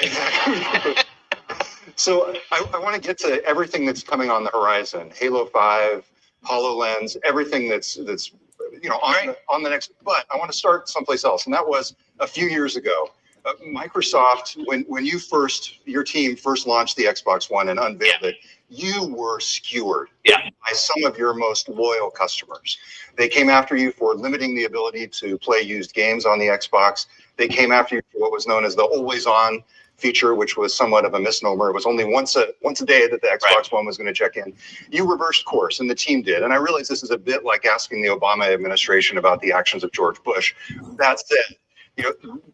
Exactly. So I want to get to everything that's coming on the horizon. Halo 5, HoloLens, everything that's on the next. But I want to start someplace else, and that was a few years ago. Microsoft, when your team first launched the Xbox One and unveiled it, you were skewered by some of your most loyal customers. They came after you for limiting the ability to play used games on the Xbox. They came after you for what was known as the always-on feature, which was somewhat of a misnomer. It was only once a day that the Xbox One was going to check in. You reversed course, and the team did. And I realize this is a bit like asking the Obama administration about the actions of George Bush. That said,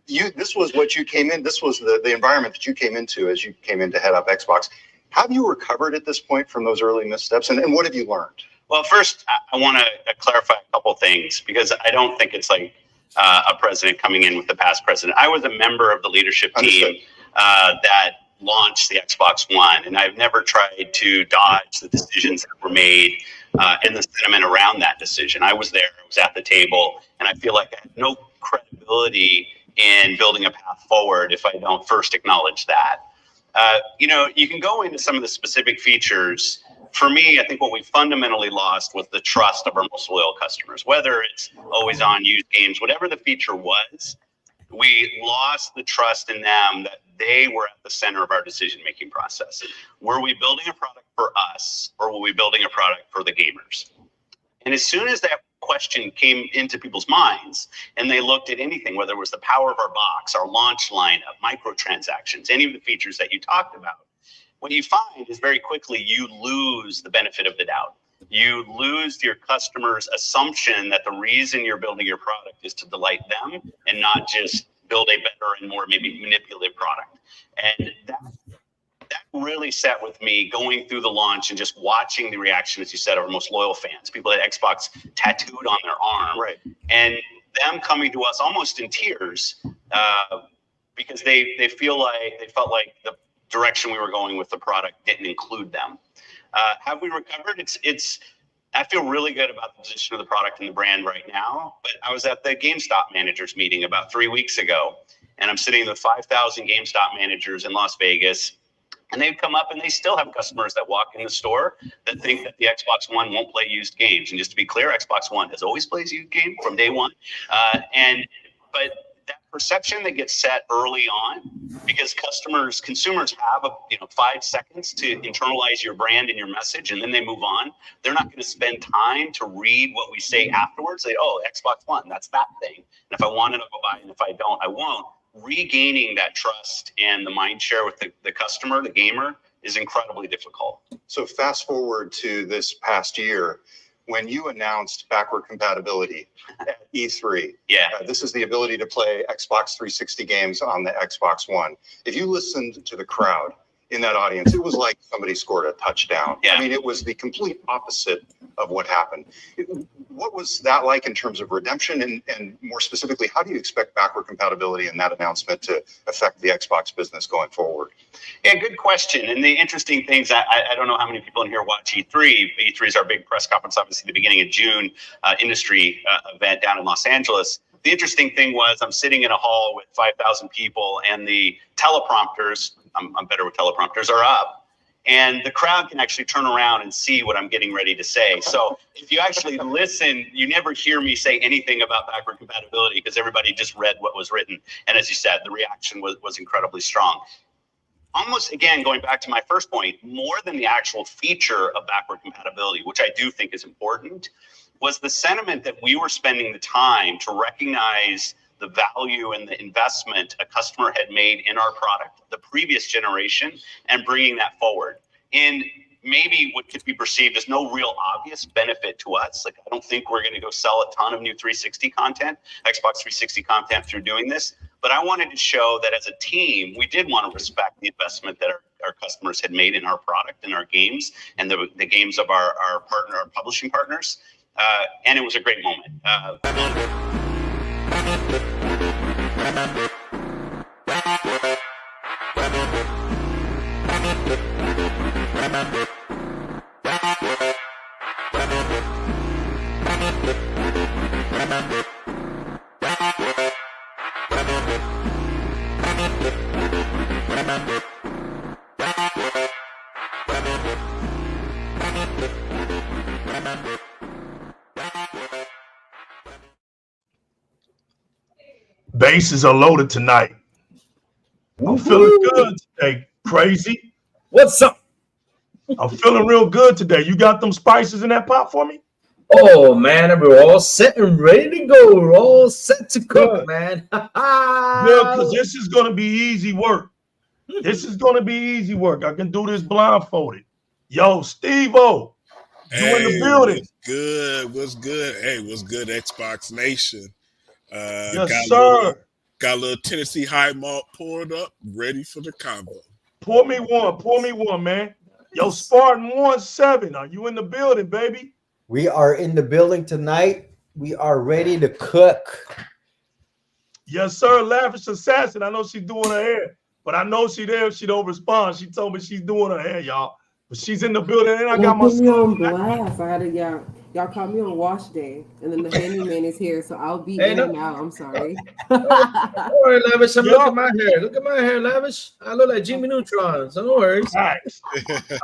this was what you came in. This was the environment that you came into as you came in to head up Xbox. Have you recovered at this point from those early missteps, and what have you learned? Well, first, I want to clarify a couple things, because I don't think it's like a president coming in with the past president. I was a member of the leadership team that launched the Xbox One, and I've never tried to dodge the decisions that were made and the sentiment around that decision. I was there, I was at the table, and I feel like I had no credibility in building a path forward if I don't first acknowledge that. You can go into some of the specific features. For me, I think what we fundamentally lost was the trust of our most loyal customers. Whether it's always on used games, whatever the feature was, we lost the trust in them that they were at the center of our decision-making process. Were we building a product for us, or were we building a product for the gamers? And as soon as that question came into people's minds and they looked at anything, whether it was the power of our box, our launch lineup, microtransactions, any of the features that you talked about, what you find is very quickly you lose the benefit of the doubt. You lose your customers' assumption that the reason you're building your product is to delight them and not just build a better and more maybe manipulative product. And that really sat with me going through the launch and just watching the reaction, as you said, of our most loyal fans, people at Xbox tattooed on their arm, and them coming to us almost in tears because they felt like the direction we were going with the product didn't include them. Have we recovered? I feel really good about the position of the product and the brand right now, but I was at the GameStop managers meeting about 3 weeks ago, and I'm sitting with 5,000 GameStop managers in Las Vegas, and they've come up and they still have customers that walk in the store that think that the Xbox One won't play used games. And just to be clear, Xbox One has always played used games from day one. But that perception that gets set early on, because consumers have 5 seconds to internalize your brand and your message, and then they move on. They're not going to spend time to read what we say afterwards. Xbox One, that's that thing. And if I want it, I'll go buy it. And if I don't, I won't. Regaining that trust and the mind share with the customer, the gamer, is incredibly difficult. So fast forward to this past year, when you announced backward compatibility at E3, this is the ability to play Xbox 360 games on the Xbox One. If you listened to the crowd in that audience, it was like somebody scored a touchdown. I mean, it was the complete opposite of what happened. What was that like in terms of redemption? And more specifically, how do you expect backward compatibility and that announcement to affect the Xbox business going forward? Yeah, good question. And the interesting things, I don't know how many people in here watch E3. E3 is our big press conference, obviously, the beginning of June, industry event down in Los Angeles. The interesting thing was I'm sitting in a hall with 5,000 people, and the teleprompters, I'm better with teleprompters, are up. And the crowd can actually turn around and see what I'm getting ready to say. So if you actually listen, you never hear me say anything about backward compatibility because everybody just read what was written. And as you said, the reaction was incredibly strong. Almost, again, going back to my first point, more than the actual feature of backward compatibility, which I do think is important, was the sentiment that we were spending the time to recognize the value and the investment a customer had made in our product, the previous generation, and bringing that forward. In maybe what could be perceived as no real obvious benefit to us. Like, I don't think we're going to go sell a ton of new 360 content, Xbox 360 content through doing this. But I wanted to show that as a team, we did want to respect the investment that our customers had made in our product and our games and the games of our publishing partners. And it was a great moment. Bases are loaded tonight. I'm feeling good today. Crazy. What's up? I'm feeling real good today. You got them spices in that pot for me? Oh man, we're all set and ready to go. We're all set to cook, man. Good, because this is gonna be easy work. This is gonna be easy work. I can do this blindfolded. Yo, Steve-O, you in the building? What's good? What's good? Hey, what's good, Xbox Nation? Yes, sir. Got a little Tennessee high malt poured up, ready for the combo. Pour me one, man. Yo, Spartan 17, are you in the building, baby? We are in the building tonight. We are ready to cook. Yes, sir. Lavish Assassin. I know she's doing her hair, but I know she there. She don't respond. She told me she's doing her hair, y'all. But she's in the building, and I got my. Put me on blast. I had to y'all caught me on wash day, and then the handyman is here, so I'll be in and out. I'm sorry. Don't worry, Lavish. Look at my hair. Look at my hair, Lavish. I look like Jimmy Neutron, so no worries. Nice.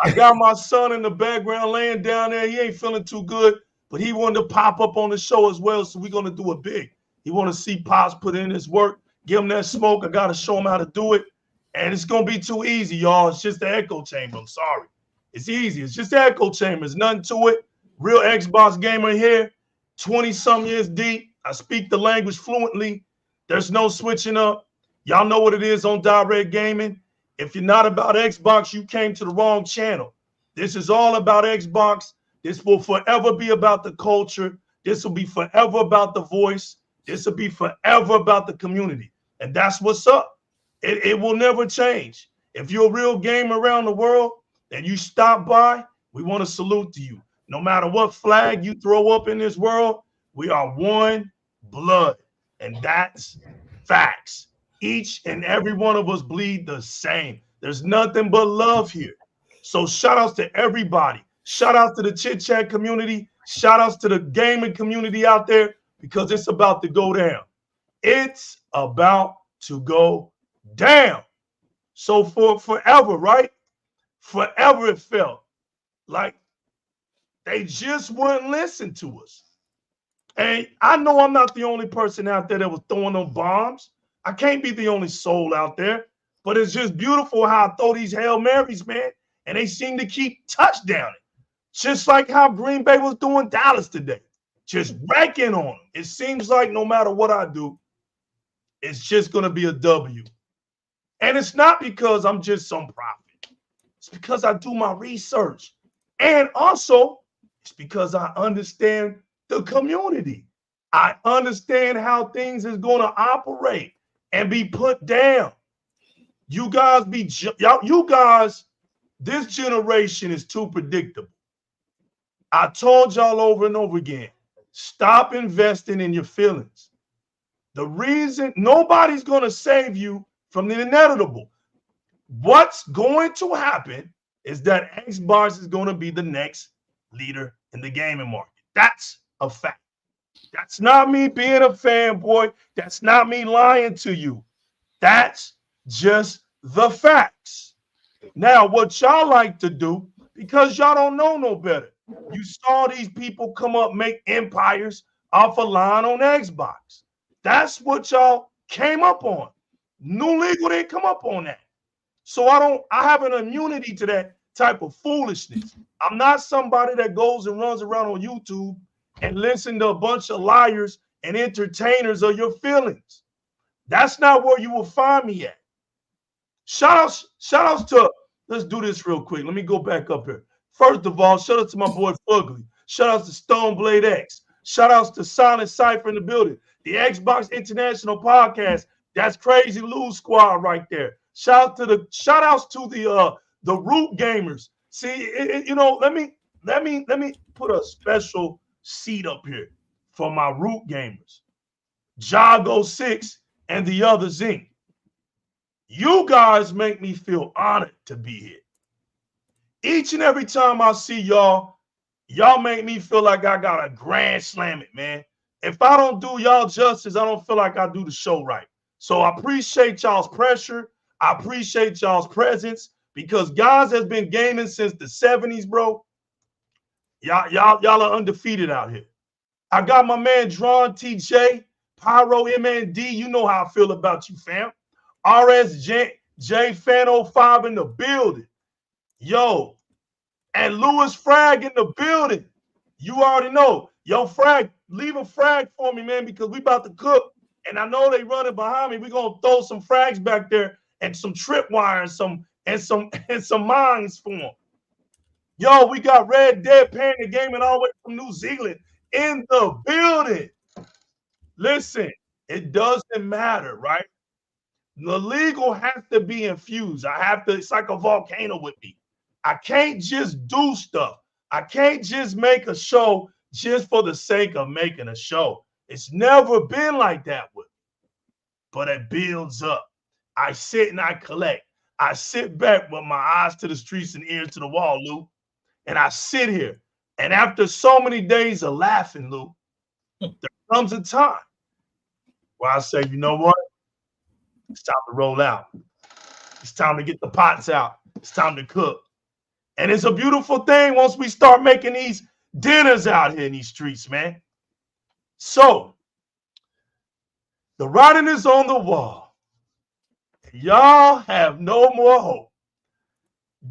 I got my son in the background laying down there. He ain't feeling too good, but he wanted to pop up on the show as well, so we're going to do it big. He want to see Pops put in his work, give him that smoke. I got to show him how to do it, and it's going to be too easy, y'all. It's just the echo chamber. I'm sorry. It's easy. It's just the echo chamber. There's nothing to it. Real Xbox gamer here, 20-some years deep. I speak the language fluently. There's no switching up. Y'all know what it is on Di-RRec Gaming. If you're not about Xbox, you came to the wrong channel. This is all about Xbox. This will forever be about the culture. This will be forever about the voice. This will be forever about the community. And that's what's up. It will never change. If you're a real gamer around the world and you stop by, we want to salute to you. No matter what flag you throw up in this world, we are one blood. And that's facts. Each and every one of us bleed the same. There's nothing but love here. So shout outs to everybody. Shout out to the Chit Chat community. Shout outs to the gaming community out there, because it's about to go down. It's about to go down. So for forever, right? Forever it felt like they just wouldn't listen to us. And I know I'm not the only person out there that was throwing them bombs. I can't be the only soul out there. But it's just beautiful how I throw these Hail Marys, man, and they seem to keep touchdowning. Just like how Green Bay was doing Dallas today. Just wrecking on them. It seems like no matter what I do, it's just going to be a W. And it's not because I'm just some prophet. It's because I do my research. And also, it's because I understand the community. I understand how things is going to operate and be put down. You guys, this generation is too predictable. I told y'all over and over again, stop investing in your feelings. The reason nobody's going to save you from the inevitable. What's going to happen is that Xbox is going to be the next leader in the gaming market. That's a fact. That's not me being a fanboy. That's not me lying to you. That's just the facts. Now, what y'all like to do, because y'all don't know no better, you saw these people come up, make empires off a line on Xbox. That's what y'all came up on. New Legal didn't come up on that. So I have an immunity to that type of foolishness. I'm not somebody that goes and runs around on YouTube and listen to a bunch of liars and entertainers of your feelings. That's not where you will find me at. Shout outs to, let's do this real quick. Let me go back up here. First of all, shout out to my boy Fugly. Shout outs to Stoneblade X. Shout outs to Silent Cypher in the building. The Xbox International Podcast. That's Crazy Lou Squad right there. Shout outs to the Root Gamers. See, let me put a special seat up here for my Root Gamers. Jago6 and the other Zinc. You guys make me feel honored to be here. Each and every time I see y'all make me feel like I got to grand slam it, man. If I don't do y'all justice, I don't feel like I do the show right. So I appreciate y'all's pressure. I appreciate y'all's presence because guys has been gaming since the 70s, bro. Y'all are undefeated out here. I got my man Drawn TJ, Pyro MND. You know how I feel about you, fam. RSJ Fan 05 in the building. Yo, and Lewis Frag in the building. You already know. Yo, Frag, leave a frag for me, man, because we about to cook. And I know they running behind me. We're gonna throw some frags back there and some tripwire and some mines for them. Yo, we got Red Dead Panda Gaming all the way from New Zealand in the building. Listen, it doesn't matter, right? The legal has to be infused. It's like a volcano with me. I can't just do stuff. I can't just make a show just for the sake of making a show. It's never been like that with me. But it builds up. I sit and I collect. I sit back with my eyes to the streets and ears to the wall, Lou. And I sit here. And after so many days of laughing, Lou, there comes a time where I say, you know what? It's time to roll out. It's time to get the pots out. It's time to cook. And it's a beautiful thing once we start making these dinners out here in these streets, man. So, the writing is on the wall. Y'all have no more hope.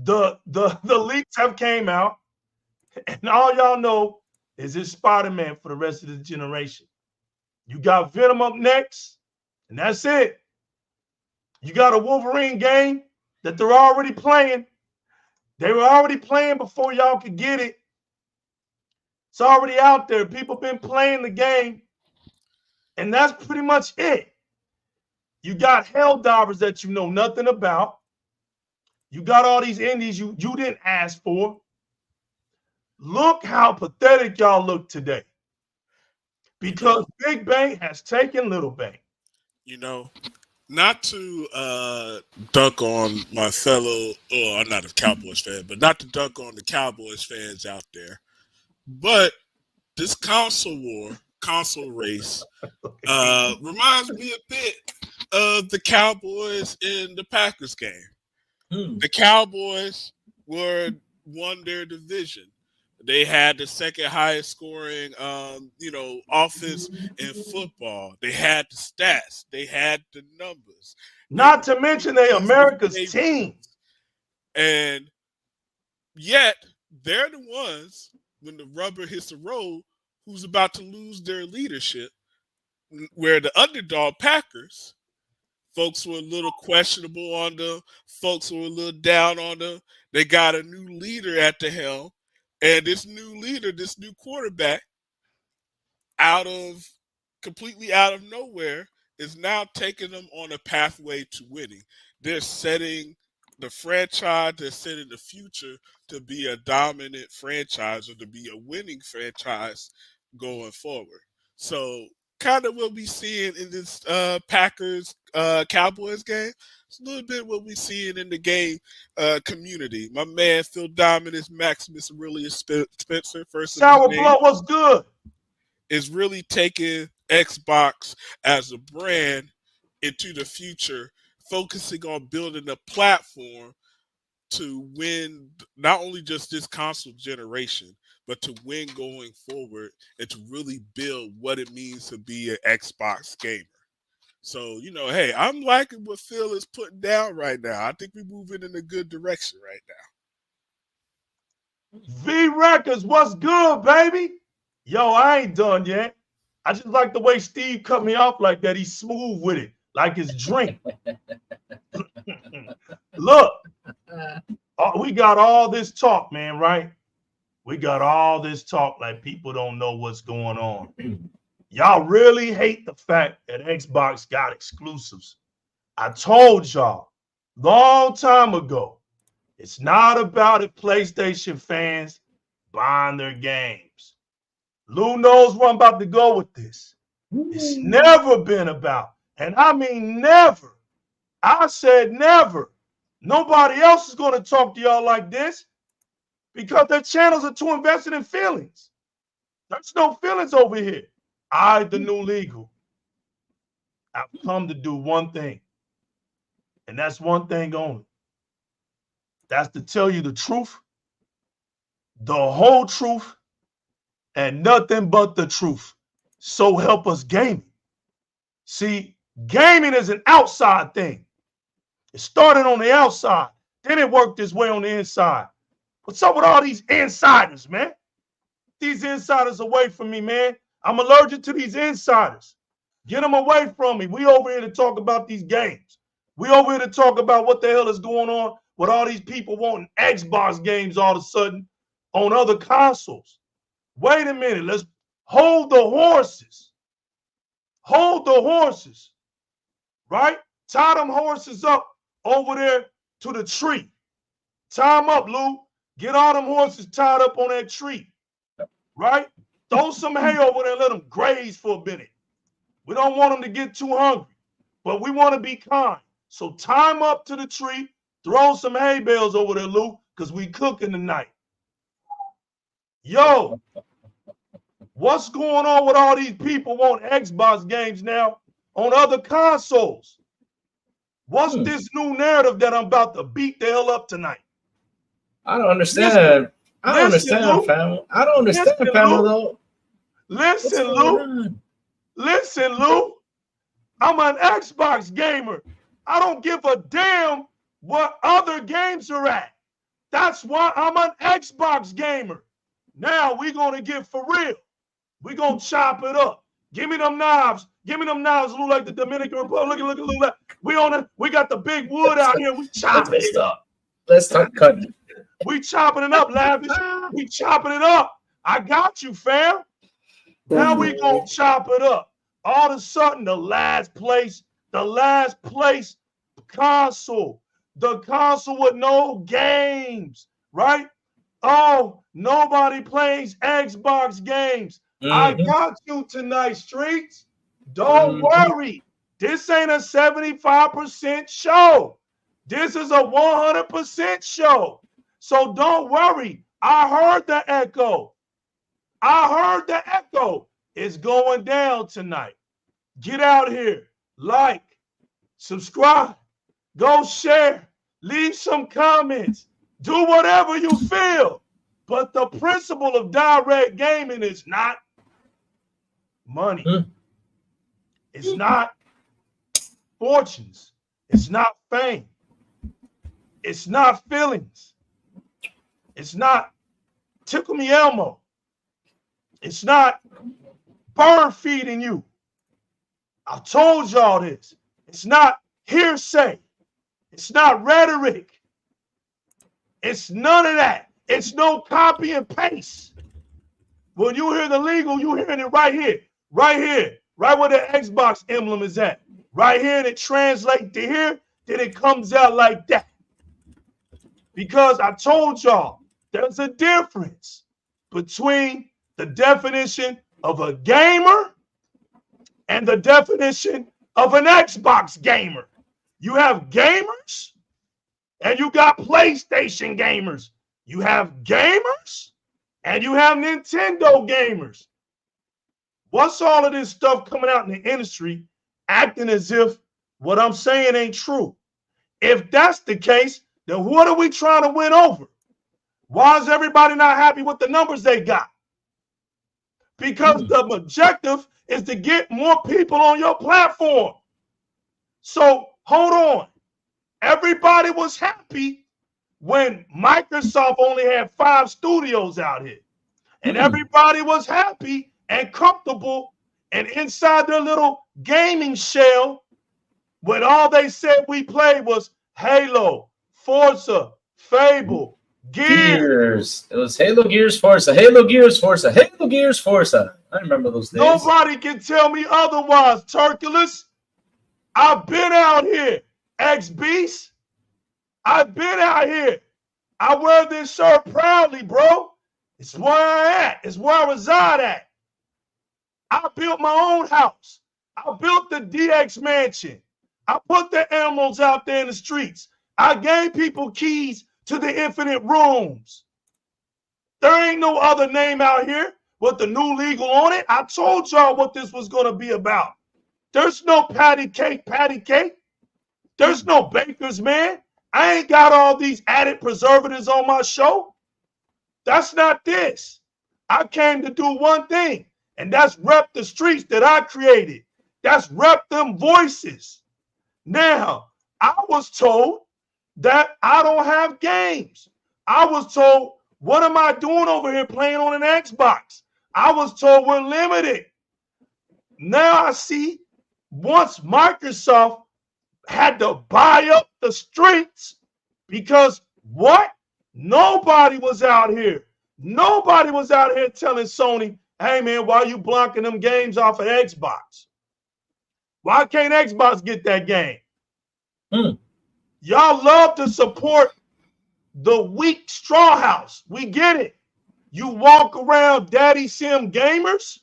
The leaks have came out, and all y'all know is this Spider-Man for the rest of the generation. You got Venom up next, and that's it. You got a Wolverine game that they're already playing. They were already playing before y'all could get it. It's already out there. People been playing the game, and that's pretty much it. You got Helldivers that you know nothing about. You got all these indies you didn't ask for. Look how pathetic y'all look today. Because Big Bang has taken Little Bang. You know, not to dunk on my fellow, I'm not a Cowboys fan, but not to dunk on the Cowboys fans out there. But this console race, reminds me a bit of the Cowboys in the Packers game. The Cowboys won their division. They had the second highest scoring, offense in football. They had the stats. They had the numbers. Not to mention they America's team. And yet, they're the ones, when the rubber hits the road, who's about to lose their leadership. Where the underdog Packers, folks were a little questionable on them. Folks were a little down on them. They got a new leader at the helm. And this new leader, this new quarterback, completely out of nowhere, is now taking them on a pathway to winning. They're setting the franchise, they're setting the future to be a dominant franchise or to be a winning franchise going forward. So kind of what we seeing in this Packers Cowboys game. It's a little bit what we seeing in the game community. My man Phil Dominus, Maximus Aurelius Spencer, Sour Blood was good. Is really taking Xbox as a brand into the future, focusing on building a platform to win not only just this console generation, but to win going forward and to really build what it means to be an Xbox gamer. So, hey, I'm liking what Phil is putting down right now. I think we're moving in a good direction right now. V Records, what's good, baby? Yo, I ain't done yet. I just like the way Steve cut me off like that. He's smooth with it, like his drink. Look, we got all this talk, man, right? We got all this talk like people don't know what's going on. Y'all really hate the fact that Xbox got exclusives. I told y'all long time ago, it's not about if PlayStation fans buying their games. Lou knows where I'm about to go with this. It's never been about, and I mean never. I said never. Nobody else is going to talk to y'all like this because their channels are too invested in feelings. There's no feelings over here. I, the new legal, I've come to do one thing, And that's one thing only. That's to tell you the truth, the whole truth, and nothing but the truth. So help us gaming. See, gaming is an outside thing. It started on the outside. Then it worked its way on the inside. What's up with all these insiders, man? These insiders away from me, man. I'm allergic to these insiders. Get them away from me. We over here to talk about these games. We over here to talk about what the hell is going on with all these people wanting Xbox games all of a sudden on other consoles. Wait a minute. Let's hold the horses. Hold the horses. Right? Tie them horses up over there to the tree. Tie them up, Lou. Get all them horses tied up on that tree. Right? Throw some hay over there and let them graze for a minute. We don't want them to get too hungry, but we want to be kind. So tie them up to the tree, throw some hay bales over there, Lou, because we cooking tonight. Yo, what's going on with all these people wanting Xbox games now on other consoles? What's this new narrative that I'm about to beat the hell up tonight? I don't understand. I don't understand, family. I don't understand, family, though. Listen, Lou. Listen, Lou. I'm an Xbox gamer. I don't give a damn what other games are at. That's why I'm an Xbox gamer. Now we're going to get for real. We're going to chop it up. Give me them knives. Give me them knives, Lou, like the Dominican Republic. Look at Lou. We got the big wood out here. We chopping it up. Let's start cutting. We chopping it up, Lavish. We chopping it up. I got you, fam. Now we gonna chop it up. All of a sudden, the last place console, the console with no games, right? Oh, nobody plays Xbox games. I got you tonight, Streets. Don't worry. This ain't a 75% show. This is a 100% show. So don't worry. I heard the echo. It's going down tonight. Get out here. Like, subscribe, go share, leave some comments, do whatever you feel. But the principle of direct gaming is not money. It's not fortunes. It's not fame. It's not feelings. It's not tickle me Elmo. It's not bird feeding you. I told y'all this. It's not hearsay. It's not rhetoric. It's none of that. It's no copy and paste. When you hear the legal, you hearing it right here, right where the Xbox emblem is at. Right here, and it translates to here, then it comes out like that. Because I told y'all, there's a difference between the definition of a gamer and the definition of an Xbox gamer. You have gamers and you got PlayStation gamers. You have gamers and you have Nintendo gamers. What's all of this stuff coming out in the industry acting as if what I'm saying ain't true? If that's the case, then what are we trying to win over? Why is everybody not happy with the numbers they got? Because the objective is to get more people on your platform. So hold on. Everybody was happy when Microsoft only had 5 studios out here. And everybody was happy and comfortable and inside their little gaming shell when all they said we played was Halo, Forza, Fable, Gears. It was Halo, Gears, Forza, Halo, Gears, Forza, Halo, Gears, Forza. I remember those days. Nobody can tell me otherwise, Turculus. I've been out here, X-Beast. I've been out here. I wear this shirt proudly, bro. It's where I at. It's where I reside at. I built my own house. I built the DX mansion. I put the emeralds out there in the streets. I gave people keys to the infinite rooms. There ain't no other name out here with the new legal on it. I told y'all what this was going to be about. There's no patty cake. There's no bakers, man. I ain't got all these added preservatives on my show. That's not this. I came to do one thing, and that's rep the streets that I created. That's rep them voices. Now, I was told that I don't have games. I was told, what am I doing over here playing on an Xbox? I was told we're limited. Now I see once Microsoft had to buy up the streets because what? Nobody was out here. Nobody was out here telling Sony, hey, man, why are you blocking them games off of Xbox? Why can't Xbox get that game? Y'all love to support the weak straw house. We get it. You walk around daddy sim gamers.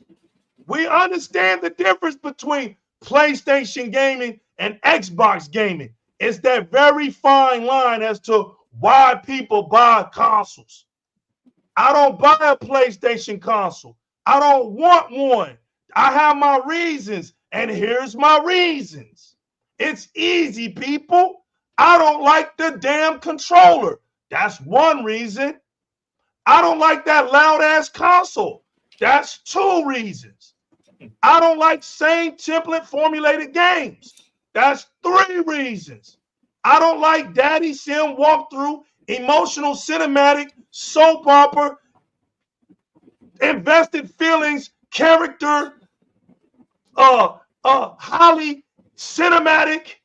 We understand the difference between PlayStation gaming and Xbox gaming. It's that very fine line as to why people buy consoles. I don't buy a PlayStation console. I don't want one. I have my reasons, and here's my reasons. It's easy, people. I don't like the damn controller. That's one reason. I don't like that loud-ass console. That's 2 reasons. I don't like same template formulated games. That's 3 reasons. I don't like daddy sim walkthrough, emotional cinematic, soap opera, invested feelings, character, highly cinematic,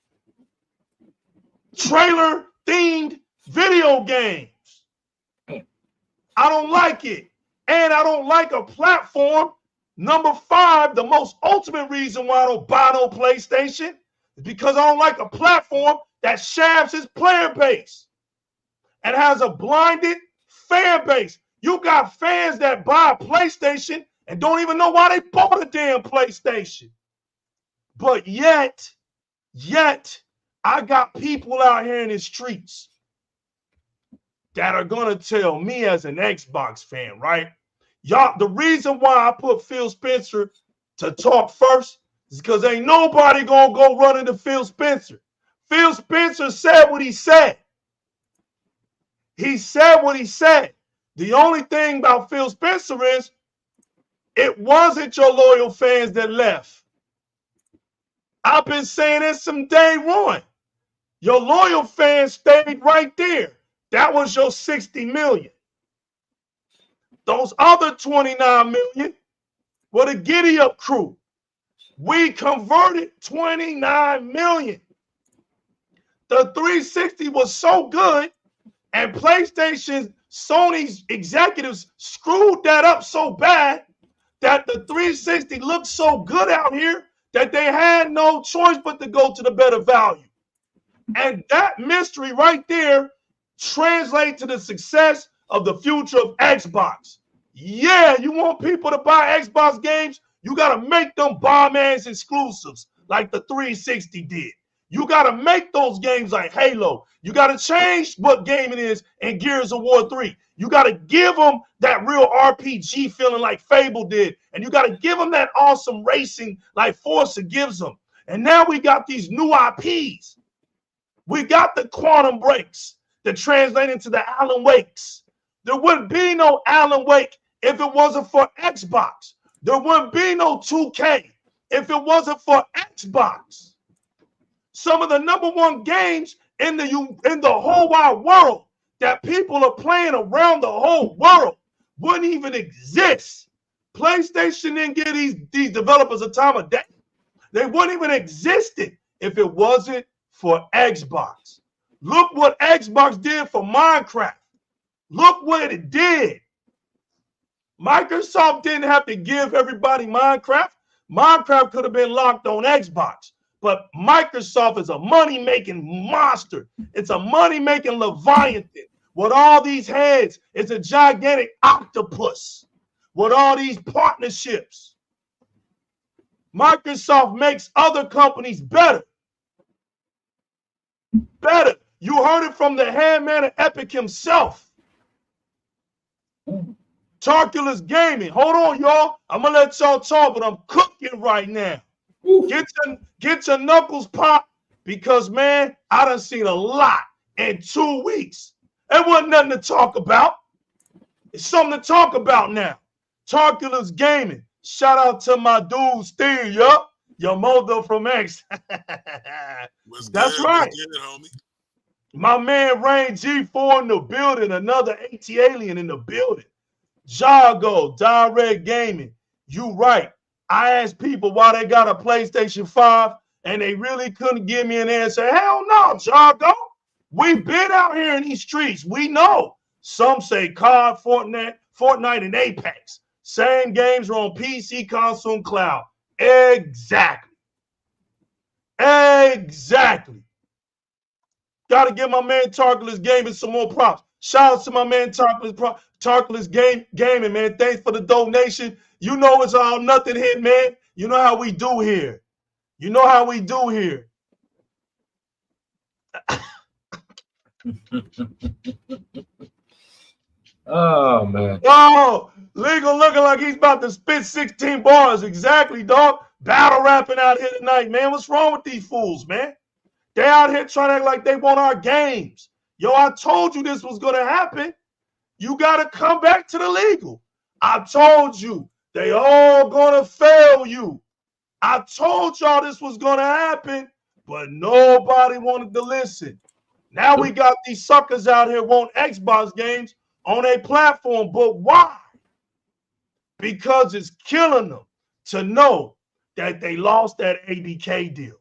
trailer themed video games. I don't like it. And I don't like a platform. Number 5, the most ultimate reason why I don't buy no PlayStation is because I don't like a platform that shafts its player base and has a blinded fan base. You got fans that buy a PlayStation and don't even know why they bought a damn PlayStation. But yet, I got people out here in the streets that are going to tell me as an Xbox fan, right? Y'all, the reason why I put Phil Spencer to talk first is because ain't nobody going to go run into Phil Spencer. Phil Spencer said what he said. He said what he said. The only thing about Phil Spencer is it wasn't your loyal fans that left. I've been saying this from day one. Your loyal fans stayed right there. That was your 60 million. Those other 29 million were the giddy up crew. We converted 29 million. The 360 was so good, and PlayStation, Sony's executives screwed that up so bad that the 360 looked so good out here that they had no choice but to go to the better value. And that mystery right there translates to the success of the future of Xbox. Yeah, you want people to buy Xbox games? You got to make them bomb-ass exclusives like the 360 did. You got to make those games like Halo. You got to change what game it is in Gears of War 3. You got to give them that real RPG feeling like Fable did. And you got to give them that awesome racing like Forza gives them. And now we got these new IPs. We got the Quantum Breaks that translate into the Alan Wakes. There wouldn't be no Alan Wake if it wasn't for Xbox. There wouldn't be no 2K if it wasn't for Xbox. Some of the #1 games in the whole wide world that people are playing around the whole world wouldn't even exist. PlayStation didn't give these developers a time of day. They wouldn't even exist if it wasn't for Xbox. Look what Xbox did for Minecraft. Look what it did. Microsoft didn't have to give everybody Minecraft. Minecraft could have been locked on Xbox. But Microsoft is a money-making monster. It's a money-making Leviathan. With all these heads, it's a gigantic octopus. With all these partnerships. Microsoft makes other companies better. Better. You heard it from the head man of Epic himself. Tarkulus Gaming. Hold on, y'all. I'm going to let y'all talk, but I'm cooking right now. Get your knuckles popped because, man, I done seen a lot in 2 weeks. There wasn't nothing to talk about. It's something to talk about now. Tarkulus Gaming. Shout out to my dude, Steve, yup. Your Modo from X. That's right. What's good, homie? My man Rain G4 in the building. Another AT alien in the building. Jago, Di-RRec Gaming. You right. I asked people why they got a PlayStation 5 and they really couldn't give me an answer. Hell no, Jago. We've been out here in these streets. We know. Some say COD, Fortnite, and Apex. Same games are on PC, console, and cloud. Exactly. Exactly. Got to give my man Tarkulus Gaming some more props. Shout out to my man Tarkulus Gaming, man. Thanks for the donation. You know it's all nothing here, man. You know how we do here. You know how we do here. Oh, man. Oh, Legal looking like he's about to spit 16 bars. Exactly, dog. Battle rapping out here tonight, man. What's wrong with these fools, man? They out here trying to act like they want our games. Yo, I told you this was going to happen. You got to come back to the legal. I told you. They all going to fail you. I told y'all this was going to happen, but nobody wanted to listen. Now we got these suckers out here want Xbox games on a platform, but why? Because it's killing them to know that they lost that ABK deal.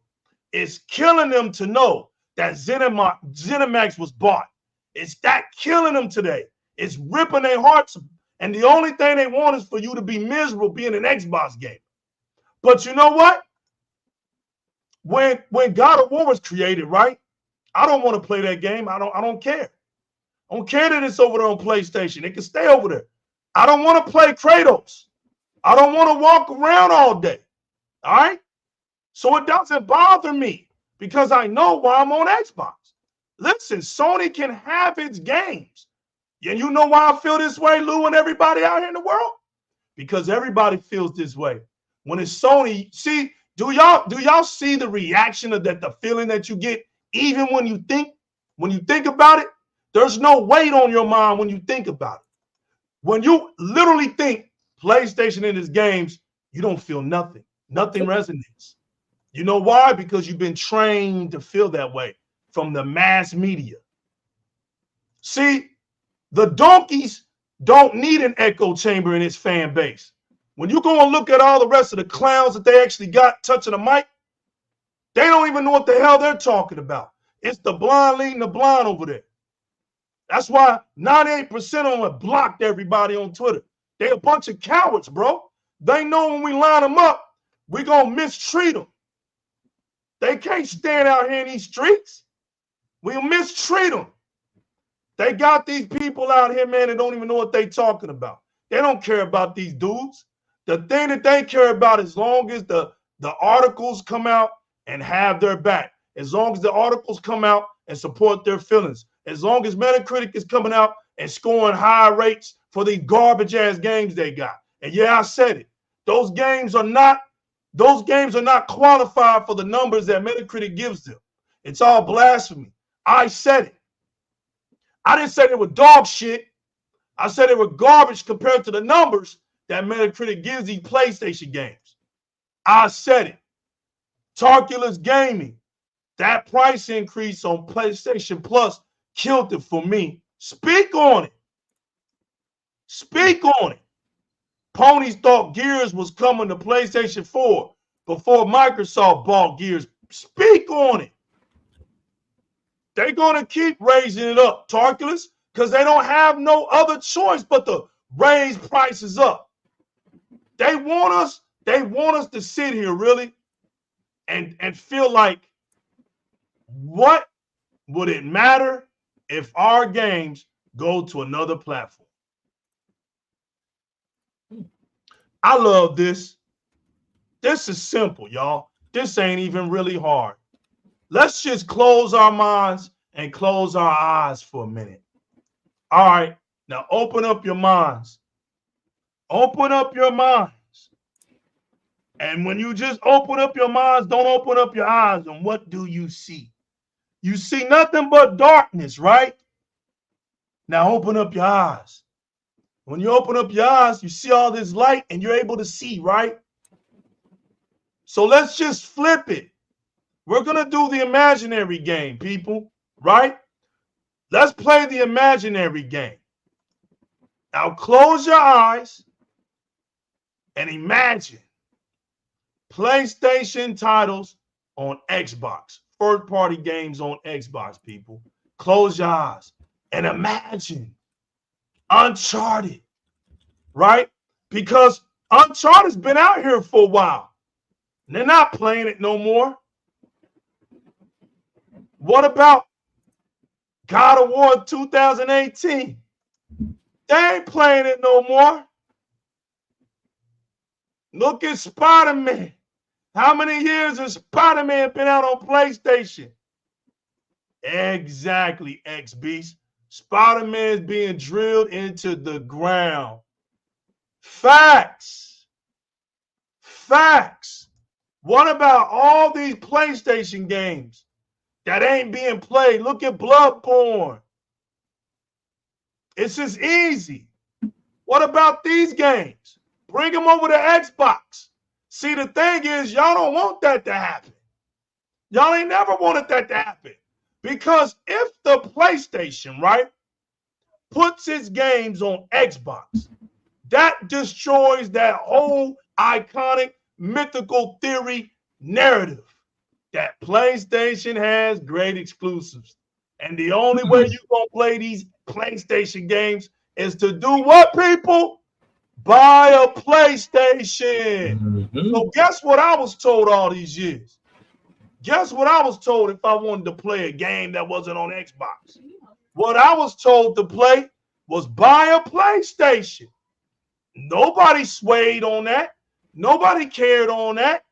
It's killing them to know that ZeniMax was bought. It's that killing them today. It's ripping their hearts. And the only thing they want is for you to be miserable being an Xbox game. But you know what? When God of War was created, right? I don't want to play that game. I don't care. I don't care that it's over there on PlayStation. It can stay over there. I don't want to play Kratos. I don't want to walk around all day. All right? So it doesn't bother me because I know why I'm on Xbox. Listen, Sony can have its games. And you know why I feel this way, Lou, and everybody out here in the world? Because everybody feels this way. When it's Sony, see, do y'all see the reaction of that, the feeling that you get even when you think about it? There's no weight on your mind when you think about it. When you literally think PlayStation in its games, you don't feel nothing. Nothing resonates. You know why? Because you've been trained to feel that way from the mass media. See, the donkeys don't need an echo chamber in its fan base. When you go and look at all the rest of the clowns that they actually got touching the mic, they don't even know what the hell they're talking about. It's the blind leading the blind over there. That's why 98% of them have blocked everybody on Twitter. They a bunch of cowards, bro. They know when we line them up, we're going to mistreat them. They can't stand out here in these streets. We'll mistreat them. They got these people out here, man, that don't even know what they talking about. They don't care about these dudes. The thing that they care about, as long as the articles come out and have their back, as long as the articles come out and support their feelings, as long as Metacritic is coming out and scoring high rates for these garbage-ass games they got. And yeah, I said it. Those games are not qualified for the numbers that Metacritic gives them. It's all blasphemy. I said it. I didn't say they were dog shit. I said they were garbage compared to the numbers that Metacritic gives these PlayStation games. I said it. Tarkulus Gaming, that price increase on PlayStation Plus killed it for me. Speak on it. Speak on it. Ponies thought Gears was coming to PlayStation 4 before Microsoft bought Gears. Speak on it. They're going to keep raising it up, Tarkulus, because they don't have no other choice but to raise prices up. They want us to sit here really and feel like, what would it matter if our games go to another platform? I love this. This is simple, y'all. This ain't even really hard. Let's just close our minds and close our eyes for a minute. All right, now open up your minds. Open up your minds. And when you just open up your minds, don't open up your eyes. And what do you see? You see nothing but darkness, right? Now open up your eyes. When you open up your eyes, you see all this light and you're able to see, right? So let's just flip it. We're going to do the imaginary game, people, right? Let's play the imaginary game. Now close your eyes and imagine PlayStation titles on Xbox. First-party games on Xbox, people. Close your eyes and imagine Uncharted, right? Because Uncharted's been out here for a while. And they're not playing it no more. What about God of War 2018? They ain't playing it no more. Look at Spider-Man. How many years has Spider-Man been out on PlayStation? Exactly, X-Beast. Spider-Man is being drilled into the ground. Facts. Facts. What about all these PlayStation games that ain't being played? Look at Bloodborne. It's just easy. What about these games? Bring them over to Xbox. See, the thing is, y'all don't want that to happen. Y'all ain't never wanted that to happen. Because if the PlayStation, right, puts its games on Xbox, that destroys that whole iconic mythical theory narrative that PlayStation has great exclusives. And the only way you're going to play these PlayStation games is to do what, people? Buy a PlayStation. So guess what I was told all these years? Guess what I was told if I wanted to play a game that wasn't on Xbox? What I was told to play was buy a PlayStation. Nobody swayed on that. Nobody cared on that.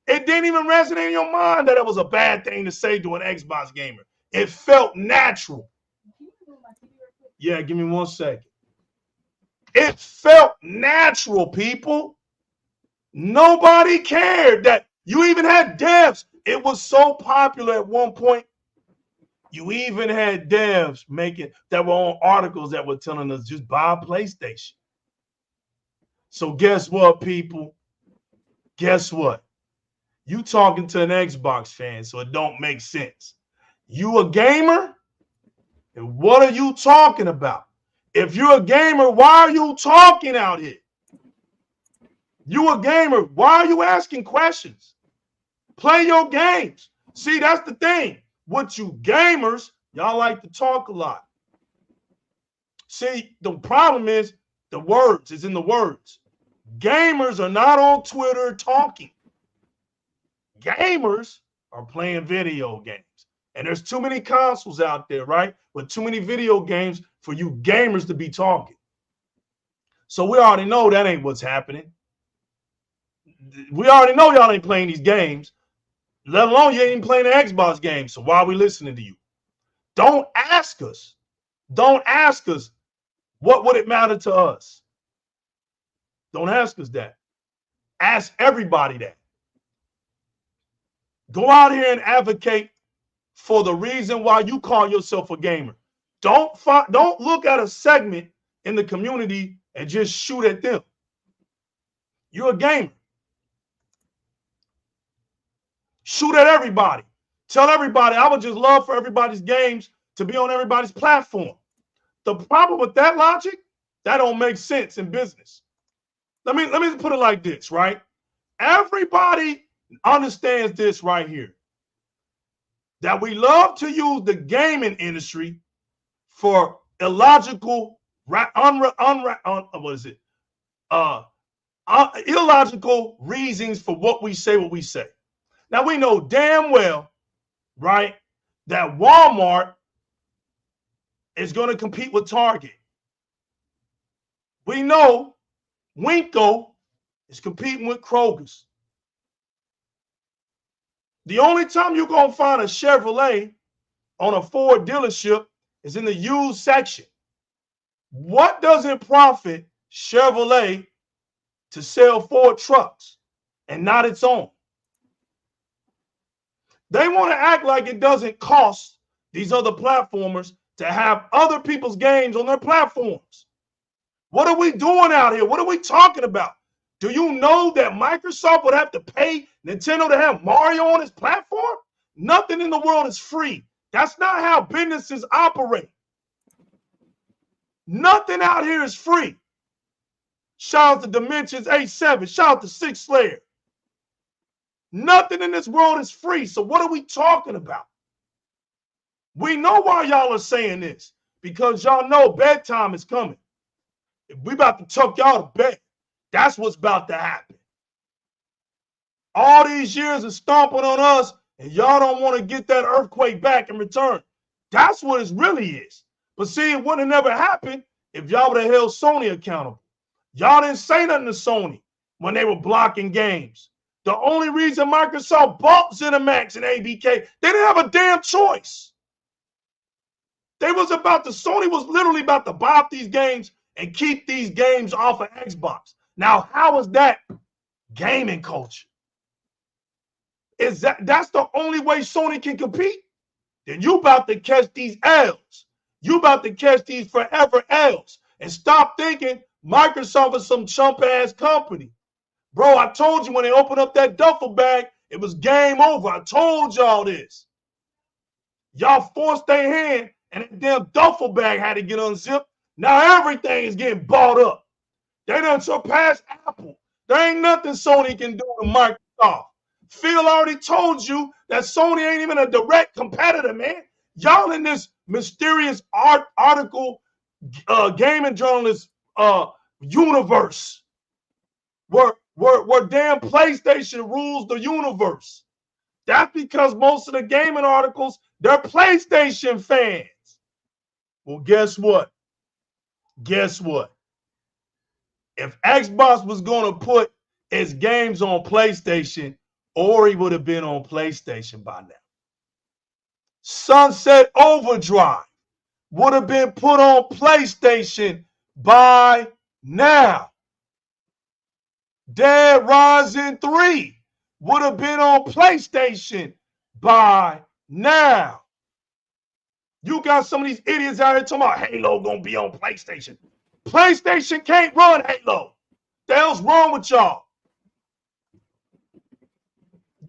It didn't even resonate in your mind that it was a bad thing to say to an Xbox gamer. It felt natural. Yeah, give me 1 second. It felt natural, people. Nobody cared that you even had devs. It was so popular at one point. You even had devs making that were on articles that were telling us just buy a PlayStation. So guess what, people? Guess what? You talking to an Xbox fan, so it don't make sense. You a gamer? And what are you talking about? If you're a gamer, why are you talking out here? You a gamer, why are you asking questions? Play your games. See, that's the thing. With you gamers, y'all like to talk a lot. See, the problem is the words, is in the words. Gamers are not on Twitter talking. Gamers are playing video games. And there's too many consoles out there, right? With too many video games for you gamers to be talking. So we already know that ain't what's happening. We already know y'all ain't playing these games, let alone you ain't even playing the Xbox games. So why are we listening to you? Don't ask us. Don't ask us what would it matter to us. Don't ask us that. Ask everybody that. Go out here and advocate for the reason why you call yourself a gamer. Don't look at a segment in the community and just shoot at them. You're a gamer. Shoot at everybody. Tell everybody, I would just love for everybody's games to be on everybody's platform. The problem with that logic, that don't make sense in business. Let me put it like this, right? Everybody understands this right here. That we love to use the gaming industry for illogical, illogical reasons for what we say. Now we know damn well, right, that Walmart is going to compete with Target. We know Winco is competing with Kroger's. The only time you're going to find a Chevrolet on a Ford dealership is in the used section. What does it profit Chevrolet to sell Ford trucks? and not its own. They want to act like it doesn't cost these other platformers to have other people's games on their platforms. What are we doing out here? What are we talking about? Do you know that Microsoft would have to pay Nintendo to have Mario on its platform? Nothing in the world is free. That's not how businesses operate. Nothing out here is free. Shout out to Dimensions 87. Shout out to Six Slayer. Nothing in this world is free. So what are we talking about? We know why y'all are saying this. Because y'all know bedtime is coming. If we about to tuck y'all to bed, that's what's about to happen. All these years of stomping on us, and y'all don't want to get that earthquake back in return. That's what it really is. But see, it wouldn't have never happened if y'all would have held Sony accountable. Y'all didn't say nothing to Sony when they were blocking games. The only reason Microsoft bought ZeniMax and ABK, they didn't have a damn choice. Sony was literally about to buy up these games and keep these games off of Xbox. Now, how is that gaming culture? That's the only way Sony can compete? Then you about to catch these L's. You about to catch these forever L's. And stop thinking Microsoft is some chump-ass company. Bro, I told you when they opened up that duffel bag, it was game over. I told y'all this. Y'all forced their hand, and that damn duffel bag had to get unzipped. Now everything is getting bought up. They done surpassed Apple. There ain't nothing Sony can do to Microsoft. Phil already told you that Sony ain't even a direct competitor, man. Y'all in this mysterious article, gaming journalist universe where damn PlayStation rules the universe. That's because most of the gaming articles, they're PlayStation fans. Well, guess what? Guess what? If Xbox was going to put its games on PlayStation, Ori would have been on PlayStation by now. Sunset Overdrive would have been put on PlayStation by now. Dead Rising 3 would have been on PlayStation by now. You got some of these idiots out here talking about Halo gonna be on PlayStation. PlayStation can't run Halo. The hell's wrong with y'all?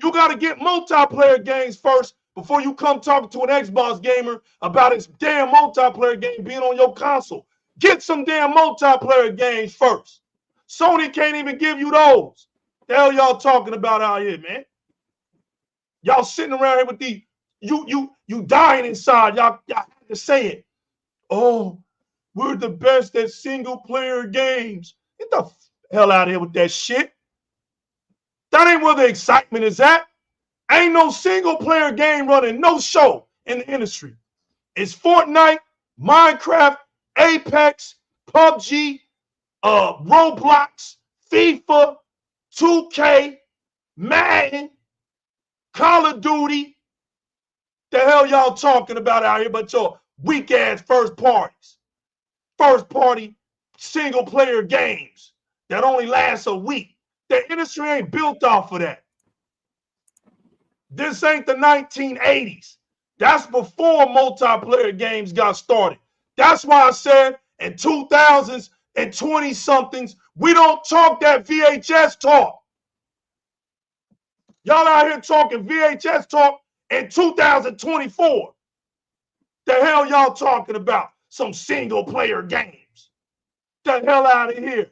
You got to get multiplayer games first before you come talking to an Xbox gamer about its damn multiplayer game being on your console. Get some damn multiplayer games first. Sony can't even give you those. The hell y'all talking about out here, man? Y'all sitting around here with these, you dying inside. Y'all have to say it. Oh, we're the best at single player games. Get the hell out of here with that shit. That ain't where the excitement is at. Ain't no single player game running no show in the industry. It's Fortnite, Minecraft, Apex, PUBG, Roblox, FIFA, 2K, Madden, Call of Duty. The hell y'all talking about out here but your weak ass first parties. First party single player games that only last a week. The industry ain't built off of that. This ain't the 1980s. That's before multiplayer games got started. That's why I said in 2000s and 20-somethings, we don't talk that VHS talk. Y'all out here talking VHS talk in 2024. The hell y'all talking about? Some single player games. The hell out of here.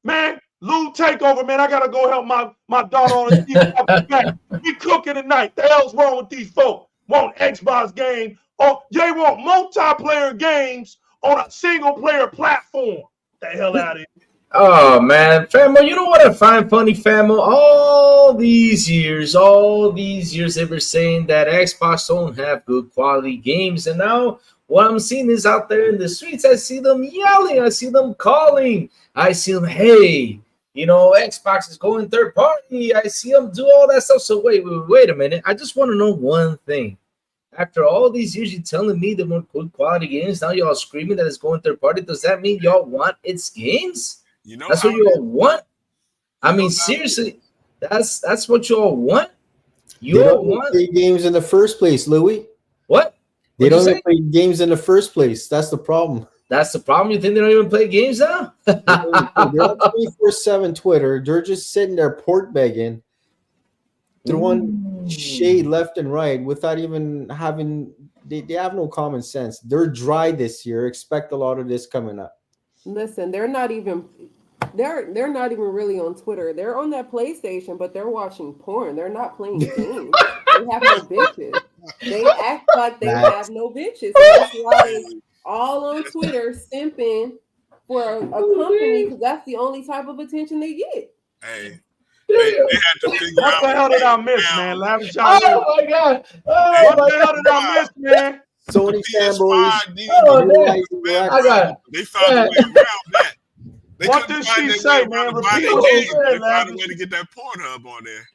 Man, Lou Takeover, man, I got to go help my daughter on the TV. We cooking tonight. The hell's wrong with these folks? Want Xbox game? Or they want multiplayer games on a single player platform. The hell out of here. Oh, man. Famo, you know what I find funny, Famo? All these years they were saying that Xbox don't have good quality games. And now what I'm seeing is out there in the streets, I see them yelling. I see them calling. I see them, hey, you know, Xbox is going third party. I see them do all that stuff. So wait a minute. I just want to know one thing. After all these years, you're telling me the more good quality games, now y'all screaming that it's going third party. Does that mean y'all want its games? You know, that's what you all want. I mean, seriously, that's what you all want. They don't even play games in the first place, Louis. What? They don't even play games in the first place. That's the problem. That's the problem. You think they don't even play games now? They're on 24/7 Twitter. They're just sitting there port begging, throwing shade left and right without even having. They have no common sense. They're dry this year. Expect a lot of this coming up. Listen, they're not even really on Twitter. They're on that PlayStation, but they're watching porn. They're not playing games. They have no bitches. They act like they have no bitches. So that's why they all on Twitter simping for a company, because that's the only type of attention they get. Hey, they had to figure out. What the hell did I miss, man? Lavish Oh my god! What the hell did I miss, man? Sony fanboys. They found a way around that. What did she say, man? Repeat what she said, They found a way to get that Pornhub on there.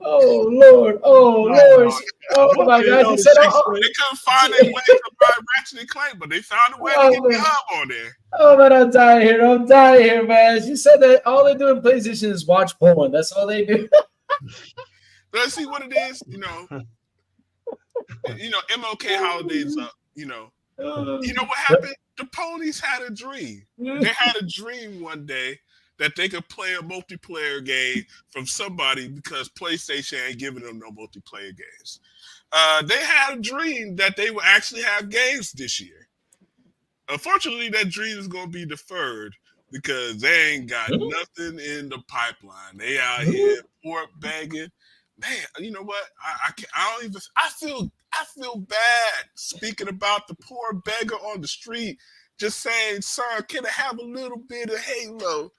Oh Lord! Oh Lord! Oh my God! He said, they couldn't find a way to buy Ratchet and Clank, but they found a way to get the hub on there. Oh man, I'm dying here! I'm dying here, man. She said that all they do in PlayStation is watch porn. That's all they do. Let's see what it is. You know, MLK holidays up. You know what happened? The ponies had a dream. They had a dream one day that they could play a multiplayer game from somebody because PlayStation ain't giving them no multiplayer games. They had a dream that they would actually have games this year. Unfortunately, that dream is going to be deferred because they ain't got nothing in the pipeline. They out here port begging. Man, you know what? I feel bad speaking about the poor beggar on the street, just saying, "Sir, can I have a little bit of Halo?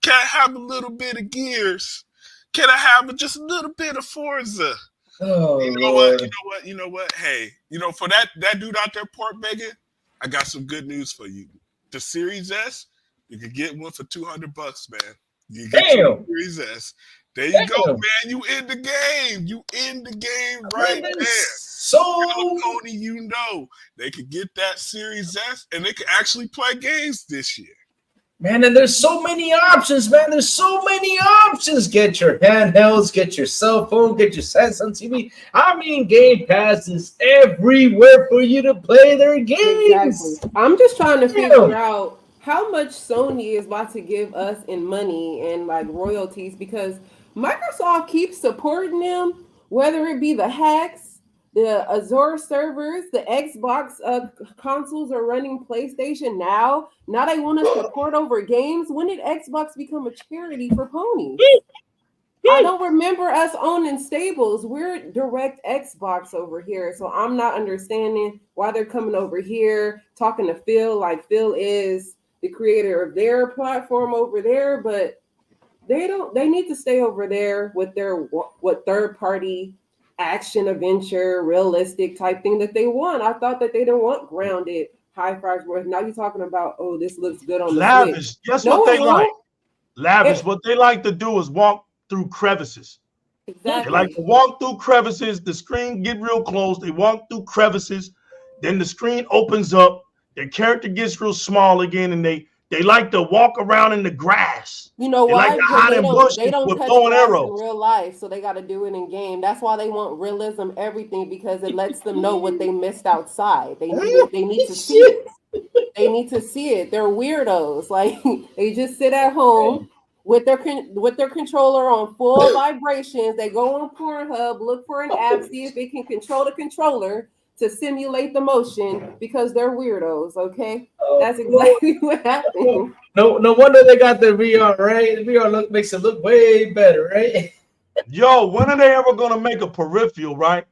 Can I have a little bit of Gears? Can I have just a little bit of Forza?" Oh, you know what? Hey, for that dude out there port begging, I got some good news for you. The Series S, you can get one for $200, man. You get the Series S. There you go, man. You in the game. You in the game right there. So, Tony, they could get that Series S and they could actually play games this year. Man, and there's so many options, man. There's so many options. Get your handhelds, get your cell phone, get your Samsung TV. I mean, Game Pass is everywhere for you to play their games. Exactly. I'm just trying to figure out how much Sony is about to give us in money and like royalties, because Microsoft keeps supporting them, whether it be the hacks, the Azure servers, the Xbox consoles are running PlayStation now. Now they want us to port over games. When did Xbox become a charity for ponies? I don't remember us owning Stables. We're direct Xbox over here. So I'm not understanding why they're coming over here talking to Phil like Phil is the creator of their platform over there, but they need to stay over there with their third party action adventure realistic type thing that they want. I thought that they didn't want grounded high fives worth. Now you're talking about, oh, this looks good on the Switch. That's what they like. Lavish. What they like to do is walk through crevices. Exactly. They like to walk through crevices. The screen get real close. They walk through crevices. Then the screen opens up. Their character gets real small again, and they like to walk around in the grass. You know why? Like they don't touch grass in real life, so they got to do it in game. That's why they want realism everything, because it lets them know what they missed outside. They need to see it. They need to see it. They're weirdos. Like they just sit at home with their controller on full vibrations. They go on Pornhub, look for an app, see if it can control the controller to simulate the motion, because they're weirdos. Okay, that's exactly what happened. No wonder they got the VR, right? The VR makes it look way better, right? Yo, when are they ever gonna make a peripheral, right?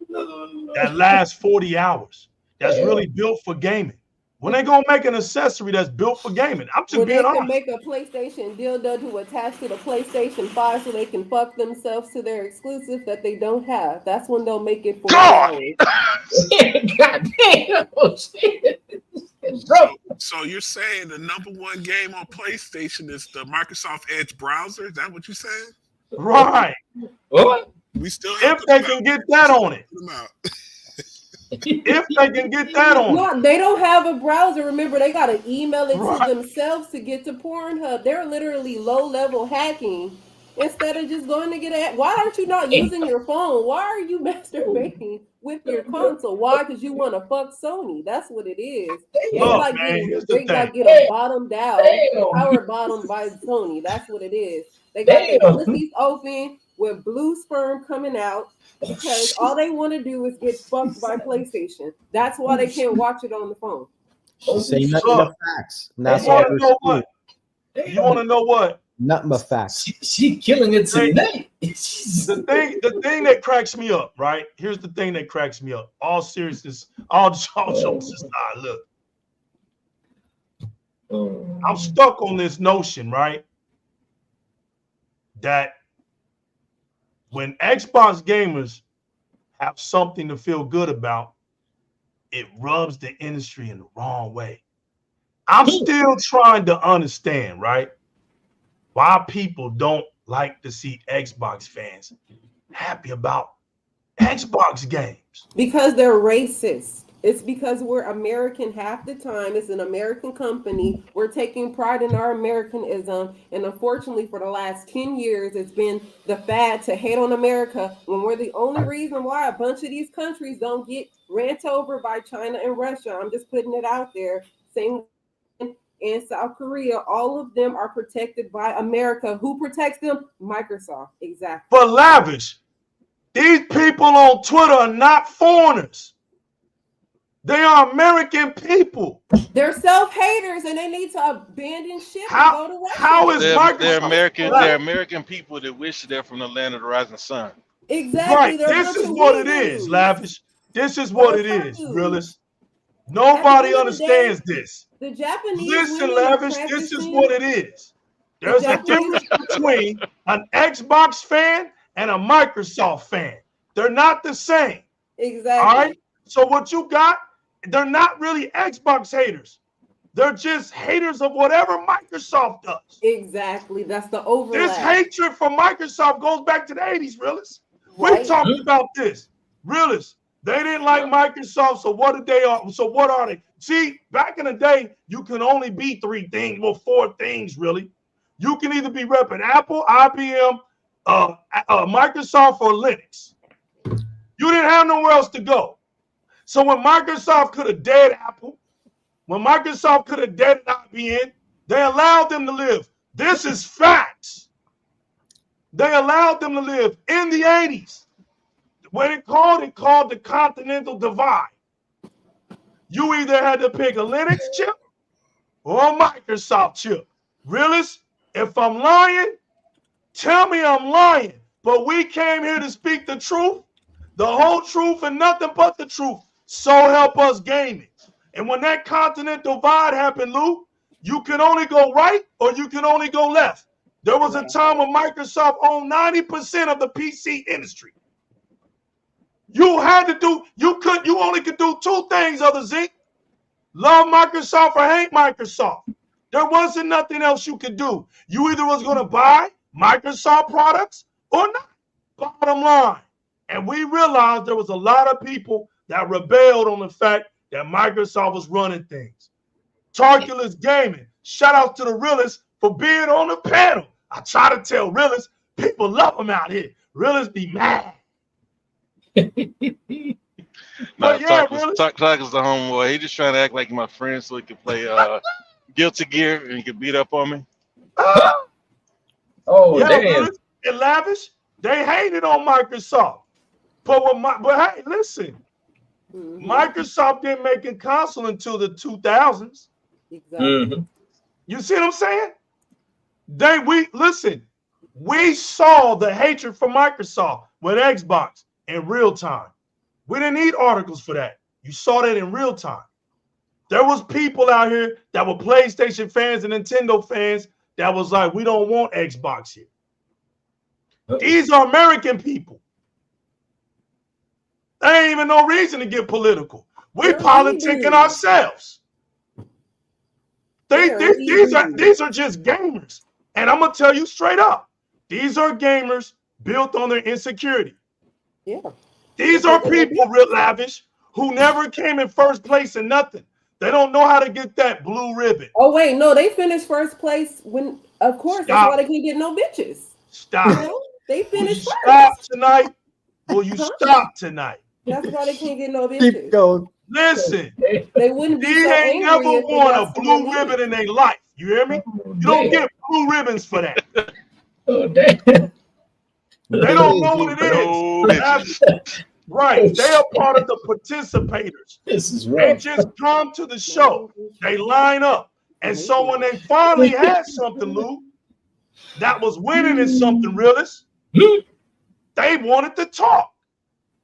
That lasts 40 hours. That's really built for gaming. When they gonna make an accessory that's built for gaming? I'm just being honest. They can make a PlayStation dildo to attach to the PlayStation 5 so they can fuck themselves to their exclusive that they don't have. That's when they'll make it for God. God damn. Oh, shit. So you're saying the #1 game on PlayStation is the Microsoft Edge browser? Is that what you're saying? Right. What? We still if they can get that on it. If they can get that on. No, they don't have a browser. Remember, they got to email it to themselves to get to Pornhub. They're literally low-level hacking instead of just going to get it. Why aren't you not using your phone? Why are you masturbating with your console? Why? Because you want to fuck Sony. That's what it is. It's Look, like man, here's they the got thing. get a bottomed out, power bottomed by Sony. That's what it is. They got their pussies open with blue sperm coming out because all they want to do is get fucked by PlayStation. That's why they can't watch it on the phone. Say nothing but facts. And that's You all want to there's know to what? it. You want to know what? Nothing but facts. She killing it tonight. The thing that cracks me up, right? Here's the thing that cracks me up. All seriousness, all jokes aside, look. I'm stuck on this notion, right? That when Xbox gamers have something to feel good about, it rubs the industry in the wrong way. I'm still trying to understand, right? Why people don't like to see Xbox fans happy about Xbox games. Because they're racist. It's because we're American half the time. It's an American company. We're taking pride in our Americanism. And unfortunately, for the last 10 years, it's been the fad to hate on America when we're the only reason why a bunch of these countries don't get ran over by China and Russia. I'm just putting it out there. Same in South Korea, all of them are protected by America. Who protects them? Microsoft. Exactly. But Lavish, these people on Twitter are not foreigners. They are American people. They're self-haters and they need to abandon ship and go to Russia. How is Microsoft? They're American people that wish they're from the land of the rising sun. Exactly. Right. This is what it is, Lavish. This is what it is, realist. Nobody understands this. The Japanese. Listen, Lavish, this is what it is. There's a difference between an Xbox fan and a Microsoft fan. They're not the same. Exactly. All right. So what you got, they're not really Xbox haters. They're just haters of whatever Microsoft does. Exactly. That's the overlap. This hatred for Microsoft goes back to the 80s, realist. We talked about this. Realist. They didn't like Microsoft, so what did they are? So what are they? See, back in the day, you can only be three things, well, four things, really. You can either be repping Apple, IBM, Microsoft, or Linux. You didn't have nowhere else to go. So when Microsoft could have dead Apple, when Microsoft could have dead IBM, they allowed them to live. This is facts. They allowed them to live in the 80s. What it called the Continental Divide. You either had to pick a Linux chip or a Microsoft chip. Realist, if I'm lying, tell me I'm lying. But we came here to speak the truth, the whole truth, and nothing but the truth. So help us gaming. And when that Continental Divide happened, Lou, you can only go right or you can only go left. There was a time when Microsoft owned 90% of the PC industry. You had to do, you only could do two things, other Zeke. Love Microsoft or hate Microsoft. There wasn't nothing else you could do. You either was going to buy Microsoft products or not. Bottom line. And we realized there was a lot of people that rebelled on the fact that Microsoft was running things. Tarkulus Gaming, shout out to the realists for being on the panel. I try to tell realists, people love them out here. Realists be mad. Talk is the homeboy. He just trying to act like my friend so he could play Guilty Gear and he could beat up on me. Damn. And Lavish, they hated on Microsoft. But hey, listen. Microsoft didn't make a console until the 2000s. Exactly. You see what I'm saying? We saw the hatred for Microsoft with Xbox in real time. We didn't need articles for that. You saw that in real time. There was people out here that were PlayStation fans and Nintendo fans that was like, we don't want Xbox here. These are American people. There ain't even no reason to get political. We're politicking ourselves. These are just gamers. And I'm going to tell you straight up, these are gamers built on their insecurity. Yeah. These are people, real Lavish, who never came in first place in nothing. They don't know how to get that blue ribbon. Oh, wait, no, they finished first place when, of course, that's why they can't get no bitches. Stop. Well, they Will you finished stop first. tonight? Will you stop tonight? That's why they can't get no Keep bitches. going. Listen, They wouldn't be they so ain't never angry if they won a got some blue money. ribbon in their life. You hear me? You don't get blue ribbons for that. Oh, damn. They don't know what it is. No bitches. Right. They are part of the participators. This is They rough. just come to the show. They line up. And so when they finally had something, Lou, that was winning in something realist, they wanted to talk.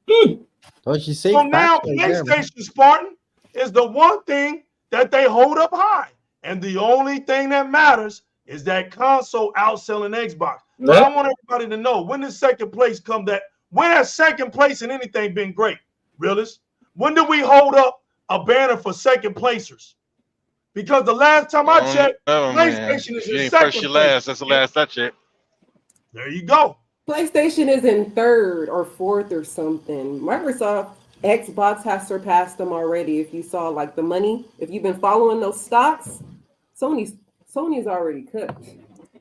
Don't you say So now facts right there, man. PlayStation Spartan is the one thing that they hold up high. And the only thing that matters is that console outselling Xbox. But I want everybody to know, when did second place come that? When has second place in anything been great? Realist? When did we hold up a banner for second placers? Because the last time I checked, PlayStation is You in ain't second first, your place. last. That's the last I checked. There you go. PlayStation is in third or fourth or something. Microsoft, Xbox has surpassed them already. If you saw like the money, if you've been following those stocks, Sony's already cooked.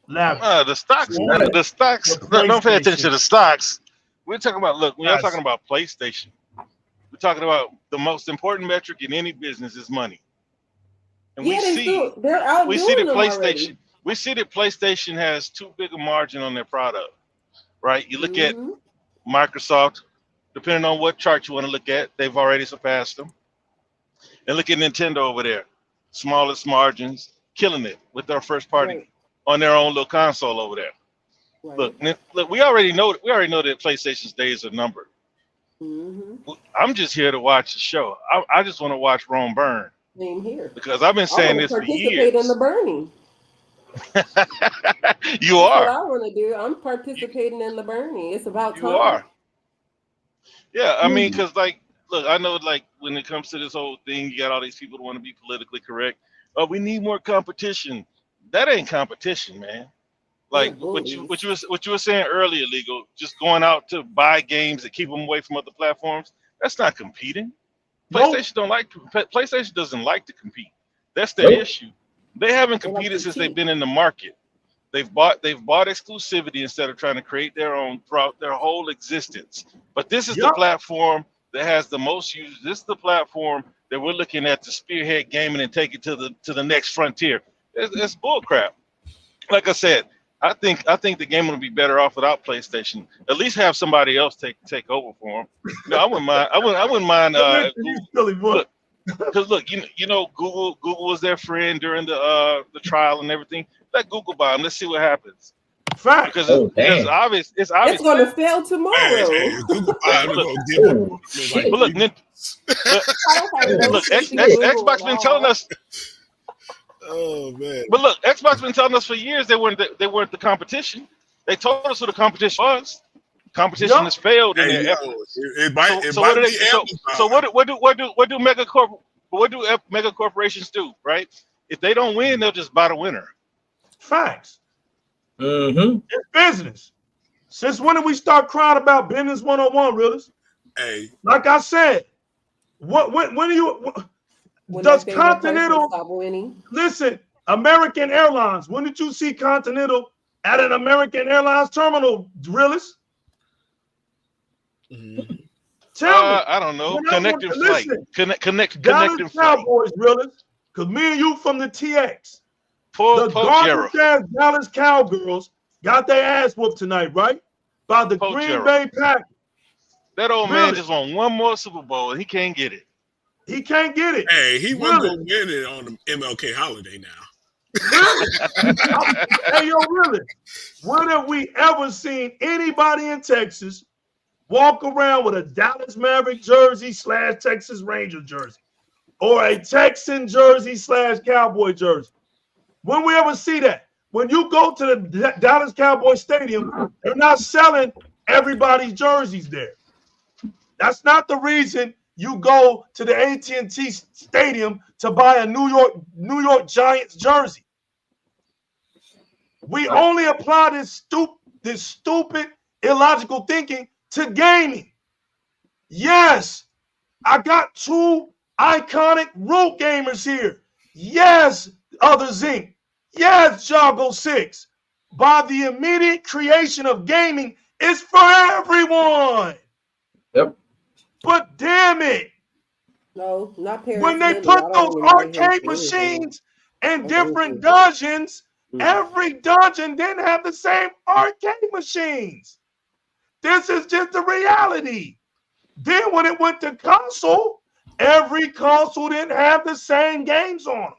The stocks. The The stocks. Don't pay attention to the stocks. We're talking about. Look, we're not talking about PlayStation. We're talking about the most important metric in any business is money. And Yeah, they're outdoing we see that them PlayStation. already. We see that PlayStation has too big a margin on their product. Right? You look at Microsoft. Depending on what chart you want to look at, they've already surpassed them. And look at Nintendo over there, smallest margins, killing it with their first party on their own little console over there. Right. Look, we already know that PlayStation's days are numbered. I'm just here to watch the show. I just want to watch Rome burn. Same here. Because I've been saying this for years. Participate in the burning. You are. That's what I want to do. I'm participating in the burning. It's about time. You are. Yeah, I mean, because like, look, I know like when it comes to this whole thing, you got all these people that want to be politically correct. Oh, we need more competition. That ain't competition, man. Like what you were saying earlier, Legal, just going out to buy games that keep them away from other platforms. That's not competing. PlayStation doesn't like to compete. That's their issue. They haven't competed since they've been in the market. They've bought exclusivity instead of trying to create their own throughout their whole existence. But this is the platform that has the most use. This is the platform that we're looking at to spearhead gaming and take it to the next frontier. It's bullcrap. Like I said, I think the game would be better off without PlayStation. At least have somebody else take over for them. No, I wouldn't mind. I wouldn't mind. Because look, you know, Google was their friend during the trial and everything. Let Google buy them. Let's see what happens. Fact. Because it's obvious. It's obvious. It's going to fail tomorrow. But look, Xbox been telling us. Oh man! But look, Xbox been telling us for years they weren't the competition. They told us who the competition was. Competition has failed in their efforts. So what do mega corporations do? Right? If they don't win, they'll just buy the winner. Facts. It's business. Since when did we start crying about business 101, realist? Hey, like I said, when do you? Does Continental listen? American Airlines. When did you see Continental at an American Airlines terminal, realist? Tell me. I don't know. Connecting flight. Connecting Dallas flight. Cowboys, realist. Because me and you from the TX. The garbage Dallas Cowgirls got their ass whooped tonight, right? By the Green Bay Packers. That old man just won one more Super Bowl and he can't get it. He can't get it. Hey, he wasn't gonna win it on the MLK holiday now. Hey, yo, really? When have we ever seen anybody in Texas walk around with a Dallas Maverick jersey / Texas Ranger jersey, or a Texan jersey / Cowboy jersey? When we ever see that? When you go to the Dallas Cowboy Stadium, they're not selling everybody's jerseys there. That's not the reason you go to the AT&T Stadium to buy a New York Giants jersey. We only apply this stupid, illogical thinking to gaming. Yes, I got two iconic root gamers here. Yes, Other Zinc. Yes, Jargo 6. by the immediate creation of gaming is for everyone. Yep. But damn it, No, not Paris. when they Lily. put I don't those even like him arcade for anything. machines in That's different anything. dungeons, every dungeon didn't have the same arcade machines. This is just the reality. Then when it went to console, every console didn't have the same games on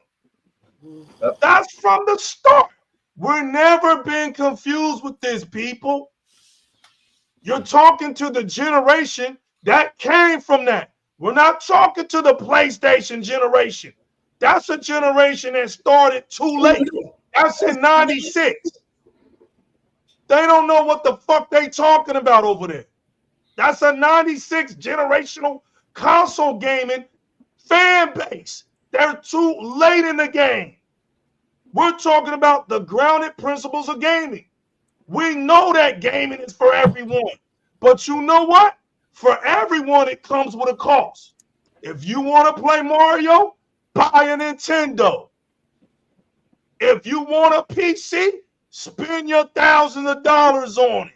them. That's from the start. We're never been confused with this, people. You're talking to the generation that came from that. We're not talking to the PlayStation generation. That's a generation that started too late. That's in 96. They don't know what the fuck they talking about over there. That's a 96 generational console gaming fan base. They're too late in the game. We're talking about the grounded principles of gaming. We know that gaming is for everyone. But you know what? For everyone, it comes with a cost. If you want to play Mario, buy a Nintendo. If you want a PC, spend your thousands of dollars on it.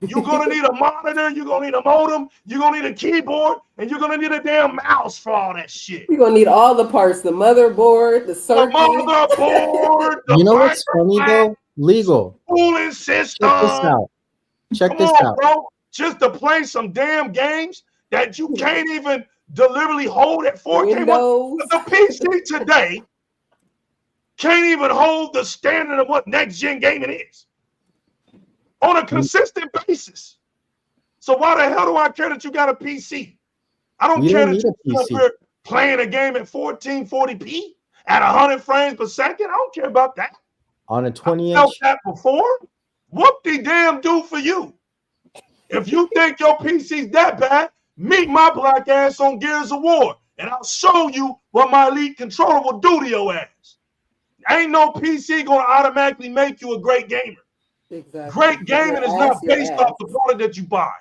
You're going to need a monitor, you're going to need a modem, you're going to need a keyboard, and you're going to need a damn mouse for all that shit. You're going to need all the parts, the motherboard, the circuit. The motherboard, the You know what's funny though? Legal. cooling system. Check this out. Check Come this on, out. bro. Just to play some damn games that you can't even deliberately hold at 4K. Windows. The PC today can't even hold the standard of what next-gen gaming is on a consistent basis. So why the hell do I care that you got a PC? I don't care that you're playing a game at 1440p at 100 frames per second. I don't care about that. On a 20-inch. I felt that before. Whoop-de-damn do for you. If you think your PC's that bad, meet my black ass on Gears of War, and I'll show you what my Elite controller will do to your ass. Ain't no PC going to automatically make you a great gamer. Exactly. Great gaming is not based off the product that you buy.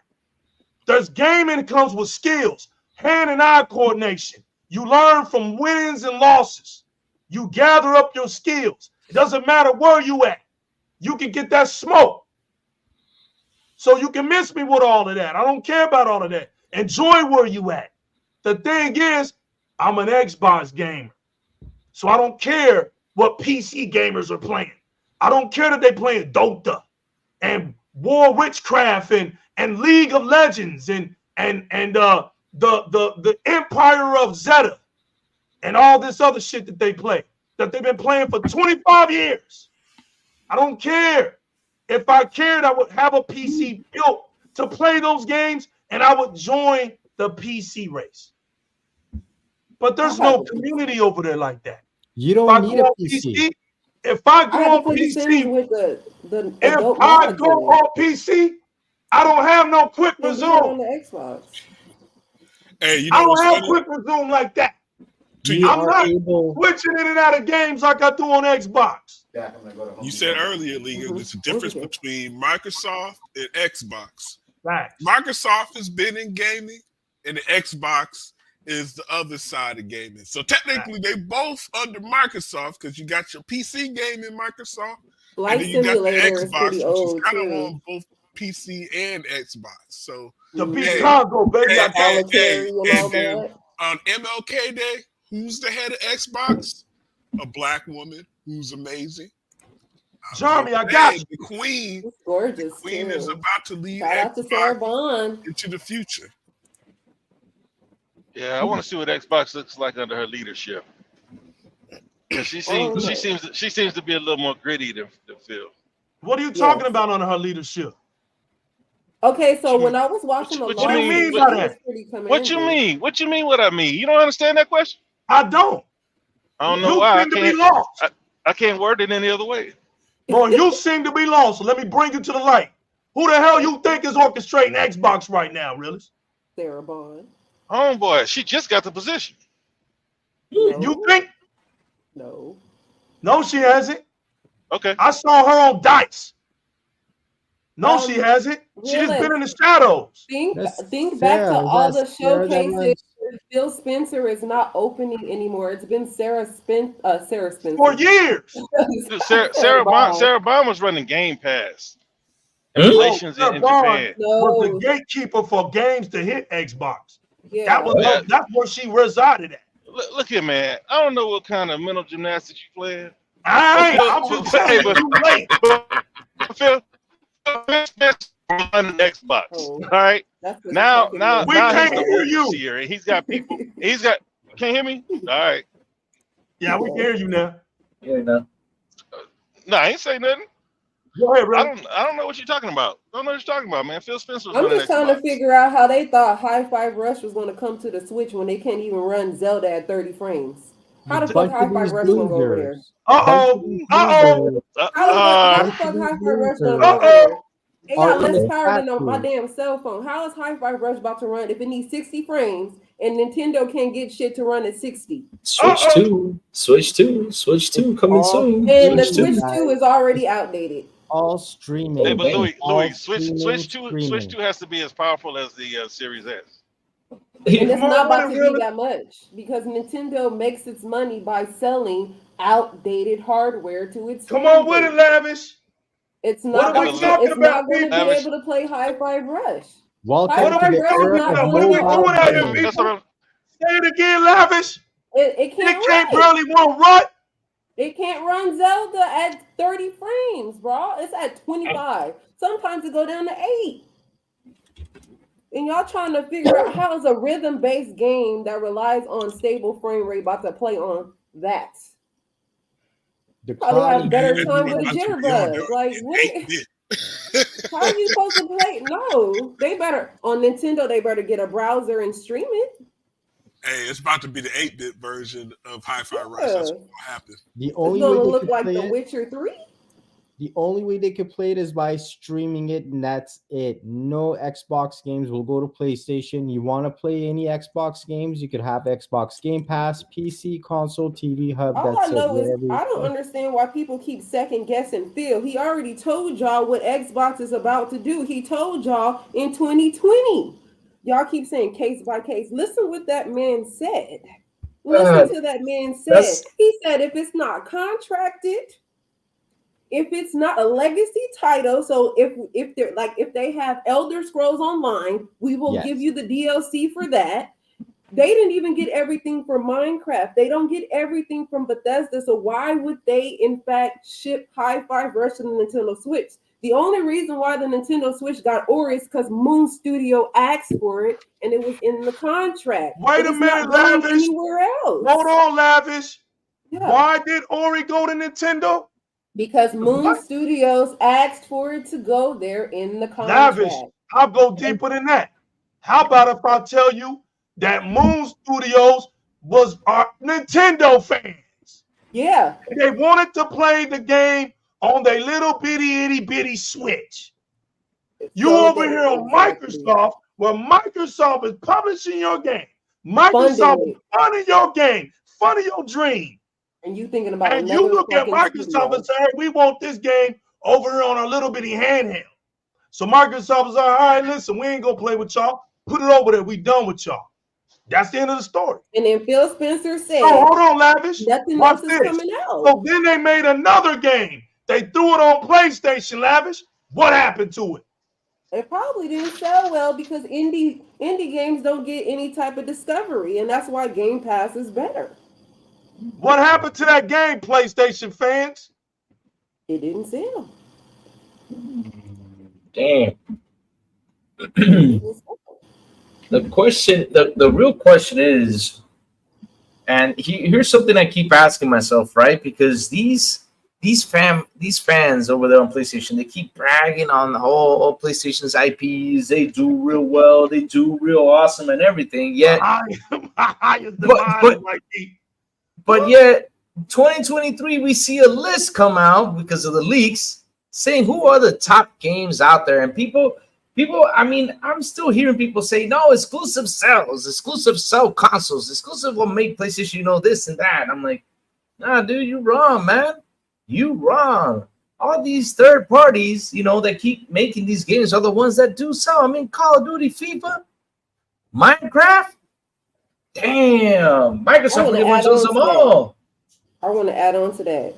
There's gaming that comes with skills, hand and eye coordination. You learn from wins and losses. You gather up your skills. It doesn't matter where you at. You can get that smoke. So you can miss me with all of that. I don't care about all of that. Enjoy where you at. The thing is, I'm an Xbox gamer. So I don't care what PC gamers are playing. I don't care that they playing Dota and War Witchcraft and League of Legends and the Empire of Zeta and all this other shit that they play, that they've been playing for 25 years. I don't care. If I cared, I would have a PC built to play those games, and I would join the PC race. But there's no community over there like that. You don't need a PC. If I go on PC, I don't have no quick resume on the Xbox. Hey, you I know don't have funny? quick resume like that. I'm not switching in and out of games like I do on Xbox. You said earlier, Liga, there's a difference between Microsoft and Xbox. Right. Microsoft has been in gaming, and the Xbox is the other side of gaming. So technically, they both under Microsoft because you got your PC game in Microsoft, Flight and then you got the Simulator is Xbox, pretty which old, is kind of too. on both PC and Xbox. So the big Congo, baby, on MLK Day, who's the head of Xbox? A black woman who's amazing. Jeremy, I got you. The Queen. It's gorgeous. The Queen too. is about to lead Shout out to Sarah Xbox Bond. into the future. Yeah, I want to see what Xbox looks like under her leadership. She seems to be a little more gritty than Phil. What are you talking about under her leadership? Okay, so when I was watching What you mean by that? What you mean? What you mean? What I mean? You don't understand that question? I don't. I don't know you why. Seem to be lost. I can't word it any other way. Boy, you seem to be lost. So let me bring you to the light. Who the hell you think is orchestrating Xbox right now, Realist? Sarah Bond. Homeboy, she just got the position. No. You think? No. No, she hasn't. Okay. I saw her on Dice. No, she hasn't. She just been in the shadows. Think back to all the showcases Phil Spencer is not opening anymore. It's been Sarah Spencer For years. Dude, Sarah Bond was running Game Pass. Hmm? Relations in Japan. Was the No, gatekeeper for games to hit Xbox. yeah. That was Yeah. that's where she resided at. Look here, man. I don't know what kind of mental gymnastics you playing. I'm just telling you, you late. Phil Spencer running Xbox. Oh. All right. That's the Now fucking now We now can't he's the hear you. overseer, and he's got people. He's got. Can't hear me? All right. Yeah, we can hear you now. Yeah, no. No, I ain't say nothing. Go ahead, I bro. don't know what you're talking about. Don't know what you're talking about, man. Phil Spencer was I'm running just trying to Xbox. figure out how they thought Hi-Fi Rush was going to come to the Switch when they can't even run Zelda at 30 frames. How the fuck Bunch of Hi-Fi these Rush going to go over there? losers. Uh-oh. How the fuck Hi-Fi Rush going to go over there? It got Are in less the power than chat my room. damn cell phone. How is Hi-Fi Rush about to run if it needs 60 frames and Nintendo can't get shit to run at 60? Switch 2 coming All soon. And the Switch Switch 2 2. is already outdated. All streaming. Hey, but All Louis, Switch streaming. 2 has to be as powerful as the Series S. And it's Come on, not about to really? be that much because Nintendo makes its money by selling outdated hardware to its Come fan on with base. it, Lavish. It's What not. are we talking It's about, not going to be Lavish? able to play Hi-Fi Rush. Welcome What to are we the talking era about? of What are we mobile doing out here, gaming. That's what people? I'm. Say it again, Lavish. It It can't can't run. barely one rut. It can't run Zelda at 30 frames, bro. It's at 25. Sometimes it go down to 8. And y'all trying to figure out how is a rhythm-based game that relies on stable frame rate about to play on that? The Probably have cloudy better It's time with a about to be on jitterbug. Like, the what? 8-bit. How are you supposed to play? No, they better on Nintendo. They better get a browser and stream it. Hey, it's about to be the 8-bit version of Hi-Fi Rush. That's Yeah. what will happen. The It's only gonna way they look could like play The it. Witcher 3. The only way they could play it is by streaming it, and that's it. No Xbox games will go to PlayStation. You want to play any Xbox games, you could have Xbox Game Pass, PC, console, TV Hub. All That's I it. know is Wherever you I don't play. understand why people keep second guessing Phil. He already told y'all what Xbox is about to do. He told y'all in 2020. Y'all keep saying case by case. Listen what that man said. Listen to that man said. that's- He said if it's not contracted, if it's not a legacy title, so if they're like if they have Elder Scrolls Online, we will Yes. give you the DLC for that. They didn't even get everything from Minecraft. They don't get everything from Bethesda. So why would they in fact ship Hi-Fi Rush to the Nintendo Switch? The only reason why the Nintendo Switch got Ori is because Moon Studio asked for it and it was in the contract. Wait a It's not minute, going Lavish. anywhere else. Hold on, Lavish. Yeah. Why did Ori go to Nintendo? Because Moon What? Studios asked for it to go there in the Lavish. contract. I'll go deeper than that. How about if I tell you that Moon Studios was our Nintendo fans? Yeah. They wanted to play the game on their little bitty itty bitty Switch. You So over they- here on exactly. Microsoft, where Microsoft is publishing your game. Microsoft Funding is funding your game, funding your dream. And you thinking about And you another look at fucking Microsoft studio. and say, hey, we want this game over here on our little bitty handheld. So Microsoft is like, all right, listen, we ain't gonna play with y'all. Put it over there. We done with y'all. That's the end of the story. And then Phil Spencer said, Oh, hold on, Lavish. nothing Watch else is this. coming out. So then they made another game. They threw it on PlayStation, Lavish. What happened to it? It probably didn't sell well because indie games don't get any type of discovery, and that's why Game Pass is better. What happened to that game, PlayStation fans? It didn't sell. Damn. It didn't sell. The real question is, and here's something I keep asking myself, right? Because these fans over there on PlayStation, they keep bragging on all PlayStation's IPs. They do real well. They do real awesome and everything. Yet, but yet, 2023, we see a list come out because of the leaks saying who are the top games out there, and people. I mean, I'm still hearing people say, no, exclusive sell consoles, exclusive will make PlayStation, you know, this and that. I'm like, nah, dude, you wrong, man. You wrong. All these third parties, you know, that keep making these games are the ones that do sell. I mean, Call of Duty, FIFA, Minecraft, Damn, Microsoft I wanna really wants add to use on them to that. all. I want to add on to that.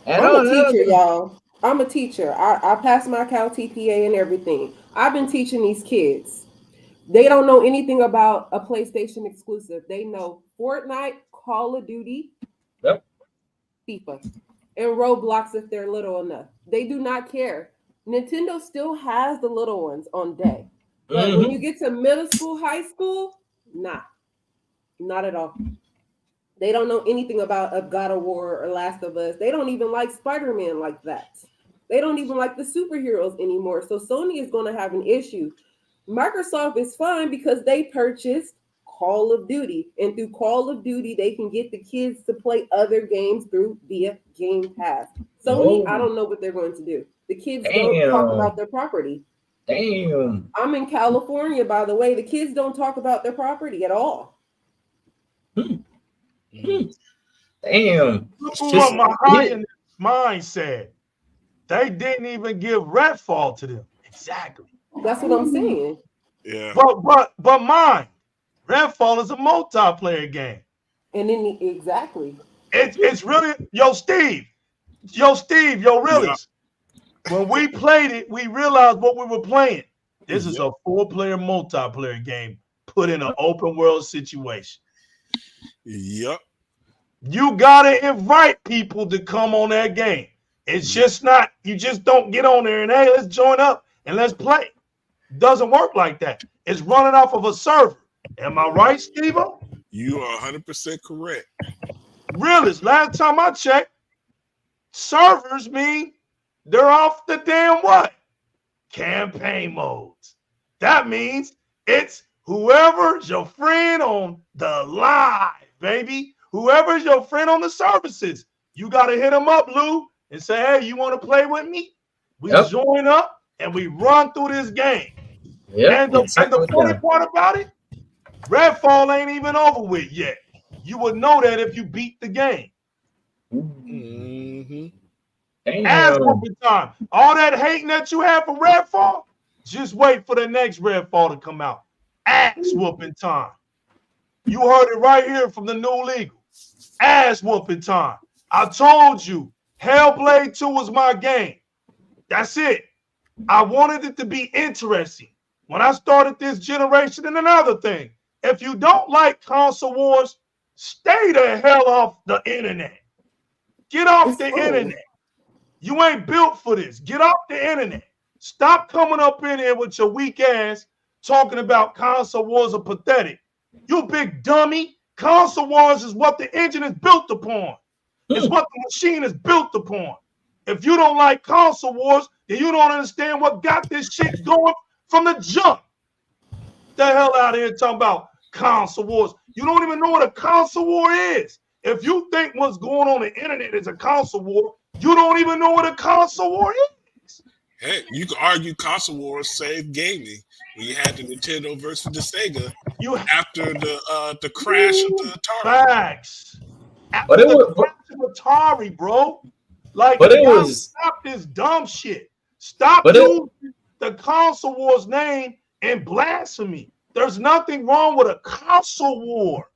Add I'm a on, add on. teacher, y'all. I'm a teacher. I passed my Cal TPA and everything. I've been teaching these kids. They don't know anything about a PlayStation exclusive. They know Fortnite, Call of Duty, Yep. FIFA, and Roblox if they're little enough. They do not care. Nintendo still has the little ones on deck. But when you get to middle school, high school, not at all. They don't know anything about a God of War or Last of Us. They don't even like Spider-Man like that. They don't even like the superheroes anymore. So Sony is going to have an issue. Microsoft is fine because they purchased Call of Duty. And through Call of Duty, they can get the kids to play other games via Game Pass. Sony, I don't know what they're going to do. The kids don't talk about their property. Damn. I'm in California, by the way. The kids don't talk about their property at all. Damn. Look what my high mind said. They didn't even give Redfall to them. Exactly. That's what I'm saying. Yeah. But mine, Redfall is a multiplayer game. And then exactly. It's really Steve, realist. Yeah. When we played it, we realized what we were playing. This is a 4-player multiplayer game put in an open world situation. Yep. You gotta invite people to come on that game. It's just not, you just don't get on there and hey, let's join up and let's play. Doesn't work like that. It's running off of a server. Am I right, Steve-O? You are 100% correct. Realist, last time I checked, servers mean they're off the damn what? Campaign modes. That means it's whoever's your friend on the live, baby. Whoever's your friend on the services. You got to hit them up, Lou, and say, hey, you want to play with me? We join up and we run through this game. And the funny part about it, Redfall ain't even over with yet. You would know that if you beat the game. Mm-hmm. Ass whooping time. All that hating that you have for Redfall, just wait for the next Redfall to come out. Ass whooping time. You heard it right here from the new legal. Ass whooping time. I told you, Hellblade 2 was my game. That's it. I wanted it to be interesting. When I started this generation, and another thing, if you don't like console wars, stay the hell off the internet. Get off the internet. You ain't built for this. Get off the internet. Stop coming up in here with your weak ass talking about console wars are pathetic. You big dummy. Console wars is what the engine is built upon. It's what the machine is built upon. If you don't like console wars, then you don't understand what got this shit going from the jump. The hell out of here talking about console wars. You don't even know what a console war is. If you think what's going on the internet is a console war, you don't even know what a console war is. Hey, you could argue console wars saved gaming when you had the Nintendo versus the Sega after the crash of the Atari. Facts. After the crash of Atari, bro. Like, stop this dumb shit. Stop using the console wars name in blasphemy. There's nothing wrong with a console war.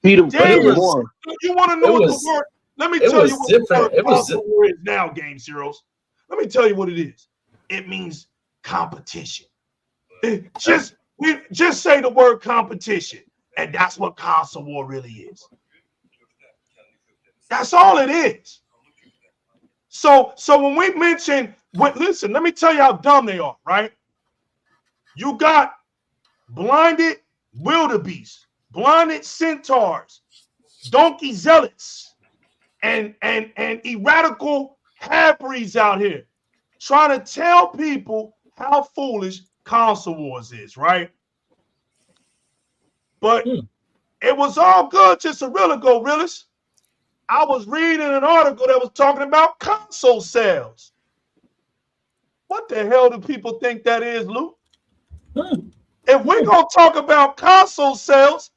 You want to know what the word? Let me tell you what the word console war is now, Game Zeros. Let me tell you what it is. It means competition. Just say the word competition, and that's what console war really is. That's all it is. So when we mention, listen, let me tell you how dumb they are, right? You got blinded wildebeest, blinded centaurs, donkey zealots, and erratical half-breeds out here trying to tell people how foolish console wars is, right? But it was all good just a real ago, realist. I was reading an article that was talking about console sales. What the hell do people think that is, Lou? If we're going to talk about console sales,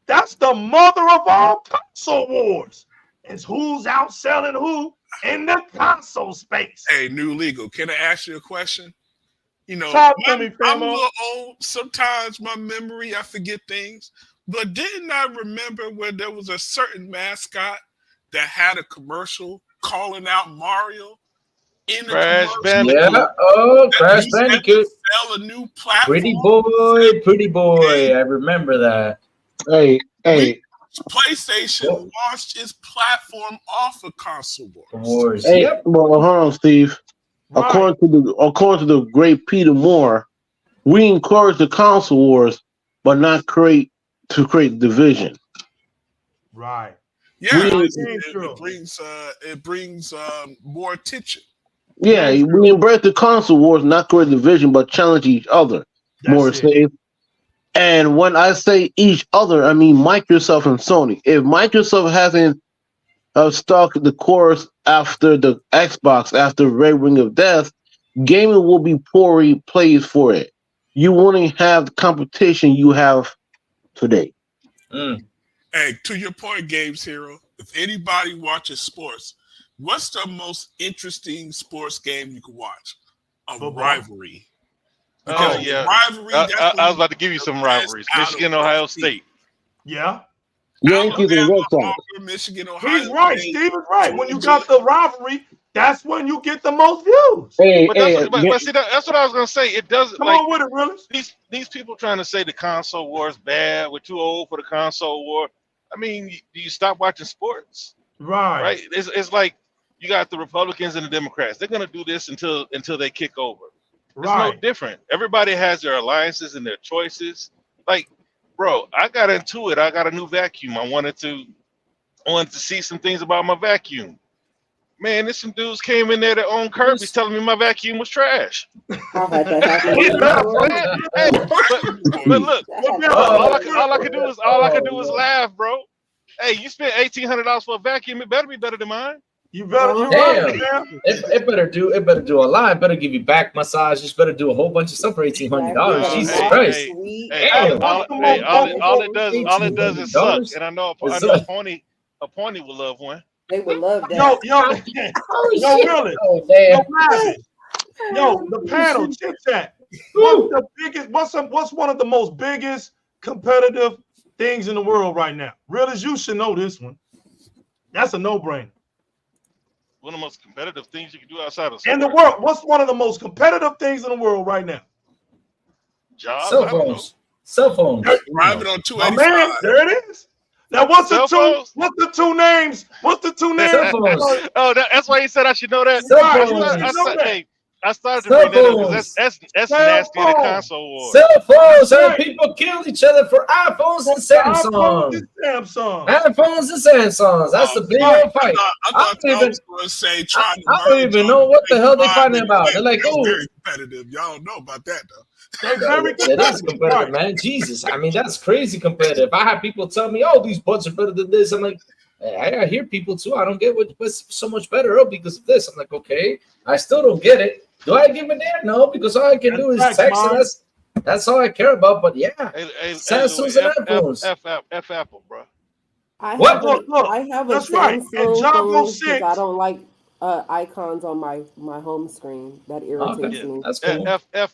that's the mother of all console wars. It's who's outselling who in the console space. Hey, new legal, can I ask you a question? You know, Talk to me, I'm a little old. Sometimes my memory, I forget things. But didn't I remember when there was a certain mascot that had a commercial calling out Mario in the Crash commercial? Bandicoot. Yeah. Oh, That Crash he said to Bandicoot. sell a new platform. Pretty boy. I remember that. Hey, PlayStation launched its platform off of Console Wars. Wars. hey, Yep. well, hold on, Steve. Right. According to the great Peter Moore, we encourage the console wars, but not create division. Right. Yeah, We- it brings more attention. Yeah, we embrace the console wars, not create division, but challenge each other. More That's it. safe. And when I say each other, I mean Microsoft and Sony. If Microsoft hasn't stuck the course after the Xbox, after Red Ring of Death, gaming will be poorly placed for it. You won't have the competition you have today. Hey, to your point, Games Hero, if anybody watches sports, what's the most interesting sports game you can watch? A Football. rivalry. Oh, Because yeah. rivalry, I was about to give you some rivalries. Michigan, Ohio State. Yeah. Yankees and Red Sox. Michigan, Ohio He's right. State. Steve is right. When you got the rivalry, that's when you get the most views. Hey, But hey, but see, that's what I was gonna say. It doesn't Come like on with it, really. these people trying to say the console war is bad. We're too old for the console war. I mean, do you stop watching sports? Right? It's like you got the Republicans and the Democrats. They're gonna do this until they kick over. It's no different. Everybody has their alliances and their choices. Like, bro, I got into it. I got a new vacuum. I wanted to see some things about my vacuum. Man, there's some dudes came in there that own Kirby's telling me my vacuum was trash. I've had that happen. You know what I'm saying? Hey, but look, all I can do is laugh, bro. Hey, you spent $1,800 for a vacuum. It better be better than mine. You better. Damn. It better do a lot. It better give you back massages. Better do a whole bunch of stuff for $1,800. Jesus Christ. All it does is suck. And I know a pony will love one. They would love that. Really. The panel, chit chat. What's the biggest? What's one of the most biggest competitive things in the world right now? Real as you should know this one. That's a no-brainer. One of the most competitive things you can do outside of in the world. What's one of the most competitive things in the world right now? Jobs. Cell phones. Driving on 285. Man, there it is. Now, what's the two names? Oh, that's why he said I should know that. I started to bring that up because that's nasty in the console war. Cell phones, and people kill each other for iPhones and Samsungs. iPhones and Samsungs. That's the big old fight. I don't even know what the hell they're fighting about. They're like, oh, very competitive. Y'all know about that though. It is competitive, man. Jesus, I mean that's crazy competitive. I have people tell me, "Oh, these buds are better than this." I'm like, I hear people too. I don't get what's so much better because of this. I'm like, okay, I still don't get it. Do I give a damn? No, because all I can do is text, and that's all I care about. But yeah, Samsungs and iPhones. F Apple, bro. I have a that's right. And John goes 6. I don't like icons on my home screen. That irritates me. That's cool.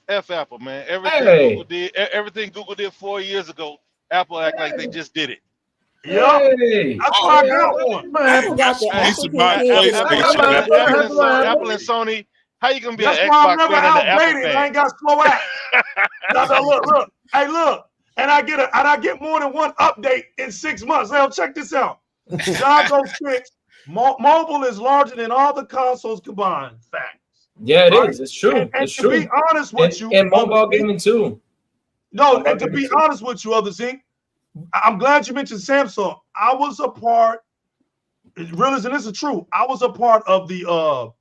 F Apple, man. Everything Google did 4 years ago, Apple act like they just did it. Yeah, that's why I got one. Apple and Sony. How you gonna be an That's why Xbox fan and an Apple fan? I ain't got slow app. Look. Hey, look. And I get more than one update in 6 months. Now check this out. John goes 6. Mobile is larger than all the consoles combined. Facts. Yeah, it is. It's true. And it's to true. be honest with you, and mobile gaming too. No, and to be honest with you, Other Zink, I'm glad you mentioned Samsung. I was a part. Realizing this is true. I was a part of the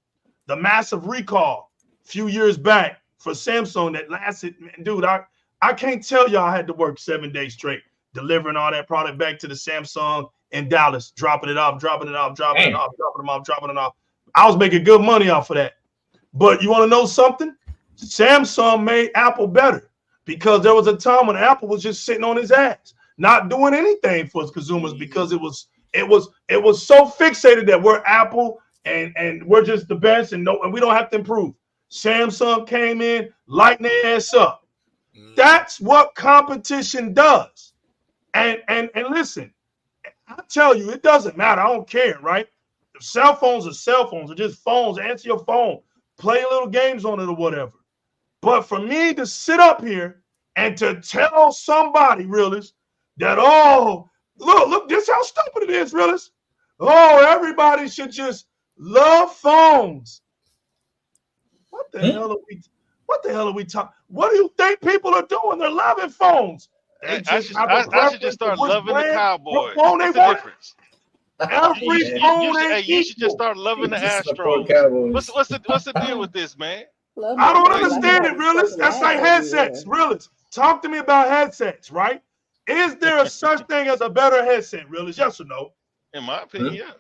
massive recall a few years back for Samsung that lasted. Dude, I can't tell y'all I had to work 7 days straight delivering all that product back to the Samsung in Dallas, dropping it off. I was making good money off of that. But you want to know something? Samsung made Apple better because there was a time when Apple was just sitting on his ass, not doing anything for its consumers because it was so fixated that we're Apple and we're just the best and we don't have to improve. Samsung came in, lighting their ass up. That's what competition does. And listen, I tell you, it doesn't matter. I don't care, right? If cell phones are cell phones, or just phones, answer your phone, play little games on it or whatever. But for me to sit up here and to tell somebody, realist, that, oh, look, this is how stupid it is, realist. Oh, everybody should just love phones. What the hell are we talking? What do you think people are doing? They're loving phones. I should just start loving the Cowboys. What's the difference? Every phone you should just start loving the Astros. What's the deal with this, man? I don't understand it, realist. That's like headsets, realist. Talk to me about headsets, right? Is there a such thing as a better headset, realist? Yes or no? In my opinion, yeah.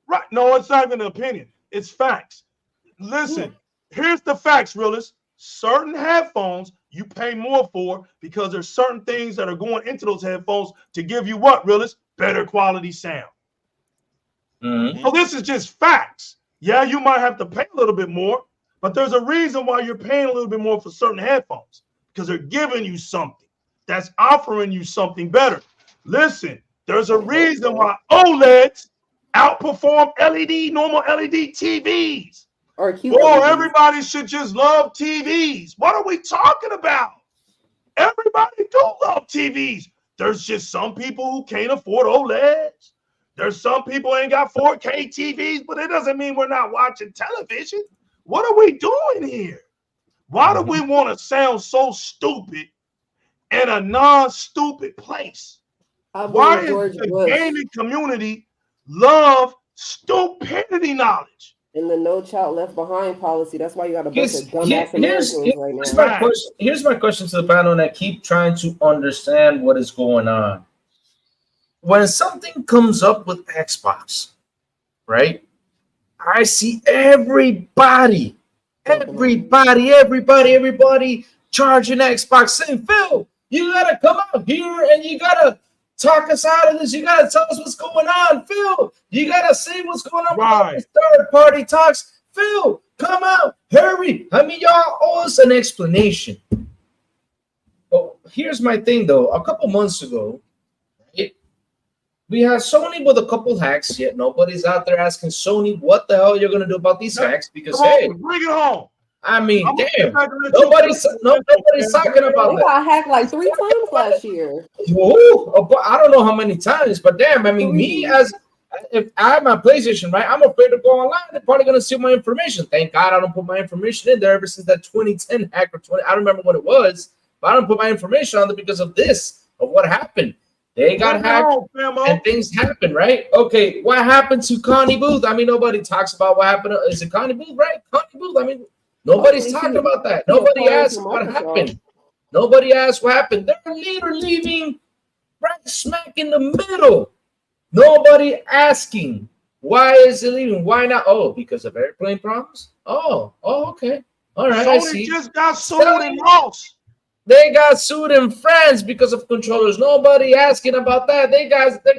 Right. No, it's not even an opinion. It's facts. Listen, here's the facts, realist. Certain headphones you pay more for because there's certain things that are going into those headphones to give you what, realist? Better quality sound. So this is just facts. Yeah, you might have to pay a little bit more, but there's a reason why you're paying a little bit more for certain headphones, because they're giving you something that's offering you something better. Listen, there's a reason why OLEDs outperform normal LED TVs. Or everybody should just love TVs. What are we talking about? Everybody do love TVs. There's just some people who can't afford OLEDs. There's some people who ain't got 4K TVs, but it doesn't mean we're not watching television. What are we doing here? Why do we want to sound so stupid in a non-stupid place? Why does the gaming community love stupidity knowledge? In the No Child Left Behind policy, that's why you got a bunch of dumbass Americans right now. Here's my question to the panel, and I keep trying to understand what is going on. When something comes up with Xbox, right? I see everybody charging Xbox, saying, Phil, you gotta come out here and you gotta talk us out of this. You gotta tell us what's going on, Phil. You gotta say what's going on with third-party talks. Phil, come out, hurry. I mean, y'all owe us an explanation. But here's my thing, though. A couple months ago, we had Sony with a couple hacks, yet nobody's out there asking Sony what the hell you're gonna do about these hacks, because hey, bring it home. I mean, damn, nobody's talking about that. They got hacked like 3 times last year. Whoa, I don't know how many times, but damn, I mean, me as if I have my PlayStation, right, I'm afraid to go online. They're probably gonna steal my information. Thank God I don't put my information in there ever since that 2010 hack or 20. I don't remember what it was, but I don't put my information on there because of what happened. They got hacked and things happen, right? Okay, what happened to Connie Booth? I mean, nobody talks about what happened. Is it Connie Booth, right? Connie Booth. I mean, nobody's talking about that. Nobody asked what happened. Nobody asked what happened. They're leaving right smack in the middle. Nobody asking why is it leaving? Why not? Oh, because of airplane problems? Oh, okay. All right, I see. Just got sued and lost. They got sued in France because of controllers. Nobody asking about that. They're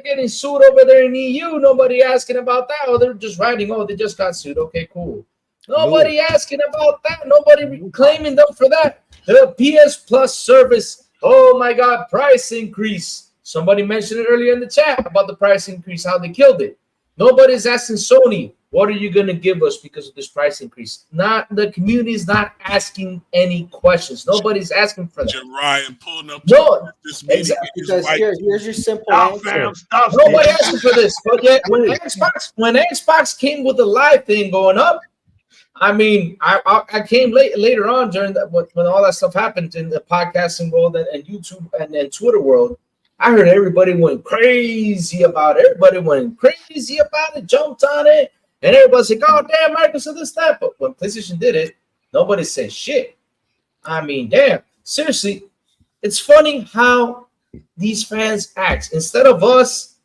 getting sued over there in EU. Nobody asking about that. Oh, they're just writing, oh, they just got sued. Okay, cool. Nobody asking about that. Nobody claiming them for that. The PS Plus service. Oh my God, price increase. Somebody mentioned it earlier in the chat about the price increase, how they killed it. Nobody's asking Sony, what are you going to give us because of this price increase? The community is not asking any questions. Nobody's asking for that. Ryan pulling up this meeting. Because here's your simple answer. Nobody asking for this. But yet, when Xbox came with the live thing going up, I mean, I came later on during when all that stuff happened in the podcasting world and YouTube and Twitter world. I heard everybody went crazy about it. Everybody went crazy about it, jumped on it. And everybody's like, oh, damn, Microsoft this, that. But when PlayStation did it, nobody said shit. I mean, damn. Seriously, it's funny how these fans act. Instead of us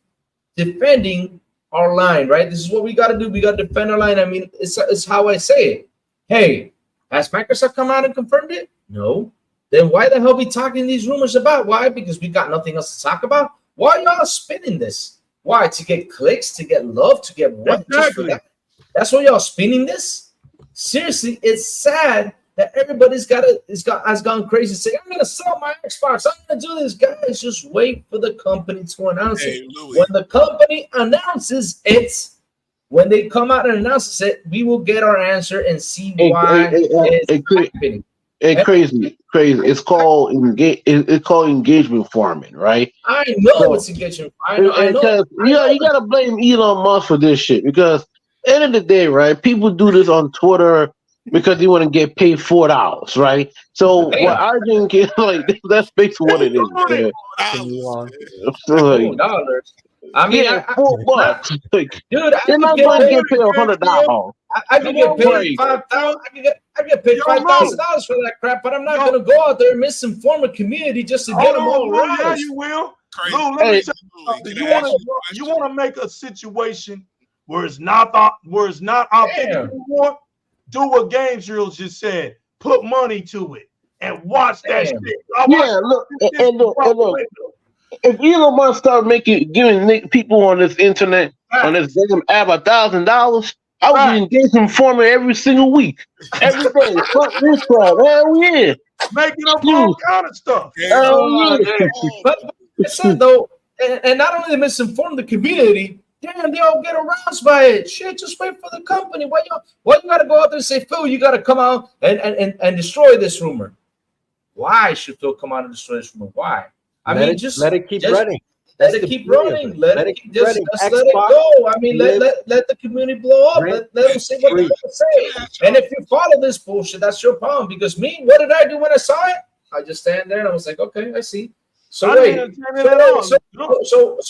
defending our line, right? This is what we got to do. We got to defend our line. I mean, it's how I say it. Hey, has Microsoft come out and confirmed it? No. Then why the hell we talking these rumors about? Why? Because we got nothing else to talk about? Why y'all spinning this? Why? To get clicks, to get love, to get what? Exactly. That's why y'all spinning this? Seriously, it's sad that has gone crazy saying, I'm gonna sell my Xbox, I'm gonna do this. Guys, just wait for the company to announce it. Louis. When the company announces it, when they come out and announces it, we will get our answer and see why it's happening. Crazy. It's called engagement farming, right? I know it's engagement. I know. You gotta blame Elon Musk for this shit because at the end of the day, right? People do this on Twitter because they want to get paid $4, right? So what I think is like that's basically what it is. $4. I mean, $4. Like, dude, they're not going to get paid $100. I can get paid $5,000. I get paid $5,000 for that crap, but I'm not going to go out there and misinform a community just to get them all aroused. Yeah, you will. Lou, let me tell you something. You want to make a situation where it's not authentic anymore? Do what Game Drills just said. Put money to it and watch that shit. Look. If Elon Musk start giving people on this internet, on this damn app $1,000, I would be engaging farming every single week. Every day. Fuck this crap. Hell yeah. Making up all kind of stuff. But I said though, and not only they misinform the community, damn, they all get aroused by it. Shit, just wait for the company. Why you gotta go out there and say, Phil, you gotta come out and destroy this rumor? Why should Phil come out and destroy this rumor? Why? Let it keep running. Let it keep running. Let it go. I mean, let the community blow up. Let them say what they want to say. And if you follow this bullshit, that's your problem. Because me, what did I do when I saw it? I just stand there and I was like, okay, I see. So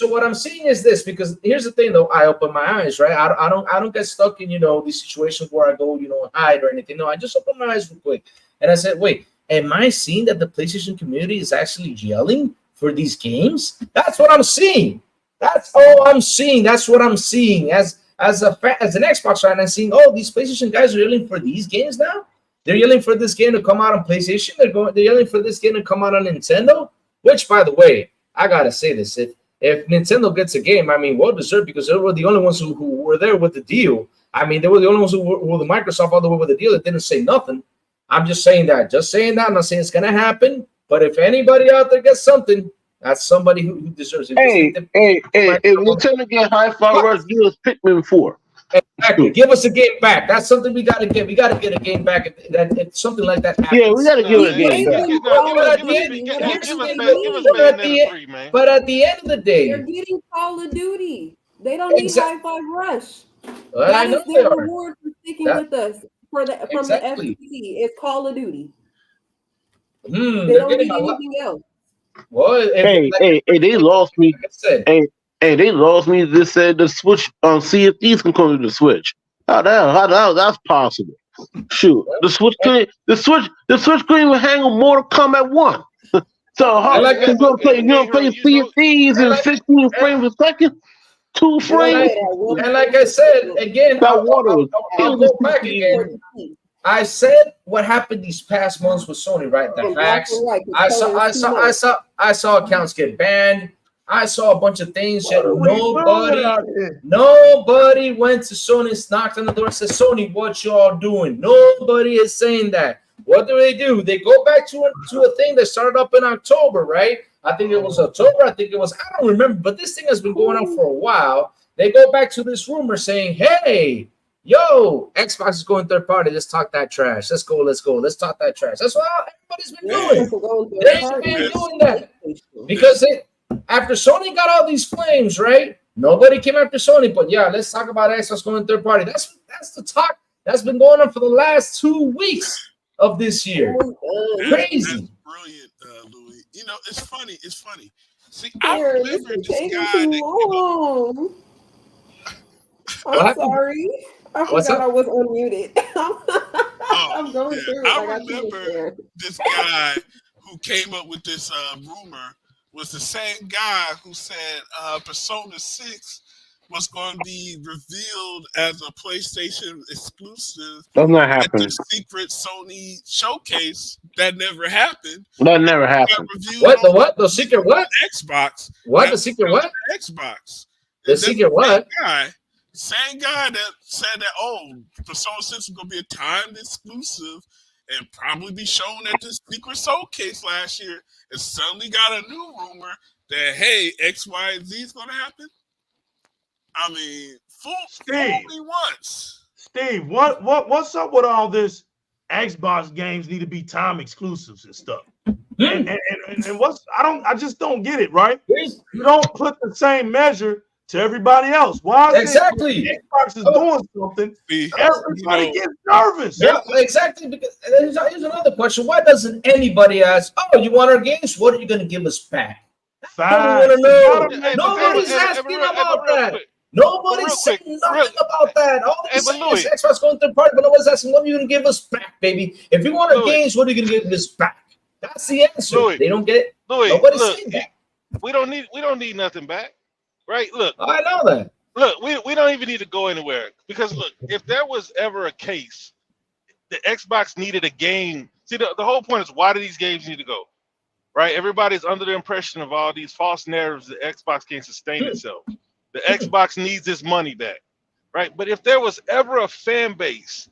what I'm seeing is this, because here's the thing though, I open my eyes, right? I don't get stuck in these situations where I go, and hide or anything. No, I just open my eyes real quick. And I said, wait, am I seeing that the PlayStation community is actually yelling for these games? That's what I'm seeing. That's all I'm seeing. That's what I'm seeing as an Xbox fan. I'm seeing, these PlayStation guys are yelling for these games now. They're yelling for this game to come out on PlayStation. They're yelling for this game to come out on Nintendo. Which, by the way, I gotta say this: if Nintendo gets a game, I mean, well deserved, because they were the only ones who were there with the deal. I mean, they were the only ones who were the Microsoft all the way with the deal that didn't say nothing. I'm just saying that. I'm not saying it's gonna happen. But if anybody out there gets something, that's somebody who deserves it. If Nintendo get Hi-Fi Rush, give us Pikmin 4. Exactly. Give us a game back. That's something we gotta get. We gotta get a game back. If something like that happens. Yeah, we gotta give a game back. But at the end of the day, they're getting Call of Duty. They don't need Hi-Fi Rush. Well, that is their reward for sticking with us from the FTC. It's Call of Duty. They don't need anything else. Well, they lost me. They lost me. They said the Switch on CFDs can come to the Switch. How that's possible? Shoot, the Switch couldn't even handle Mortal Kombat 1. So how you gonna play CFDs in 16 frames a second? 2 frames. And like I said again, I'll go back again. I said what happened these past months with Sony, right? The hacks. I saw accounts get banned. I saw a bunch of things that nobody went to Sony, knocked on the door and said, Sony, what y'all doing? Nobody is saying that. What do? They go back to a thing that started up in October, right? I think it was October. I don't remember, but this thing has been going on for a while. They go back to this rumor saying, hey, yo, Xbox is going third party. Let's talk that trash. Let's go. Let's talk that trash. That's what everybody's been doing. They've been doing that because after Sony got all these flames, right? Nobody came after Sony, but yeah, let's talk about Xbox going third party. That's the talk that's been going on for the last 2 weeks of this year. Crazy. That's brilliant, Louis. It's funny. See, I remember this guy I'm sorry. I forgot I was unmuted. I'm going through it. I remember this guy who came up with this rumor was the same guy who said Persona 6 was going to be revealed as a PlayStation exclusive. That's not happening. The secret Sony showcase that never happened. That never happened. What? The what? The secret what? Xbox. What? The secret what? Xbox. The secret what? Same guy that said that, Persona 6 is going to be a timed exclusive and probably be shown at this secret showcase last year, and suddenly got a new rumor that, hey, X, Y, and Z is going to happen? I mean, fool me once. Steve, what's up with all this? Xbox games need to be time exclusives and stuff. And I just don't get it, right? You don't put the same measure to everybody else. Why is exactly Xbox is doing something? Everybody gets nervous. Yeah, exactly. Because here's another question: why doesn't anybody ask, "Oh, you want our games? What are you going to give us back?" Fine. Nobody's asking about that. Nobody's saying nothing about that. All they say is Xbox going third party, but nobody's asking, "What are you going to give us back, baby? If you want our games, what are you going to give us back?" That's the answer. They don't get it. Nobody's saying that. We don't need nothing back, right? Look, I know that. Look, we don't even need to go anywhere because look, if there was ever a case the Xbox needed a game, see the whole point is why do these games need to go, right? Everybody's under the impression of all these false narratives that Xbox can't sustain itself. The Xbox needs its money back, right? But if there was ever a fan base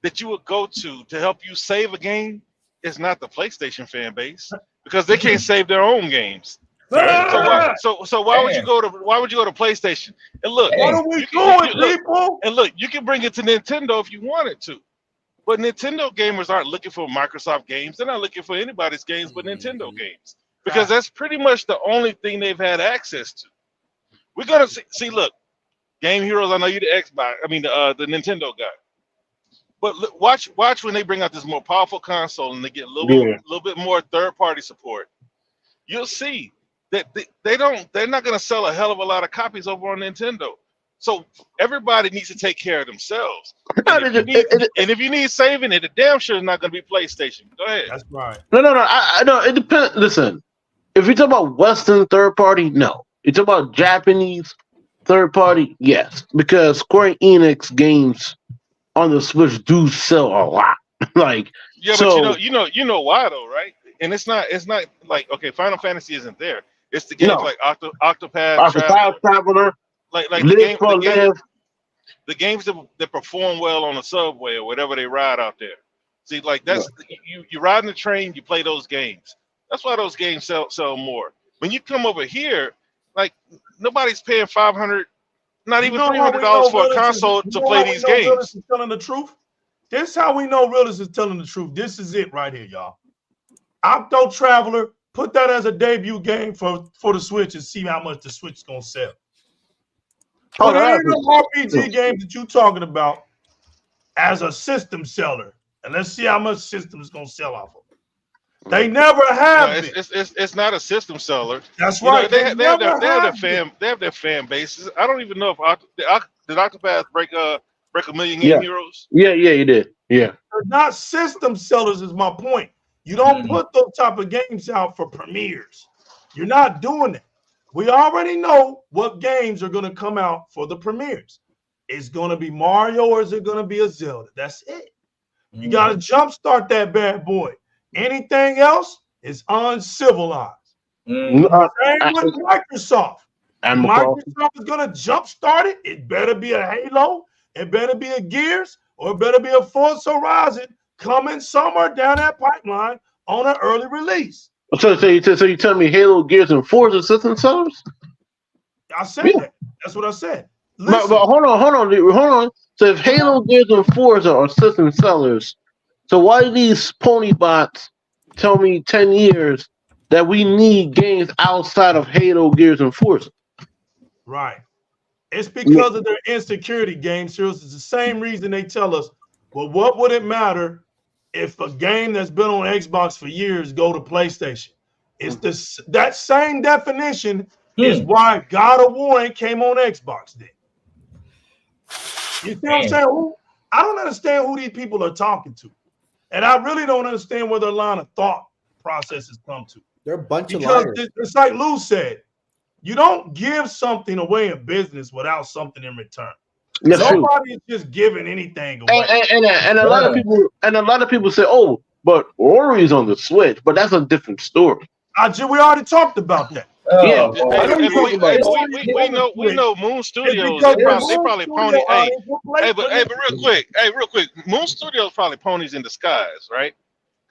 that you would go to help you save a game, it's not the PlayStation fan base because they can't save their own games. So why would you go to PlayStation? And look, what are we doing, people? And look, you can bring it to Nintendo if you wanted to, but Nintendo gamers aren't looking for Microsoft games. They're not looking for anybody's games but Nintendo games because that's pretty much the only thing they've had access to. We're gonna see. Look, Game Heroes. I know you're the Xbox. I mean the Nintendo guy. But look, watch when they bring out this more powerful console and they get a little bit more third-party support. You'll see that they're not going to sell a hell of a lot of copies over on Nintendo. So everybody needs to take care of themselves. And if you need saving it, damn sure it's not going to be PlayStation. Go ahead. That's right. No. I know it depends. Listen, if you talk about Western third party, no. You talk about Japanese third party, yes, because Square Enix games on the Switch do sell a lot. But you know why though, right? And it's not like okay, Final Fantasy isn't there. It's the games like Octopath Traveler, like the games that perform well on the subway or whatever they ride out there. See, like that's you ride in the train, you play those games. That's why those games sell more. When you come over here, like nobody's paying $500. Not even $300 for a console to play these games. Realist is telling the truth. This is how we know Realist is telling the truth. This is it right here, y'all. Octo Traveler, put that as a debut game for the Switch and see how much the Switch is gonna sell. Put any of the RPG games that you're talking about as a system seller, and let's see how much system is gonna sell off of. They never have been. It's not a system seller. That's right. They have their fan bases. I don't even know if did Octopath break a million Game Heroes? Yeah, you did. Yeah. They're not system sellers is my point. You don't put those type of games out for premieres. You're not doing it. We already know what games are going to come out for the premieres. It's going to be Mario or is it going to be a Zelda? That's it. You got to jumpstart that bad boy. Anything else is uncivilized. Same with Microsoft. Microsoft is going to jumpstart it. It better be a Halo. It better be a Gears. Or it better be a Forza Horizon coming somewhere down that pipeline on an early release. So you tell me Halo, Gears, and Forza system sellers? I said that. That's what I said. But hold on. So if Halo, Gears, and Forza are system sellers, so why do these pony bots tell me 10 years that we need games outside of Halo, Gears, and Forza? Right. It's because of their insecurity games. It's the same reason they tell us, well, what would it matter if a game that's been on Xbox for years go to PlayStation? It's that same definition is why God of War came on Xbox then. You see what I'm saying? I don't understand who these people are talking to. And I really don't understand where their line of thought processes come to. They're a bunch of liars. It's like Lou said, you don't give something away in business without something in return. Nobody is just giving anything away. And a lot of people say, "Oh, but Ori's on the Switch," but that's a different story. We already talked about that. Yeah, Oh, I know Hey, you're but talking about that. we know Moon Studios. because They the probably studio pony. Hey, audience will play for hey, them. but real quick. Moon Studios probably ponies in disguise, right?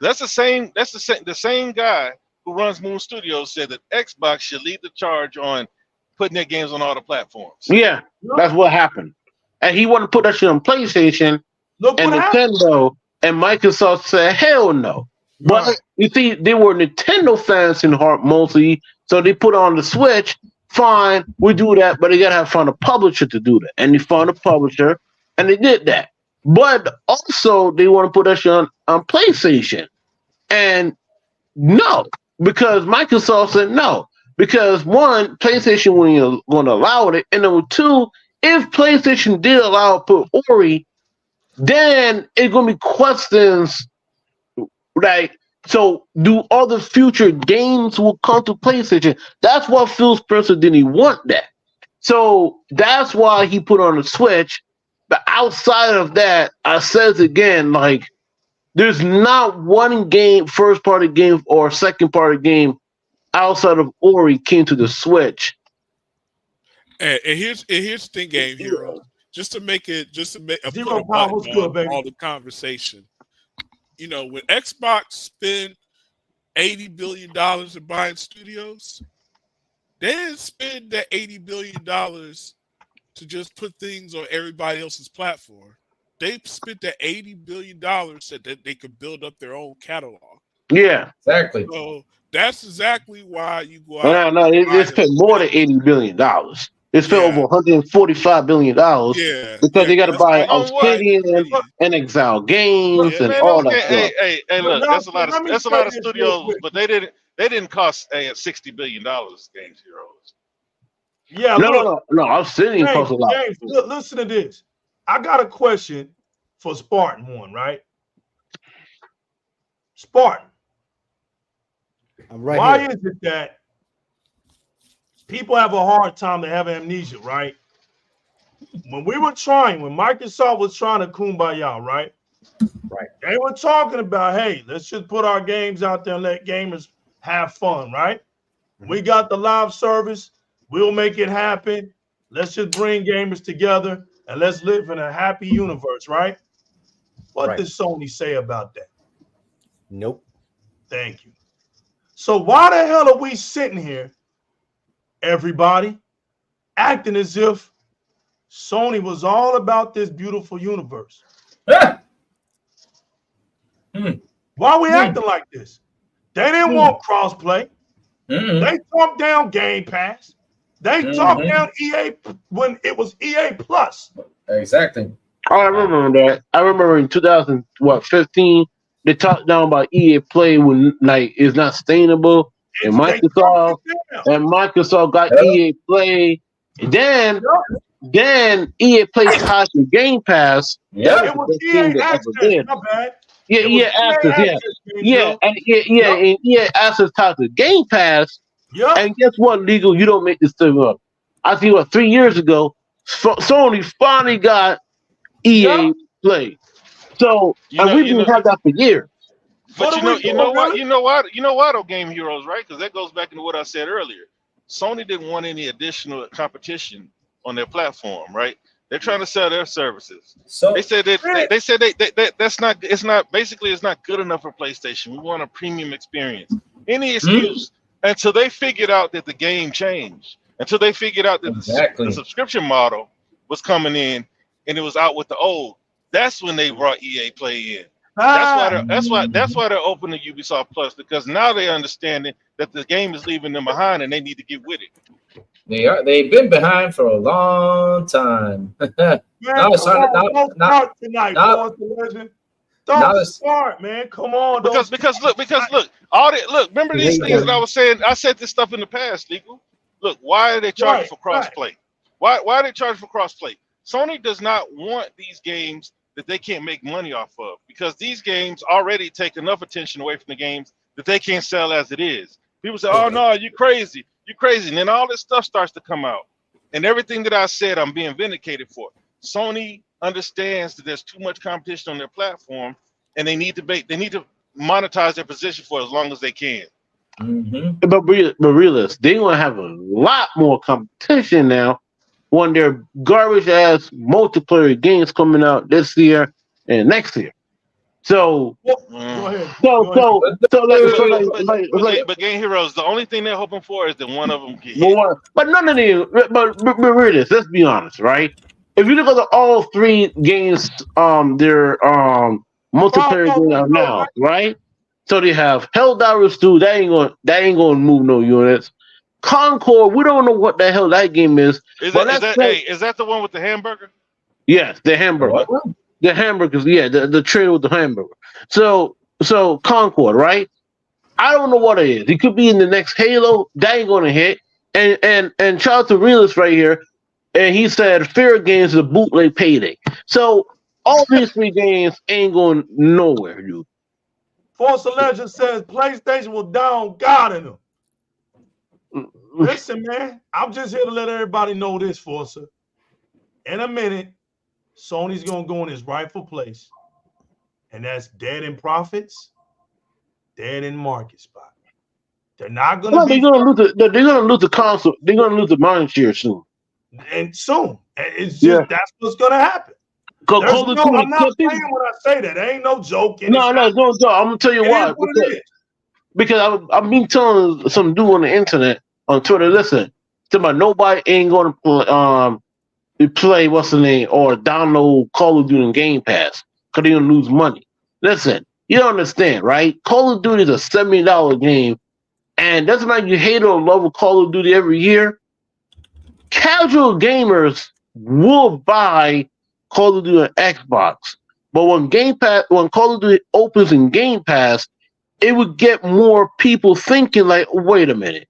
That's the same. That's the same guy who runs Moon Studios said that Xbox should lead the charge on putting their games on all the platforms. Yeah, that's what happened. And he wanted to put that shit on PlayStation Look and what happened. Nintendo, and Microsoft said, hell no. But Right. you see, they were Nintendo fans in heart mostly, so they put on the Switch. Fine, we do that, but they gotta have found a publisher to do that. And they found a publisher, and they did that. But also, they want to put that shit on PlayStation. And no, because Microsoft said no. Because one, PlayStation wasn't going to allow it, and number two, if PlayStation did allow it to put Ori, then it's going to be questions like, so do other future games will come to PlayStation? That's what Phil Spencer didn't want that. So that's why he put on the Switch. But outside of that, I says again, like, there's not one game, first party game or second party game outside of Ori came to the Switch. And here's the thing, Game Hero. Just to make a Zero put a Power was button good, on baby. all the conversation. You know, when Xbox spent $80 billion in buying studios, they didn't spend that $80 billion to just put things on everybody else's platform. They spent that $80 billion so that they could build up their own catalog. Yeah. Exactly. So that's exactly why you go out. No, they spent more than $80 billion. They spent over $145 billion because they got to that's buy why you Obsidian and Exile Games and Man, all those that games, stuff. hey, look, But that's a now, lot let me of say this real studios, quick. but they didn't cost $60 billion. Games Heroes. Yeah, No, Obsidian costs a lot. James, listen to this. I got a question for Spartan one, right? Spartan. I'm right Why here. is it that people have a hard time to have amnesia, right? When Microsoft was trying to kumbaya, right? Right. They were talking about, hey, let's just put our games out there and let gamers have fun, right? We got the live service. We'll make it happen. Let's just bring gamers together and let's live in a happy universe, right? What does Sony say about that? Nope. Thank you. So why the hell are we sitting here, everybody, acting as if Sony was all about this beautiful universe? Why are we acting like this? They didn't want crossplay. They talked down Game Pass. They talked down EA when it was EA Plus. Exactly. Oh, I remember that. I remember in 2015, they talked down about EA Play when like it's not sustainable, and Microsoft got EA Play. And then EA Play tied to Game Pass. Yeah, it was EA Access. My bad. Yeah, EA Access. And EA Access tied to Game Pass. Yeah. And guess what, Legal? You don't make this thing up. I think 3 years ago, Sony finally got EA Play. So and we didn't have that for years. But you know what, Game Heroes, right? Because that goes back into what I said earlier. Sony didn't want any additional competition on their platform, right? They're trying to sell their services. So they said it's not good enough for PlayStation. We want a premium experience. Any excuse until they figured out that the game changed, until they figured out that the subscription model was coming in and it was out with the old. That's when they brought EA Play in. That's why they're open to Ubisoft Plus, because now they're understanding that the game is leaving them behind and they need to get with it. They've been behind for a long time. Man, don't start tonight, Don't start, man. Come on. Because look, remember these things that I was saying? I said this stuff in the past, Legal. Look, why are they charging for crossplay? Why are they charging for crossplay? Sony does not want these games that they can't make money off of, because these games already take enough attention away from the games that they can't sell as it is. People say, oh no, you crazy. And then all this stuff starts to come out. And everything that I said, I'm being vindicated for. Sony understands that there's too much competition on their platform, and they need to monetize their position for as long as they can. But realist, they're gonna have a lot more competition now when their garbage ass multiplayer games coming out this year and next year. So Go ahead. But Game Heroes, the only thing they're hoping for is that one of them get hit. But none of these. But realist, let's be honest, right? If you look at all three games, their multiplayer games now, right? So they have Helldivers 2, that ain't gonna move no units. Concord, we don't know what the hell that game is. Is that the one with the hamburger? Yes, the hamburger. The hamburgers, the trailer with the hamburger. So Concord, right? I don't know what it is. It could be in the next Halo. That ain't gonna hit. And shout out to Realist right here. And he said Fear Games is a bootleg payday. So all these three games ain't going nowhere, dude. Force of Legend says PlayStation will down God in them. Listen, man, I'm just here to let everybody know this, Forza. In a minute, Sony's gonna go in his rightful place, and that's dead in profits, dead in market spot. They're not gonna they're gonna lose the console. They're gonna lose the market share soon. And soon, it's just that's what's gonna happen. I'm not saying when I say that. There ain't no joke. No, I'm gonna tell you why. Because I've been telling some dude on the internet on Twitter. Listen, nobody ain't gonna play what's the name or download Call of Duty in Game Pass because they're gonna lose money. Listen, you don't understand, right? Call of Duty is a $70 game, and doesn't matter you hate or love Call of Duty every year. Casual gamers will buy Call of Duty on Xbox, but when Call of Duty opens in Game Pass, it would get more people thinking like, wait a minute,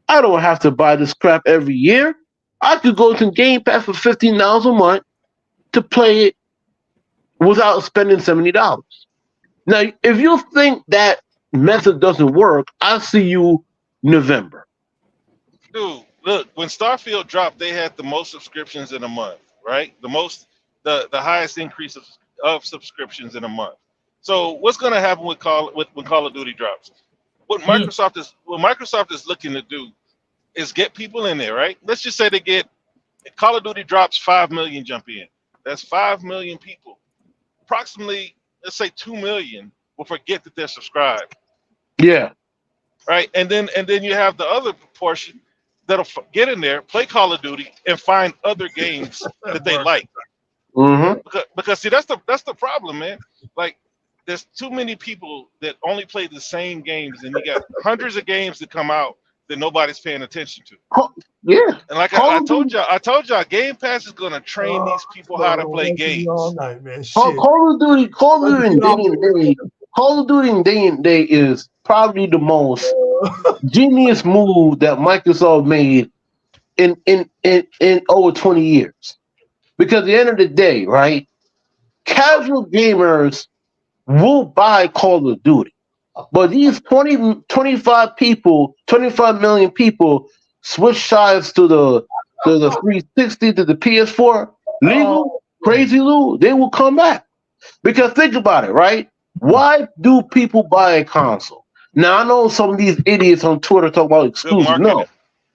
I don't have to buy this crap every year. I could go to Game Pass for $15 a month to play it without spending $70. Now, if you think that method doesn't work, I'll see you November. Dude, look, when Starfield dropped, they had the most subscriptions in a month, right? The highest increase of subscriptions in a month. So what's going to happen when Call of Duty drops? What Microsoft is looking to do is get people in there, right? Let's just say they get Call of Duty drops 5 million jump in. That's 5 million people. Approximately, let's say 2 million will forget that they're subscribed. Yeah. Right. And then you have the other portion that'll get in there, play Call of Duty, and find other games that they like. Mm-hmm. Because see, that's the problem, man. Like, there's too many people that only play the same games, and you got hundreds of games that come out that nobody's paying attention to. Yeah. And like I told y'all, Game Pass is gonna train these people how to play games. All night, man. Call of Duty in day and day is probably the most genius move that Microsoft made in over 20 years. Because at the end of the day, right, casual gamers will buy Call of Duty. But these 25 million people switch sides to the 360, to the PS4, legal, crazy Lou, they will come back. Because think about it, right? Why do people buy a console? Now, I know some of these idiots on Twitter talk about exclusive. No.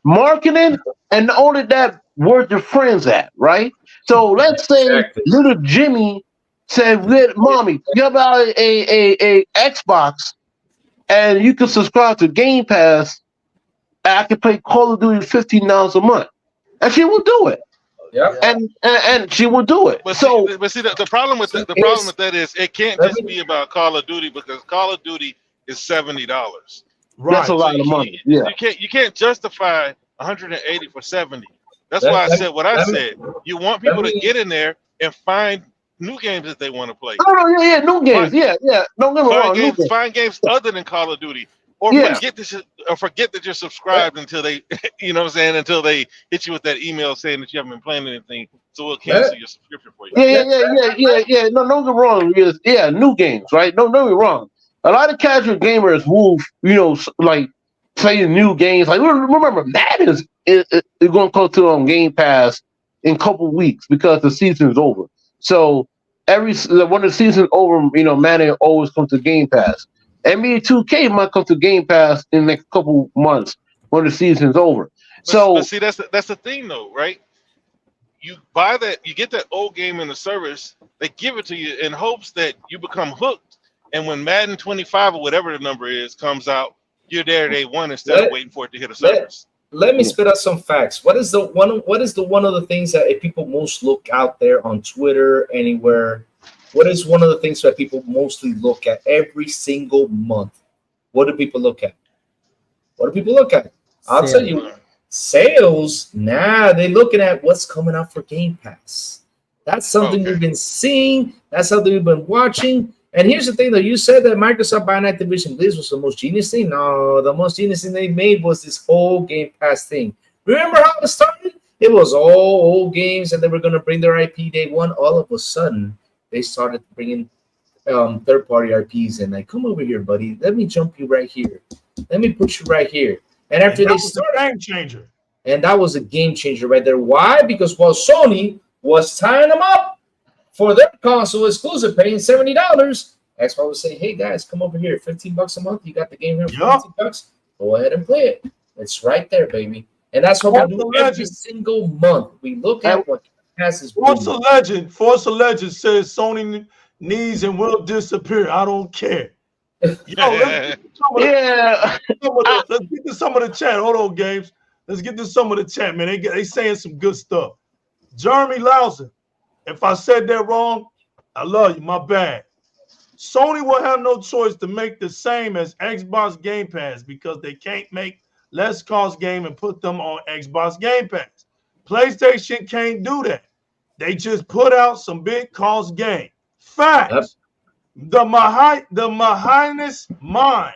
Marketing, and only that, where's your friends at, right? So let's say little Jimmy said, Mommy, you have a Xbox, and you can subscribe to Game Pass, and I can play Call of Duty $15 a month. And she will do it. Yeah. And she will do it. But see, the problem with that is it can't just be about Call of Duty, because Call of Duty is $70. Right. That's a lot of money. Yeah. You can't justify 180 for 70. That's why I said what I said. You want people to get in there and find new games that they want to play. New games. Don't get me wrong. Find games other than Call of Duty. Or forget that you're subscribed until they, until they hit you with that email saying that you haven't been playing anything, so we'll cancel your subscription for you. Yeah. No, don't get me wrong. New games, right? Don't get me wrong. A lot of casual gamers will, like playing new games. Like remember, Madden is going to come to Game Pass in a couple weeks because the season is over. So when the season's over, Madden always comes to Game Pass. NBA 2K might come to Game Pass in the next couple months when the season's over. So But see, that's the thing though, right? You buy that, you get that old game in the service, they give it to you in hopes that you become hooked. And when Madden 25 or whatever the number is comes out, you're there day one instead of waiting for it to hit a service. Let me spit out some facts. What is the one of the things that people most look out there on Twitter, anywhere? What is one of the things that people mostly look at every single month? What do people look at? What do people look at? I'll tell you. Sales, they're looking at what's coming out for Game Pass. That's something we've been seeing. That's something we've been watching. And here's the thing, though. You said that Microsoft buying Activision Blizzard was the most genius thing. No, the most genius thing they made was this whole Game Pass thing. Remember how it started? It was all old games, and they were going to bring their IP day one. All of a sudden, they started bringing third-party IPs in. Like, come over here, buddy. Let me jump you right here. Let me put you right here. And after they started, game changer. And that was a game changer right there. Why? Because while Sony was tying them up for their console exclusive, paying $70, Xbox would say, "Hey guys, come over here, $15 a month. You got the game here for $15. Go ahead and play it. It's right there, baby." And that's what we do every single month. We look at what passes. Force a Legend says Sony needs and will disappear. I don't care. Let's get to some of the chat. Hold on, Games. Let's get to some of the chat, man. They saying some good stuff. Jeremy Lowson, if I said that wrong, I love you. My bad. Sony will have no choice to make the same as Xbox Game Pass because they can't make less cost game and put them on Xbox Game Pass. PlayStation can't do that. They just put out some big cost game. Facts. Yep. The Mahinus mind.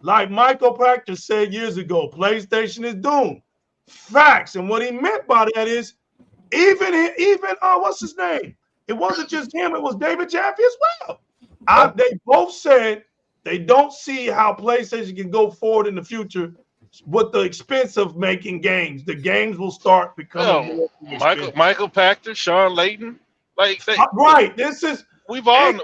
Like Michael Pachter said years ago, PlayStation is doomed. Facts. And what he meant by that is even what's his name? It wasn't just him, it was David Jaffe as well. They both said they don't see how PlayStation can go forward in the future with the expense of making games. The games will start becoming more Michael Pachter, Sean Layton. Right. This is We've always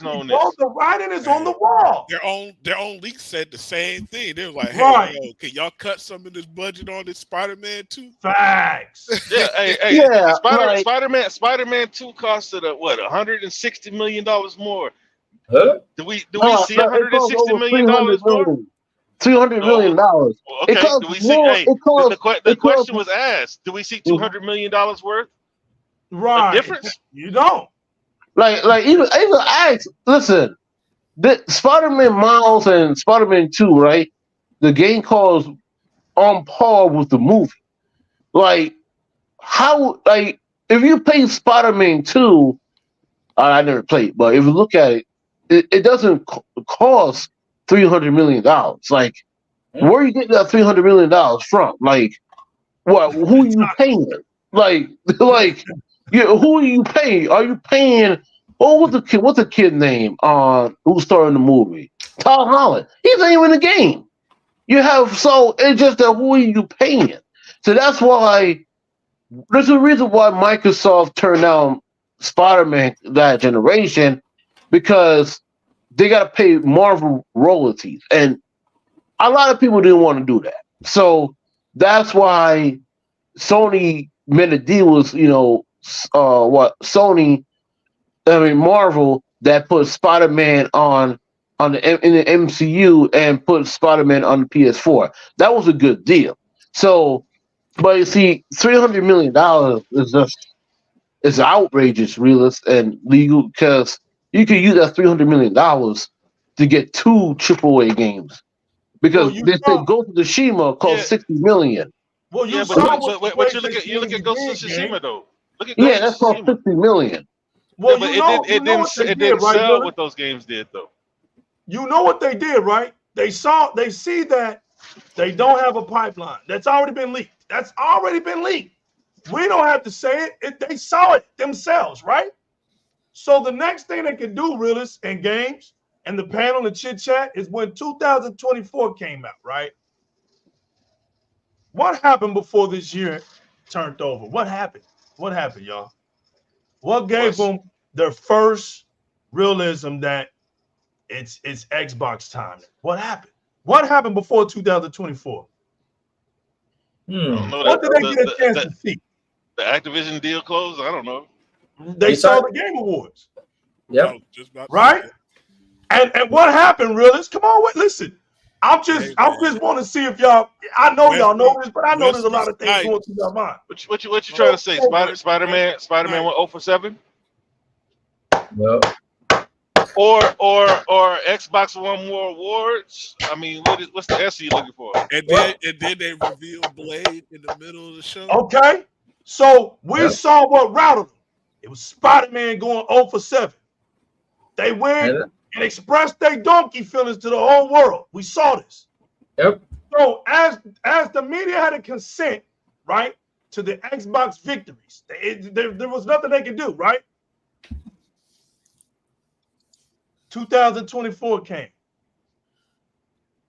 known this. The writing is on the wall. Their own leak said the same thing. They were like, "Hey, yo, can y'all cut some of this budget on this Spider-Man 2?" Facts. Yeah, Spider-Man 2 costed $160 million more. Huh? Do we see $160 million more? $200 million. Okay. Do we see? The question was asked. Do we see $200 million worth? Right. A difference? You don't. Like even ask. Listen, the Spider-Man Miles and Spider-Man 2, right? The game calls on par with the movie. Like how? Like if you play Spider-Man 2, I never played, but if you look at it, it doesn't cost $300 million. Like where are you getting that $300 million from? Like what? Who are you paying? Like. Yeah, who are you paying? Are you paying? What's the kid name? Who starred in the movie? Tom Holland. He's not even in the game. It's just that who are you paying? So that's why there's a reason why Microsoft turned down Spider-Man that generation, because they got to pay Marvel royalties, and a lot of people didn't want to do that. So that's why Sony made a deal with Marvel, that put Spider-Man in the MCU and put Spider-Man on the PS4. That was a good deal. So, but you see, $300 million is outrageous, realist and legal, because you can use that $300 million to get 2 AAA games, because they said Ghost of Tsushima cost $60 million. Well, but you look at Ghost of Tsushima though. That's cost $50 million. Well, but it didn't sell what those games did though. You know what they did, right? They see that they don't have a pipeline. That's already been leaked. We don't have to say it. They saw it themselves, right? So the next thing they can do, realists and games, and the panel and chit chat, is when 2024 came out, right? What happened before this year turned over? What happened? What happened, y'all? What gave them their first realism that it's Xbox time. What happened? What happened before 2024? I don't know. What did they get a chance to see? The Activision deal closed? I don't know. They saw the Game Awards. Yep. Right? And what happened, realist? Come on, listen. I'm just want to see if y'all. I know y'all know this, but I know there's a lot of things going through your mind. What you trying to say? Spider-Man went 0 for 7? No. Or Xbox won more awards? I mean, what's the S you looking for? And then they revealed Blade in the middle of the show. Okay, so we saw what routed them. It was Spider-Man going 0 for 7. They went and expressed their donkey feelings to the whole world. We saw this. Yep. So as the media had a consent, right, to the Xbox victories, there was nothing they could do, right? 2024 came.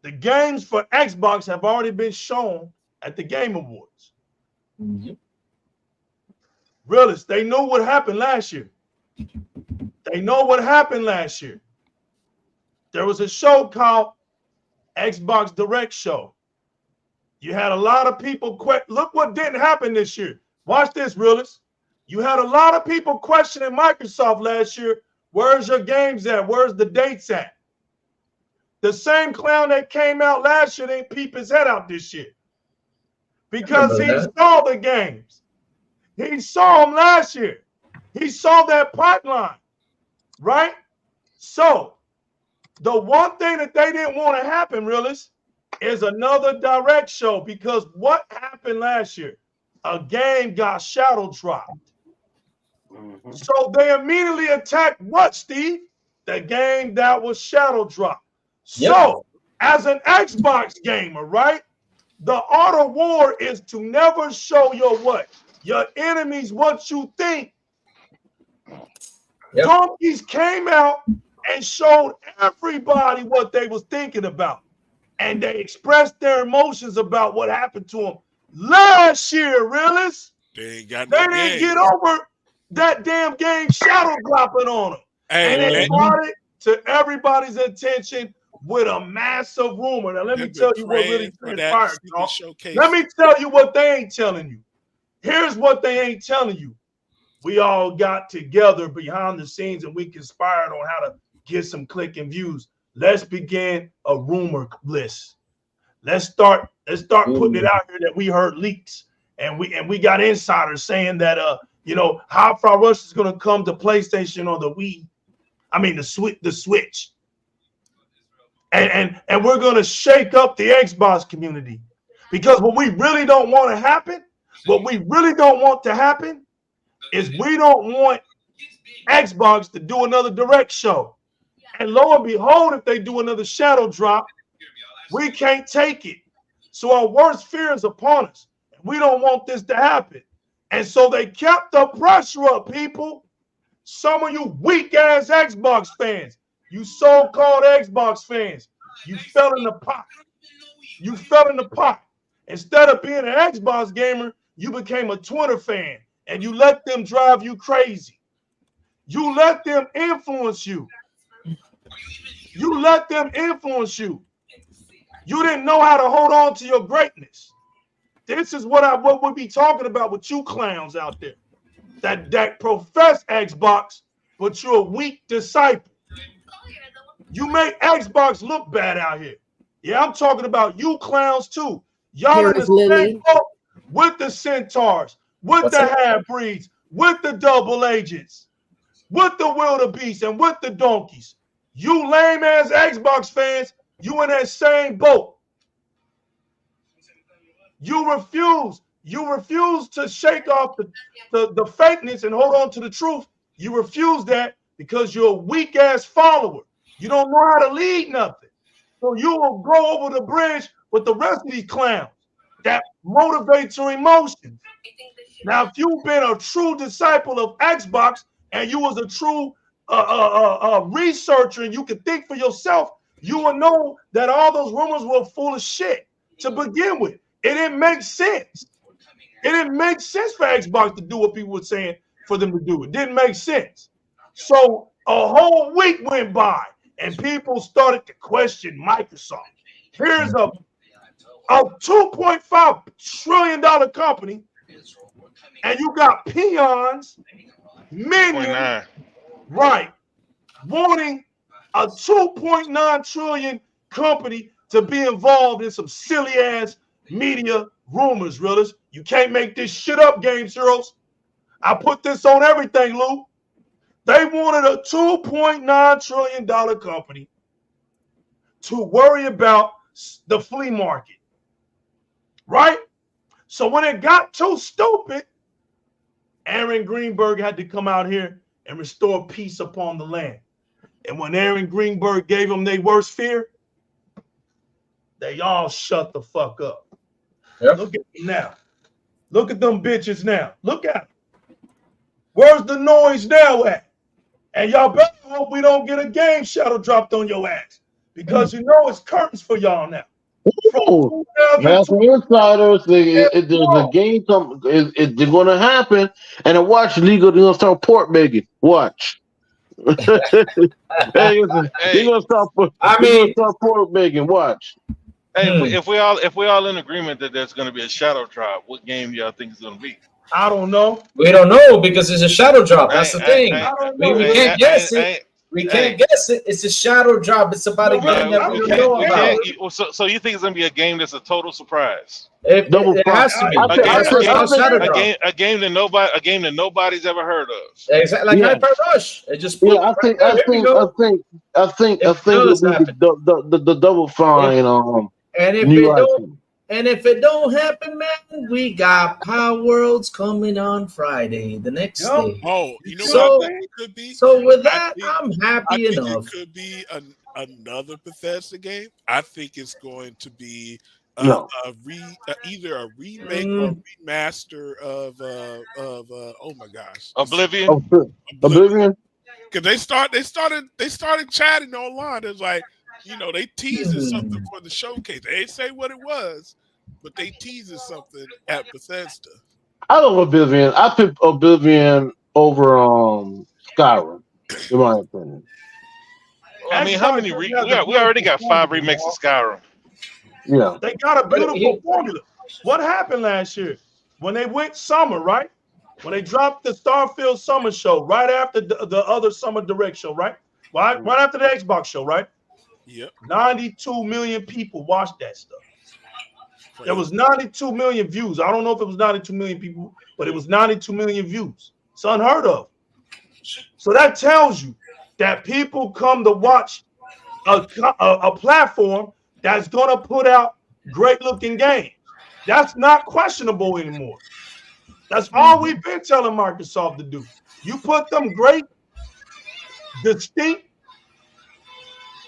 The games for Xbox have already been shown at the Game Awards. Mm-hmm. Realists, they know what happened last year. They know what happened last year. There was a show called Xbox Direct Show. You had a lot of people look what didn't happen this year. Watch this, realists. You had a lot of people questioning Microsoft last year. Where's your games at? Where's the dates at? The same clown that came out last year didn't peep his head out this year. Because he saw the games. He saw them last year. He saw that pipeline, right? So the one thing that they didn't want to happen, realists, is another direct show, because what happened last year? A game got shadow dropped. So they immediately attacked what, Steve? The game that was shadow dropped. So as an Xbox gamer, right? The art of war is to never show your enemies what you think. Donkeys came out and showed everybody what they was thinking about. And they expressed their emotions about what happened to them last year, realists. They didn't get over that damn game shadow dropping on them. And it brought it to everybody's attention with a massive rumor. Now, let me tell you what really transpired, y'all. Let me tell you what they ain't telling you. Here's what they ain't telling you. We all got together behind the scenes and we conspired on how to get some click and views. Let's begin a rumor list. Let's start putting it out here that we heard leaks and we got insiders saying that How Far Rush is going to come to PlayStation or the Wii. I mean the Switch. And we're going to shake up the Xbox community, because what we really don't want to happen, is we don't want Xbox to do another direct show. And lo and behold, if they do another shadow drop, we can't take it. So our worst fear is upon us. We don't want this to happen. And so they kept the pressure up, people. Some of you weak-ass Xbox fans, you so-called Xbox fans, you fell in the pot. You fell in the pot. Instead of being an Xbox gamer, you became a Twitter fan, and you let them drive you crazy. You let them influence you. You let them influence you. You didn't know how to hold on to your greatness. This is what we'll be talking about with you clowns out there that profess Xbox, but you're a weak disciple. You make Xbox look bad out here. Yeah, I'm talking about you clowns too. Y'all in the same boat with the centaurs, with the half-breeds, with the double agents, with the wildebeest, and with the donkeys. You lame-ass Xbox fans, you in that same boat. You refuse to shake off the fakeness and hold on to the truth. You refuse that because you're a weak-ass follower. You don't know how to lead nothing. So you will go over the bridge with the rest of these clowns that motivates your emotions. Now, if you've been a true disciple of Xbox and you was a true researcher and you could think for yourself, you will know that all those rumors were full of shit to begin with. It didn't make sense. It didn't make sense for Xbox to do what people were saying for them to do. It didn't make sense. So a whole week went by and people started to question Microsoft. Here's a $2.5 trillion company, and you got peons, minions, 0.9. right, wanting a $2.9 trillion company to be involved in some silly ass media rumors, realers. You can't make this shit up, Game Zeros. I put this on everything, Lou. They wanted a $2.9 trillion company to worry about the flea market, right? So when it got too stupid, Aaron Greenberg had to come out here and restore peace upon the land. And when Aaron Greenberg gave them their worst fear, they all shut the fuck up. Yep. Look at them now. Look at them bitches now. Look at them. Where's the noise now at? And y'all better hope we don't get a game shadow dropped on your ass, because you know it's curtains for y'all now. That's the insiders. The game it's going to happen, and then watch legal. They're going to start port making. Watch. They're going to start port making. Watch. Hey, if we all in agreement that there's going to be a shadow drop, what game do y'all think is going to be? I don't know. We don't know because it's a shadow drop. That's the thing. We can't guess it. We can't guess it. It's a shadow drop. It's about a game that we don't know about. So you think it's going to be a game that's a total surprise? It has to be. A game that nobody's ever heard of. Exactly, like Hyper Rush. It just I think it'll be the double fine. And if it don't happen, man, we got Power Worlds coming on Friday, the next day. Oh, you know what I think it could be? So with that, I'm happy enough. It could be another Bethesda game. I think it's going to be either a remake or remaster of oh my gosh, Oblivion. Because they started chatting online. It's like, you know, they teasing something for the showcase. They didn't say what it was, but they teasing something at Bethesda. I love Oblivion. I pick Oblivion over Skyrim, in my opinion. I mean, how many? We already got 5 remakes of Skyrim. Yeah, they got a beautiful formula. What happened last year when they went summer, right? When they dropped the Starfield Summer Show right after the other Summer Direct show, right? Right after the Xbox show, right? Yep. 92 million people watched that stuff. There was 92 million views. I don't know if it was 92 million people, but it was 92 million views. It's unheard of. So that tells you that people come to watch a platform that's going to put out great-looking games. That's not questionable anymore. That's all we've been telling Microsoft to do. You put them great, distinct,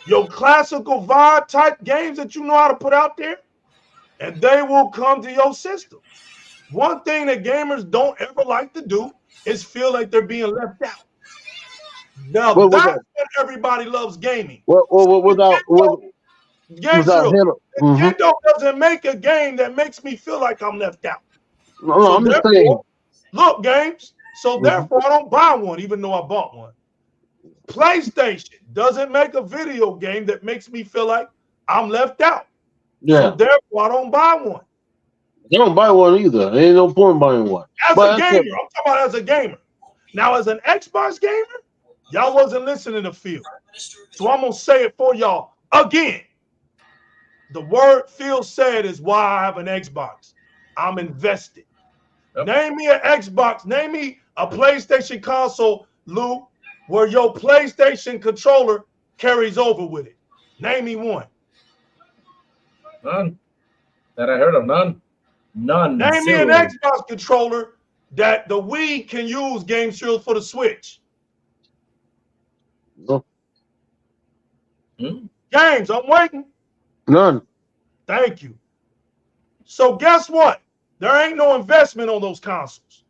your classical vibe type games that you know how to put out there, and they will come to your system. One thing that gamers don't ever like to do is feel like they're being left out. Now that's when everybody loves gaming. Nintendo doesn't make a game that makes me feel like I'm left out. No, I'm just saying. Look, games. So therefore, I don't buy one, even though I bought one. PlayStation doesn't make a video game that makes me feel like I'm left out. Yeah. So therefore, I don't buy one. You don't buy one either. There ain't no point buying one. As a gamer, I'm talking about as a gamer. Now, as an Xbox gamer, y'all wasn't listening to Phil. So I'm going to say it for y'all again. The word Phil said is why I have an Xbox. I'm invested. Yep. Name me an Xbox. Name me a PlayStation console, Lou, where your PlayStation controller carries over with it. Name me one. None. That I heard of. None. Name me an Xbox controller that the Wii can use Game Shield for the Switch. No. Games, I'm waiting. None. Thank you. So guess what? There ain't no investment on those consoles.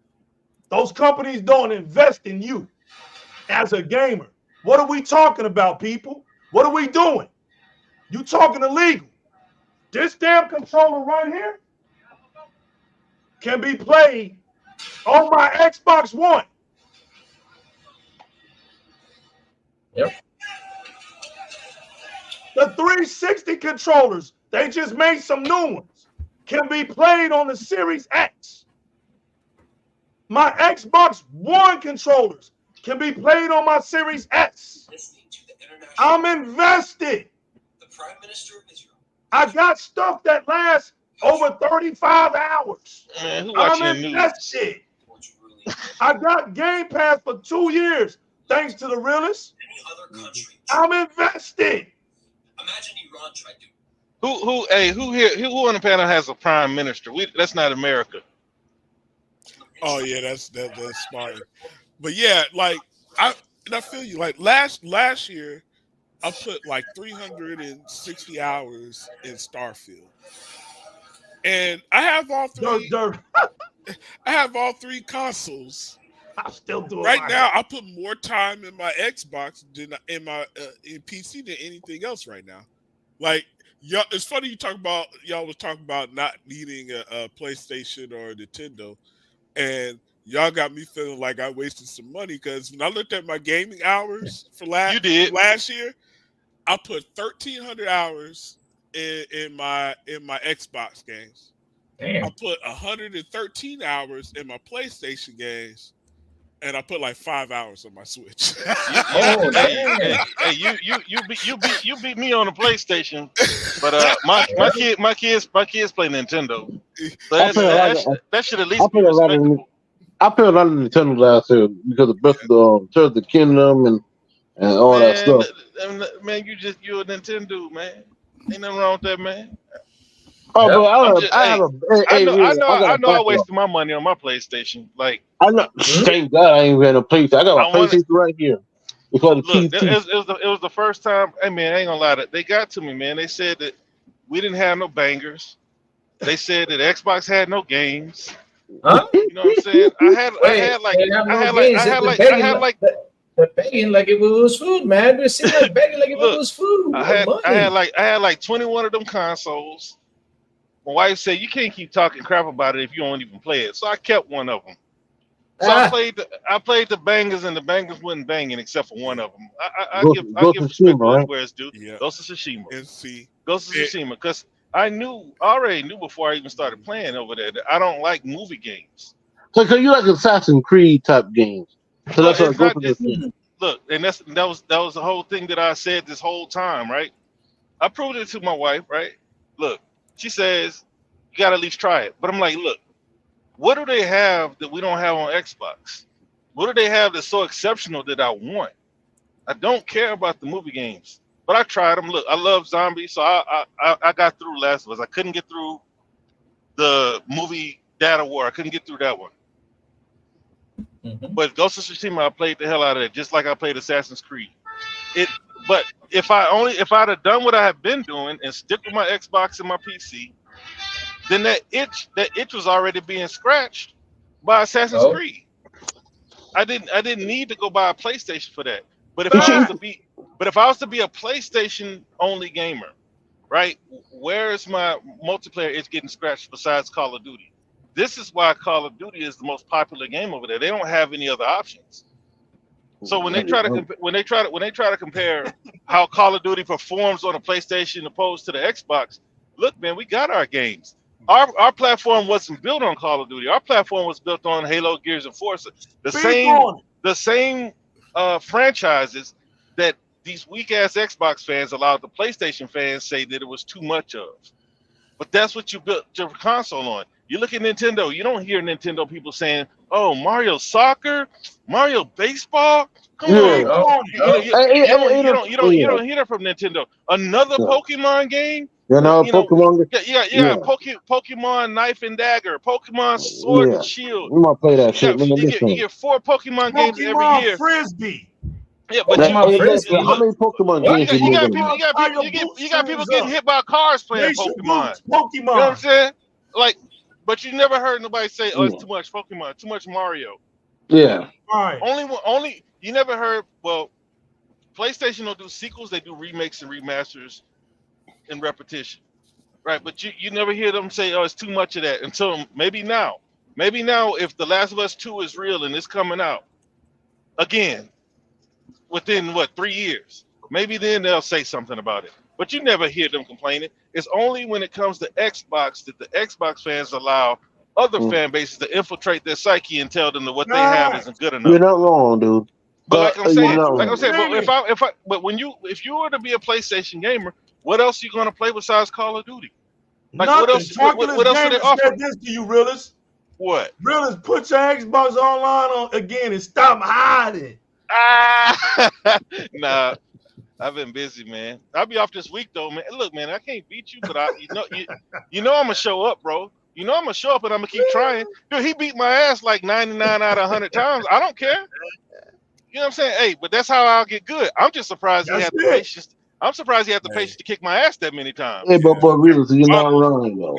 Those companies don't invest in you as a gamer. What are we talking about, people? What are we doing? You talking illegal. This damn controller right here can be played on my Xbox One. Yep. The 360 controllers, they just made some new ones, can be played on the Series X. My Xbox One controllers can be played on my Series S. I'm invested. The Prime Minister of Israel. I got stuff that lasts over 35 hours. Man, who I'm watching the invested. I got Game Pass for 2 years, thanks to the realist. I'm invested. Imagine Iran tried to. Who on the panel has a prime minister? That's not America. Oh yeah, that's smart. But yeah, like I feel you. Like last year, I put like 360 hours in Starfield, and I have all three. I have all three consoles. I still do it right now. I put more time in my Xbox than in my in PC than anything else right now. Like y'all, it's funny y'all was talking about not needing a PlayStation or a Nintendo, and y'all got me feeling like I wasted some money because when I looked at my gaming hours for last year, I put 1,300 hours in my Xbox games. Damn. I put 113 hours in my PlayStation games, and I put like 5 hours on my Switch. You beat me on the PlayStation, but my kids play Nintendo. So that should at least be respectable. I played a lot of Nintendo last year because of Breath of the Kingdom and all that stuff. Man, you're a Nintendo man. Ain't nothing wrong with that, man. Oh, but I know I wasted my money on my PlayStation. Like I know, thank God I ain't had a PlayStation. I got a PlayStation right here. Because it was the first time. Hey man, I ain't gonna lie, they got to me, man. They said that we didn't have no bangers. They said that Xbox had no games. Huh? You know what I'm saying? They're begging like it was food, man. They're sitting like begging like it was food. I had like 21 of them consoles. My wife said you can't keep talking crap about it if you don't even play it. So I kept one of them. So I played the bangers, and the bangers wasn't banging except for one of them. I give respect where it's due. Yeah. Ghost of Tsushima. Ghost of Tsushima, because I already knew before I even started playing over there that I don't like movie games. So you like Assassin's Creed type games? So that's what look, and that was the whole thing that I said this whole time, right? I proved it to my wife, right? Look, she says you gotta at least try it, but I'm like, look, what do they have that we don't have on Xbox? What do they have that's so exceptional that I want? I don't care about the movie games, but I tried them. Look, I love zombies, so I got through Last of Us. I couldn't get through the movie Data War. I couldn't get through that one. But Ghost of Tsushima, I played the hell out of it, just like I played Assassin's Creed. But if I'd have done what I have been doing and stick with my Xbox and my PC, then that itch was already being scratched by Assassin's Creed. I didn't need to go buy a PlayStation for that. But if I was to be a PlayStation only gamer, right? Where is my multiplayer itch getting scratched besides Call of Duty? This is why Call of Duty is the most popular game over there. They don't have any other options. So when they try to compare how Call of Duty performs on a PlayStation opposed to the Xbox, look, man, we got our games. Our platform wasn't built on Call of Duty. Our platform was built on Halo, Gears, and Forza. The same franchises that these weak ass Xbox fans allowed the PlayStation fans say that it was too much of. But that's what you built your console on. You look at Nintendo, you don't hear Nintendo people saying, "Oh, Mario Soccer, Mario Baseball." Come on, you don't hear that from Nintendo. Another Pokemon game. Pokemon. Pokemon Knife and Dagger, Pokemon Sword and Shield. We might play that shit. You get 4 Pokemon games every year. Frisbee. Yeah, but how many Pokemon games you got people getting hit by cars playing Pokemon. You know what I'm saying? Like, but you never heard nobody say, "Oh, it's too much Pokemon, too much Mario." Yeah. Right. Only you never heard. Well, PlayStation don't do sequels; they do remakes and remasters in repetition, right? But you never hear them say, "Oh, it's too much of that." Until maybe now, if The Last of Us 2 is real and it's coming out again within 3 years, maybe then they'll say something about it. but you never hear them complaining. It's only when it comes to Xbox that the Xbox fans allow other fan bases to infiltrate their psyche and tell them that what they have isn't good enough. You're not wrong, dude. But like I'm You're saying, not like I'm wrong. saying, but if you were to be a PlayStation gamer, what else are you gonna play besides Call of Duty? Like Nothing. what else? What else are they Gamer offering? said this to you, realist. What? Realist, put your Xbox online on again and stop hiding. Ah, nah. I've been busy, man. I'll be off this week though, man. Look, man, I can't beat you, but you know I'm gonna show up, bro. You know I'm gonna show up and I'm gonna keep trying. Dude, he beat my ass like 99 out of 100 times. I don't care. You know what I'm saying? Hey, but that's how I'll get good. I'm just surprised he had the patience. I'm surprised he had the patience to kick my ass that many times. Hey, but really, you're not wrong though.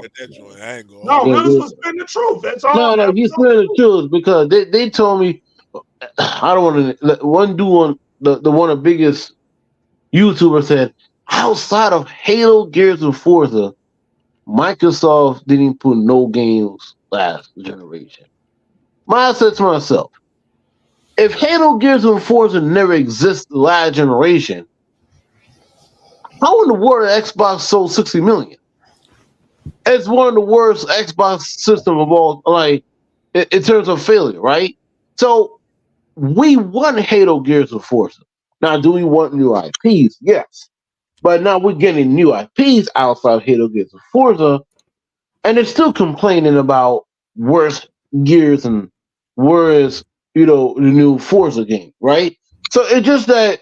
No, realist was spitting the truth. That's all. No, he's spitting the truth because they told me I don't want to. One dude on the one of the biggest YouTuber said, outside of Halo, Gears, and Forza, Microsoft didn't put no games last generation. I said to myself, if Halo, Gears, and Forza never existed last generation, how in the world Xbox sold 60 million? It's one of the worst Xbox system of all, like in terms of failure, right? So we want Halo, Gears, and Forza. Now, do we want new IPs? Yes. But now we're getting new IPs outside Halo, Gears, and Forza, and they're still complaining about worse Gears and worse, the new Forza game, right? So it's just that,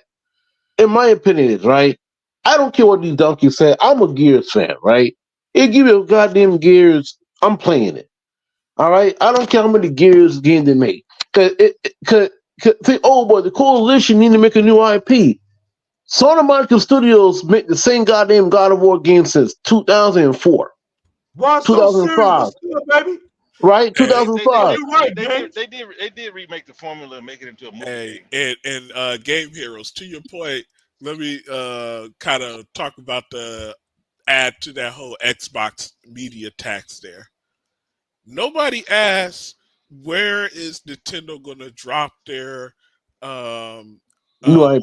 in my opinion, is right. I don't care what these donkeys say. I'm a Gears fan, right? It give you a goddamn Gears, I'm playing it. All right, I don't care how many Gears games they make. Cause think, oh boy, the coalition need to make a new IP. Santa Monica Studios make the same goddamn God of War game since 2004. Why so 2005, serious, baby? right? 2005. They did remake the formula and make it into a movie. And Game Heroes, to your point, let me kind of talk about the add to that whole Xbox media tax there. Nobody asked where is Nintendo going to drop their Halo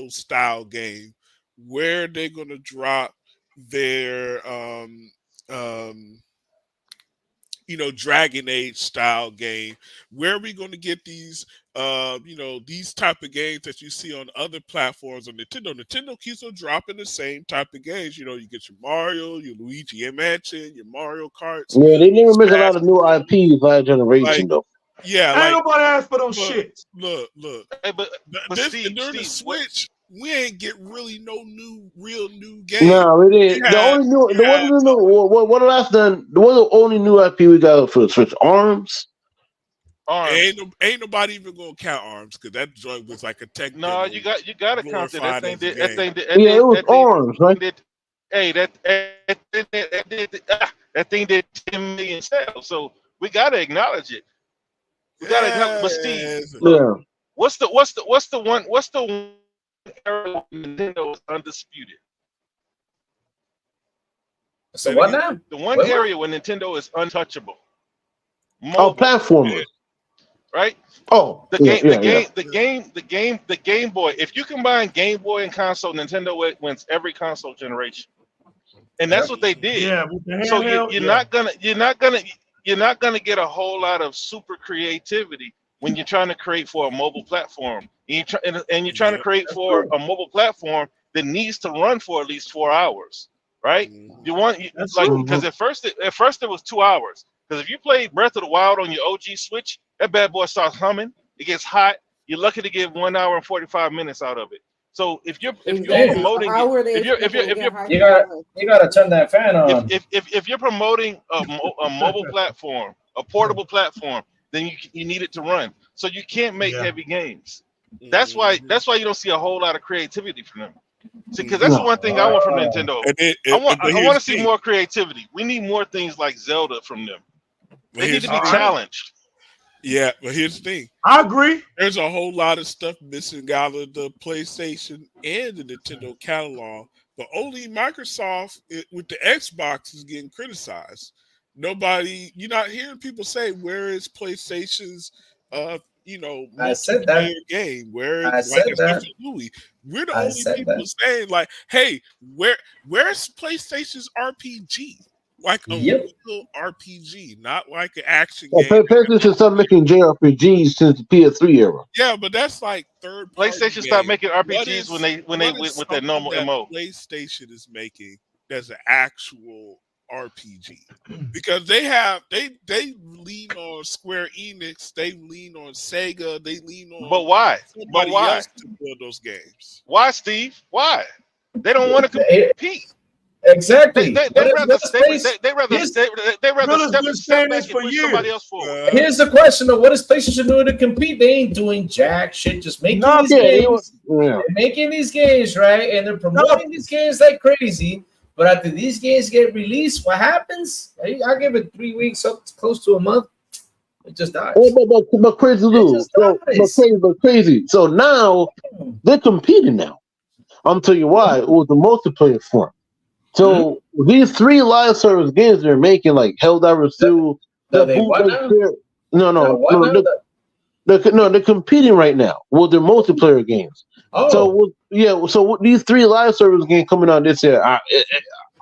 style game, where they're going to drop their Dragon Age style game. Where are we going to get these these type of games that you see on other platforms on Nintendo? Nintendo keeps on dropping the same type of games. You get your Mario, your Luigi Mansion, your Mario Karts. Yeah, they never make a lot of new IPs last generation though. Yeah, ain't nobody asked for those shit. Look. Hey, but Steve, the Switch, we ain't get really no real new game. No, it ain't. The only new, what the last done? What the only new IP we got for the Switch? Arms. Ain't nobody even gonna count Arms because that joint was like a tech. No, you got to count it. That thing did. Yeah, it was Arms, right? Hey, that thing did 10 million sales, so we got to acknowledge it. We got to acknowledge. But Steve, look, what's the one area Nintendo is undisputed? So what now? The one area where Nintendo is untouchable. Mobile. Platformer. Right? Oh, the Game Boy. If you combine Game Boy and console, Nintendo wins every console generation, and that's what they did. Yeah. So you're not gonna get a whole lot of super creativity when you're trying to create for a mobile platform, and you're trying to create for a mobile platform that needs to run for at least 4 hours, right? Because at first it was 2 hours. Because if you play Breath of the Wild on your OG Switch, that bad boy starts humming. It gets hot. You're lucky to get 1 hour and 45 minutes out of it. So if you're promoting, you gotta turn that fan on. If you're promoting a mobile platform, a portable platform, then you need it to run. So you can't make heavy games. That's why you don't see a whole lot of creativity from them. See, because that's the one thing I want from Nintendo. I want to see more creativity. We need more things like Zelda from them. They need to be challenged. Yeah, but here's the thing. I agree. There's a whole lot of stuff missing out of the PlayStation and the Nintendo catalog, but only Microsoft with the Xbox is getting criticized. You're not hearing people say, where is PlayStation's, I said that. multiplayer game. Where, I like said I said that. for Louis, we're the I only said people that. saying like, "Hey, where's PlayStation's RPG? Like a Yep. real RPG, not like an action Well, game." PlayStation should start making JRPGs since the PS3 era. Yeah, but that's like third party. PlayStation stopped game. making What RPGs is- when they what is with their normal something that MO. PlayStation is making that's an actual RPG because they lean on Square Enix, they lean on Sega, they lean on But why? somebody But why? else to build those games. Why, Steve? Why? They don't want to compete. Exactly. They rather step Brothers been saying this back for and push years. somebody else forward. Here's the question though: what is PlayStation doing to compete? They ain't doing jack shit. Just making these games. They're making these games, right? And they're promoting these games like crazy. But after these games get released, what happens? I give it 3 weeks, up to close to a month. It just dies. But crazy, Lou. But crazy. So now they're competing now. I'm telling you why. It was the multiplayer form. So these 3 live service games they're making, like Helldivers 2, they're competing right now with their multiplayer games. So with these 3 live service games coming out this year, I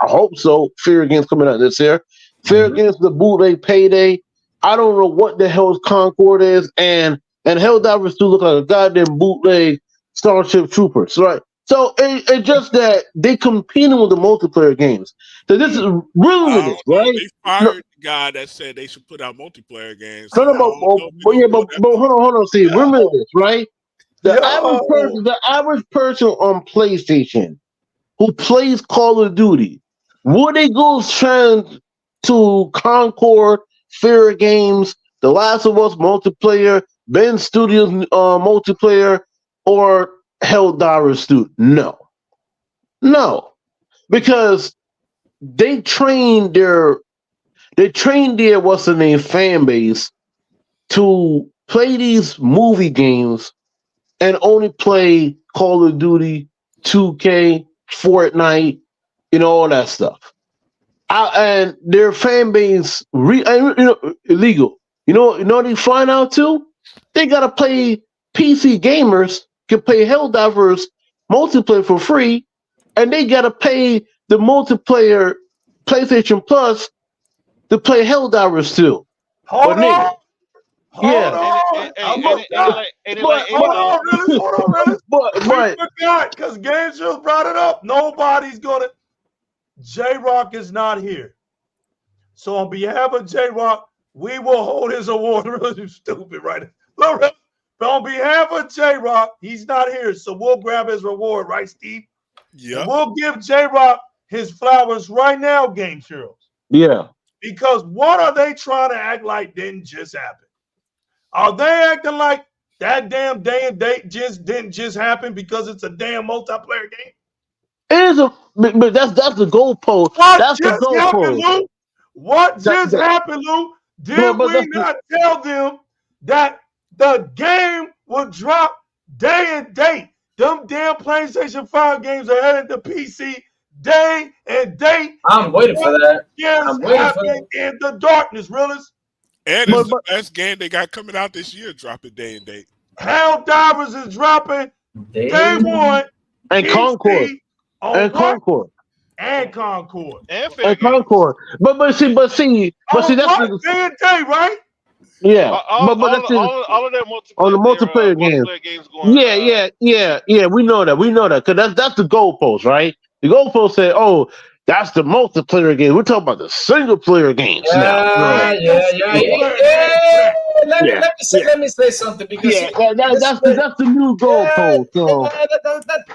hope so. Fear games coming out this year. Fear against the bootleg Payday. I don't know what the hell Concord is, and Helldivers 2 look like a goddamn bootleg Starship Troopers, right? So it's just that they competing with the multiplayer games. So this is ruining it, right? They fired the guy that said they should put out multiplayer games. But hold on. See, remember this, right? The average person on PlayStation who plays Call of Duty, would they go trying to Concord, Fear Games, The Last of Us multiplayer, Ben Studios multiplayer, or Helldivers 2? No, because they trained their what's the name fan base to play these movie games and only play Call of Duty, 2K, Fortnite, all that stuff. And their fan base illegal. You know they find out too? They gotta play PC gamers can play Helldivers multiplayer for free, and they gotta pay the multiplayer PlayStation Plus to play Helldivers too. Hold on. We forgot because Games just brought it up. Nobody's gonna. JyzalGaming is not here, so on behalf of JyzalGaming, we will hold his award. Really stupid, right? But on behalf of JyzalGaming, he's not here, so we'll grab his reward, right, Steve? Yeah. We'll give JyzalGaming his flowers right now, Game Heroes. Yeah. Because what are they trying to act like didn't just happen? Are they acting like that damn day and date just didn't just happen because it's a damn multiplayer game? It is but that's the goalpost. That's the goalpost. What just happened, Lou? Did we not tell them that the game would drop day and date? Them damn PlayStation 5 games are headed to PC day and date. I'm waiting for that. I'm waiting for that. In the darkness, realist. And it's the best game they got coming out this year, dropping day and date. Helldivers is dropping day one. And Concord. And Concord. And Concord. And Concord. But see, that's day and day, right? Yeah. All of their multiplayer games going yeah. We know that. Because that's the goalpost, right? The goalpost said, "Oh, that's the multiplayer game. We're talking about the single player games now." Let me say something because that's the new goalpost.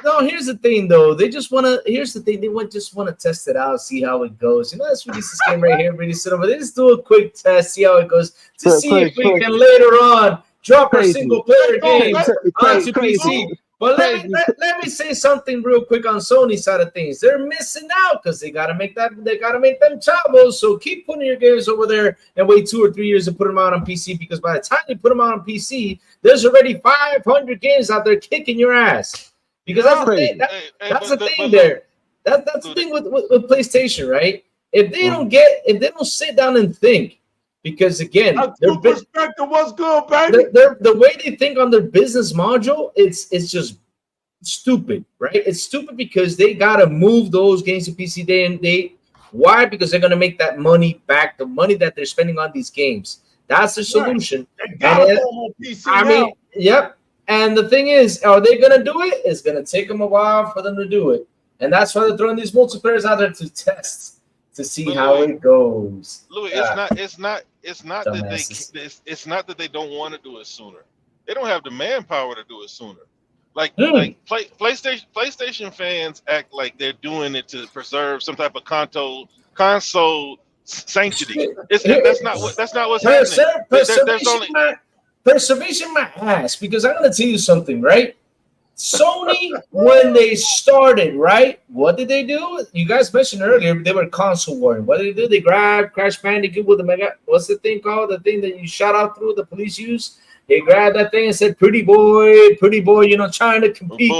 No, here's the thing though. They just want to. Here's the thing. They just want to test it out, see how it goes. Let's release this game right here. Release it over. Let's do a quick test, see how it goes, to see if we can later on drop our single player games onto PC. But let me say something real quick on Sony's side of things. They're missing out because they gotta make them chavos. So keep putting your games over there and wait 2 or 3 years to put them out on PC, because by the time you put them out on PC, there's already 500 games out there kicking your ass. Because that's the thing. That's the thing there. That's the thing with PlayStation, right? If they don't sit down and think because again, That's true perspective. What's good, baby? the way they think on their business module, it's just stupid, right? It's stupid because they gotta move those games to PC day and date. Why? Because they're gonna make that money back, the money that they're spending on these games. That's the solution. They gotta put them on PC now. Yep. And the thing is, are they gonna do it? It's gonna take them a while for them to do it, and that's why they're throwing these multiplayers out there to test, to see how it goes. Louis, it's not that they don't want to do it sooner. They don't have the manpower to do it sooner. Like PlayStation fans act like they're doing it to preserve some type of console sanctity. That's not what's happening. Preservation my ass, because I'm gonna tell you something, right? Sony, when they started, right? What did they do? You guys mentioned earlier they were console warring. What did they do? They grabbed Crash Bandicoot with the mega. What's the thing called? The thing that you shot out through the police use. They grabbed that thing and said, pretty boy, you know, trying to compete.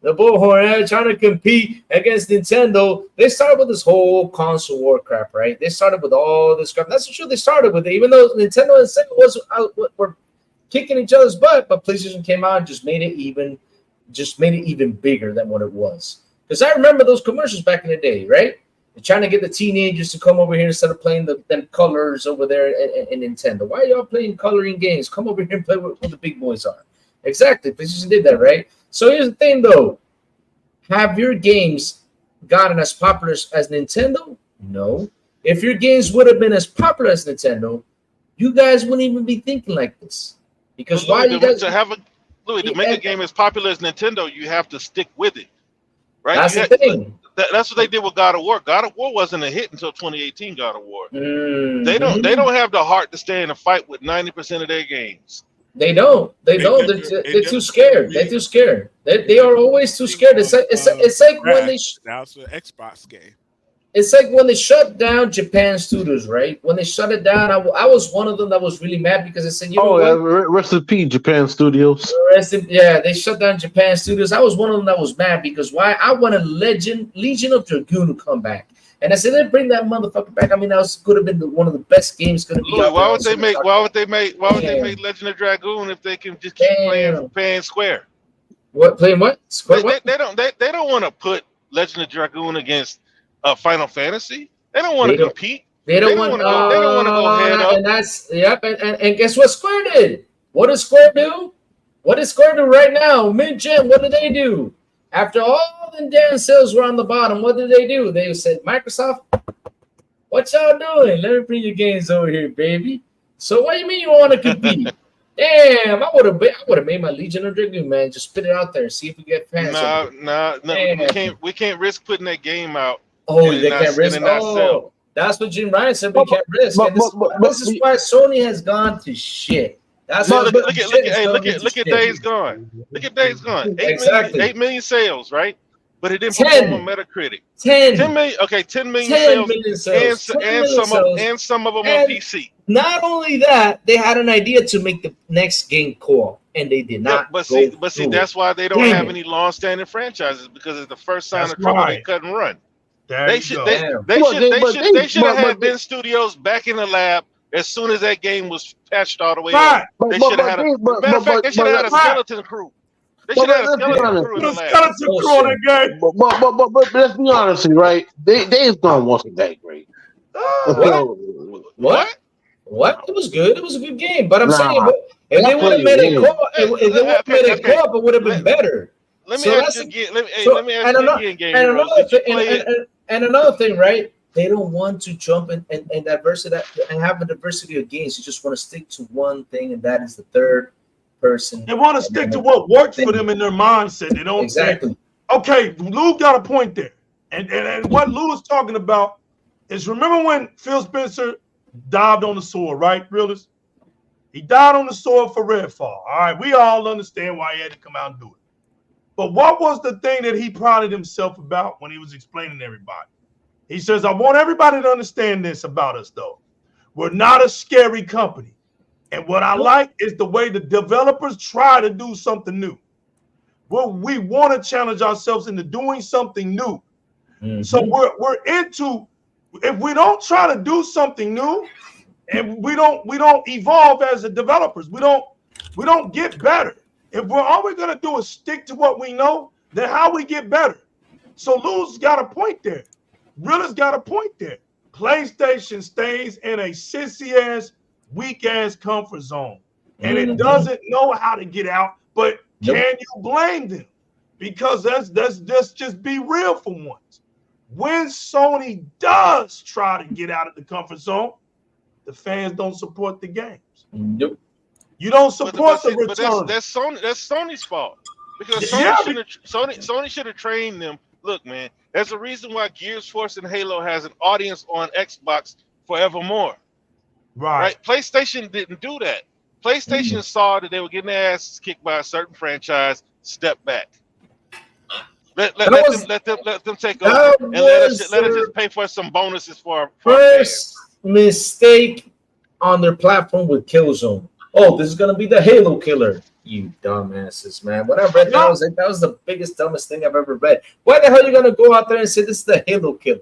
The bullhorn, trying to compete against Nintendo. They started with this whole console war crap, right? They started with all this crap. That's true. They started with it, even though Nintendo and Sega were kicking each other's butt, but PlayStation came out and just made it even bigger than what it was. Because I remember those commercials back in the day, right? They're trying to get the teenagers to come over here instead of playing them colors over there in Nintendo. Why are y'all playing coloring games? Come over here and play where the big boys are. Exactly. PlayStation did that, right? So here's the thing, though. Have your games gotten as popular as Nintendo? No. If your games would have been as popular as Nintendo, you guys wouldn't even be thinking like this. Because why you guys to make a game as popular as Nintendo, you have to stick with it, right? That's the thing. That's what they did with God of War. God of War wasn't a hit until 2018. God of War. They don't have the heart to stay in a fight with 90% of their games. They don't. They're too scared. They're too scared. They are always too scared. It's like when they now it's an Xbox game. It's like when they shut down Japan Studios, right? When they shut it down, I was one of them that was really mad because they said, you know what? Rest in peace, Japan Studios. They shut down Japan Studios. I was one of them that was mad because why? I wanted Legion of Dragoon to come back. And I said, they bring that motherfucker back. I mean, that could have been one of the best games. Why would they make Legend of Dragoon if they can just keep playing Square? What playing what? Square? They don't want to put Legend of Dragoon against Final Fantasy. They don't want to compete. They don't want to go head up. And that's and guess what Square did? What does Square do? What does Square do right now? Mid-gen, what do they do? After all the damn sales were on the bottom, what did they do? They said, Microsoft, what y'all doing? Let me bring your games over here, baby. So what do you mean you want to compete? Damn, I would have made my Legion of Dragoon, man. Just spit it out there, see if we get fans. No. We can't risk putting that game out. Oh, they can't risk. Oh, that's what Jim Ryan said. We can't risk. This is why Sony has gone to shit. That's look at Days Gone. Look at Days Gone. 8 million sales, right? But it didn't perform on Metacritic. 10 million. Okay, 10 million sales. And some of them on PC. Not only that, they had an idea to make the next game co-op, and they did not. But see, that's why they don't have any long-standing franchises, because it's the first sign of trouble they cut and run. They should have had Ben Studios back in the lab as soon as that game was patched all the way up. They should have had a skeleton crew. They should have had a skeleton crew in the lab. But let's be honest, right? Days Gone wasn't that great. What? It was good. It was a good game. But I'm saying, if they would have made a co-op, it would have been better. Let me ask you again, Game. And another thing, right? They don't want to jump and diversity and have a diversity of games. You just want to stick to one thing, and that is the third person. They want to stick to what works for them in their mindset. They don't say, okay, Lou got a point there. And what Lou is talking about is, remember when Phil Spencer dived on the sword, right, realist? He died on the sword for Redfall. All right, we all understand why he had to come out and do it. But what was the thing that he prided himself about when he was explaining to everybody? He says, I want everybody to understand this about us, though. We're not a scary company. And what I like is the way the developers try to do something new. Well, we want to challenge ourselves into doing something new. Mm-hmm. So we're into, if we don't try to do something new, and we don't evolve as the developers. We don't get better. If we're all we're gonna do is stick to what we know, then how we get better? So Lou's got a point there. Realist got a point there. PlayStation stays in a sissy ass, weak ass comfort zone, and it doesn't know how to get out. But can you blame them? Because let's just be real for once. When Sony does try to get out of the comfort zone, the fans don't support the games. Nope. You don't support the return. But that's Sony's fault. Because Sony should have trained them. Look, man, there's a reason why Gears Force and Halo has an audience on Xbox forevermore. Right? PlayStation didn't do that. PlayStation saw that they were getting their asses kicked by a certain franchise, step back. Let them take over and let us just pay for some bonuses for our first mistake on their platform with Killzone. Oh, this is gonna be the Halo killer. You dumbasses, man. When I read that, I was like, that was the biggest, dumbest thing I've ever read. Why the hell are you gonna go out there and say this is the Halo killer?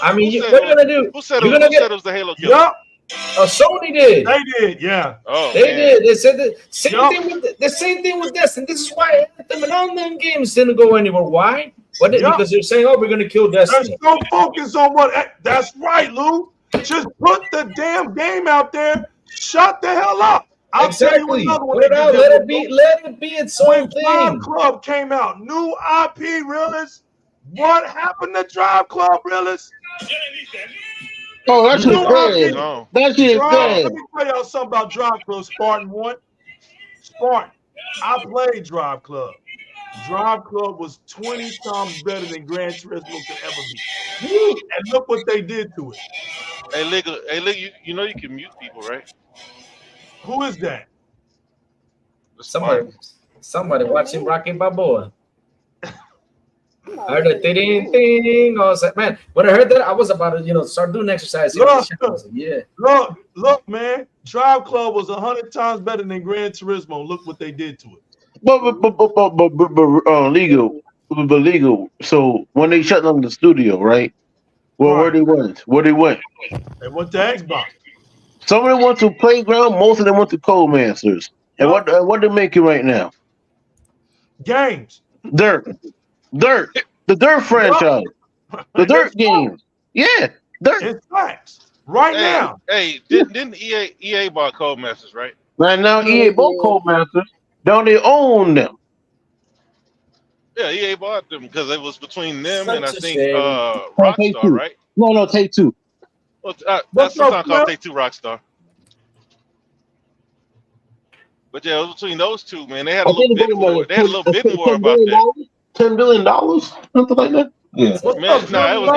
I mean, what are you gonna do? Who said it was the Halo killer? Yep. Sony did. They did, yeah. Oh, they did. They said the same thing with Destiny. This is why Anthem and all them games didn't go anywhere. Why? Because they're saying, "Oh, we're gonna kill Destiny." There's no focus on what. That's right, Lou. Just put the damn game out there. Shut the hell up. I'll tell you another one. Let it be its own thing. Drive Club came out, new IP, Realist. What happened to Drive Club, Realist? Oh, that's just bad. No. That's just bad. Let me tell y'all something about Drive Club, Spartan 1. Spartan, I played Drive Club. Drive Club was 20 times better than Gran Turismo could ever be. And look what they did to it. Hey, Liga, you know you can mute people, right? Who is that? Somebody watching Rocky Balboa. I heard a ding. I was like, man, when I heard that, I was about to, start doing exercise. Look, man. Drive Club was 100 times better than Gran Turismo. Look what they did to it. But legal. So when they shut down the studio, right? Well, where they went? They went to Xbox. Some of them went to Playground. Most of them went to Codemasters. And what they're making right now? Games. Dirt. The Dirt franchise. The Dirt games. Yeah, Dirt. It's facts. Now. Hey, didn't EA bought Codemasters, right? Right now, EA bought Codemasters. Don't they own them? Yeah, EA bought them because it was between them and I think Rockstar, right? No, Take Two. Well, that's sometimes called Take Two Rockstar. But yeah, it was between those two, man. They had a little bit more. They had a little bit more about that. $10 billion, something like that. Yeah, man. It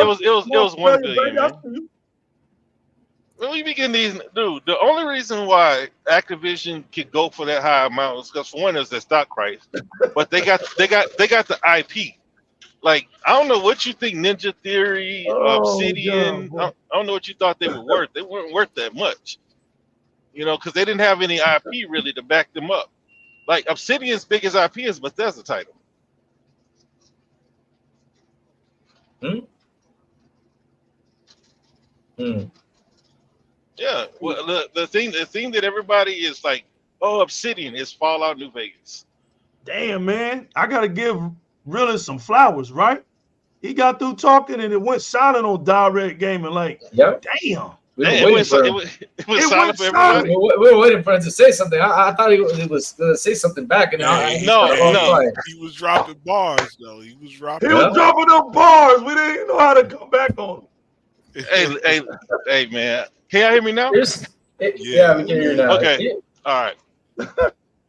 was $1 billion. Man. When we begin these, dude, the only reason why Activision could go for that high amount is because for one, is their stock price, but they got the IP. Like, I don't know what you think Ninja Theory, Obsidian. I don't know what you thought they were worth. They weren't worth that much, because they didn't have any IP really to back them up. Like Obsidian's biggest IP is Bethesda title. Yeah, well, the thing that everybody is like, oh, Obsidian is Fallout New Vegas. Damn, man, I gotta give Realist some flowers, right? He got through talking and it went silent on Di-RRec Gaming. Like, damn. It was silent for everybody. We were waiting for him to say something. I thought he was going to say something back. And no. He was dropping bars, though. He was dropping them bars. We didn't even know how to come back on him. Hey, man. Can y'all hear me now? Yeah, we can hear you now. Okay. All right.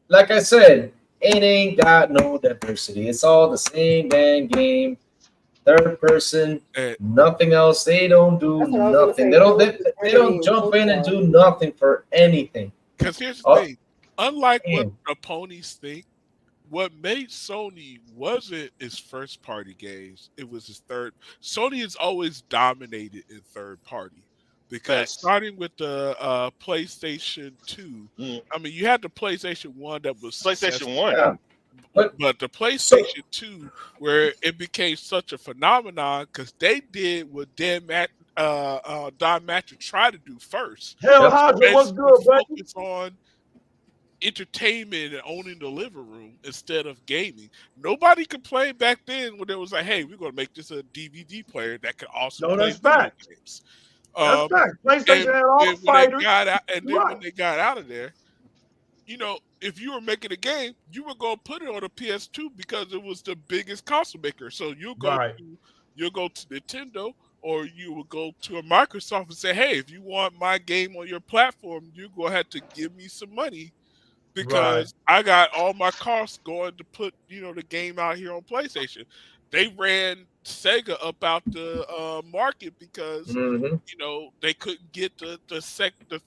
Like I said, it ain't got no diversity. It's all the same damn game. Third person, nothing else. They don't do nothing. They don't jump in and do nothing for anything. Because here's the thing. Unlike what the ponies think, what made Sony wasn't his first party games. It was his third. Sony has always dominated in third party. Because starting with the PlayStation 2, I mean, you had the PlayStation 1 that was PlayStation 1. Yeah. But the PlayStation 2, where it became such a phenomenon, because they did what Dan Don Matcher tried to do first. Hell, Hydra, what's good, baby? Focus on entertainment and owning the living room instead of gaming. Nobody complained back then when it was like, hey, we're going to make this a DVD player that can also play video games. That's fact. PlayStation had all the fighters. When they got out of there, you know, if you were making a game, you were going to put it on a PS2 because it was the biggest console maker. So you'll go to Nintendo, or you will go to a Microsoft and say, hey, if you want my game on your platform, you're going to have to give me some money because I got all my costs going to put, you know, the game out here on PlayStation. They ran Sega up out the market because, you know, they couldn't get the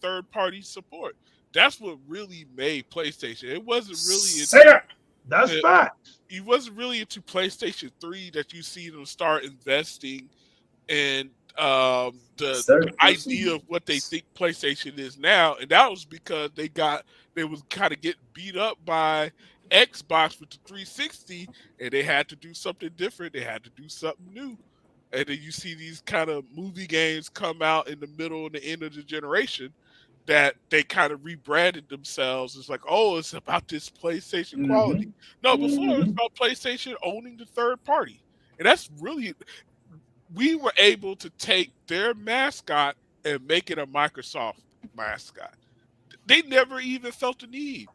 third party support. That's what really made PlayStation. It wasn't really Sega. That's fact. It wasn't really into PlayStation 3 that you see them start investing in the idea of what they think PlayStation is now, and that was because they was kind of getting beat up by Xbox with the 360, and they had to do something different. They had to do something new. And then you see these kind of movie games come out in the middle and the end of the generation that they kind of rebranded themselves. It's like, oh, it's about this PlayStation quality. No, before it was about PlayStation owning the third party. And that's really, we were able to take their mascot and make it a Microsoft mascot. They never even felt the need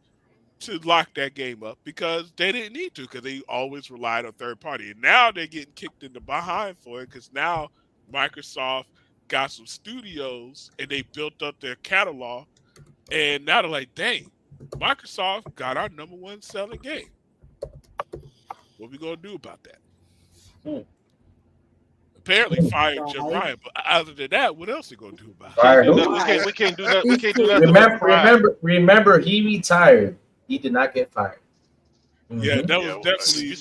to lock that game up because they didn't need to, because they always relied on third party. And now they're getting kicked in the behind for it because now Microsoft got some studios and they built up their catalog, and now they're like, dang, Microsoft got our #1 selling game. What we gonna do about that? Apparently fired Jim Ryan, but other than that, what else are we gonna do about it? We can't do nothing. We can't do nothing. Remember, he retired. He did not get fired. Yeah, that was definitely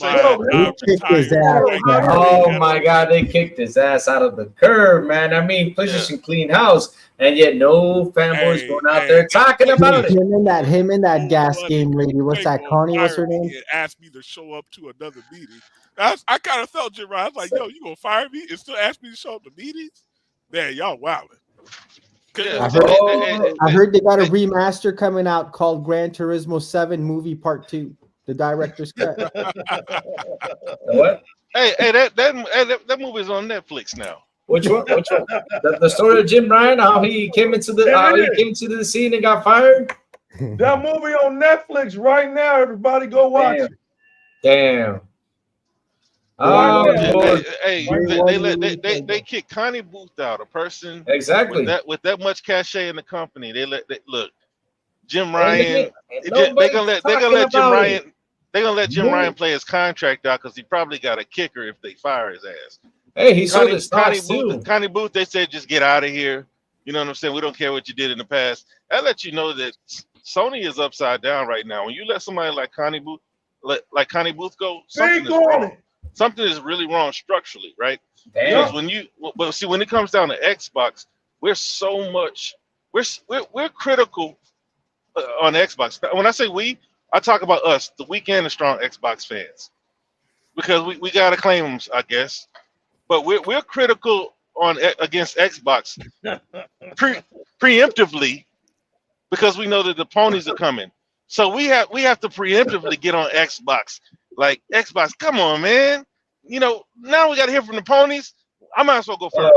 oh my God, they kicked his ass out of the curb, man. I mean, PlayStation clean house, and yet no fanboys going out there talking about it. Him and that gas game lady. What's that? Connie? What's her name? Asked me to show up to another meeting. I kind of felt Jim Ryan. I was like, yo, you gonna fire me and still ask me to show up to meetings? Man, y'all wildin'. I heard they got a remaster coming out called Gran Turismo 7 Movie Part 2. The director's cut. What? Hey, that movie is on Netflix now. Which one? The story of Jim Ryan, how he came into the scene and got fired. That movie on Netflix right now. Everybody go watch it. Damn. They kicked Connie Booth out, a person exactly with that much cachet in the company. Look, Jim Ryan. They're gonna let Jim Ryan. They're gonna let Jim Ryan play his contract out because he probably got a kicker if they fire his ass. Hey, he sold his stocks too. Connie Booth, they said just get out of here. You know what I'm saying? We don't care what you did in the past. That lets you know that Sony is upside down right now. When you let somebody like Connie Booth go, something is wrong. Something is really wrong structurally, right? Because when it comes down to Xbox, we're critical on Xbox. When I say we, I talk about us, the weak and the strong Xbox fans, because we gotta claim them, I guess. But we're critical against Xbox preemptively because we know that the ponies are coming. So we have to preemptively get on Xbox. Like, Xbox, come on, man. You know, now we got to hear from the ponies. I might as well go first.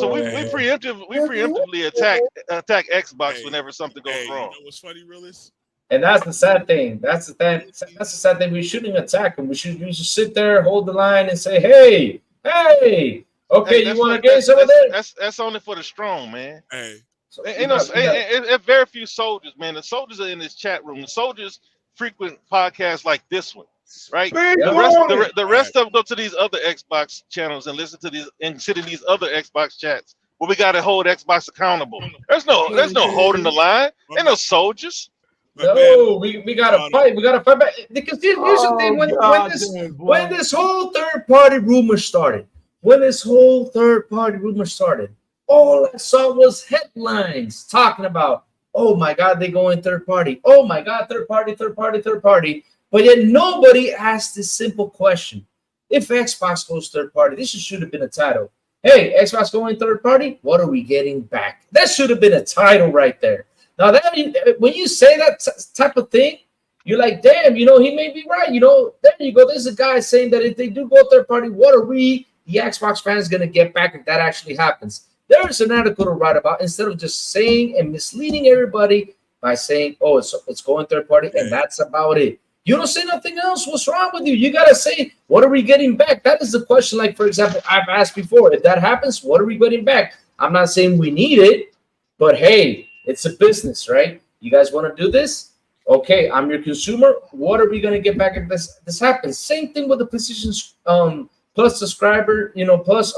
So we preemptively attack Xbox whenever something goes wrong. You know what's funny, Realist? And that's the sad thing. That's the sad thing. We shouldn't attack them. We should sit there, hold the line, and say, hey, okay, you want to get some of that? That's only for the strong, man. Hey. It's very few soldiers, man. The soldiers are in this chat room. The soldiers frequent podcasts like this one, right? The rest of them go to these other Xbox channels and listen to these and sit in these other Xbox chats where we got to hold Xbox accountable. There's no holding the line. Ain't no soldiers. No, we gotta fight. We gotta fight back. Because here's the thing: when this whole third party rumor started, all I saw was headlines talking about, oh my God, they go in third party. Oh my God, third party. But yet nobody asked this simple question: if Xbox goes third party, this should have been a title. Hey, Xbox going third party. What are we getting back? That should have been a title right there. Now that when you say that type of thing, you're like, damn, he may be right. There you go. There's a guy saying that if they do go third party, what are we, the Xbox fans, going to get back if that actually happens? There's an article to write about instead of just saying and misleading everybody by saying, oh, it's going third party, and that's about it. You don't say nothing else. What's wrong with you? You got to say, what are we getting back? That is the question. Like, for example, I've asked before, if that happens, what are we getting back? I'm not saying we need it, but hey, it's a business, right? You guys want to do this? Okay, I'm your consumer. What are we going to get back if this happens? Same thing with the PlayStation Plus subscriber, plus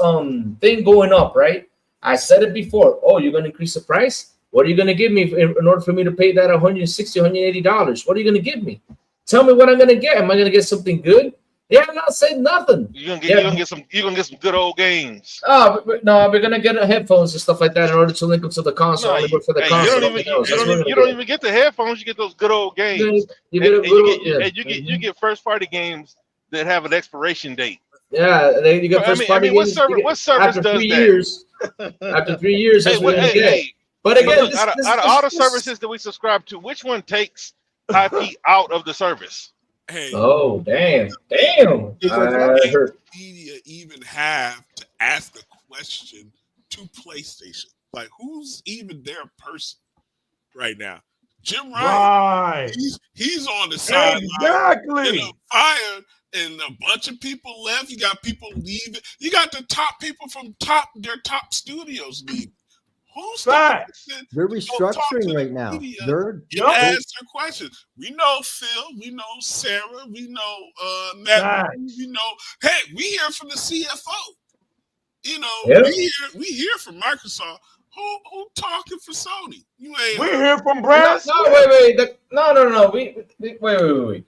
thing going up, right? I said it before. Oh, you're going to increase the price? What are you going to give me in order for me to pay that $160, $180? What are you going to give me? Tell me what I'm going to get. Am I going to get something good? They have not said nothing. You're gonna get some good old games. Oh no, we're gonna get headphones and stuff like that in order to link them to the console. No, only for the console. You don't even get the headphones. You get those good old games. You get first party games that have an expiration date. Yeah, you get first party games. What service does that? After 3 years, that's what you get. But again, out of all the services that we subscribe to, which one takes IP out of the service? Hey, oh damn! Media even have to ask a question to PlayStation? Like, who's even their person right now? Jim Ryan, he's on the side. Exactly. Fired, and a bunch of people left. You got people leaving. You got the top people from their top studios leaving. Who's they're restructuring right now. They're ask their questions. We know Phil, we know Sarah, we know Matt, we know. Hey, we hear from the CFO. We hear from Microsoft. Who talking for Sony? You ain't. We hear from Brad. No. Wait.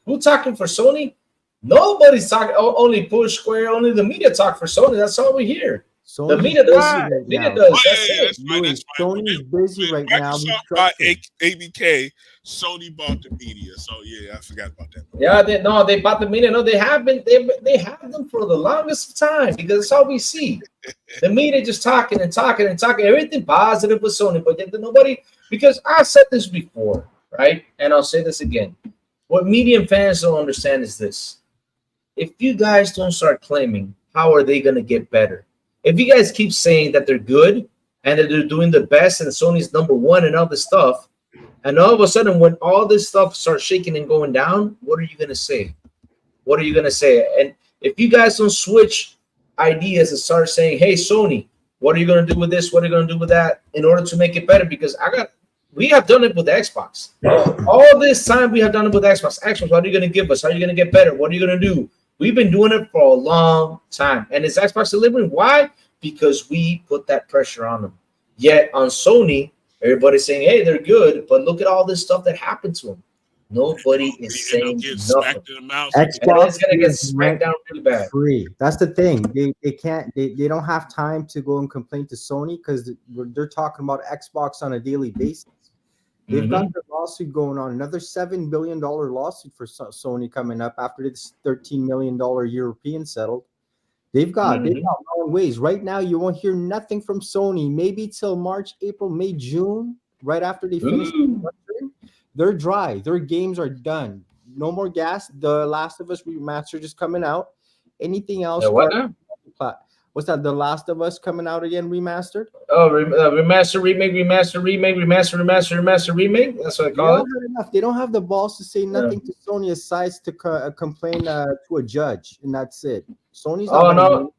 Who talking for Sony? Nobody's talking. Only Push Square. Only the media talk for Sony. That's all we hear. Sony's the media does. That's right. Sony's busy right now. Microsoft bought ABK. Sony bought the media. So yeah, I forgot about that. Yeah, they bought the media. No, they have been. They have them for the longest time because it's all we see. The media just talking and talking and talking. Everything positive with Sony, but yet nobody. Because I said this before, right? And I'll say this again. What media and fans don't understand is this: if you guys don't start claiming, how are they going to get better? If you guys keep saying that they're good and that they're doing the best and Sony's number one and all this stuff, and all of a sudden when all this stuff starts shaking and going down, what are you going to say? What are you going to say? And if you guys don't switch ideas and start saying, hey, Sony, what are you going to do with this? What are you going to do with that in order to make it better? Because we have done it with the Xbox. All this time we have done it with Xbox. Xbox, what are you going to give us? How are you going to get better? What are you going to do? We've been doing it for a long time. And is Xbox delivering? Why? Because we put that pressure on them. Yet on Sony, everybody's saying, hey, they're good, but look at all this stuff that happened to them. Nobody is saying nothing. Xbox is going to get smacked down really bad. Free. That's the thing. They don't have time to go and complain to Sony because they're talking about Xbox on a daily basis. They've got their lawsuit going on, another $7 billion lawsuit for Sony coming up after this $13 million European settled. They've got long ways. Right now, you won't hear nothing from Sony. Maybe till March, April, May, June, right after they finish. They're dry. Their games are done. No more gas. The Last of Us remastered is coming out. Anything else? What's that? The Last of Us coming out again, remastered? Oh, remaster, remake. That's what I call it. They don't have the balls to say nothing to Sony aside to complain to a judge, and that's it. Sony's not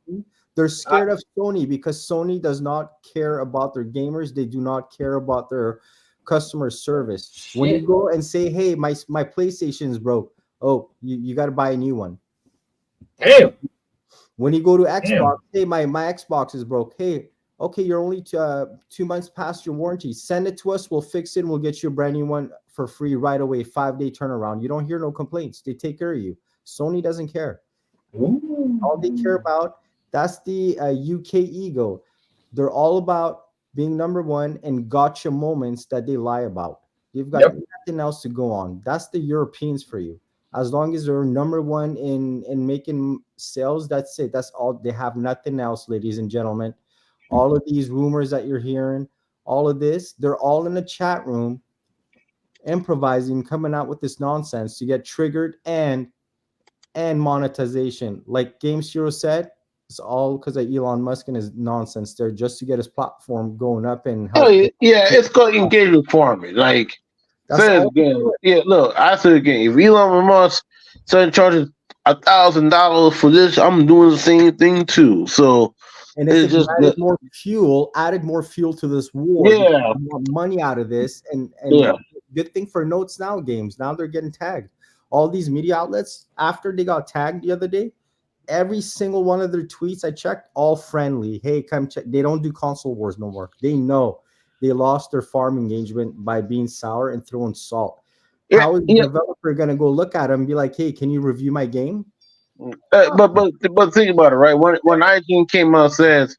They're scared of Sony because Sony does not care about their gamers. They do not care about their customer service. When you go and say, hey, my PlayStation's broke, oh, you got to buy a new one. Damn. When you go to Xbox, hey, my Xbox is broke. Hey, okay, you're only 2 months past your warranty. Send it to us. We'll fix it. And we'll get you a brand new one for free right away. 5-day turnaround. You don't hear no complaints. They take care of you. Sony doesn't care. All they care about, that's the UK ego. They're all about being number one and gotcha moments that they lie about. They've got nothing else to go on. That's the Europeans for you. As long as they're number one in making sales, that's it. That's all. They have nothing else, ladies and gentlemen. all of these rumors that you're hearing, all of this, they're all in the chat room improvising, coming out with this nonsense to get triggered and monetization. Like Game Zero said, it's all because of Elon Musk and his nonsense there, just to get his platform going up and help. Yeah, it's called engagement farming. Like, say it again. Yeah, look, I say it again. If Elon Musk started charging $1,000 for this, I'm doing the same thing too. So, and it's just added more fuel to this war. Yeah, more money out of this, and good thing for Notes Now games. Now they're getting tagged. All these media outlets, after they got tagged the other day, every single one of their tweets I checked, all friendly. Hey, come check. They don't do console wars no more. They know they lost their farm engagement by being sour and throwing salt. How is the developer gonna go look at them and be like, "Hey, can you review my game?" But think about it, right? When IGN came out and says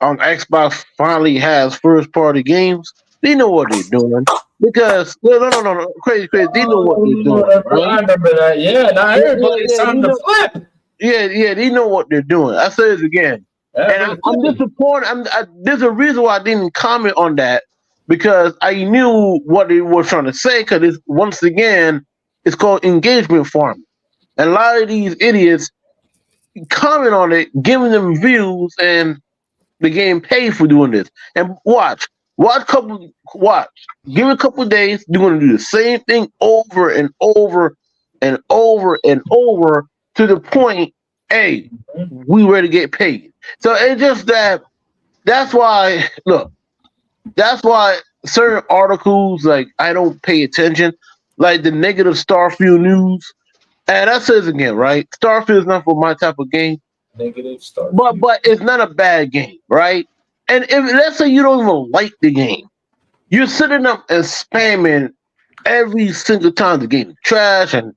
Xbox finally has first party games, they know what they're doing. Because no, crazy. They know what they're doing. Right? I remember that. Yeah, now everybody's on the flip. Yeah, they know what they're doing. I say this again, and I'm disappointed. There's a reason why I didn't comment on that, because I knew what they were trying to say. Because once again, it's called engagement farming, and a lot of these idiots comment on it, giving them views, and the game paid for doing this. And watch. Give it a couple of days. You're going to do the same thing over and over and over and over to the point, hey, we ready to get paid. So it's just that's why certain articles, like, I don't pay attention, like the negative Starfield news. And that says again, right? Starfield is not for my type of game. Negative Starfield. But it's not a bad game, right? And if let's say you don't even like the game, you're sitting up and spamming every single time the game is trash, and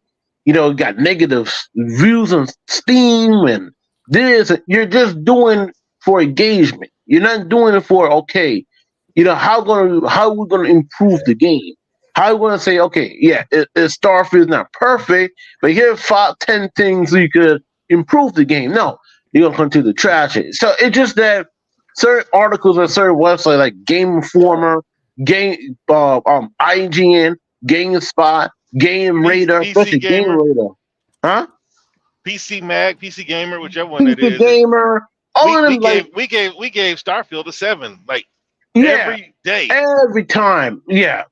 you got negative reviews on Steam and this. You're just doing for engagement. You're not doing it for how are we gonna improve the game? How are we gonna say, okay, yeah, Starfield is not perfect, but here's 5-10 things you could improve the game. No, you're gonna continue to trash it. So it's just that certain articles on certain websites like Game Informer, IGN, GameSpot, Game Radar, especially Game Radar, huh? PC Mag, PC Gamer, whichever one it is. Gamer, all of them. We gave Starfield a 7, every day, every time. Yeah.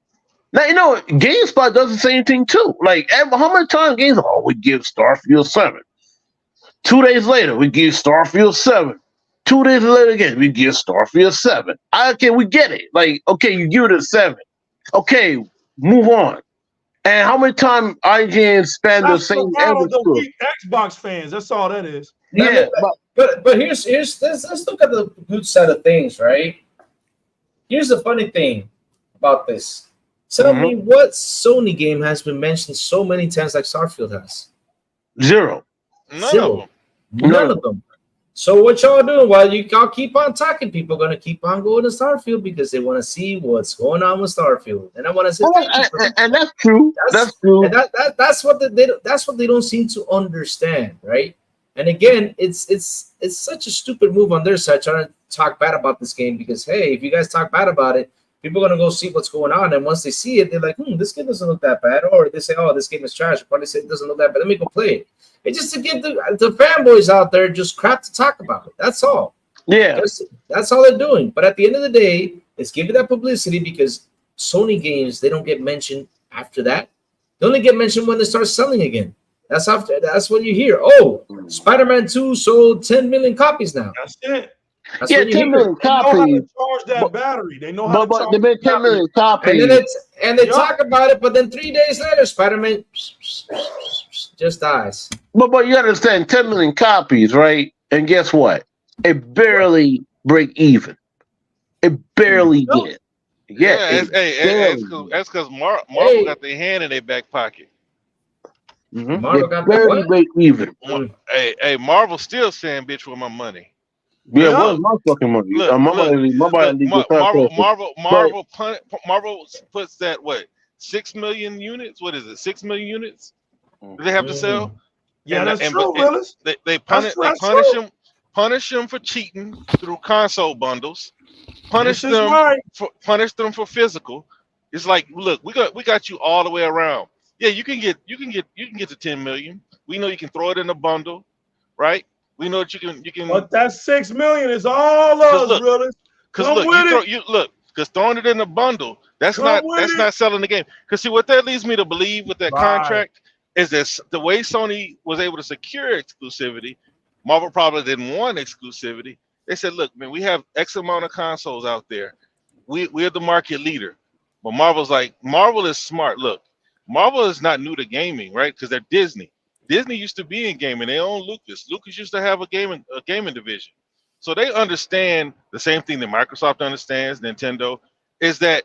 Now GameSpot does the same thing too. Like, how many times we give Starfield 7. 2 days later, we give Starfield 7. 2 days later again, we give Starfield 7. Okay, we get it. Like, okay, you give it a 7. Okay, move on. And how many times IGN spend the same? The Xbox fans. That's all that is. Yeah, but here's let's look at the good side of things, right? Here's the funny thing about this. Tell me what Sony game has been mentioned so many times like Starfield has. Zero. None of them. So what y'all doing? While y'all keep on talking, people are gonna keep on going to Starfield because they want to see what's going on with Starfield, and I want to say, and that's true. That's true. And that's what they don't seem to understand, right? And again, it's such a stupid move on their side trying to talk bad about this game, because hey, if you guys talk bad about it, people are gonna go see what's going on, and once they see it, they're like, this game doesn't look that bad, or they say, oh, this game is trash. Probably say it doesn't look that bad. Let me go play it. It's just to give the fanboys out there just crap to talk about it. That's all. Yeah. That's all they're doing. But at the end of the day, it's giving that publicity, because Sony games, they don't get mentioned after that. They only get mentioned when they start selling again. That's what you hear. Oh, Spider-Man 2 sold 10 million copies now. That's it. That's 10 million copies. They know how to charge that battery. They know how to charge. They made 10 million copies. And they talk about it, but then 3 days later, Spider-Man just dies. But you understand, 10 million copies, right? And guess what? It barely break even. It barely did. Yeah. That's because Marvel got their hand in their back pocket. Marvel got barely break even. Hey, Marvel still saying, "Bitch, with my money." Yeah, what was my fucking money? Marvel puts that 6 million units. What is it? 6 million units? Do they have to sell? Yeah, and that's true, Willis. They punish punish them for cheating through console bundles, punish This is them right. for physical. It's like, look, we got you all the way around. Yeah, you can get to 10 million. We know you can throw it in a bundle, right? We know that you can. But that 6 million is all us, brothers. Because look, because throwing it in a bundle, that's not selling the game. Because see, what that leads me to believe with that contract is that the way Sony was able to secure exclusivity, Marvel probably didn't want exclusivity. They said, look, man, we have X amount of consoles out there. We're the market leader. But Marvel's like, Marvel is smart. Look, Marvel is not new to gaming, right? Because they're Disney. Disney used to be in gaming. They own Lucas. Lucas used to have a gaming division. So they understand the same thing that Microsoft understands, Nintendo, is that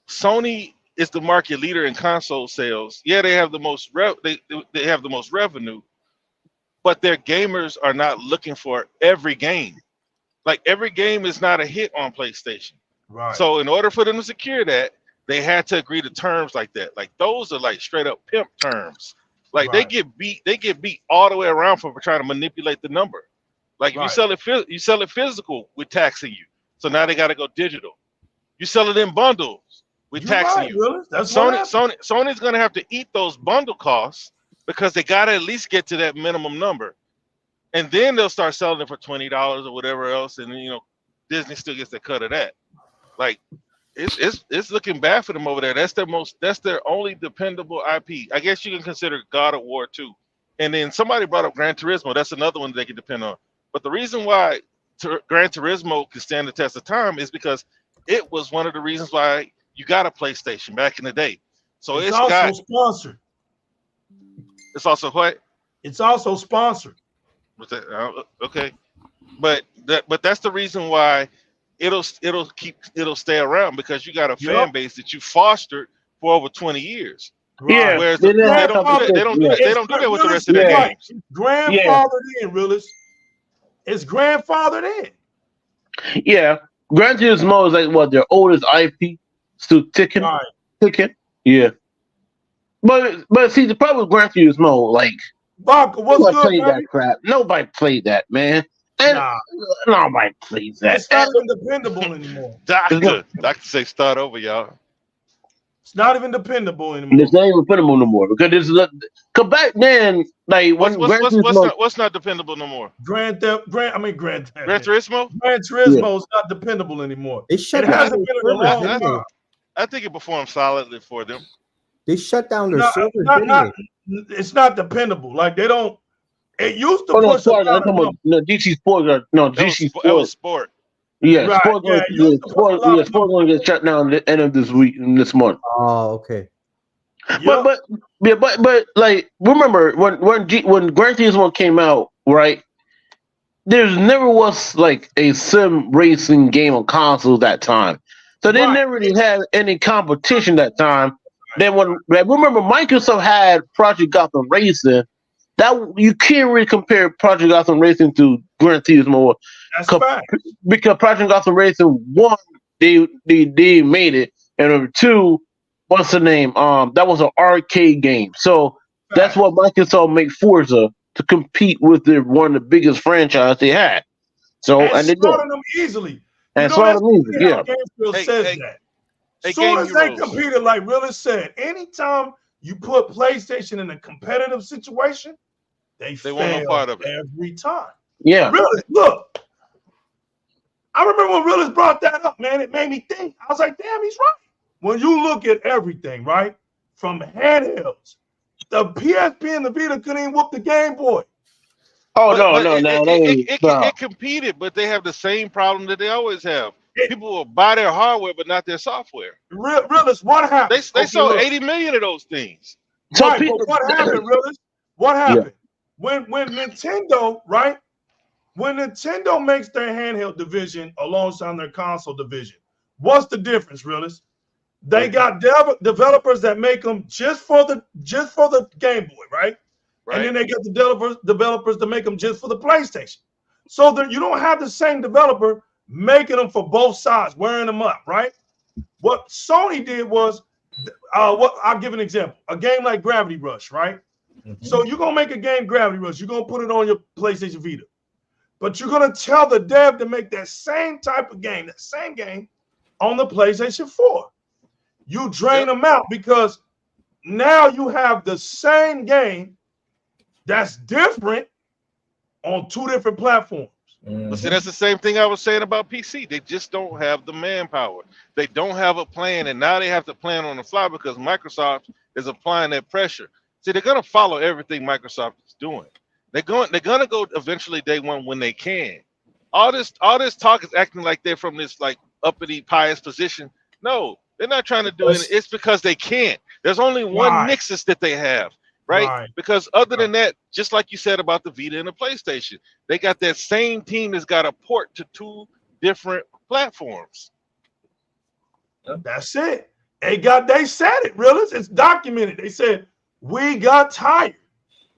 Sony is the market leader in console sales. Yeah, they have the most they have the most revenue, but their gamers are not looking for every game. Like every game is not a hit on PlayStation. Right. So in order for them to secure that, they had to agree to terms like that. Like those are like straight up pimp terms. Like they get beat all the way around for trying to manipulate the number. Like if you sell it physical, we're taxing you. So now they got to go digital. You sell it in bundles, we're taxing you. Really? That's Sony's gonna have to eat those bundle costs because they gotta at least get to that minimum number, and then they'll start selling it for $20 or whatever else, and then, Disney still gets a cut of that. Like it's looking bad for them over there. That's their only dependable IP. I guess you can consider God of War 2. And then somebody brought up Gran Turismo. That's another one they can depend on. But the reason why Gran Turismo can stand the test of time is because it was one of the reasons why you got a PlayStation back in the day. So it's also sponsored. It's also what? It's also sponsored. Okay, but that's the reason why it'll stay around, because you got a fan base that you fostered for over 20 years. Right. Yeah, whereas they don't do that with the rest of their games. Grandfathered in, realist. It's grandfathered in. Yeah, Gran Turismo is like their oldest IP, still ticking. Right. Ticking. Yeah. But see, the problem with Gran Turismo, like, Baka, what's nobody good, played that crap. Nobody played that, man. And nobody plays that. It's not even dependable anymore. Doctor say start over, y'all. It's not even dependable anymore. It's not even dependable no more because come back then, like what's not dependable no more? Gran Turismo. Gran Turismo is not dependable anymore. It hasn't been in a long time. I think it performed solidly for them. They shut down their servers. It's not dependable. Like they don't. It used to push. DC Sports. DC Sports. It was Sport. Yeah, right, Sport going to get shut down at the end of this month. Oh, okay. But like remember when Gran Turismo came out, right? There's never was like a sim racing game on consoles that time, so they never really had any competition that time. Then remember Microsoft had Project Gotham Racing. That you can't really compare Project Gotham Racing to Gran Turismo. Because Project Gotham Racing, one, they made it, and number two, what's the name? That was an arcade game. So that's what Microsoft made Forza to compete with one of the biggest franchises they had. So and they did them easily. And slaughtered them easily. Yeah. Says that. As soon as they competed, like Willis said, anytime you put PlayStation in a competitive situation, they want no part of it every time. Yeah. Really, look. I remember when Willis brought that up, man. It made me think. I was like, damn, he's right. When you look at everything, right? From handhelds, the PSP and the Vita couldn't even whoop the Game Boy. Oh, it competed, but they have the same problem that they always have. People will buy their hardware, but not their software. Realist, what happened? They sold 80 million of those things. Right, but what happened, Realist? What happened? Yeah. When Nintendo, right? When Nintendo makes their handheld division alongside their console division, what's the difference, Realist? They got developers that make them just for the Game Boy, right? And then they get the developers to make them just for the PlayStation. So that you don't have the same developer making them for both sides, wearing them up, right? What Sony did was, I'll give an example. A game like Gravity Rush, right? Mm-hmm. So you're going to make a game Gravity Rush. You're going to put it on your PlayStation Vita. but you're gonna tell the dev to make that same type of game, that same game, on the PlayStation 4. You drain them out because now you have the same game that's different on 2 different platforms. But see, that's the same thing I was saying about PC. They just don't have the manpower. They don't have a plan, and now they have to plan on the fly because Microsoft is applying that pressure. See, they're gonna follow everything Microsoft is doing. They're gonna go eventually day one when they can. All this talk is acting like they're from this like uppity pious position. No, they're not trying to do it. It's because they can't. There's only one nexus that they have. Right? Because other than that, just like you said about the Vita and the PlayStation, they got that same team that's got a port to 2 different platforms. That's it. They said it, realist. It's documented. They said we got tired.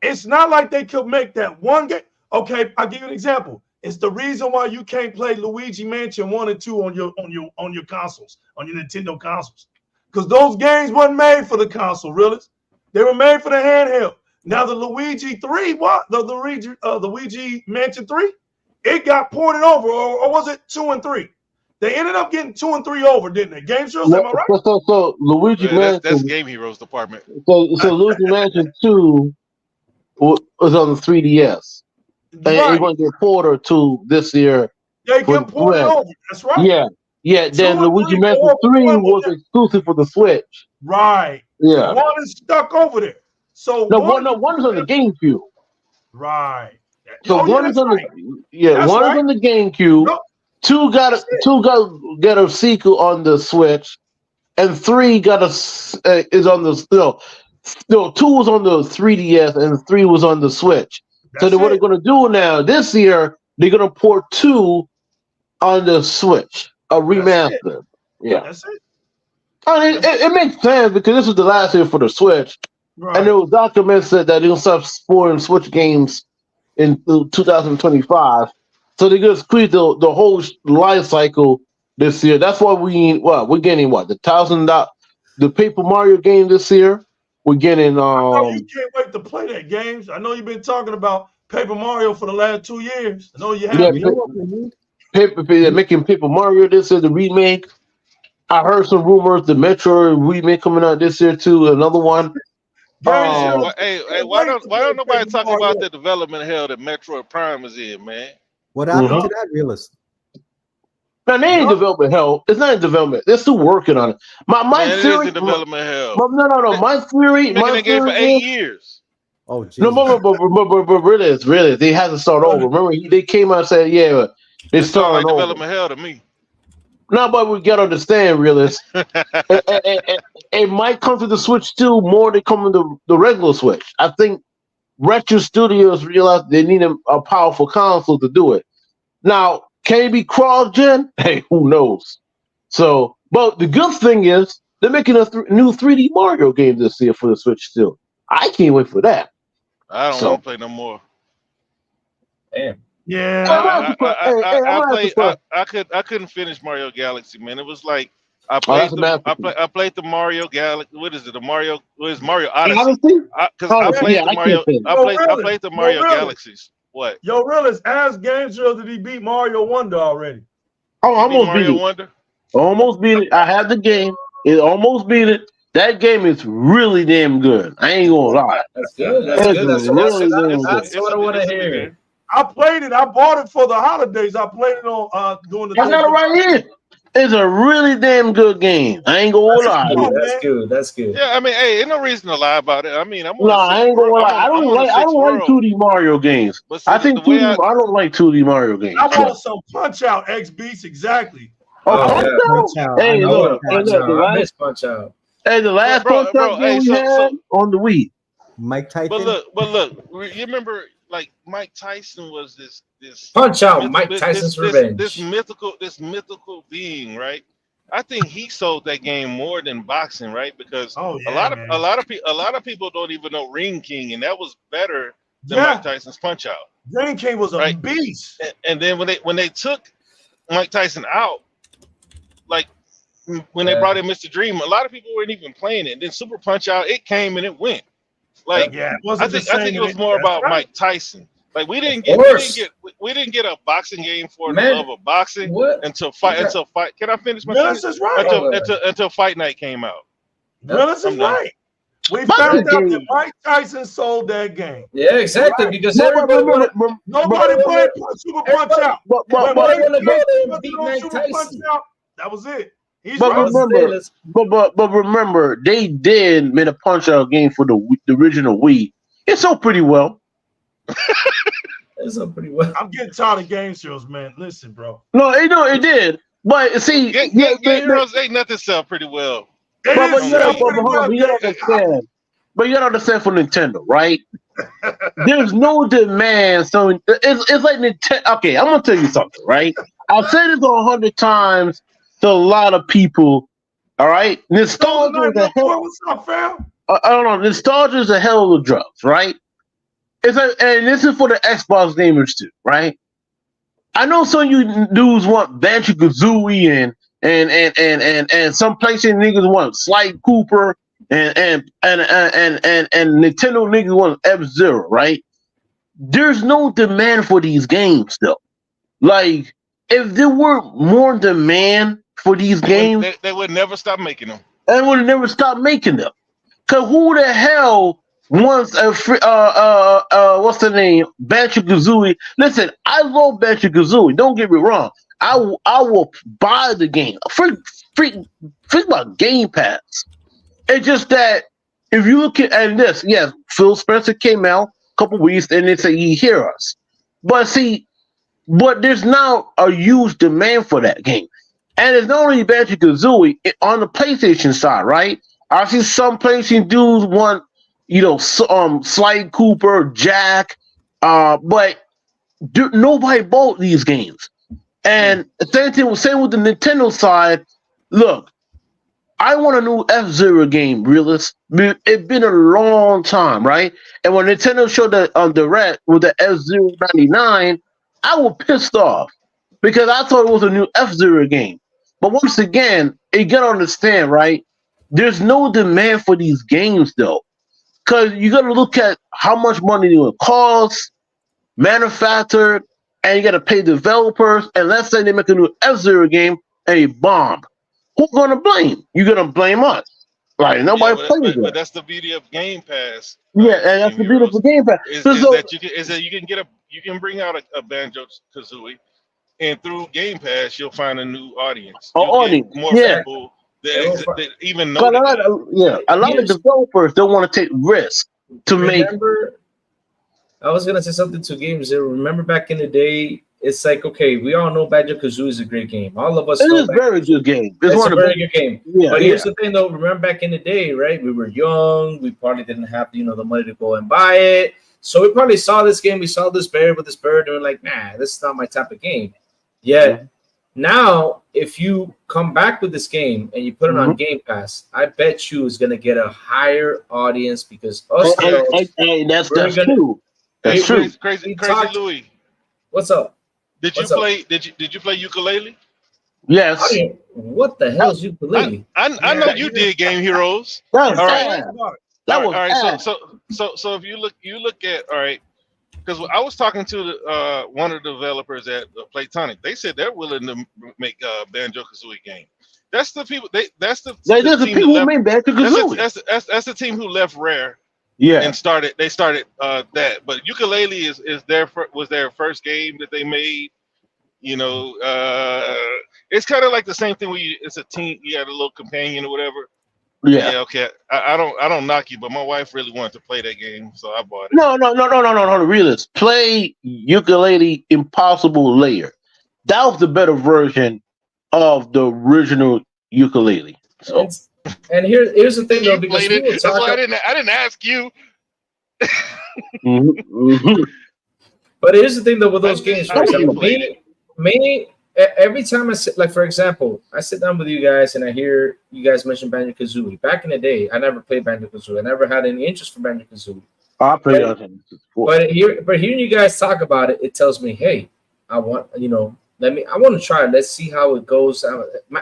It's not like they could make that one game. Okay, I'll give you an example. It's the reason why you can't play Luigi Mansion 1 and 2 on your consoles, on your Nintendo consoles. Because those games wasn't made for the console, realist. They were made for the handheld. Now the Luigi 3, the Luigi Mansion 3, it got ported over, or was it 2 and 3? They ended up getting 2 and 3 over, didn't they? Game Shows, am I right? So Luigi Mansion. That's Game Heroes department. So Luigi Mansion 2 was on the 3DS. And it went to Porter 2 this year. They get ported over. That's right. Yeah. Then Luigi Mansion 3 was exclusive for the Switch. Right. Yeah. One is stuck over there. So one is on the GameCube. Right. So one is on the one is on the GameCube. No. Two got a sequel on the Switch, and 3 is on the 2 was on the 3DS and 3 was on the Switch. So what they're going to do now this year, they're going to port 2 on the Switch, a remaster. Yeah. That's it. I mean, it makes sense because this was the last year for the Switch, and there was documents that they're going to start supporting Switch games in 2025. So they're going to squeeze the whole life cycle this year. That's why we're getting the $1,000 the Paper Mario game this year. We're getting. I know you can't wait to play that games. I know you've been talking about Paper Mario for the last 2 years. I know you have. They're making Paper Mario this year, the remake. I heard some rumors the Metro remake coming out this year too. Another one. Why don't nobody talk about the development hell that Metroid Prime is in, man? What happened to that, realist? Man, they ain't development hell. It's not in development. They're still working on it. My theory. Is development hell. No. My theory. My theory for 8 years. Oh, geez. No, but really, they had to start over. Remember, they came out and said, "Yeah, it's starting over." Development hell to me. No, but we gotta understand, realist. It might come to the Switch too more than coming to the regular Switch. I think Retro Studios realized they need a powerful console to do it. Now, can it be cross-gen? Hey, who knows? So, but the good thing is they're making a new 3D Mario game this year for the Switch still. I can't wait for that. I don't want to play no more. Damn. Yeah, I couldn't finish Mario Galaxy, man. It was like I played the Mario Galaxy. What is it? Mario Odyssey. I played the Mario Galaxies. What? Yo, realist, ask Game Show that he beat Mario Wonder already. Oh, almost beat it. Wonder? Almost beat it. I have the game. It almost beat it. That game is really damn good. I ain't gonna lie. That's good. That's good. That's what I want to hear. I played it. I bought it for the holidays. I played it on during the. I got it right here. It's a really damn good game. I ain't gonna lie. That's good. Yeah, I mean, hey, ain't no reason to lie about it. I mean, I ain't gonna lie. I don't like 2D Mario games. I think I don't like 2D Mario games. I want some Punch Out X Beats exactly. Punch Out. Hey, look, Punch Out. Hey, the last Punch Out game we had on the Wii. Mike Tyson. But look, you remember like Mike Tyson was this Punch Out, Mike Tyson's Revenge. This mythical being, right? I think he sold that game more than boxing, right? Because a lot of people don't even know Ring King, and that was better than Mike Tyson's Punch Out. Ring King was a beast. And then when they took Mike Tyson out, like when they brought in Mr. Dream, a lot of people weren't even playing it. And then Super Punch Out, it came and it went. Like I think it was more about Mike Tyson. Like we didn't get we didn't get a boxing game for Man, the love of boxing what? until fight. Can I finish my Willis sentence? is right. Until Fight Night came out. Willis I'm is done. right. We Boxing found out game. that Mike Tyson sold that game. Yeah, exactly. Because But everybody wanted, Nobody played Super Punch Out. but When everybody Mike wanna go Tyson there and put beat it on Mike Super Punch Tyson. Out, that was it. He's But right. remember, but remember, they did made a Punch Out game for the original Wii. It sold pretty well. It's up pretty well. I'm getting tired of game shows, man. Listen, bro. No, it did. But see, Game Heroes ain't nothing sell pretty well. It but is you gotta selling pretty well. understand. But you gotta understand for Nintendo, right? There's no demand, so it's like Nintendo. Okay, I'm gonna tell you something, right? I've said this 100 times to a lot of people. All right, nostalgia is a hell. What's up, fam? I don't know. Nostalgia is a hell of a drugs, right? It's like, and this is for the Xbox gamers too, right? I know some of you dudes want Banjo-Kazooie and some PlayStation niggas want Sly Cooper and Nintendo niggas want F-Zero, right? There's no demand for these games though. Like, if there were more demand for these games, They would never stop making them. they would never stop making them. Cause who the hell wants a free, what's the name? Banjo-Kazooie. Listen, I love Banjo-Kazooie. Don't get me wrong. I will buy the game. Freak about Game Pass. It's just that if you look at this, yes, Phil Spencer came out a couple weeks and they say he hear us. But see, there's now a huge demand for that game. And it's not only Banjo-Kazooie on the PlayStation side, right? I see some PlayStation dudes want, Sly Cooper, Jack, but nobody bought these games. And same with the Nintendo side. Look, I want a new F-Zero game, realist. It's been a long time, right? And when Nintendo showed that on Direct with the F-Zero 99, I was pissed off because I thought it was a new F-Zero game. But once again, you gotta understand, right? There's no demand for these games though, because you gotta look at how much money it will cost, manufactured, and you gotta pay developers. And let's say they make a new F-Zero game and it bomb. Who's gonna blame? You're gonna blame us. Right? Nobody plays it. But that's the beauty of Game Pass. Yeah, and that's the beautiful Game Pass. Is that you can bring out a Banjo-Kazooie, and through Game Pass you'll find a new audience. More people that even know. A lot of developers don't want to take risks to make. I was gonna say something to Game Zero. Remember back in the day, it's like, okay, we all know Banjo-Kazooie is a great game. All of us know it's a very good game. It's a very good game. Yeah, but here's the thing though, remember back in the day, right? We were young, we probably didn't have the money to go and buy it. So we probably saw this game, we saw this bear with this bird, and we're like, nah, this is not my type of game. Yet now, if you come back with this game and you put it on Game Pass, I bet you it's gonna get a higher audience because us that's true. That's true. Crazy Louis. What's up? Did you play ukulele? Yes. What the hell is ukulele? I know you did Game Heroes. All right. So if you look at because I was talking to one of the developers at Platonic. They said they're willing to make a Banjo-Kazooie game. That's the people. That's the people who made Banjo-Kazooie. That's the team who left Rare. Yeah, and they started that. But ukulele was their first game that they made. It's kind of like the same thing where it's a team. You had a little companion or whatever. Yeah. Okay. I don't knock you, but my wife really wanted to play that game, so I bought it. No. Realist, play Ukulele Impossible Layer. That was the better version of the original Ukulele. So. And here's the thing though, because that's why I didn't ask you. But here's the thing though with those games. For example, me, every time I sit, like for example, I sit down with you guys and I hear you guys mention Banjo-Kazooie. Back in the day, I never played Banjo-Kazooie. I never had any interest for Banjo-Kazooie. I played it. But hearing you guys talk about it, it tells me, hey, I want to try it. Let's see how it goes.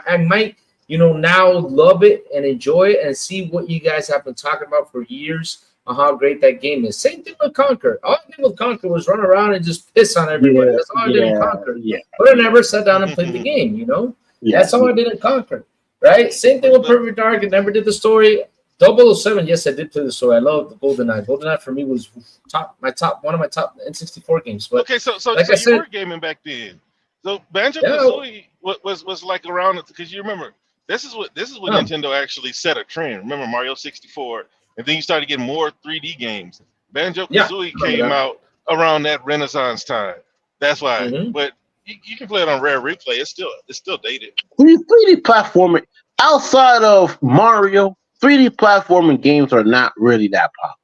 I might. Now love it and enjoy it and see what you guys have been talking about for years on how great that game is. Same thing with Conquer. All I did with Conquer was run around and just piss on everybody. That's all I did in Conquer. But I never sat down and played the game, you know? That's all I did in Conquer, right? Same thing with Perfect Dark. I never did the story. 007, yes, I did play the story. I love GoldenEye. GoldenEye for me was one of my top N64 games. But okay, so like I you said, were gaming back then. So Banjo-Kazooie was like around, because you remember this is what Nintendo actually set a trend. Remember Mario 64, and then you started getting more 3D games. Banjo-Kazooie came out around that Renaissance time. That's why. But you can play it on Rare Replay. It's still dated. 3D platforming outside of Mario, 3D platforming games are not really that popular.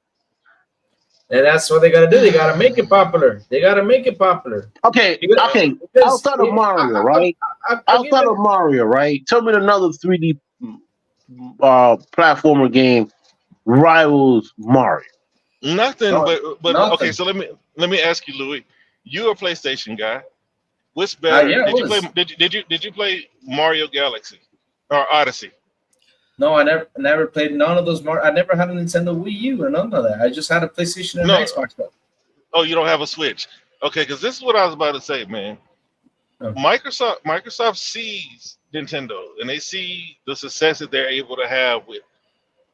And that's what they got to do. They got to make it popular. Okay. Outside of Mario, right? Outside of Mario, right? Tell me another 3D platformer game rivals Mario. Nothing. But nothing. Okay. So let me ask you, Louis. You're a PlayStation guy. What's better? Did you play Mario Galaxy or Odyssey? No, I never played none of those. I never had a Nintendo Wii U or none of that. I just had a PlayStation and an Xbox. Oh, you don't have a Switch? Okay, because this is what I was about to say, man. Microsoft sees Nintendo and they see the success that they're able to have with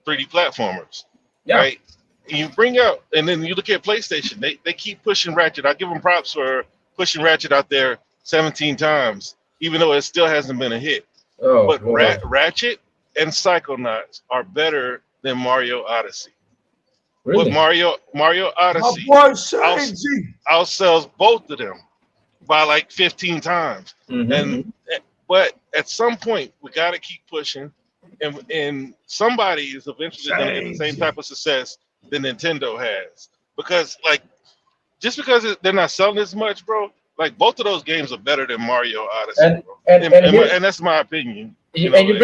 3D platformers, right? And you bring out, and then you look at PlayStation. They keep pushing Ratchet. I give them props for pushing Ratchet out there 17 times, even though it still hasn't been a hit. But Ratchet and Psychonauts are better than Mario Odyssey. Really? But Mario Odyssey outsells both of them by like 15 times. But at some point we got to keep pushing, and somebody is eventually going to get the same type of success that Nintendo has, because like just because they're not selling as much, bro. Like both of those games are better than Mario Odyssey, and that's my opinion. You bring a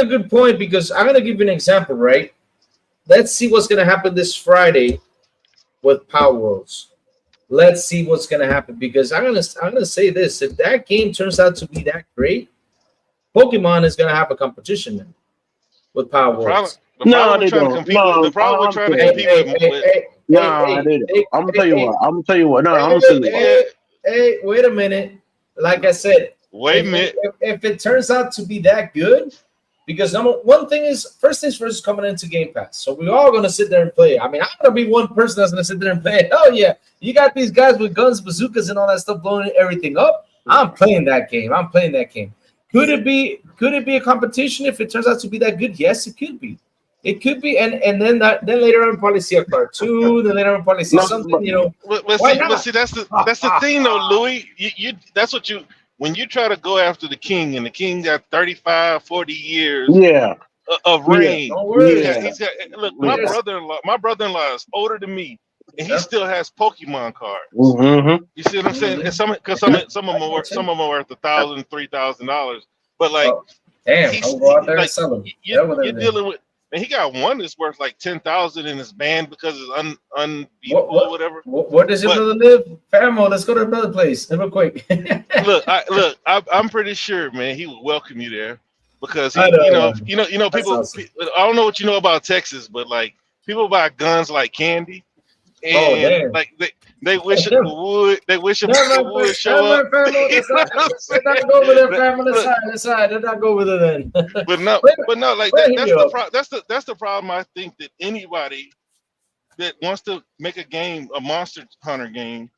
good point, because I'm gonna give you an example, right? Let's see what's gonna happen this Friday with Power Worlds. Let's see what's gonna happen, because I'm gonna say this: if that game turns out to be that great, Pokemon is gonna have a competition then with Power Worlds. The problem we're trying to compete with. I'm gonna tell you what. Hey, wait a minute. Like I said, wait a minute. If it turns out to be that good, because one thing is, first things first, is coming into Game Pass. So we're all gonna sit there and play. I mean, I'm gonna be one person that's gonna sit there and play. Oh yeah, you got these guys with guns, bazookas, and all that stuff blowing everything up. I'm playing that game. Could it be a competition if it turns out to be that good? Yes, it could be. It could be, and then later on probably see a cartoon, then later on probably see something, you know. But see, that's the thing though, Louis. That's what you, when you try to go after the king, and the king got 35, 40 years of reign. Don't worry. He's got, look, my brother-in-law is older than me, and he still has Pokemon cards. You see what I'm saying? And some of them are worth $1,000, $3,000. But like, I'll go out there and sell them. You're dealing with. And he got one that's worth like 10,000 in his band because it's unbeatable or whatever. Where does your brother live? Famo, let's go to another place real quick. I'm pretty sure, man, he would welcome you there, because people. Awesome. I don't know what you know about Texas, but like people buy guns like candy, and like they wish it would. They wish it would show up. Let's not go over there, family. Let's not go over there then. But no, like that's the problem. I think that anybody that wants to make a game, a Monster Hunter game,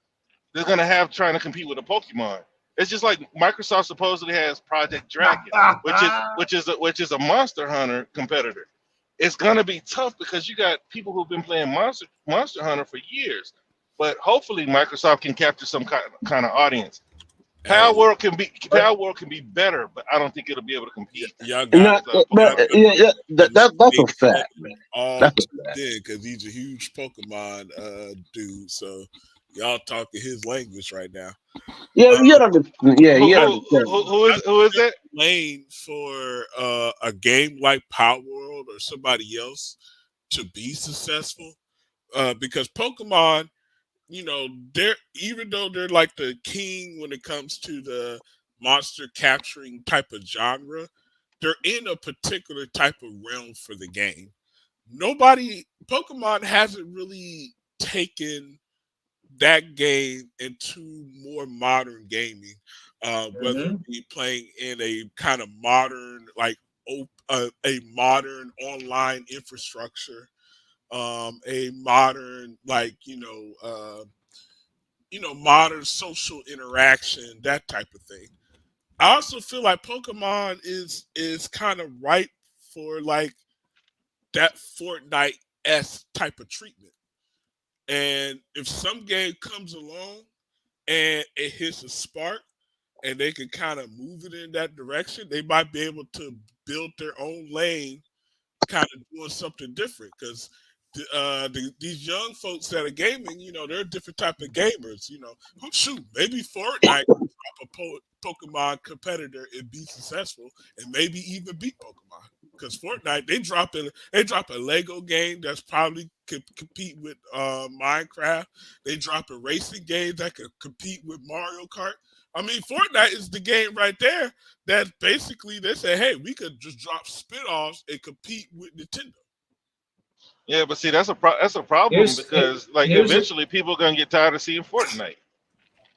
they're gonna have trying to compete with a Pokemon. It's just like Microsoft supposedly has Project Dragon, which is a Monster Hunter competitor. It's gonna be tough because you got people who've been playing Monster Hunter for years. But hopefully Microsoft can capture some kind of audience. Power World can be better, but I don't think it'll be able to compete. That's a fact, man. That's because he's a huge Pokemon dude. So y'all talking his language right now. Who is that? Lane for a game like Power World or somebody else to be successful, because Pokemon, you know, even though they're like the king when it comes to the monster capturing type of genre, they're in a particular type of realm for the game. Pokemon hasn't really taken that game into more modern gaming, whether it be playing in a kind of modern, like a modern online infrastructure, a modern, like modern social interaction, that type of thing. I also feel like Pokemon is kind of ripe for like that Fortnite-esque type of treatment. And if some game comes along and it hits a spark and they can kind of move it in that direction, they might be able to build their own lane, kind of doing something different. Because these young folks that are gaming, they're a different type of gamers. Shoot, maybe Fortnite can drop a Pokemon competitor and be successful, and maybe even beat Pokemon. Because Fortnite, they drop a Lego game that's probably could compete with Minecraft. They drop a racing game that could compete with Mario Kart. I mean, Fortnite is the game right there that basically they say, hey, we could just drop spin-offs and compete with Nintendo. Yeah, but see, that's a problem because eventually people are gonna get tired of seeing Fortnite.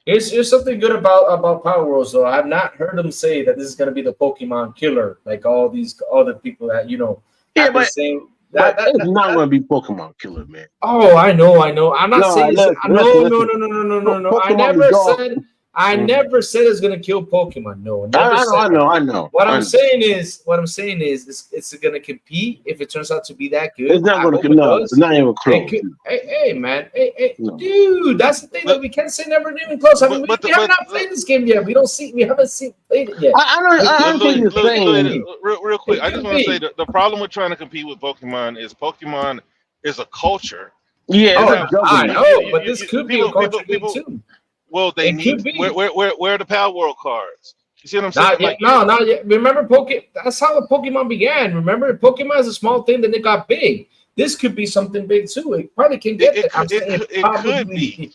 Here's something good about Power Worlds though. I've not heard them say that this is gonna be the Pokemon killer, like all these other people that Yeah, but saying it's not gonna be Pokemon killer, man. Oh, I know. I'm not saying no. I never said it's gonna kill Pokemon. No, I know. What I'm saying is, it's gonna compete if it turns out to be that good. It's not gonna compete. No, it's not even close. Hey, man, dude, that's the thing that we can't say never even close. I mean, we have not played this game yet. We haven't played it yet. I know you're saying. Real quick, I just want to say that the problem with trying to compete with Pokemon is a culture. Yeah, I know, but this could be a culture too. Well, they need where are the Power World cards? You see what I'm saying? Not yet. Remember, that's how the Pokemon began. Remember, Pokemon is a small thing, then it got big. This could be something big too. It probably can get it could be.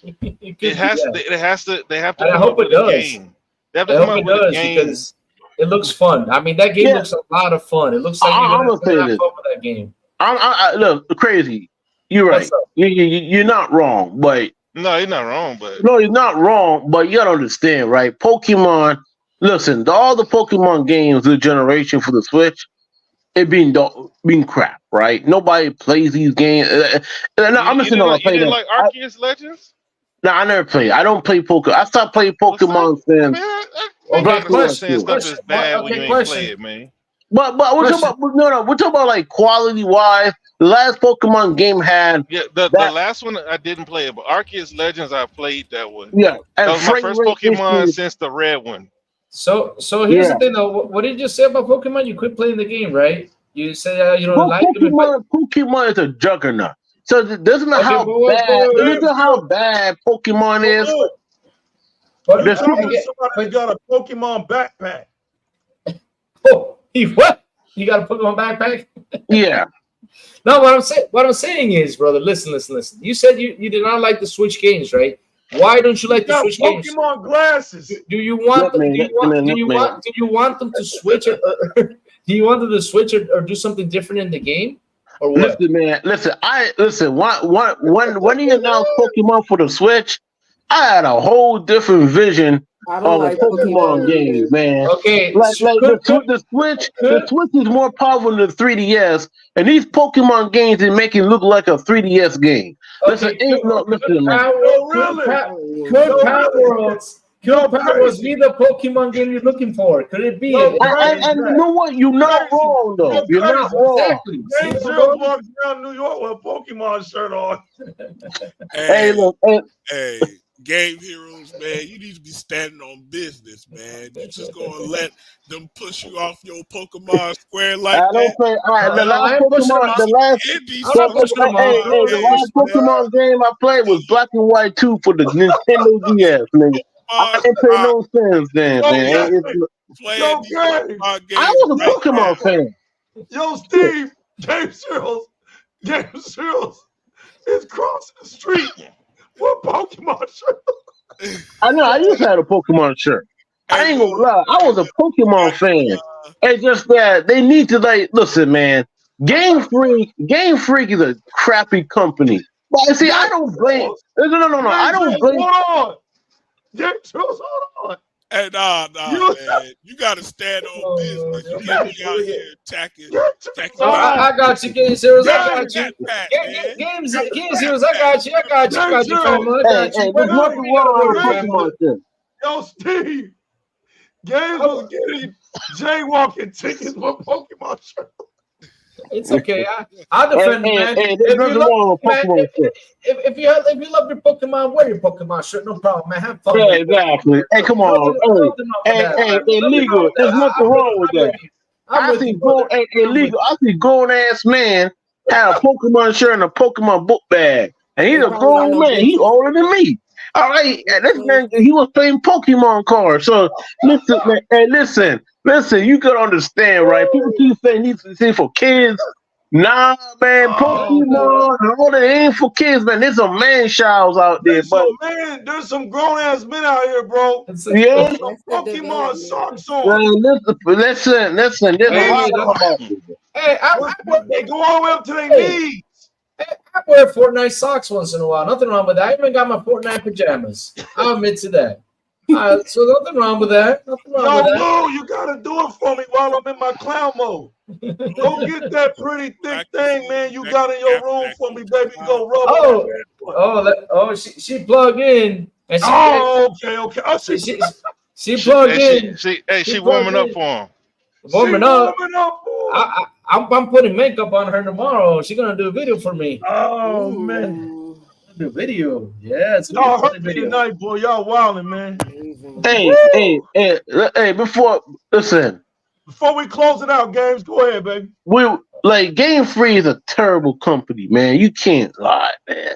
They have to. And I hope it does. They have to come up with a game because it looks fun. I mean, that game looks a lot of fun. It looks like you're gonna have fun with that game. Look, crazy. You're right. You're not wrong, but. No, he's not wrong, but no, he's not wrong. But you gotta understand, right? Pokemon. Listen, all the Pokemon games, the generation for the Switch, it being crap, right? Nobody plays these games. I'm just not playing. You didn't like Arceus Legends? No, I never played. I don't play Pokemon. I stopped playing Pokemon since. Stuff is bad when you ain't play it, man. But we're talking about we're talking about like quality wise. The last Pokemon game had the last one I didn't play it, but Arceus Legends I played that one. Yeah, that was my first Pokemon since the red one. So here's the thing though. What did you say about Pokemon? You quit playing the game, right? You said you don't like it. Pokemon is a juggernaut. So it doesn't matter how bad Pokemon is. Somebody got a Pokemon backpack. Oh, what? You got a Pokemon backpack? Yeah. No, what I'm saying is, brother, listen. You said you did not like the Switch games, right? Why don't you like the Switch games? Pokemon glasses. Do you want them to switch do you want them to switch or do something different in the game? Or what? Listen, man. Listen. When he announced Pokemon for the Switch, I had a whole different vision of the Pokemon games, man. Okay, the Switch is more powerful than the 3DS, and these Pokemon games they make it look like a 3DS game. Okay, Could Power Worlds be the Pokemon game you're looking for? Could it be? And you know what? You're not wrong, though. You're not wrong. Exactly. Zero walks around New York with a Pokemon shirt on. Hey, look. Hey, Game Heroes, man, you need to be standing on business, man. You just gonna let them push you off your Pokemon square like that? I don't play. The last Pokemon game I played was Black and White 2 for the Nintendo DS, nigga. I didn't pay no sense then, man. I was a Pokemon fan. Yo, Steve, Game Zeros is crossing the street. What Pokemon shirt? I know. I used to have a Pokemon shirt. I ain't gonna lie. I was a Pokemon fan. It's just that they need to listen, man. Game Freak is a crappy company. But see, I don't blame. No. I don't blame. Hold on. Hold on. Hey, nah, man. You gotta stand on business. You can't be out here attacking. I got you, Game Zeros. I got you. Game Zeros. I got you. I got you, family. I got you. There's nothing wrong with Pokemon. Yo, Steve. Games was getting jaywalking tickets for Pokemon shirt. It's okay. I'll defend you, man. If you love your Pokemon, wear your Pokemon shirt. No problem, man. Have fun. Yeah, exactly. Hey, come on. Hey, illegal. There's nothing wrong with that. I see grown ass man had a Pokemon shirt and a Pokemon book bag, and he's a grown man. He's older than me. All right, and this man, he was playing Pokemon cards. So listen, you gotta understand, right? People keep saying these things for kids. Nah, man, Pokemon, all that ain't for kids, man. There's some man childs out there, there's some grown ass men out here, bro. Yeah, Pokemon socks on. Listen. There's a lot of them. Hey, they go all the way up to their knees. I wear Fortnite socks once in a while. Nothing wrong with that. I even got my Fortnite pajamas. I'll admit to that. So nothing wrong with that. No, you gotta do it for me while I'm in my clown mode. Go get that pretty thick thing, man. You got in your room for me, baby. Go rub it. She plugged in. And okay. Oh, she plugged in. She warming up for him. Warming up. I'm putting makeup on her tomorrow. She's gonna do a video for me. Oh man, the video. Yeah, it's y'all hurt me tonight, boy. Y'all wilding, man. Hey. Before we close it out, Games, go ahead, baby. Game Free is a terrible company, man. You can't lie, man.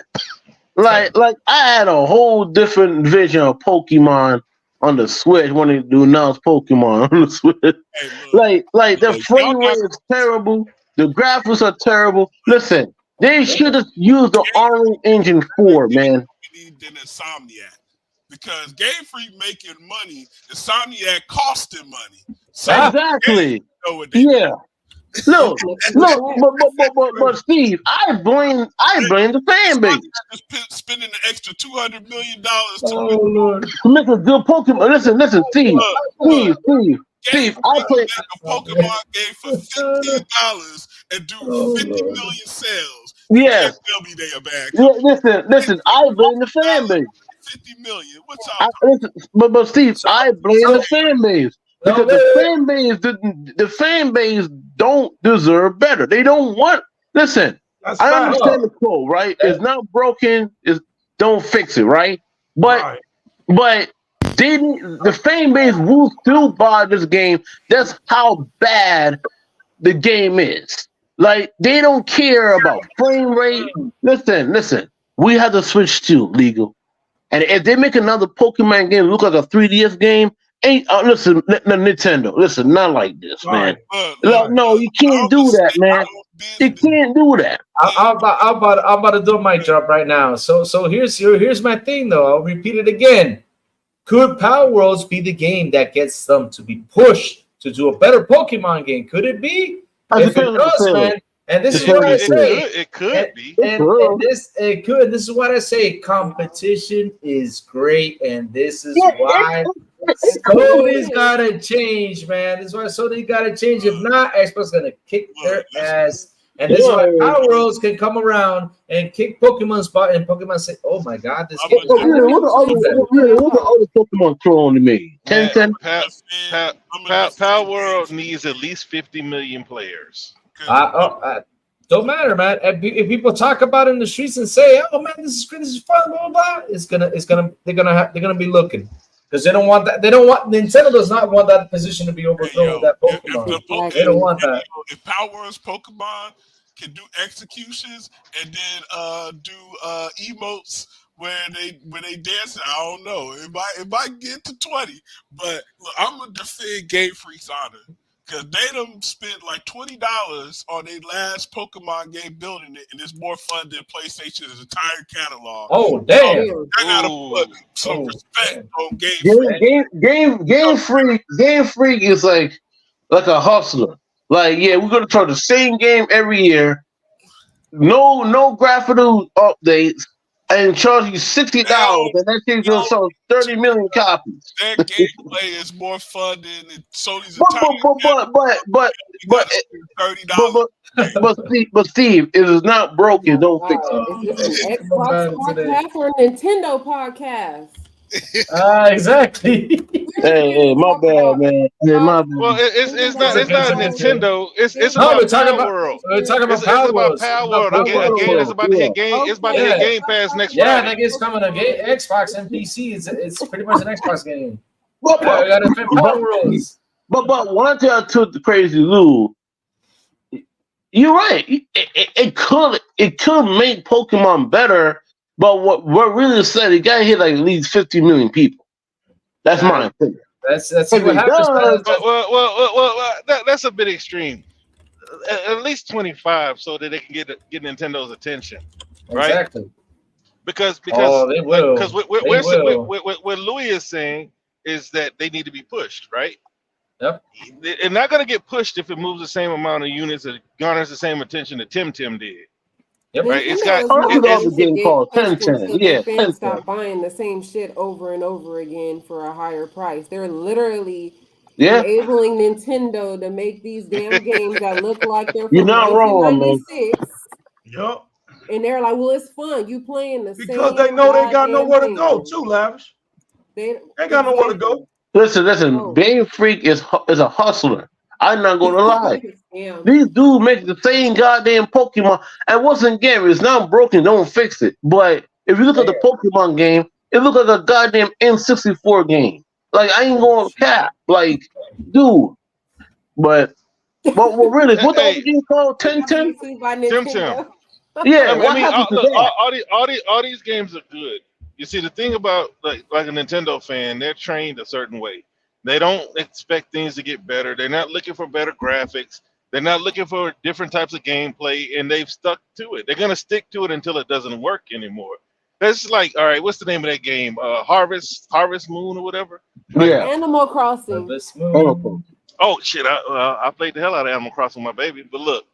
Like I had a whole different vision of Pokemon on the Switch when they do announce Pokemon on the Switch. Like the frame rate is terrible. The graphics are terrible. Listen, they should have used the Arlington Engine 4, man. We need an Insomniac because Game Freak making money. Insomniac costing money. So exactly. Yeah. No, but Steve, I blame the fan base. Spending an extra $200 million to make a good Pokemon. Listen, Steve. I play a Pokemon game for $15 and do 50 million sales. Yes, they'll be there back. Listen. I blame the fan base. 50 million. What's up? But Steve, I blame the fan base. Because the fan base don't deserve better. They don't want. Listen, I understand the quote, right? It's not broken. Don't fix it, right? But the fan base will still buy this game. That's how bad the game is. Like they don't care about frame rate. Listen. We have to switch to legal, and if they make another Pokemon game look like a 3DS game. Listen, Nintendo. Listen, not like this, man. No, you can't do that, man. You can't do that. I'm about to do a mic drop right now. So here's my thing, though. I'll repeat it again. Could Power Worlds be the game that gets them to be pushed to do a better Pokemon game? Could it be? If it does, man. And this is what I say. It could be. And this is what I say. Competition is great, and this is why Sony's gotta change, man. This is why Sony gotta change. If not, Xbox gonna kick their ass. And this is why Power Worlds can come around and kick Pokemon's butt, and Pokemon say, "Oh my God, this game." What the other Pokemon throwing to me? 10. Power World needs at least 50 million players. Don't matter, man. If people talk about it in the streets and say, "Oh man, this is great, this is fun," blah blah blah, they're gonna be looking because they don't want that. Nintendo does not want that position to be overthrown with that Pokemon. They don't want that. If Power World's Pokemon can do executions and then do emotes where they dance, I don't know. It might get to 20, but look, I'm gonna defend Game Freak's honor. Because they done spent like $20 on their last Pokemon game building it, and it's more fun than PlayStation's entire catalog. Oh, damn. I gotta put some respect on Game Freak. Game Freak is like a hustler. Like, yeah, we're gonna try the same game every year. No graphical updates, and charge you $60, and that thing's gonna sell 30 million copies. Their gameplay is more fun than Sony's But entire. but Steve, it is not broken. Don't fix it. Is this an Xbox podcast or a Nintendo podcast? Exactly. Hey, my bad, man. Hey, my bad. Well, it's not Nintendo. It's No, about we're talking Power World. We're talking about It's Power about World. Power World. A game that's about to hit game. It's about to hit Game Pass next Yeah, Friday. that game's coming to Xbox and PC. It's pretty much an Xbox game. But We gotta defend Power Worlds. but one thing I took the crazy Lou, you're right. It could make Pokemon better, but what really said it got to hit like at least 50 million people. That's my opinion. That's what happens. Well, that's a bit extreme. At least 25, so that they can get Nintendo's attention, right? Exactly. Because they will. Because what Louis is saying is that they need to be pushed, right? Yep. They're not going to get pushed if it moves the same amount of units that garners the same attention that Tim did. Yep. Right. It's got. It's a game called Denton. Yeah, fans stop buying the same shit over and over again for a higher price. They're literally enabling Nintendo to make these damn games that look like they're from You're not wrong, man. 1996. Yep. And they're like, well, it's fun. You playing the same. Because they know they got nowhere to go, too, Lavish. They got nowhere to go. Listen. Game Freak is a hustler. I'm not gonna lie. Damn. These dudes make the same goddamn Pokemon. And once again, it's not broken. Don't fix it. But if you look at the Pokemon game, it looks like a goddamn N64 game. Like, I ain't going to cap. Like, dude. But really, what the other game called? Tim. Yeah. All these games are good. You see, the thing about like a Nintendo fan, they're trained a certain way. They don't expect things to get better. They're not looking for better graphics. They're not looking for different types of gameplay, and they've stuck to it. They're gonna stick to it until it doesn't work anymore. That's like, all right, what's the name of that game? Harvest Moon or whatever. Yeah. Animal Crossing. Oh shit! I played the hell out of Animal Crossing with my baby. But look,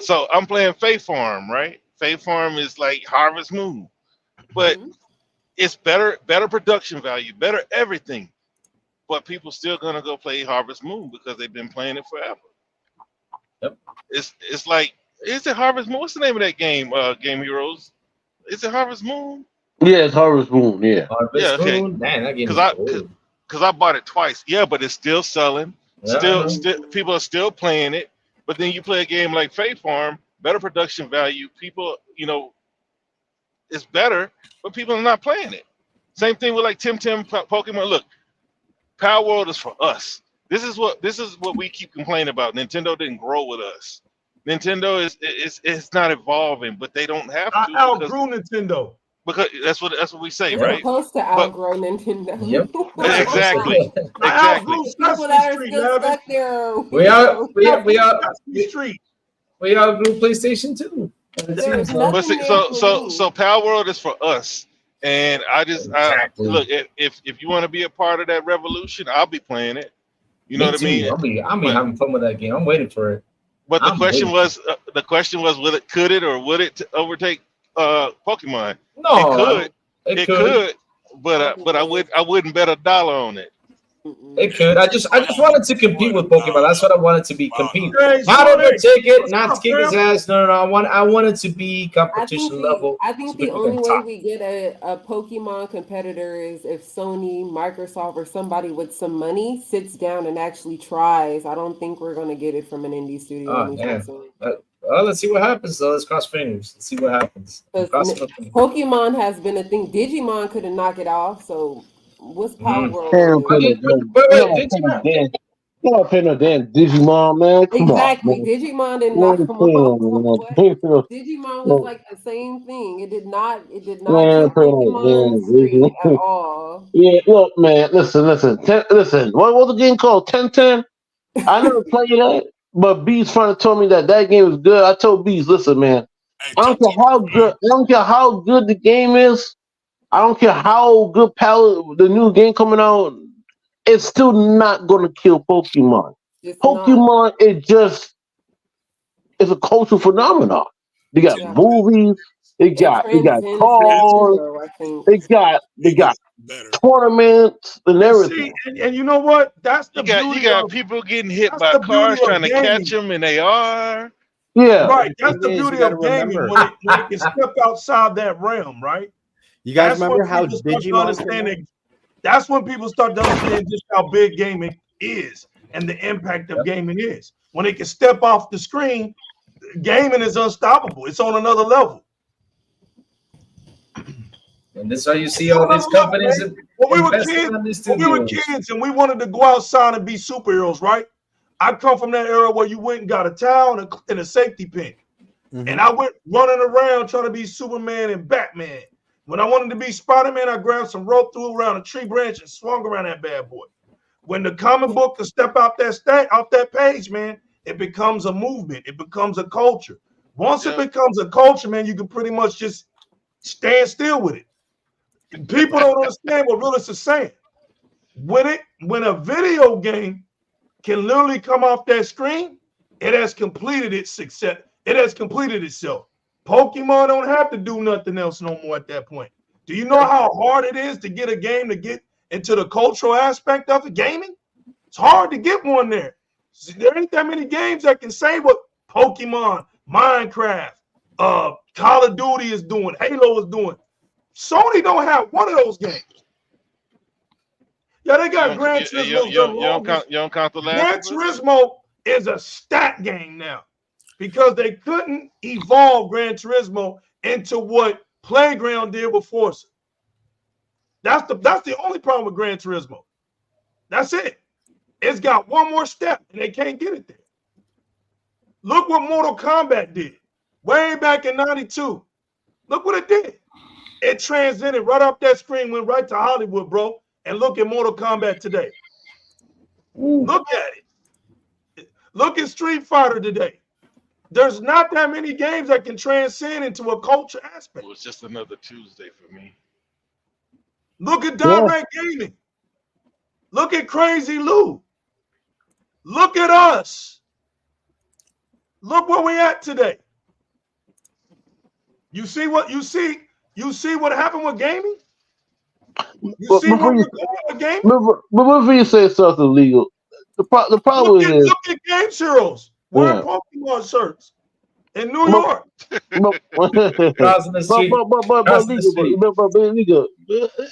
so I'm playing Faith Farm, right? Faith Farm is like Harvest Moon, but it's better production value, better everything. But people still gonna go play Harvest Moon because they've been playing it forever. Yep. It's like, is it Harvest Moon? What's the name of that game? Game Heroes. Is it Harvest Moon? Yeah, it's Harvest Moon. Yeah. Okay. Man, that game because I bought it twice. Yeah, but it's still selling. Still, people are still playing it. But then you play a game like Faith Farm, better production value. People, it's better, but people are not playing it. Same thing with like Tim Pokemon. Look. Power World is for us. This is what we keep complaining about. Nintendo didn't grow with us. Nintendo is not evolving, but they don't have to. I outgrew Nintendo. Because that's what we say, We're right? supposed to outgrow Nintendo. Yep. Exactly. People that are still stuck there. We outgrew PlayStation 2. So Power World is for us. And look, if you want to be a part of that revolution, I'll be playing it. You know what I mean? I'll be having fun with that game. I'm waiting for it. But the question was, could it or would it overtake Pokemon? No, it could. But I wouldn't bet $1 on it. It could. I just wanted to compete with Pokemon. That's what I wanted to be. Compete. Not overtake it, not to kick his ass. No. I wanted to be competition level. I think the only way we get a Pokemon competitor is if Sony, Microsoft, or somebody with some money sits down and actually tries. I don't think we're gonna get it from an indie studio. Well, let's see what happens. Though. Let's cross fingers. Let's see what happens. Pokemon has been a thing. Digimon couldn't knock it off. So. What's Power World? Wait, Digimon. Don't pay no damn Digimon, man. Come exactly. on, man. Digimon didn't knock them off. Digimon was like the same thing. It did not Pokemon at all. Yeah, look, man. Listen. What was the game called? 1010? I never played that, but B's trying to tell me that game is good. I told B's, listen, man. I don't care how good the game is. I don't care how good the new game coming out, it's still not going to kill Pokemon. It's not. Pokemon, it's a cultural phenomenon. They got Yeah. movies, they got transcends cars, Nintendo, I think. they got Better. tournaments and everything. See, and you know what? That's the You got beauty of people getting hit that's by the beauty cars of trying to catch gaming. them in AR. Yeah. The Right. That's thing the is, you beauty gotta of gaming remember. when it can step outside that realm, right? You guys That's remember when how people start to Digimon understand it. That's when people start to understand just how big gaming is and the impact of gaming is. When it can step off the screen, gaming is unstoppable. It's on another level. And that's why you see all these companies When we were investing on these kids, when we were studios. kids and we wanted to go outside and be superheroes, right? I come from that era where you went and got a towel and a safety pin. And I went running around trying to be Superman and Batman. When I wanted to be Spider-Man, I grabbed some rope, threw around a tree branch, and swung around that bad boy. When the comic book can step out that page, man, it becomes a movement. It becomes a culture. Once it becomes a culture, man, you can pretty much just stand still with it. People don't understand what realists are saying. When a video game can literally come off that screen, it has completed its success. It has completed itself. Pokemon don't have to do nothing else no more at that point. Do you know how hard it is to get a game to get into the cultural aspect of it? Gaming? It's hard to get one there. There ain't that many games that can say what Pokemon, Minecraft, Call of Duty is doing, Halo is doing. Sony don't have one of those games. Yeah, they got Gran Turismo. You don't count the last Gran Turismo is a stat game now because they couldn't evolve Gran Turismo into what Playground did with Forza. That's the only problem with Gran Turismo. That's it. It's got one more step and they can't get it there. Look what Mortal Kombat did way back in '92. Look what it did. It transcended right off that screen, went right to Hollywood, bro. And look at Mortal Kombat today. Look at it. Look at Street Fighter today. There's not that many games that can transcend into a culture aspect. It was just another Tuesday for me. Look at Di-RRec Gaming. Look at Crazy Lou. Look at us. Look where we at today. You see what happened with gaming? You see where we're going with gaming? But before you say something legal, the problem is look at Game Heroes wearing Pokemon shirts in New York. But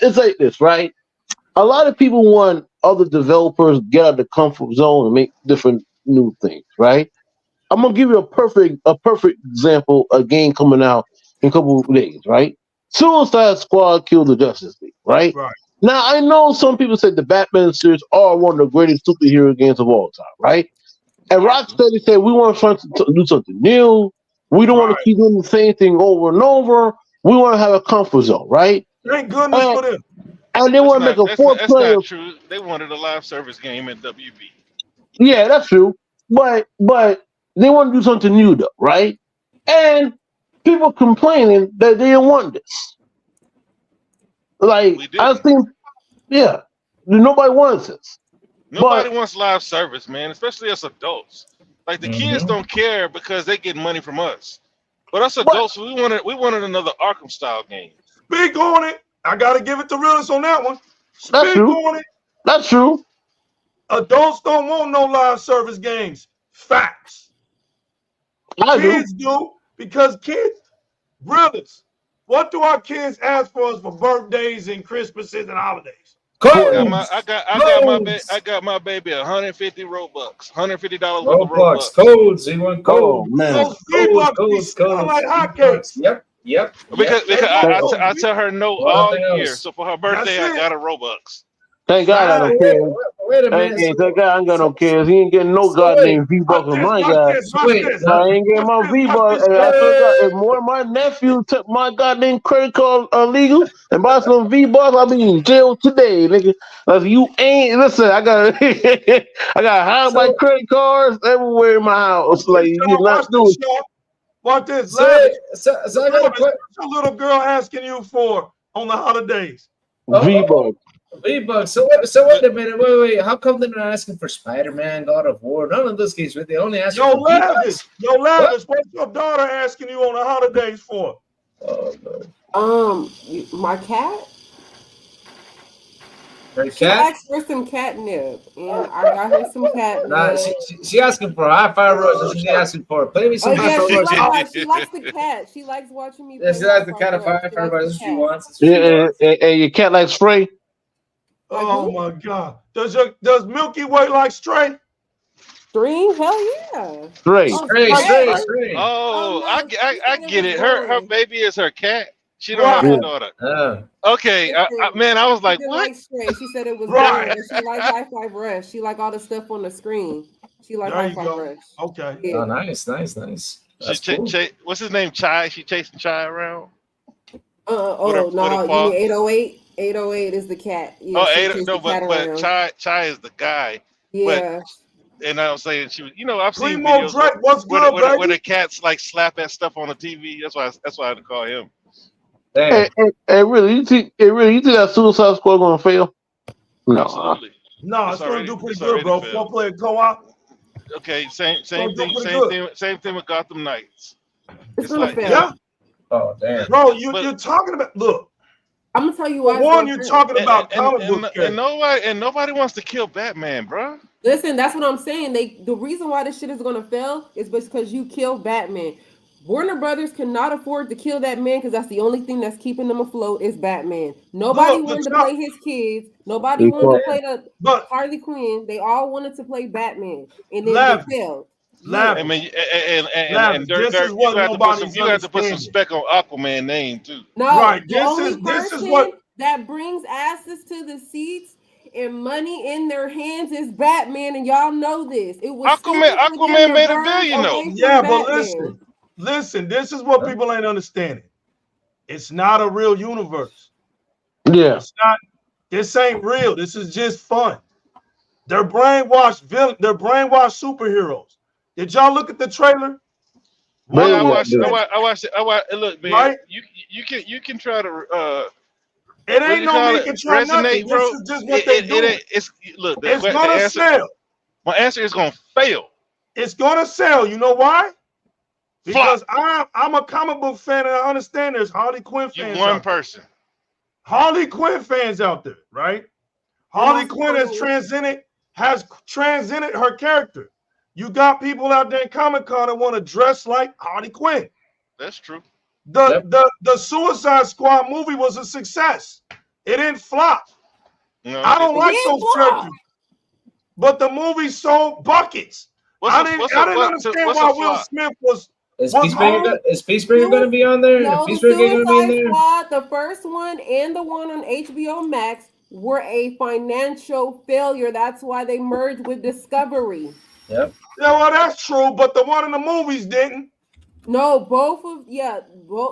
it's like this, right? A lot of people want other developers to get out of the comfort zone and make different new things, right? I'm gonna give you a perfect example. A game coming out in a couple of days, right? Suicide Squad killed the Justice League, right? Right. Now I know some people say the Batman series are one of the greatest superhero games of all time, right? And Rocksteady said we want to do something new. We don't want to keep doing the same thing over and over. We want to have a comfort zone, right? Thank goodness for them. And they want to make a fourth player. That's not true. They wanted a live service game in WB. Yeah, that's true. But they want to do something new, though, right? And people complaining that they didn't want this. Like I think, nobody wants this. Nobody wants live service, man, especially us adults. Like the kids don't care because they get money from us. But us adults, we wanted another Arkham style game. Speak on it. I gotta give it to realist on that one. That's true. On it. That's true. Adults don't want no live service games. Facts. Kids do because kids, realists. What do our kids ask for us for birthdays and Christmases and holidays? I got my baby 150 Robux, $150 worth of Robux. Codes. We want codes. Oh, man. Those codes like hotcakes. Yep. Because I tell her no all year. So for her birthday, I got a Robux. Thank God I don't care. Wait a minute. Thank God I ain't got no kids. He ain't getting no goddamn V-Bucks from my guy. I ain't getting my V-Bucks. If more of my nephews took my goddamn credit card illegal and buy some V-Bucks, I'll be in jail today, nigga. Like, you ain't listen. I got hide my credit cards everywhere in my house. Like you not doing. Watch this. So I got a little girl asking you for on the holidays. V-Bucks. $8. So wait a minute. Wait. How come they're not asking for Spider-Man, God of War? None of those games. They only ask for Lavish. What's your daughter asking you on the holidays for? Oh, no. My cat. Her She cat? asked for some catnip, and I got her some catnip. Nah, she asking for a Hi-Fi Rush. That's what she asking for. Play me some Hi-Fi Rush. She likes the cat. She likes watching me. Yeah, she likes the cat of Hi-Fi Rush. That's what she wants. Yeah, and your cat likes Stray. Oh my God! Does Milky Way like Stray? Stray? Hell yeah! Stray. Stray. Oh, I get it. Her baby is her cat. She don't Right. have a daughter. Okay, man, I was like, She what? likes Stray. She said it was Right. good. She likes Hi-Fi Rush. She like all the stuff on the screen. She like There you Hi-Fi go. Rush. Okay. Yeah. Oh, nice. That's cool. What's his name? Chai. She chasing Chai around. No, you mean 808? 808 is the cat. Yeah, but Chai is the guy. Yeah. And I was saying she was, I've seen Primo videos Drake, what's good, baby? where the cats like slap at stuff on the TV. That's why I had to call him. Hey, really, you think that Suicide Squad gonna fail? No. Absolutely. No, it's gonna do pretty good, bro. 4-player co-op. Okay, same thing with Gotham Knights. It's gonna fail. Yeah. Oh damn. Bro, you're talking about I'm gonna tell you why. One, you're talking about comic book and nobody wants to kill Batman, bro. Listen, that's what I'm saying. The reason why this shit is gonna fail is because you killed Batman. Warner Brothers cannot afford to kill that man because that's the only thing that's keeping them afloat is Batman. Nobody wanted to play his kids. Nobody wanted to play the Harley Quinn. They all wanted to play Batman, and then they failed. I mean, and Dirk, you have to put some spec on Aquaman name too. No, right. This is what that brings asses to the seats and money in their hands is Batman, and y'all know this. It was Aquaman made $1 billion though. Yeah, but listen. This is what people ain't understanding. It's not a real universe. Yeah, it's not. This ain't real. This is just fun. They're brainwashed villains. They're brainwashed superheroes. Did y'all look at the trailer? I watched it. Look, man, right? you can try to it ain't no me can try nothing. Bro. This is just what they do. It's gonna sell. My answer is gonna fail. It's gonna sell. You know why? Because I'm a comic book fan and I understand there's Harley Quinn fans. One person. Harley Quinn fans out there, right? Harley Quinn has transcended her character. You got people out there in Comic-Con that want to dress like Harley Quinn. That's true. The Suicide Squad movie was a success. It didn't flop. No, I don't like those characters. But the movie sold buckets. I didn't understand why Will Smith was. Is Peacemaker going to be on there? No, Suicide Squad, the first one and the one on HBO Max were a financial failure. That's why they merged with Discovery. Yep. Yeah, well, that's true, but the one in the movies didn't. No,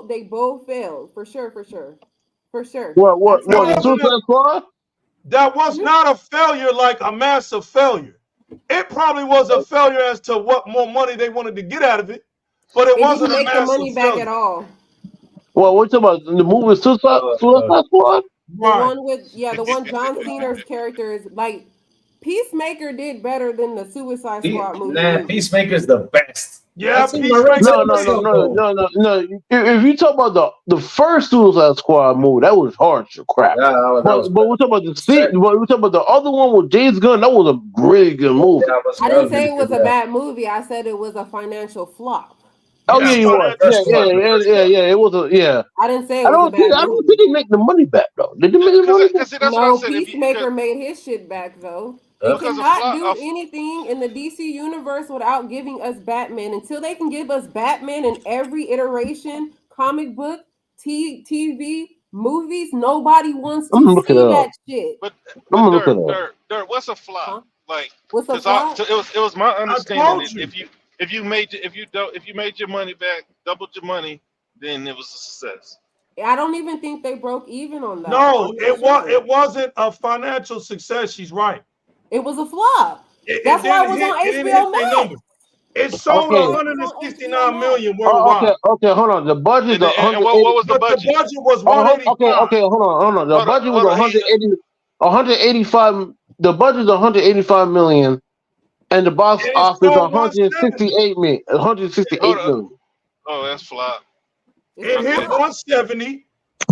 they both failed for sure. What? Suicide Squad? That was not a failure, like a massive failure. It probably was a failure as to what more money they wanted to get out of it, but it wasn't a massive failure. Make the money back at all. Well, what you talking about? The movie Suicide Squad? The one with the one John Cena's character is like. Peacemaker did better than the Suicide Squad movie. Nah, Peacemaker's the best. Yeah, No. If you talk about the first Suicide Squad movie, that was hard crap. Yeah, but we're talking about the other one with James Gunn. That was a really good movie. I didn't say it was a bad movie. I said it was a financial flop. Oh yeah, you were. Yeah. It was a I didn't say it was a bad movie. I don't think they make the money back though. Did they make the money back? No, Peacemaker made his shit back though. They cannot do anything in the DC universe without giving us Batman. Until they can give us Batman in every iteration, comic book, TV, movies, nobody wants to see that shit. But Dirt, what's a flop? Huh? Like, what's a flop? It was my understanding that if you made your money back, doubled your money, then it was a success. I don't even think they broke even on that. No, it wasn't a financial success. She's right. It was a flop. That's why it was on HBO Max. It sold 169 million worldwide. Okay, hold on. The budget. And what was the budget? The budget was 185. Okay, hold on. The budget was 180. 185. The budget's 185 million, and the box It office sold 170. 168 million. Hold 168 up. million. Oh, that's flop. It's It a hit flop. 170,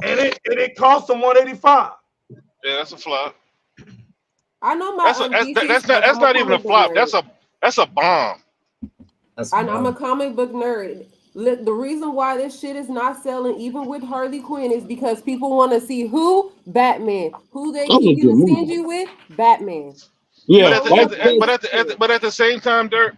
and it cost them 185. Yeah, that's a flop. I know my DC That's stuff. I'm not even a comic book flop. nerd. That's a bomb. I'm a comic book nerd. The reason why this shit is not selling, even with Harley Quinn, is because people want to see who Batman, who they That was a keep good you movie. stingy with Batman. Yeah, But at the same time, Dirk,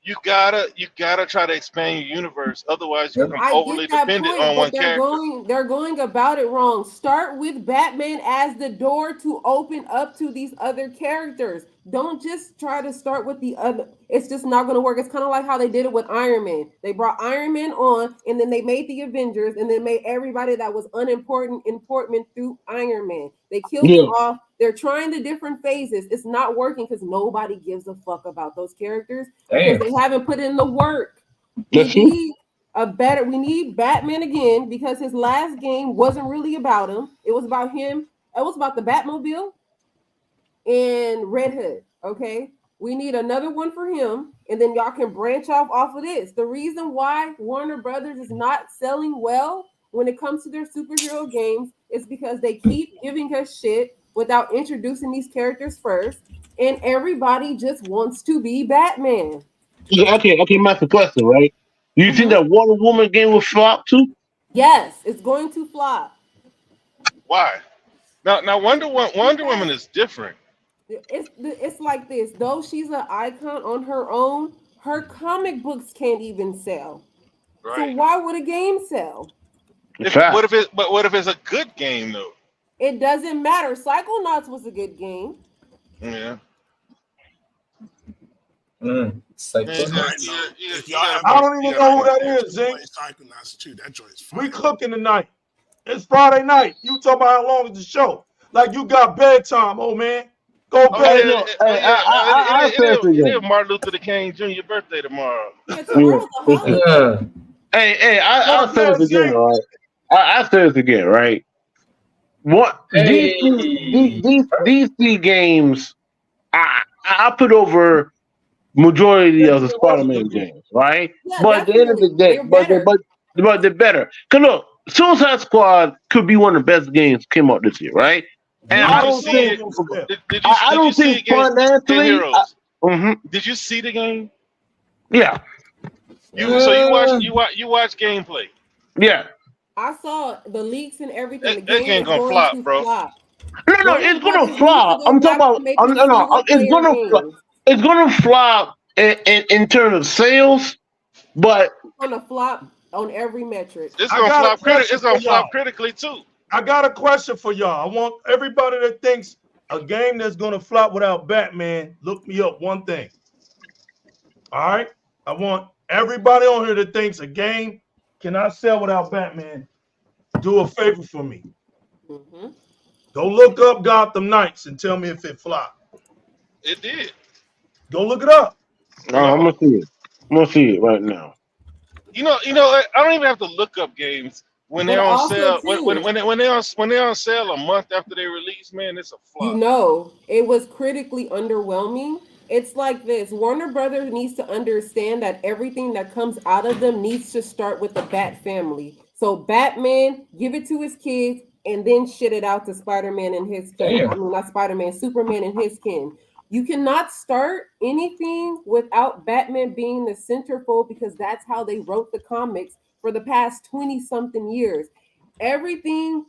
you gotta try to expand your universe. Otherwise, you become I overly get that dependent point, on but one character. they're going about it wrong. Start with Batman as the door to open up to these other characters. Don't just try to start with the other. It's just not going to work. It's kind of like how they did it with Iron Man. They brought Iron Man on, and then they made the Avengers, and then made everybody that was unimportant important through Iron Man. They killed Yeah. them off. They're trying the different phases. It's not working because nobody gives a fuck about those characters because they haven't put in the work. We That's true. need we need Batman again because his last game wasn't really about him. It was about him. It was about the Batmobile and Red Hood. Okay. We need another one for him, and then y'all can branch off of this. The reason why Warner Brothers is not selling well when it comes to their superhero games is because they keep giving us shit without introducing these characters first, and everybody just wants to be Batman. Okay, that's the question, right? You think that Wonder Woman game will flop too? Yes, it's going to flop. Why? Now Wonder Woman is different. It's like this. Though she's an icon on her own, her comic books can't even sell. Right. So why would a game sell? What if it's a good game though? It doesn't matter. Psychonauts was a good game. Yeah. If y'all have I don't even know who that is, Zink. Psychonauts too. That joint's fire. We cooking tonight. It's Friday night. You talking about how long is the show? Like you got bedtime, old man. Go bed. It is Martin Luther King Jr. birthday tomorrow. Hey, I'll say this again, right? I'll say this again, right? What these games, I put over majority of the Spider-Man games, right? Yeah, but at the end of the day, but they're better. Cause look, Suicide Squad could be one of the best games came out this year, right? And I don't think financially. Did you see the game? Yeah. You watch gameplay. Yeah. I saw the leaks and everything. That game gonna flop, bro. No, it's gonna flop. I'm talking about. It's gonna flop in terms of sales, but it's gonna flop on every metric. It's gonna flop critically too. I got a question for y'all. I want everybody that thinks a game that's gonna flop without Batman, look me up one thing. All right, I want everybody on here that thinks a game cannot sell without Batman. Do a favor for me. Go look up Gotham Knights and tell me if it flopped. It did. Go look it up. I'm gonna see it. I'm gonna see it right now. You know, I don't even have to look up games when they're on sale. When they're on sale a month after they release, man, it's a flop. You know, it was critically underwhelming. It's like this. Warner Brothers needs to understand that everything that comes out of them needs to start with the Bat family. So Batman, give it to his kids, and then shit it out to Spider-Man and his kin. I mean, not Spider-Man, Superman and his kin. You cannot start anything without Batman being the centerfold because that's how they wrote the comics for the past 20-something years. Everything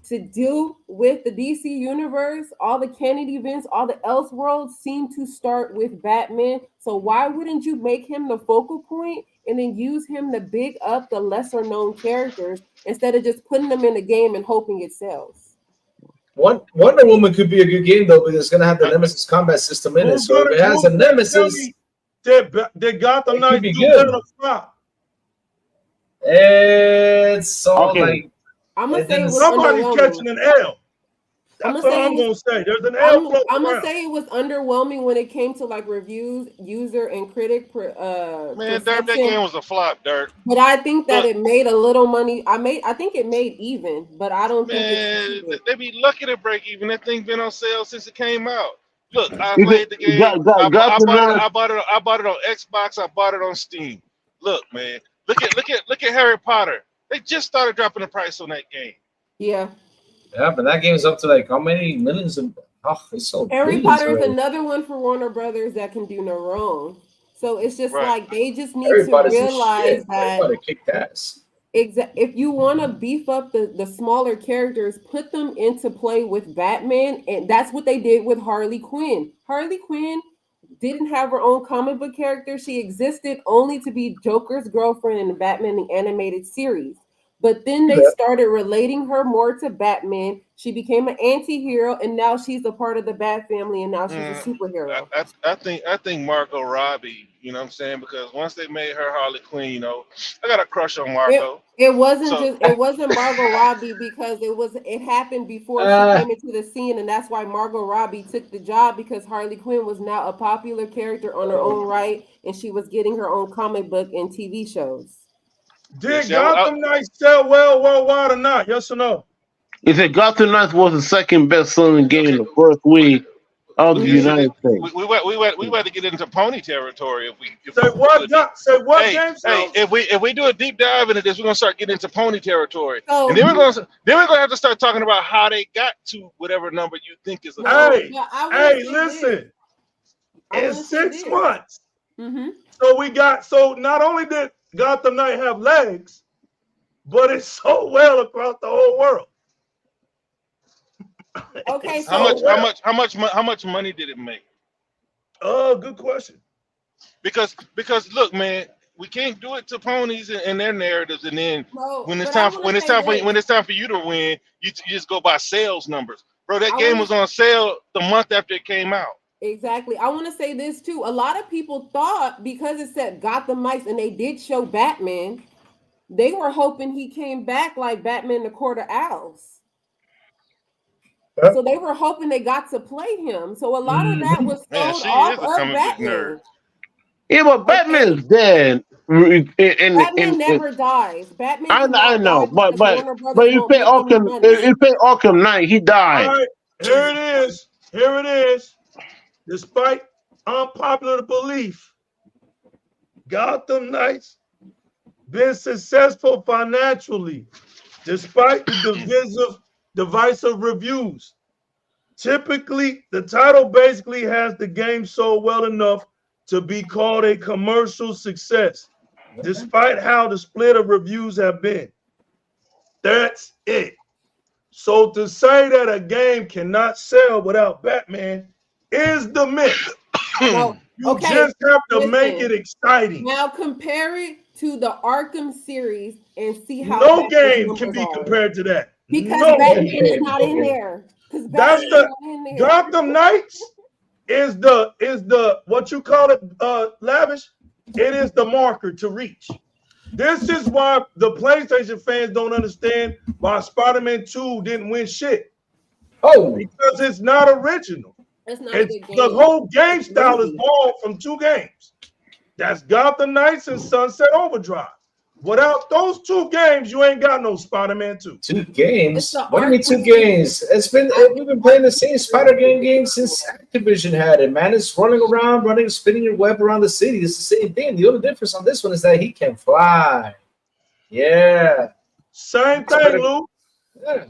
to do with the DC universe, all the canon events, all the Elseworlds seem to start with Batman. So why wouldn't you make him the focal point and then use him to big up the lesser known characters instead of just putting them in the game and hoping it sells? Wonder Woman could be a good game though, because it's gonna have the Nemesis combat system in it. So if it has a Nemesis, they got the night be good. It's all like I'm gonna say somebody's catching an L. That's what I'm gonna say. There's an L floating I'm gonna around. say it was underwhelming when it came to like reviews, user and critic Man, Dirt, that perception. game was a flop, Dirt. But I think that Look, it made a little money. I think it made even, but I don't think man, it's they be lucky to break even. That thing been on sale since it came out. Look, I Is it played the game. got I the bought it. nice? I bought it. I bought it on Xbox. I bought it on Steam. Look, man. Look at Harry Potter. They just started dropping the price on that game. Yeah. Yeah, but that game is up to like how many millions of it's so Harry billions Potter is already. another one for Warner Brothers that can do no wrong. So it's just Right. like they just need Harry to Potter's the realize shit. Harry that Potter kicked ass. if you want to beef up the smaller characters, put them into play with Batman, and that's what they did with Harley Quinn. Harley Quinn didn't have her own comic book character. She existed only to be Joker's girlfriend in the Batman the animated series. But then they Yeah. started relating her more to Batman. She became an anti-hero, and now she's a part of the Bat family, and now she's a superhero. I think Margot Robbie, you know what I'm saying? Because once they made her Harley Quinn, you know, I got a crush on Margot. It wasn't So- it wasn't Margot Robbie because it happened before she came into the scene, and that's why Margot Robbie took the job, because Harley Quinn was now a popular character on her own right, and she was getting her own comic book and TV shows. Did Gotham Knights sell well worldwide or not? Yes or no? Is it Gotham Knights was the second best-selling game the first week of the United States? We had to get into pony territory if we. Say what game? Hey, if we do a deep dive into this, we're gonna start getting into pony territory, So- and then we're gonna have to start talking about how they got to whatever number you think is. Hey, Yeah, I wanna hey, see listen. In 6 months. Mm-hmm. So not only did Gotham Knight have legs, but it sold well across the whole world. Okay, so How much money did it make? Oh, good question. Because look, man, we can't do it to ponies and their narratives, and then when it's time for you to win, you just go by sales numbers, bro. That game was on sale the month after it came out. Exactly. I want to say this too. A lot of people thought because it said Gotham Knights and they did show Batman, they were hoping he came back like Batman the Court of Owls. So they were hoping they got to play him. So a lot of that was sold off of Batman. Yeah, but Batman is dead. Batman never dies. Batman. I know, but you pay Arkham Knight, he died. All right, here it is. Here it is. Despite unpopular belief, Gotham Knights been successful financially, despite the divisive reviews. Typically, the title basically has the game sold well enough to be called a commercial success, despite how the split of reviews have been. That's it. So to say that a game cannot sell without Batman is the myth. You just have to make it exciting. Now compare it to the Arkham series and see how no game can be compared to that. Because no Batman is not in there. That's the Gotham Knights is the what you call it, Lavish. It is the marker to reach. This is why the PlayStation fans don't understand why Spider-Man 2 didn't win shit. Oh, because it's not original. It's not the whole game style is borrowed from two games. That's Gotham Knights and Sunset Overdrive. Without those two games, you ain't got no Spider-Man 2. 2 games? What do you mean 2 games? We've been playing the same Spider-Man game since Activision had it, man. It's running around, spinning your web around the city. It's the same thing. The only difference on this one is that he can fly. Yeah. Same thing, Lou. Yeah.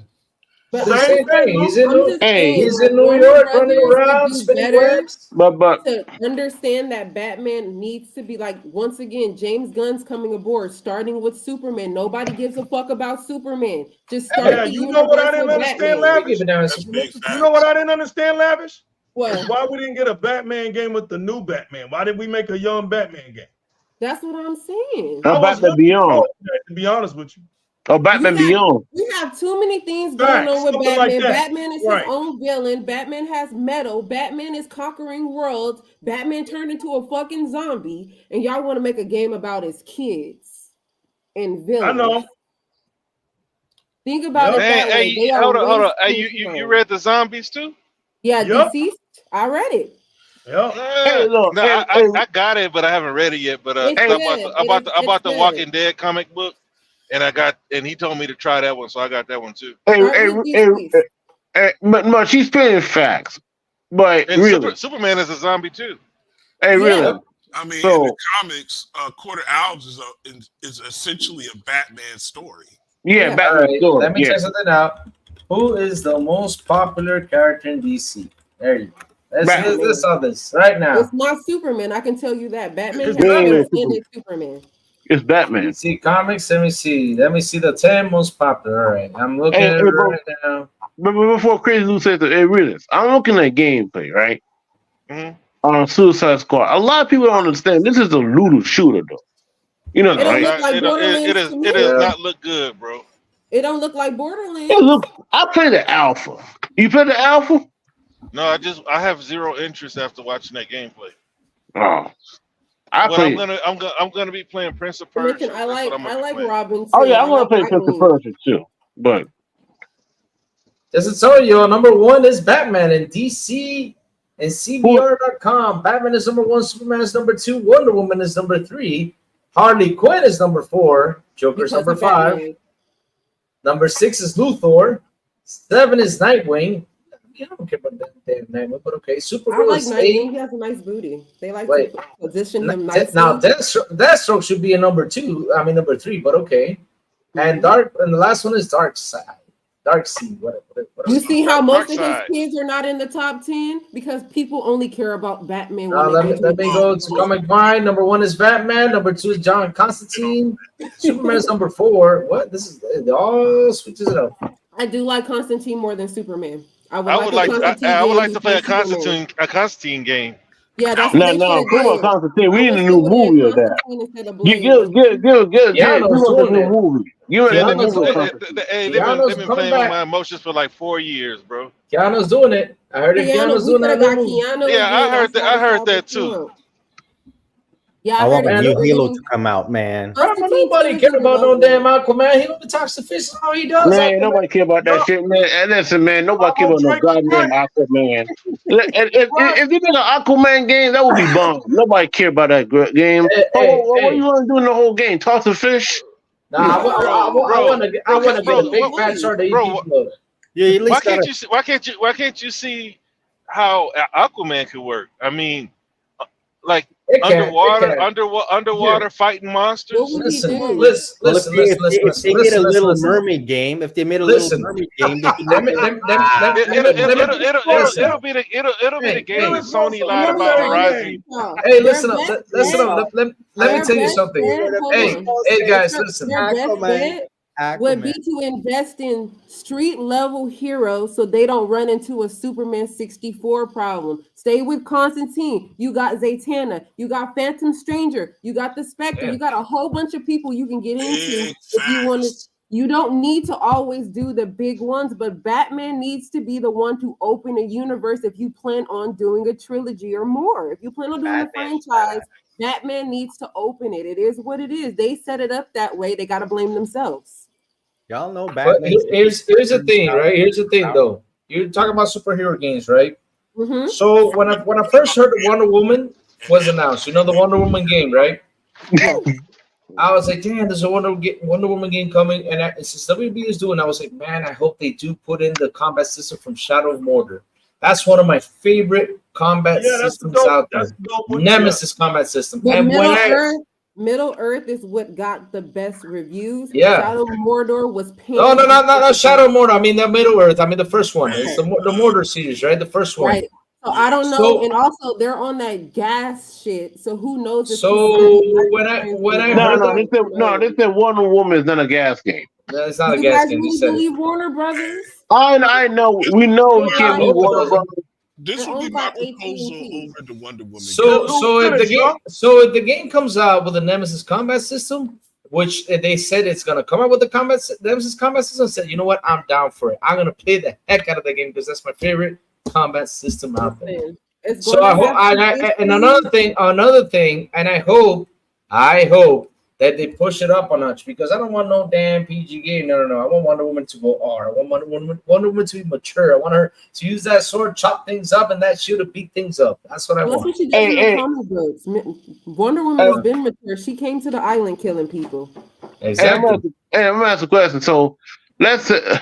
Same thing. He's in New York running around, spinning webs. But to understand that Batman needs to be like, once again, James Gunn's coming aboard, starting with Superman. Nobody gives a fuck about Superman. Just start. You know what I didn't understand, Lavish? You know what I didn't understand, Lavish? What? Why we didn't get a Batman game with the new Batman? Why did we make a young Batman game? That's what I'm saying. Batman Beyond. To be honest with you. Oh, Batman Beyond. We have too many things going on with Batman. Like Batman is his own villain. Batman has metal. Batman is conquering worlds. Batman turned into a fucking zombie. And y'all want to make a game about his kids and villains. I know. Think about it Hey, that way. hey, They are hold on. Hey, wasting you time. read the zombies too? Yeah, Yup. deceased. I read it. Yeah. Hey, look, No, hey, I got it, but I haven't read it yet. But It's 'cause good. I bought the It's Walking good. Dead comic book, and he told me to try that one, so I got that one too. hey, Start hey, with hey, deceased. but no, she's spitting facts. But And really, Superman is a zombie too. hey, Yeah. really. I mean, in the So comics, Quarter Owls is essentially a Batman story. yeah, Yeah. back All to the right, story. let me Yeah, check something out. Who is the most popular character in DC? There you go. Batman. Let's solve this right now. It's not Superman. I can tell you that. Batman It's has Batman. transcended Superman. It's Batman. DC Comics. Let me see the 10 most popular. All right, I'm looking Hey, at hey, it bro. right now. But before Crazy Lou says that, hey, really, I'm looking at gameplay, right? Mhm. On Suicide Squad. A lot of people don't understand. This is a looter shooter, though. You know, It No, don't right? look like Borderlands to me. it does Yeah. not look good, bro. It don't look like Hey, Borderlands. look, I play the alpha. You play the alpha? No, I have zero interest after watching that gameplay. Oh, I But play. I'm gonna be playing Prince of Persia. Listen, That's what I'm I gonna be like playing. Robin too. Oh yeah, I'm I gonna like play Prince of Nightwing. Persia too. But Just to tell you, number one is Batman in DC and CBR.com. Batman is number one. Superman is number two. Wonder Woman is number three. Harley Quinn is number four. Joker's Because number of five. Batman. Number six is Luthor. Seven is Nightwing. I don't care about that damn Nightwing, but okay. I Supergirl like is Nightwing. eight. He has a nice booty. They like Wait. to position him nicely. Now Deathstroke should be a number two. I mean number three, but okay. And the last one is Darkseid. Darkseid, whatever. You see how most of his Darkseid. kids are not in the top 10 because people only care about Batman. Now When let me go to Comic Vine. Number one is Batman. Number two is John Constantine. Superman is number four. What? This is it all switches it up. I do like Constantine more than Superman. I would like to play a Constantine. Constantine game. Yeah, that's what no, they should come on, do. Constantine. I We need wish a they new would have movie of that. Constantine instead of Give Blade. Keanu's us a doing new it. movie. Give us a new Keanu's movie. doing of it. Constantine. Hey, Keanu's they've been coming playing with back. my emotions for like 4 years, bro. Keanu's doing it. I heard it. Keanu, Keanu's we doing could have that got movie. Keanu Yeah, I again. heard that. I heard that Solid too. Yeah, I I want heard a it. new They're Halo getting- to come out, man. Bro, Constantine nobody too is care in about no damn development. Aquaman. He only talks to fish. That's all he does. Man, Aquaman. nobody care about that shit, man. And listen, man, nobody care about no Drake is goddamn Aquaman. If you did an Aquaman game, that would be bomb. Nobody care about that game. What you want to do in the whole game? Toss a fish? Nah, I want to get a big fat shark that eat bro, people. Yeah, at Why least can't gotta, you see? Why can't you see how Aquaman could work? I mean, like It can. underwater fighting monsters. What would he do? well, if they made a Little Mermaid game, if they made a Listen. Little Mermaid game, they could Let make me- it. It'll be the game that Sony lied about Horizon. Hey, listen up. Let me tell you something. Hey, guys, listen. Their best bet would be to invest in street level heroes so they don't run into a Superman 64 problem. Stay with Constantine. You got Zatanna. You got Phantom Stranger. You got the Spectre. You got a whole bunch of people you can get into if you want to. You don't need to always do the big ones, but Batman needs to be the one to open a universe if you plan on doing a trilogy or more. If you plan on doing a franchise, Batman needs to open it. It is what it is. They set it up that way. They got to blame themselves. Y'all know But Batman. here's the thing, right? Here's the thing, though. You're talking about superhero games, right? Mm-hmm. So when I first heard the Wonder Woman was announced, you know the Wonder Woman game, right? I was like, damn, there's a Wonder Woman game coming, and since WB is doing, I was like, man, I hope they do put in the combat system from Shadow of Mordor. That's one of my favorite combat systems out there. Nemesis combat system. But And Middle Earth is what got the best reviews. Yeah. Shadow of Mordor was no, Shadow of Mordor. I mean the Middle Earth. I mean the first one. It's the Mordor series, right? The first one. Right. So I don't know, So- and also they're on that gas shit. So who knows? If So when I This is Wonder Woman is not a gas game. No, it's not a you gas guys game. really believe Warner Brothers? I know. We know we can't be Warner Brothers. This They're would be owned my by proposal AT&T. over the Wonder Woman. So if the game comes out with a Nemesis combat system, which they said it's gonna come out with the Nemesis combat system, said, you know what, I'm down for it. I'm gonna play the heck out of the game because that's my favorite combat system out there. So I hope, and another thing, and I hope that they push it up a notch, because I don't want no damn PG game. No. I want Wonder Woman to go R. I want Wonder Woman to be mature. I want her to use that sword, chop things up, and that shield to beat things up. That's what I That's want. what she does in the comic books. Wonder Woman has been mature. She came to the island killing people. Exactly. Hey, I'm gonna ask a question. So let's say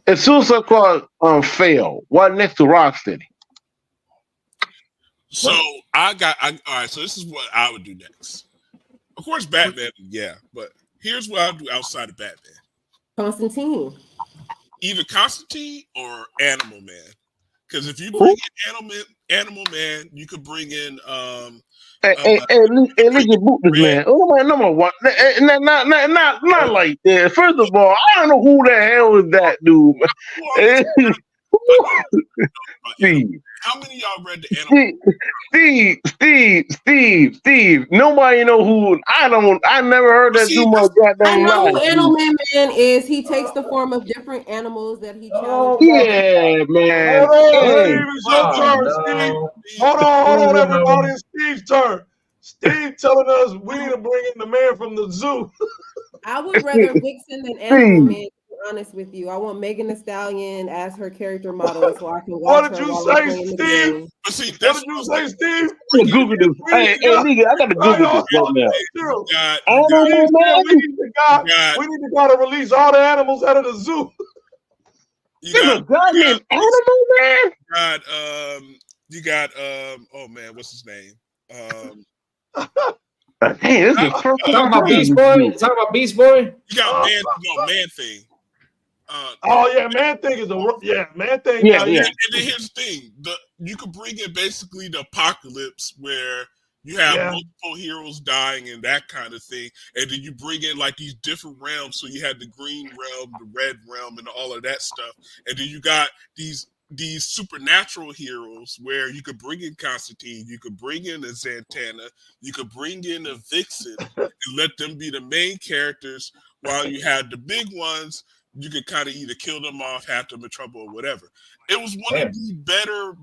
if Suicide Squad fail, what next to Rocksteady? So all right. So this is what I would do next. Of course, Batman, yeah, but here's what I'll do outside of Batman. Constantine. Either Constantine or Animal Man. Because if you bring in Animal Man, you could bring in Nigga, boot this man. Oh my number one. Not like that. First of all, I don't know who the hell is that dude. Steve. How many of y'all read the Animal? Steve. Nobody know who. I never heard that dude. My goddamn I know who life. Animal Man is. He takes the form of different animals that he challenges. Yeah, man. Hold on, Hey. Steve. It's your turn, Steve. Hold on, everybody. It's Steve's turn. Steve telling us we need to bring in the man from the zoo. I would rather Vixen than Animal Man, to be honest with you. I want Megan Thee Stallion as her character model so I can watch What did her you while we're say, playing the Steve? game. What did you say, Steve? I'm gonna Google this. Hey, nigga, I gotta Google this right now. We need the guy to release all the animals out of the zoo. There's a guy named Animal Man. You got oh man, what's his name? Hey, this is talking about Beast Boy. Talking about Beast Boy. You got Man Thing. Man Thing is Man Thing. Yeah. And then here's the thing: you could bring in basically the apocalypse where you have multiple heroes dying and that kind of thing, and then you bring in like these different realms. So you had the green realm, the red realm, and all of that stuff, and then you got these supernatural heroes where you could bring in Constantine, you could bring in a Zatanna, you could bring in a Vixen and let them be the main characters, while you had the big ones, you could kind of either kill them off, have them in trouble, or whatever. It was one of the better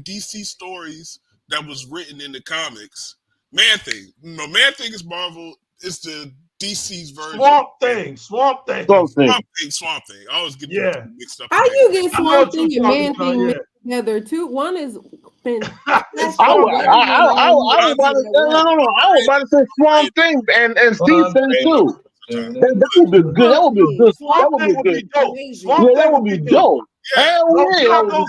DC stories that was written in the comics. Man Thing is Marvel. It's the DC's version. Swamp Thing. I always get mixed up. How you get Swamp Thing and Man Thing mixed together? One is. I was about to say Swamp Thing, and Steve said it too. That would be good. That would be good. That would be dope. Hell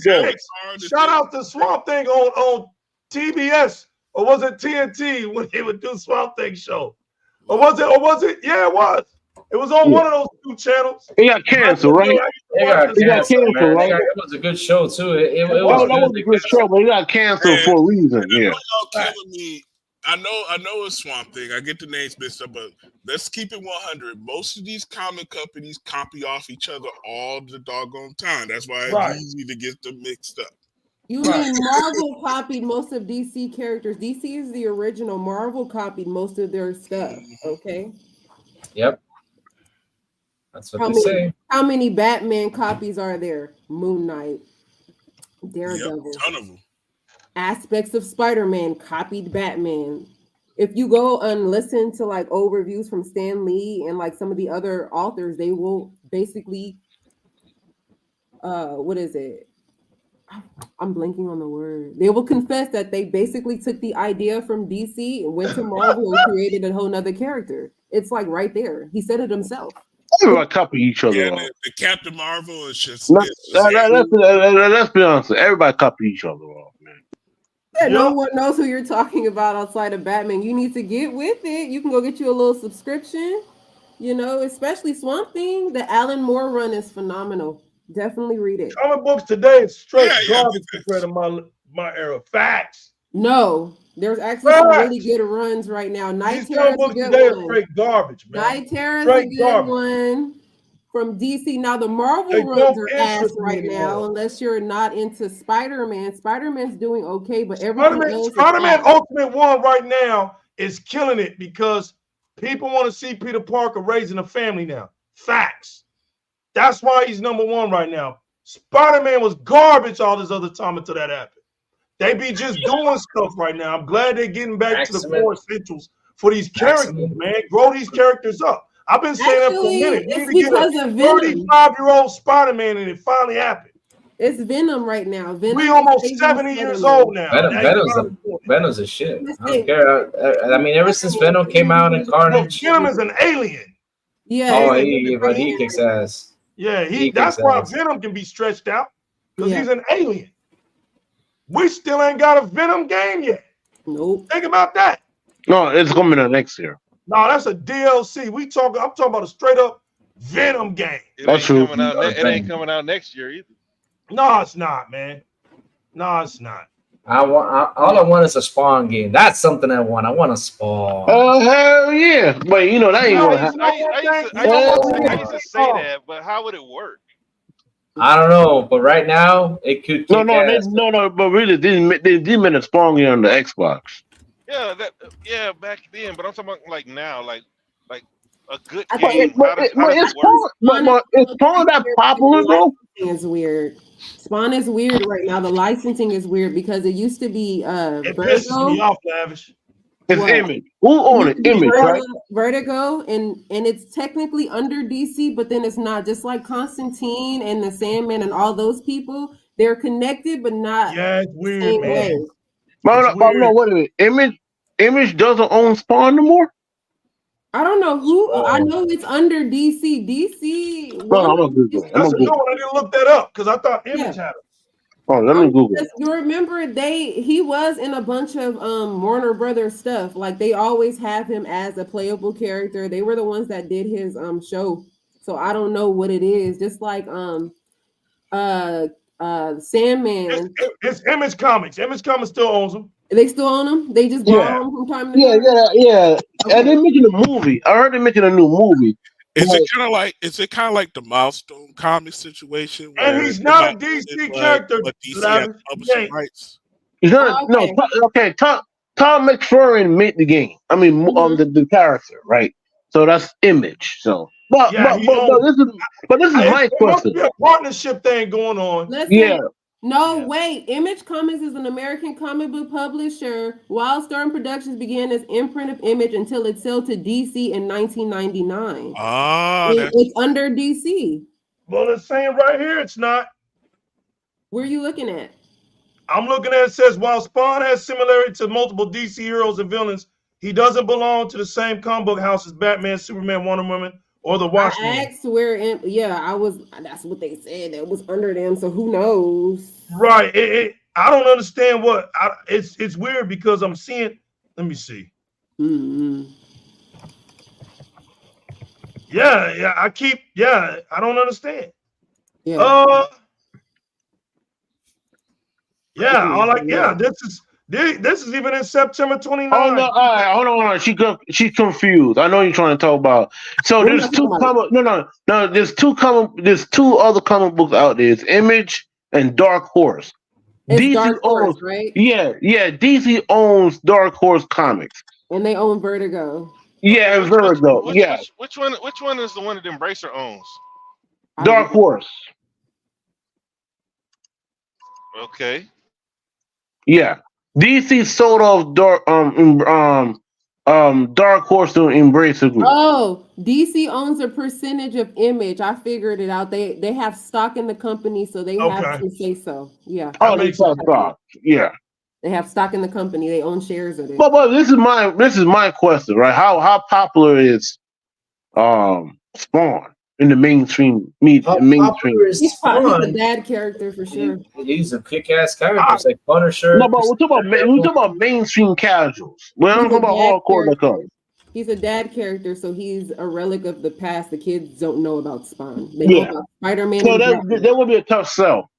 yeah! Shout out to Swamp Thing on TBS, or was it TNT when he would do Swamp Thing show? Or was it? Yeah, it was. It was on one of those two channels. It got canceled, right? It got canceled, right? It was a good show too. It was a good show, but it got canceled for a reason. Yeah. Killing me. I know it's Swamp Thing. I get the names mixed up, but let's keep it 100. Most of these comic companies copy off each other all the doggone time. That's why it's easy to get them mixed up. You mean Marvel copied most of DC characters? DC is the original. Marvel copied most of their stuff. Okay. Yep. That's what they say. How many Batman copies are there? Moon Knight, Daredevil. Yep, ton of them. Aspects of Spider-Man copied Batman. If you go and listen to like old reviews from Stan Lee and like some of the other authors, they will basically what is it? I'm blanking on the word. They will confess that they basically took the idea from DC and went to Marvel and created a whole nother character. It's like right there. He said it himself. Everybody copy each other. Yeah, the Captain Marvel is just. Let's be honest. Everybody copy each other off, man. Yeah, no one knows who you're talking about outside of Batman. You need to get with it. You can go get you a little subscription. You know, especially Swamp Thing. The Alan Moore run is phenomenal. Definitely read it. Comic books today is straight garbage compared to my era. Facts. No, there's actually some really good runs right now. Night Terror is a good one. Straight garbage, man. Night Terror is a good one from DC. Now the Marvel runs are ass right now, unless you're not into Spider-Man. Spider-Man's doing okay, but Spider-Man Ultimate One right now is killing it because people want to see Peter Parker raising a family now. Facts. That's why he's number one right now. Spider-Man was garbage all this other time until that happened. They be just doing stuff right now. I'm glad they're getting back to the core essentials for these characters, man. Grow these characters up. I've been saying that for a minute. We It's need to because get a of Venom. 35-year-old Spider-Man, and it finally happened. It's Venom right now. Venom We is almost saving 70 years Spider-Man. old now. Venom's a shit. I don't care. I mean, ever since Venom came out in Carnage. Venom is an alien. Yeah. Oh, but he kicks ass. Yeah, that's why Venom can be stretched out, because he's an alien. We still ain't got a Venom game yet. Nope. Think about that. No, it's coming out next year. No, that's a DLC. I'm talking about a straight up Venom game. It ain't coming out next year either. No, it's not, man. No, it's not. All I want is a Spawn game. That's something I want. I want a Spawn. Oh hell yeah! But you know that ain't gonna happen. I used to say that, but how would it work? I don't know, but right now it could. No. But really, they made a Spawn game on the Xbox. Yeah, back then. But I'm talking about like now, like a good But game. How does it work? Is Spawn that popular though? It's weird. Spawn is weird right now. The licensing is weird because it used to be it pisses me off, Lavish. It's Image. Who own it? Image, right? Vertigo, and it's technically under DC, but then it's not. Just like Constantine and the Sandman and all those people, they're connected, but not. Yeah, it's weird, man. Way. No, wait a minute. Image doesn't own Spawn no more. I don't know who. I know it's under DC. DC. I'm gonna Google it. That's a good one. I didn't look that up because I thought Image had it. Oh, let me Google it. You remember he was in a bunch of Warner Brothers stuff. Like they always have him as a playable character. They were the ones that did his show. So I don't know what it is. Just like Sandman. It's Image Comics. Image Comics still owns them. They still own them. They just borrow them from time to time. Yeah. Okay. And they mentioned a movie. I heard they mentioned a new movie. Is it kind of like the Milestone comic situation? And he's not a DC character. But DC has publishing rights. He's not. Okay. No. Okay. Tom McFarlane made the game. I mean, the character, right? So that's Image. So, but this is my question. There must be a partnership thing going on. No, wait. Image Comics is an American comic book publisher. Wildstorm Productions began as imprint of Image until it sold to DC in 1999. It's under DC. Well, it's saying right here it's not. Where are you looking at? I'm looking at it says, while Spawn has similarity to multiple DC heroes and villains, he doesn't belong to the same comic book house as Batman, Superman, Wonder Woman, or the Watchmen. I asked where, that's what they said. It was under them, so who knows? Right. I don't understand it's weird because I'm seeing, let me see. Mm-hmm. I don't understand. This is even in September 29th. Oh no! All right, hold on. She's confused. I know you're trying to talk about. So there's two other comic books out there. It's Image and Dark Horse. It's DC Dark owns, Horse, right? Yeah. DC owns Dark Horse Comics, and they own Vertigo. Yeah, Vertigo. Which one is the one that Embracer owns? Dark Horse. Okay. Yeah. DC sold off Dark Horse to Embracer Group. Oh, DC owns a percentage of Image. I figured it out. They have stock in the company, so they have to say so. Yeah. Oh, they sell stock. Yeah. They have stock in the company. They own shares of it. But this is my question, right? How popular is Spawn in the mainstream media? He's a dad character for sure. He's a kick-ass character. It's like Punisher. No, but we're talking about mainstream casuals. We're not talking about hardcore. He's a dad character, so he's a relic of the past. The kids don't know about Spawn. They know about Spider-Man. So that would be a tough sell.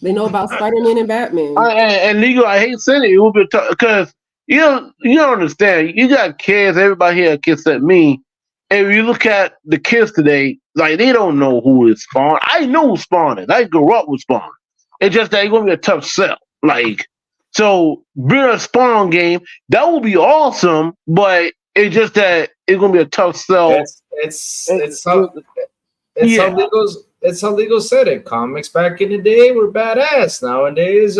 They know about Spider-Man and Batman. And legal, I hate saying it would be tough because you don't understand. You got kids. Everybody here, kids except me. And if you look at the kids today, like they don't know who is Spawn. I know who Spawn is. I grew up with Spawn. It's just that it's gonna be a tough sell. Like, so bring a Spawn game, that would be awesome, but it's just that it's gonna be a tough sell. It's how legal said it. Comics back in the day were badass. Nowadays,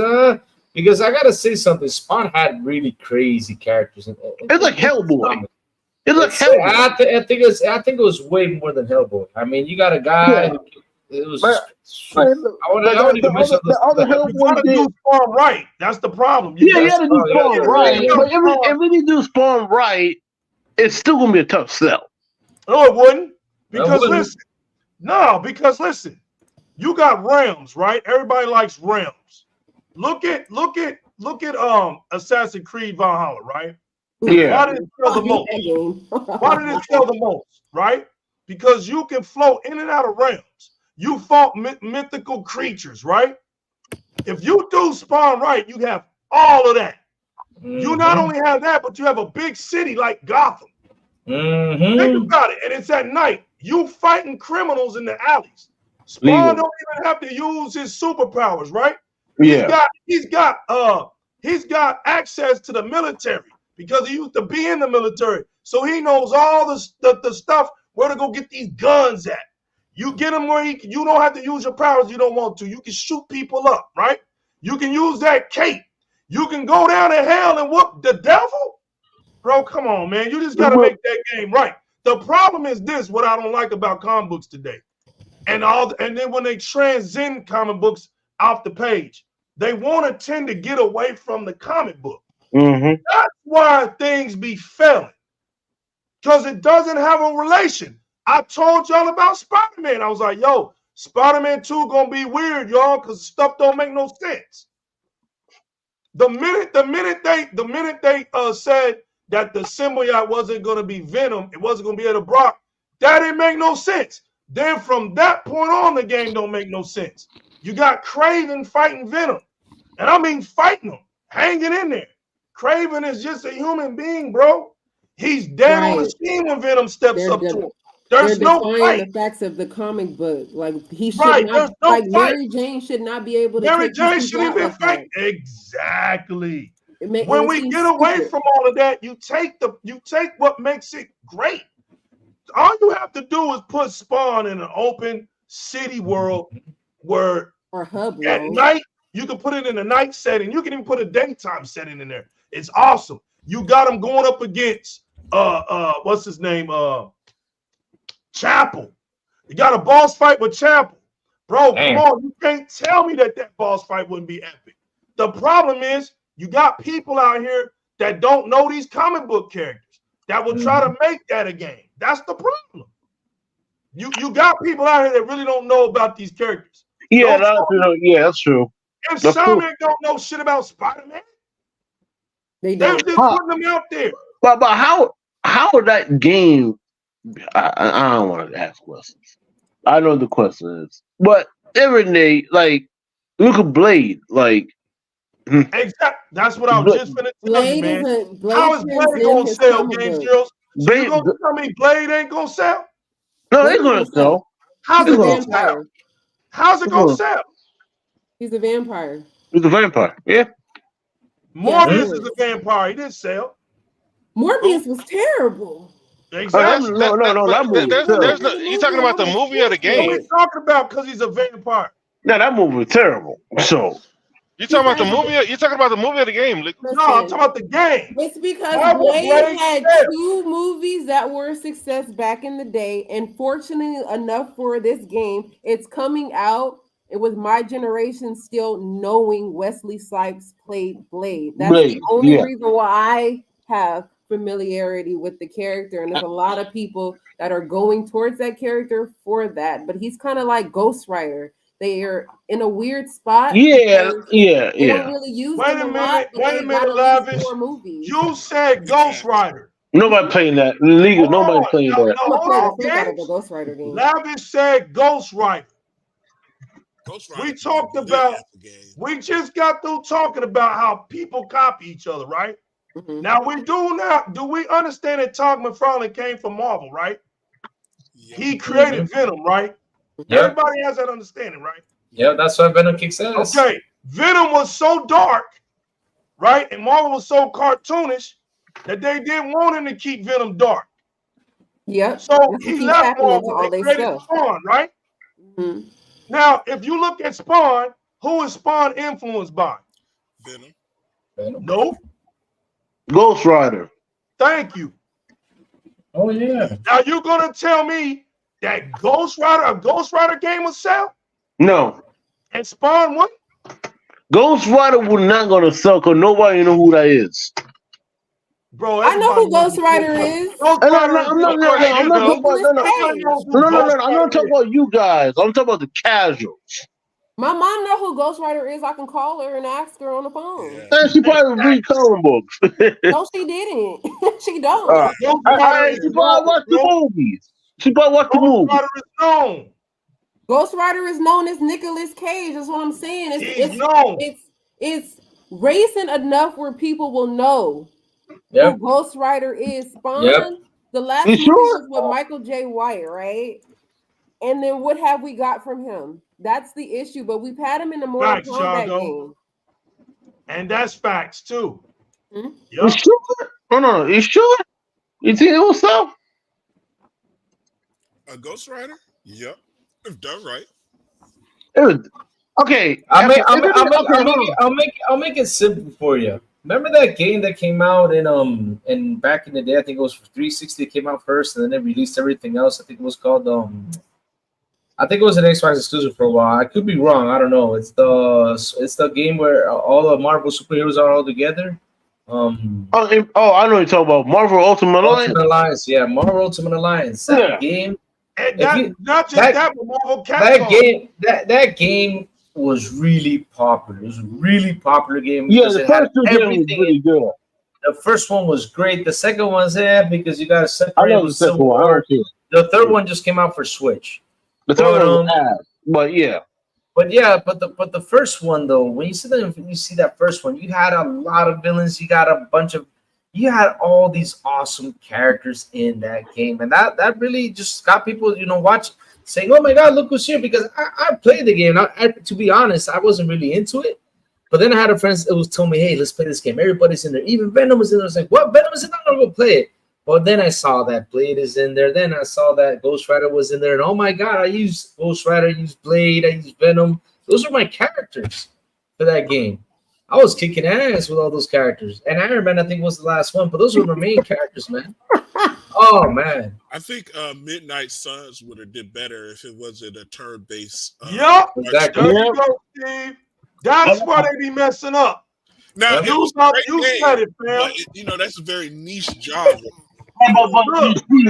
Because I gotta say something. Spawn had really crazy characters. It's like Hellboy. It's like Hellboy. I think it was way more than Hellboy. I mean, you got a guy. Yeah. It was. The other You gotta Hellboy did. do Spawn right. That's the problem. Yeah, you gotta do Spawn gotta- right. you But gotta- if you do Spawn right, it's still gonna be a tough sell. No, it wouldn't. Because wouldn't. listen, you got Realms, right? Everybody likes Realms. Look at Assassin's Creed Valhalla, right? Yeah. Why did it sell the most? Why did it sell the most? Right? Because you can float in and out of realms. You fought mythical creatures, right? If you do Spawn right, you have all of that. You not only have that, but you have a big city like Gotham. Think about it, and it's at night. You fighting criminals in the alleys. Spawn don't even have to use his superpowers, right? Yeah. He's got access to the military because he used to be in the military. So he knows all the stuff where to go get these guns at. You get him where you don't have to use your powers you don't want to. You can shoot people up, right? You can use that cape. You can go down to hell and whoop the devil. Bro, come on, man. You just got to make that game right. The problem is this, what I don't like about comic books today. And then when they transcend comic books off the page, they want to tend to get away from the comic book. That's why things be failing. Because it doesn't have a relation. I told y'all about Spider-Man. I was like, yo, Spider-Man 2 gonna be weird, y'all, because stuff don't make no sense. The minute they said that the symbiote wasn't gonna be Venom, it wasn't gonna be Eddie Brock, that didn't make no sense. Then from that point on, the game don't make no sense. You got Kraven fighting Venom. And I mean fighting him, hanging in there. Kraven is just a human being, bro. He's dead on the scene when Venom steps up to him. There's no fight. The facts of the comic book, like he should Right, not, there's no like fight. Mary Jane should not be able to. Mary take Jane these shouldn't people be out like fighting. Exactly. When we get away from all of that, you take what makes it great. All you have to do is put Spawn in an open city world where or hub at world. night you can put it in a night setting. You can even put a daytime setting in there. It's awesome. You got him going up against what's his name? Chapel. You got a boss fight with Chapel. Bro, come on. You can't tell me that boss fight wouldn't be epic. The problem is you got people out here that don't know these comic book characters that will try to make that a game. That's the problem. You got people out here that really don't know about these characters. Yeah, that's true. If Insomniac don't know shit about Spider-Man, they're just putting them out there. But how would that game? I don't want to ask questions. I know the question is, but every day, like look at Blade, like exactly. That's what I was just finna tell you, man. How is Blade gonna sell games, girls? So you gonna tell me Blade ain't gonna sell? No, it's gonna sell. How's it gonna sell? How's it gonna sell? He's a vampire. He's a vampire. Yeah. Morbius is a vampire. He didn't sell. Morbius was terrible. Exactly. No, you talking about the movie or the game? What are we talking about? Because he's a vampire. No, that movie was terrible. So you talking about the movie? You talking about the movie or the game? No, I'm talking about the game. It's because Blade had 2 movies that were a success back in the day, and fortunately enough for this game, it's coming out. It was my generation still knowing Wesley Snipes played Blade. That's the only reason why I have familiarity with the character, and there's a lot of people that are going towards that character for that. But he's kind of like Ghost Rider. They are in a weird spot. They don't really use wait a minute, Lavish. You said Ghost Rider. Nobody playing that. Legal. Nobody playing that. The Ghost Rider game. Lavish said Ghost Rider. We talked about. We just got through talking about how people copy each other, right? Now do we understand that Todd McFarlane came from Marvel, right? He created Venom, right? Everybody has that understanding, right? Yeah, that's what Venom kicks ass. Okay, Venom was so dark, right? And Marvel was so cartoonish that they didn't want him to keep Venom dark. Yeah. So he left Marvel. They created Spawn, right? Now, if you look at Spawn, who is Spawn influenced by? Venom. No. Ghost Rider. Thank you. Oh yeah. Now you gonna tell me that a Ghost Rider game will sell? No. And Spawn one? Ghost Rider was not gonna sell because nobody know who that is. Bro, I know who everybody knows Ghost Rider is. Ghost And Rider is- I'm not talking about I'm not talking about you guys. I'm talking about the casuals. My mom know who Ghost Rider is. I can call her and ask her on the phone. Yeah. And she probably read comic books. No, she didn't. She don't. Ghost Rider is She probably watched the known, movies. She probably watched the Ghost movies. Rider is known. Ghost Rider is known as Nicolas Cage. That's what I'm saying. He's known. It's recent enough where people will know Yep. who Ghost Rider is. Spawn. Yep. The last You movie sure? was with Michael J. White, right? And then what have we got from him? That's the issue. But we've had him in the Mortal Facts, Kombat Shago. game. And that's facts too. Hmm? You sure? No. You sure? You think it will sell? A Ghost Rider? Yep. If done right. It was, okay. I'll Okay, make it simple for you. Remember that game that came out in back in the day? I think it was for 360. It came out first, and then they released everything else. I think it was called I think it was an Xbox exclusive for a while. I could be wrong. I don't know. It's the game where all the Marvel superheroes are all together. I know what you're talking about. Marvel Ultimate Alliance. Ultimate Alliance, yeah, Marvel Ultimate Alliance. That game. And Not just that, but Marvel Capcom. That game was really popular. It was a really popular game. Yeah, because the it had first two games was everything. really good. The first one was great. The second one's because you got to separate. I know the second one. I don't care. The third one just came out for Switch. The third one was ass, but yeah. But the first one though, when you see that first one, you had a lot of villains. You had all these awesome characters in that game, and that really just got people, saying, "Oh my God, look who's here!" Because I played the game. To be honest, I wasn't really into it, but then I had a friend that was telling me, "Hey, let's play this game. Everybody's in there. Even Venom was in there." I was like, "What? Venom is in there? I'm gonna go play it." But then I saw that Blade is in there. Then I saw that Ghost Rider was in there. And oh my God, I used Ghost Rider, I used Blade, I used Venom. Those are my characters for that game. I was kicking ass with all those characters. And Iron Man, I think, was the last one. But those were my main characters, man. Oh, man. I think Midnight Suns would have did better if it wasn't a turn-based. Yep. Exactly. There you go, Steve. That's why they be messing up. Now, it was a great game, said it, fam. but that's a very niche genre.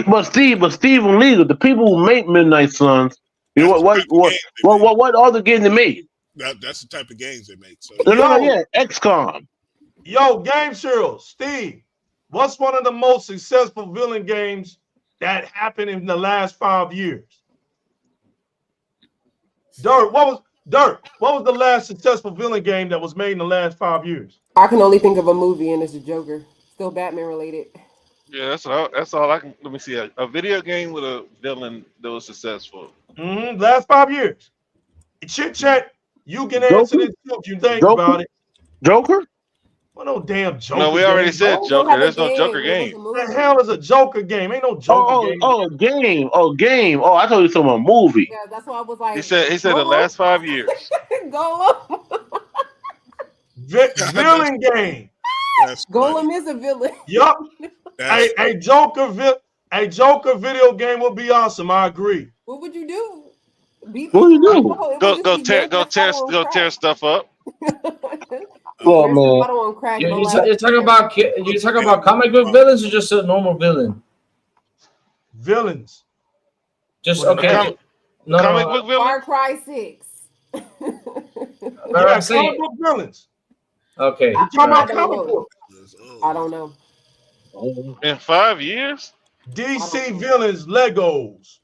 But Steven Leader, the people who make Midnight Suns, you know what other game they made? That's the type of games they make. So XCOM. Yo, Game Serial, Steve, what's one of the most successful villain games that happened in the last 5 years? Dirt, what was the last successful villain game that was made in the last 5 years? I can only think of a movie, and it's a Joker. Still Batman related. Yeah, that's all I can. Let me see a video game with a villain that was successful. Last 5 years. Chit chat. You can answer this too if you think about it. Joker? Well, no damn Joker. No, we already said Joker. There's no Joker game. game. What the hell is a Joker game? Ain't no Joker game. Game. Oh, I thought you were talking about a movie. Yeah, that's why I was like. He said the last 5 years. Golem. Villain game. Golem is a villain. Yup. A Joker video game would be awesome. I agree. What would you do? What do you do? Go tear stuff up. Oh man. You're talking about comic book villains or just a normal villain? Villains. Just okay. Comic book villain. Far Cry 6. Yeah, comic book villains. Okay. I'm talking about comic book. I don't know. In 5 years? DC villains, Legos.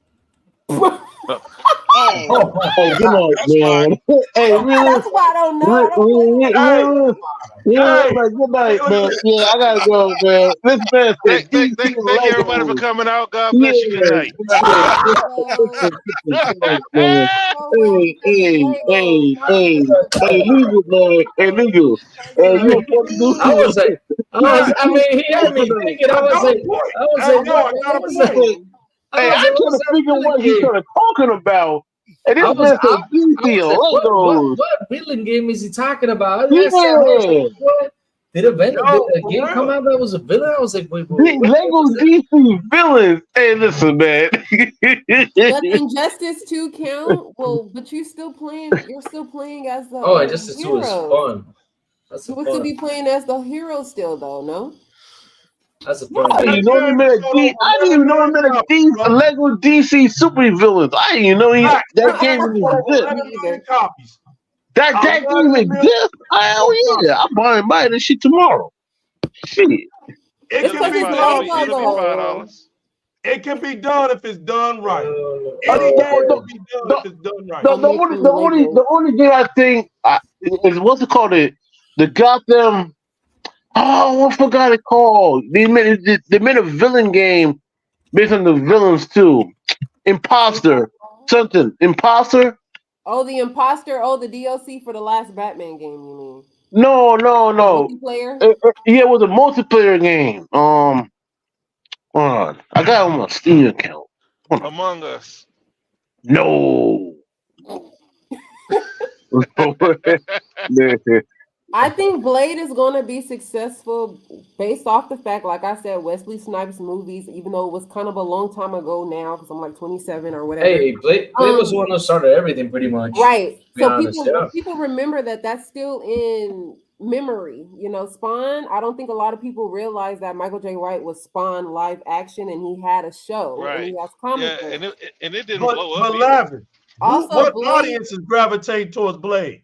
Come on, man. Hey, that's why I don't know. Good night, man. Yeah, I gotta go, man. This man said, thank everybody for coming out. God bless you. Good night. Hey, legal, man. Hey, legal. I mean, he had me thinking. I was like, Hey, I'm trying to figure what he's talking about. And this man said I DC was like, Legos. what villain game is he talking about? Yeah. I said, what? Did a for game real. come out that was a villain? I was like, wait, Lego DC villains. Hey, listen, man. But Injustice 2 count? Well, but you're still playing as the Oh, Injustice 2 is fun. That's You would still be playing as the hero still, though, no? That's a fun I didn't game. even know I didn't even know he made a Lego DC super villains. I didn't even know that game even exists. Copies. That game exists? Hell yeah. I'm buying this shit tomorrow. Shit. It can be Lego, done. though. It can be done if it's done right. Uh, Any game the- can be done if it's done right. The only game I think is what's it called? The Gotham. Oh, I forgot it called. They made a villain game based on the villains too. Imposter. Something. Imposter? Oh, the Imposter. Oh, the DLC for the last Batman game, you mean? No. Multiplayer? Yeah, it was a multiplayer game. Hold on. I got it on my Steam account. Among Us. No. I think Blade is going to be successful based off the fact, like I said, Wesley Snipes movies, even though it was kind of a long time ago now, because I'm like 27 or whatever. Hey, Blade was the one that started everything pretty much. Right. So honest, people remember that's still in memory. You know, Spawn, I don't think a lot of people realize that Michael J. White was Spawn live action and he had a show. Right. And he has comic Yeah, books. and it didn't blow up. But Lavin, Also, what Blade- audiences gravitate towards Blade?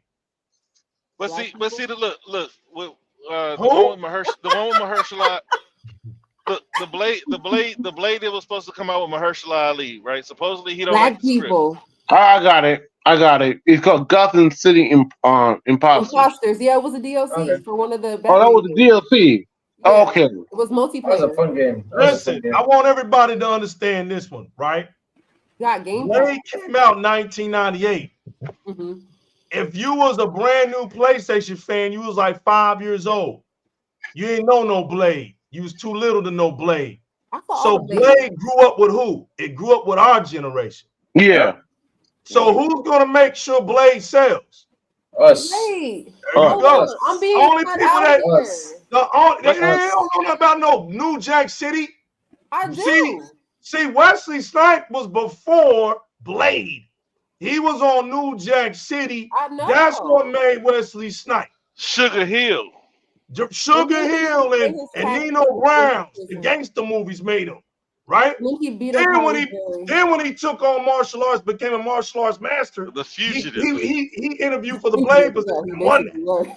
But see, look, with, the Who? one with Mahershala, the Blade that was supposed to come out with Mahershala Ali, right? Supposedly he don't Black like the people. I got it. It's called Gotham City Imposters. Imposters. Yeah, it was a DLC Okay. for one of the Oh, that was the Batman games. DLC. Yeah, Okay. It was That was a multiplayer. fun game. That was a fun Listen, game. I want everybody to understand this one, right? Got Game Pass. Blade came out in 1998. Mhm. If you was a brand new PlayStation fan, you was like 5 years old. You didn't know no Blade. You was too little to know Blade. I thought So all the Blade grew up with who? It grew up with our generation. Yeah. So who's gonna make sure Blade sells? Us. Wait, There you hold go. on. I'm being Only cut people out that- here. Us. They don't know nothing about no New Jack City. I do. See, Wesley Snipes was before Blade. He was on New Jack City. I know. That's what made Wesley Snipes. Sugar Hill. Sugar Hill and Nino Brown, the gangster movies made him, right? When he beat up Then when he took on martial arts, became a martial arts master, The Fugitive. he interviewed for the Blade position and won that.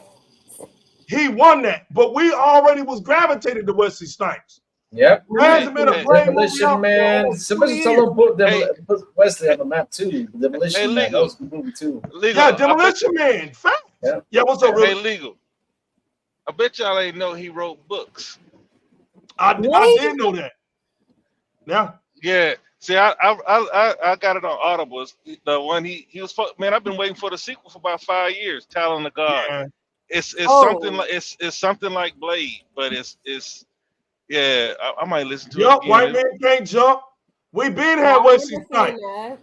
He won that, but we already was gravitated to Wesley Snipes. Yep. There hasn't been a Blade movie Demolition out Man. for Somebody 20 someone put Hey. put Wesley on the map too. Demolition Hey, Man. Lego. That was a good movie too. Legal. Yeah, Demolition Man. Fact. Yeah. Yeah, what's up, Hey, Rick? legal. I bet y'all ain't know he wrote books. I What? did know that. Yeah. Yeah. See, I got it on Audible. It's the one he was. Man, I've been waiting for the sequel for about 5 years. Talon the God. Yeah. It's Oh. something like it's something like Blade, but it's yeah. I might listen to it Yup, again. white man can't jump. We been I had Wesley understand Snipes. that.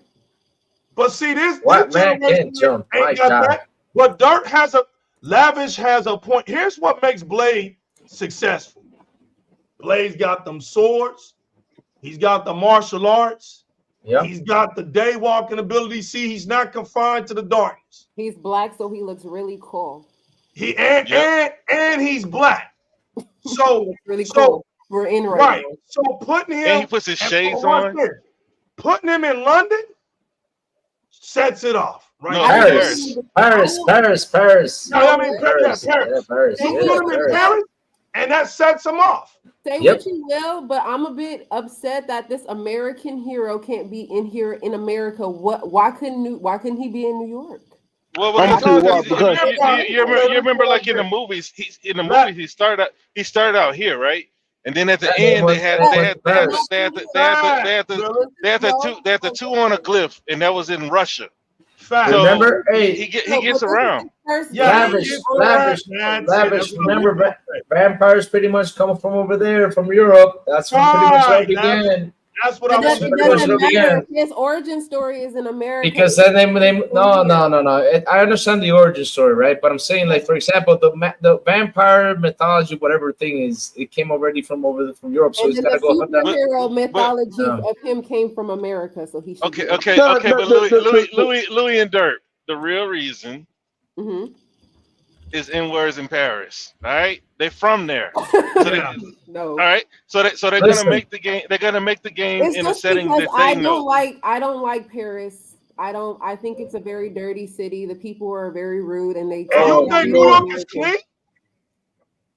But see, this White man generation can't jump. My ain't got God. that. But Lavish has a point. Here's what makes Blade successful. Blade's got them swords. He's got the martial arts. Yeah. He's got the day walking ability. See, he's not confined to the darkness. He's black, so he looks really cool. And he's black. So It's really so- cool. We're in right. now. So putting him And he puts his and shades watch on. this. Putting him in London sets it off. Right. No, Paris. No, I mean, Paris. Yeah, Paris. They Yeah, put him in Paris. Paris, and that sets him off. Say Yep. what you will, but I'm a bit upset that this American hero can't be in here in America. Why couldn't he be in New York? Well, I'm because gonna tell you why, you remember, like in the movies, he started out here, right? And then at the And end, he they had went the two on a glyph, and that was in Russia. Fact. So Remember, hey, he gets around. Lavish. Remember, vampires pretty much come from over there, from Europe. That's when pretty much all Right, began. That's what I It want doesn't, to it doesn't know. matter if his origin story is in America. Because then they no. I understand the origin story, right? But I'm saying, like, for example, the vampire mythology, whatever thing is, it came already from Europe, so And he's then got to the go hunt that. superhero mythology Yeah. of him came from America, so he should. Okay, be- okay, No, okay. no, But no, Louis and Dirt. The real reason Mhm. is N-words in Paris. All right, they're from there. So they, No. all right, so they're Listen. gonna make the game. They're gonna make the game It's in a just setting because that they know. I don't like Paris. I think it's a very dirty city. The people are very rude, and they. And you think New York is clean?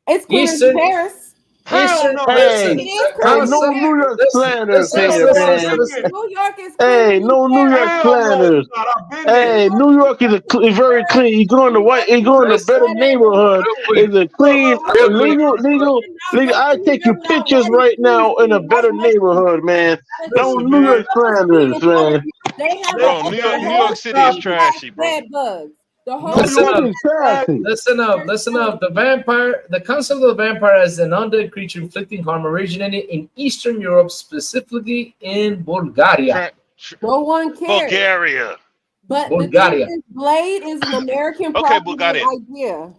It's cleaner Eastern- than Paris. Hell no. Hey, It is hey, cleaner no than New Paris. York slanders listen, here, man. New York is Hey, cleaner no than New Paris. York Hell no, slanders. it's not. I've been Hey, there. New York is very clean. You go in a better neighborhood. It's a clean, legal. I take your pictures right now in a better neighborhood, man. No Listen, New man. York slanders, man. They have Bro, the New whole York City is trashy, bro. bed bugs. The whole New Listen York up. is trashy. Listen up. The concept of the vampire as an undead creature inflicting harm originated in Eastern Europe, specifically in Bulgaria. No one cares. Bulgaria. But Bulgaria. the thing is, Blade is an American Okay, property Bulgaria. idea.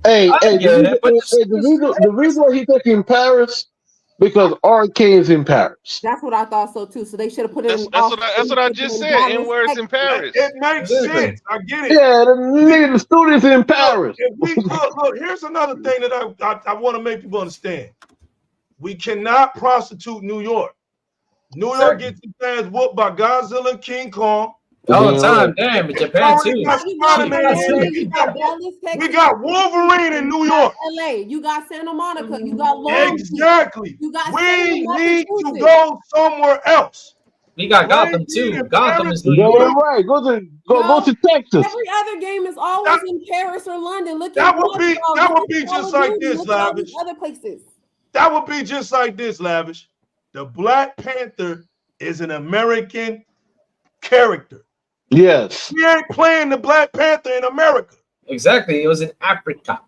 Hey, get the reason why he taking Paris because Arcane's in Paris. That's what I thought so too. So they should have put it in. That's what I just said. N-words in Paris. It makes sense. I get it. Yeah, the students in Paris. If we look, here's another thing that I want to make people understand. We cannot prostitute New York. New York gets its ass whooped by Godzilla and King Kong. All the time, damn, in Japan too. You got Spider-Man, you got Dallas, Texas. We got Wolverine in New York. LA. You got Santa Monica. You got Long Beach. Exactly. You got We Salem, need to Massachusetts. go somewhere else. We got Gotham too. Gotham is New Yeah, York. right. Go to Texas. Every other game is always in Paris or London. Look That at would be Montreal. that would Look be at Call just of like Duty. this, Look at all Lavish. these other places. That would be just like this, Lavish. The Black Panther is an American character. Yes. We ain't playing the Black Panther in America. Exactly. It was in Africa.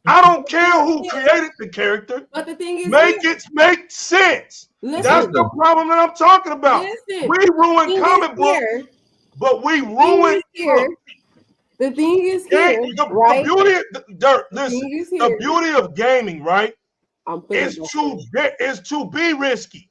I don't care who created the character. But the thing is, Make sense. Listen, That's the problem that I'm talking about. Listen, We ruin comic books, but we ruin The thing is Yeah, here, the right? beauty of Dirt. Listen, Thing is the here. beauty of gaming, right? Is to be risky.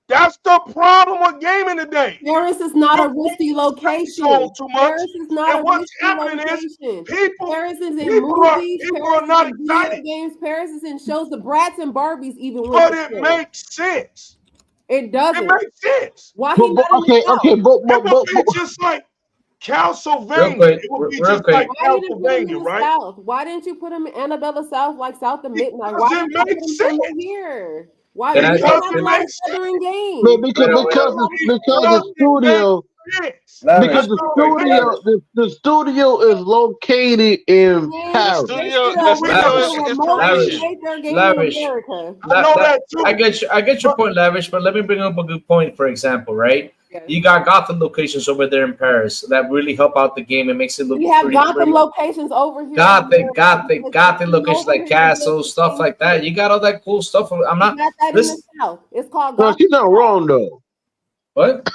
That's the problem with gaming today. Paris is not a risky location. Too much. Paris is not And a what's risky happening location. is people, Paris is in people are- movies. people Paris are not is in video excited. games. Paris is in shows. The Bratz and Barbies even went but to it Paris. makes sense. It doesn't. It makes sense. Why he not in Okay, the South? okay, It would be just like Castlevania. quick, It would be real just quick. like Why you didn't put him in Castlevania, the right? South? Why didn't you put him in Annabella South, like South of Midnight? Because Why it didn't you makes put him sense. somewhere here? Why Can I- didn't you have Because a it lot of makes sense. Southern games? No, because the studio because the studio is located in Paris. Lavish. I get your point, Lavish, but let me bring up a good point. For example, right? Yes. You got Gotham locations over there in Paris that really help out the game and makes it look. We have pretty Gotham pretty. locations over here. Gothic locations like castles, stuff like that. You got all that cool stuff. I'm not. We got that in the South. It's called No, Gotham. she's not wrong though. What?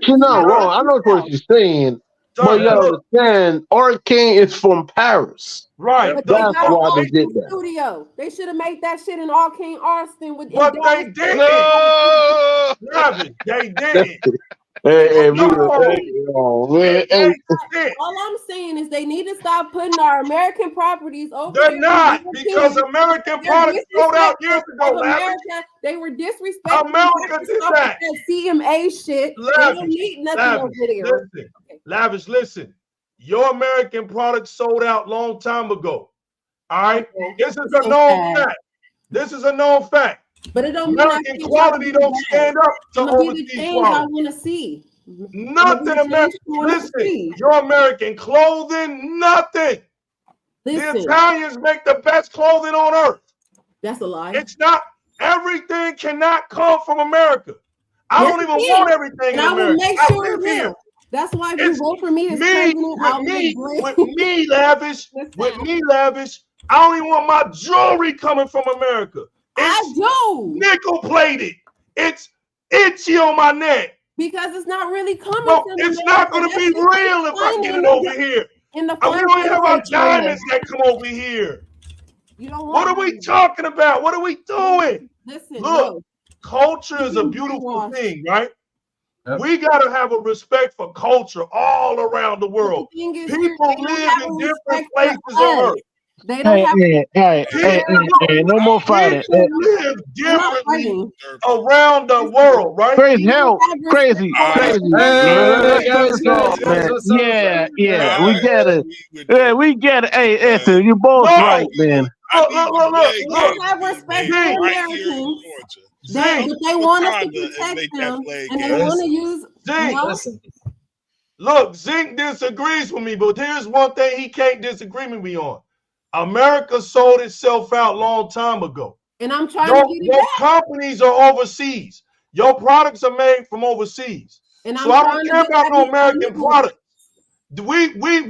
She's not wrong. I know what she's saying, but you gotta understand, Arcane is from Paris. Right. But That's got why they an did that. studio. They should have made that shit in Arcane Austin with. But they didn't. No! They didn't. Hey, No. hey, All I'm saying is they need to stop putting our American properties over. They're here. not, because American products sold out years ago, Of Lavish. America, they were disrespectful. America did that. CMA shit. They don't need nothing over there. Lavish, listen. Your American products sold out long time ago. All right? This is a known fact. This is a known fact. But it don't mean American quality don't stand up to I'm gonna be the overseas change I quality. want to see. Nothing American. Listen, your American clothing, nothing. The Listen, Italians make the best clothing on earth. that's a lie. It's not, everything cannot come from America. I Yes, don't even it is. want everything And in I will America. make I sure live it here. will. That's why if you It's vote for me as me, president, I'll with make me, Lavish, with me, Lavish. I don't even want my jewelry coming from America. I do. Nickel plated. It's itchy on my neck. Because it's not really coming No, from it's America. not going to That's be what they real if I find get in it over here. In the We don't even have our farm diamonds that come over here. You don't What want are we them. talking about? What are we doing? Listen, Look, culture is a Being beautiful brainwashed. thing, right? Yep. We got to have a respect for culture all around the But world. the thing is, People they don't live have in a different respect for places on us. earth. They don't have Hey, no more fighting. People live I'm not differently fighting. around the world, right? Crazy, You don't hell, have respect crazy, for us. crazy. Hey, Let's talk, man. what's up? Yeah, we get it. With Yeah, the- we get it. Hey, Ethan, you both No. right, man. Look, look, look, look, They look. don't have respect for Zing. right here in Americans. Georgia. Zing, But they want us to Wakanda and protect make that them, play and they game. want to use. Zing. No, Listen, Look, Zink disagrees with me, but here's one thing he can't disagree with me on. America sold itself out a long time ago. and I'm trying Your, to get it your back. companies are overseas. Your products are made from overseas. And So I'm I trying don't to care get about back no in American America. product.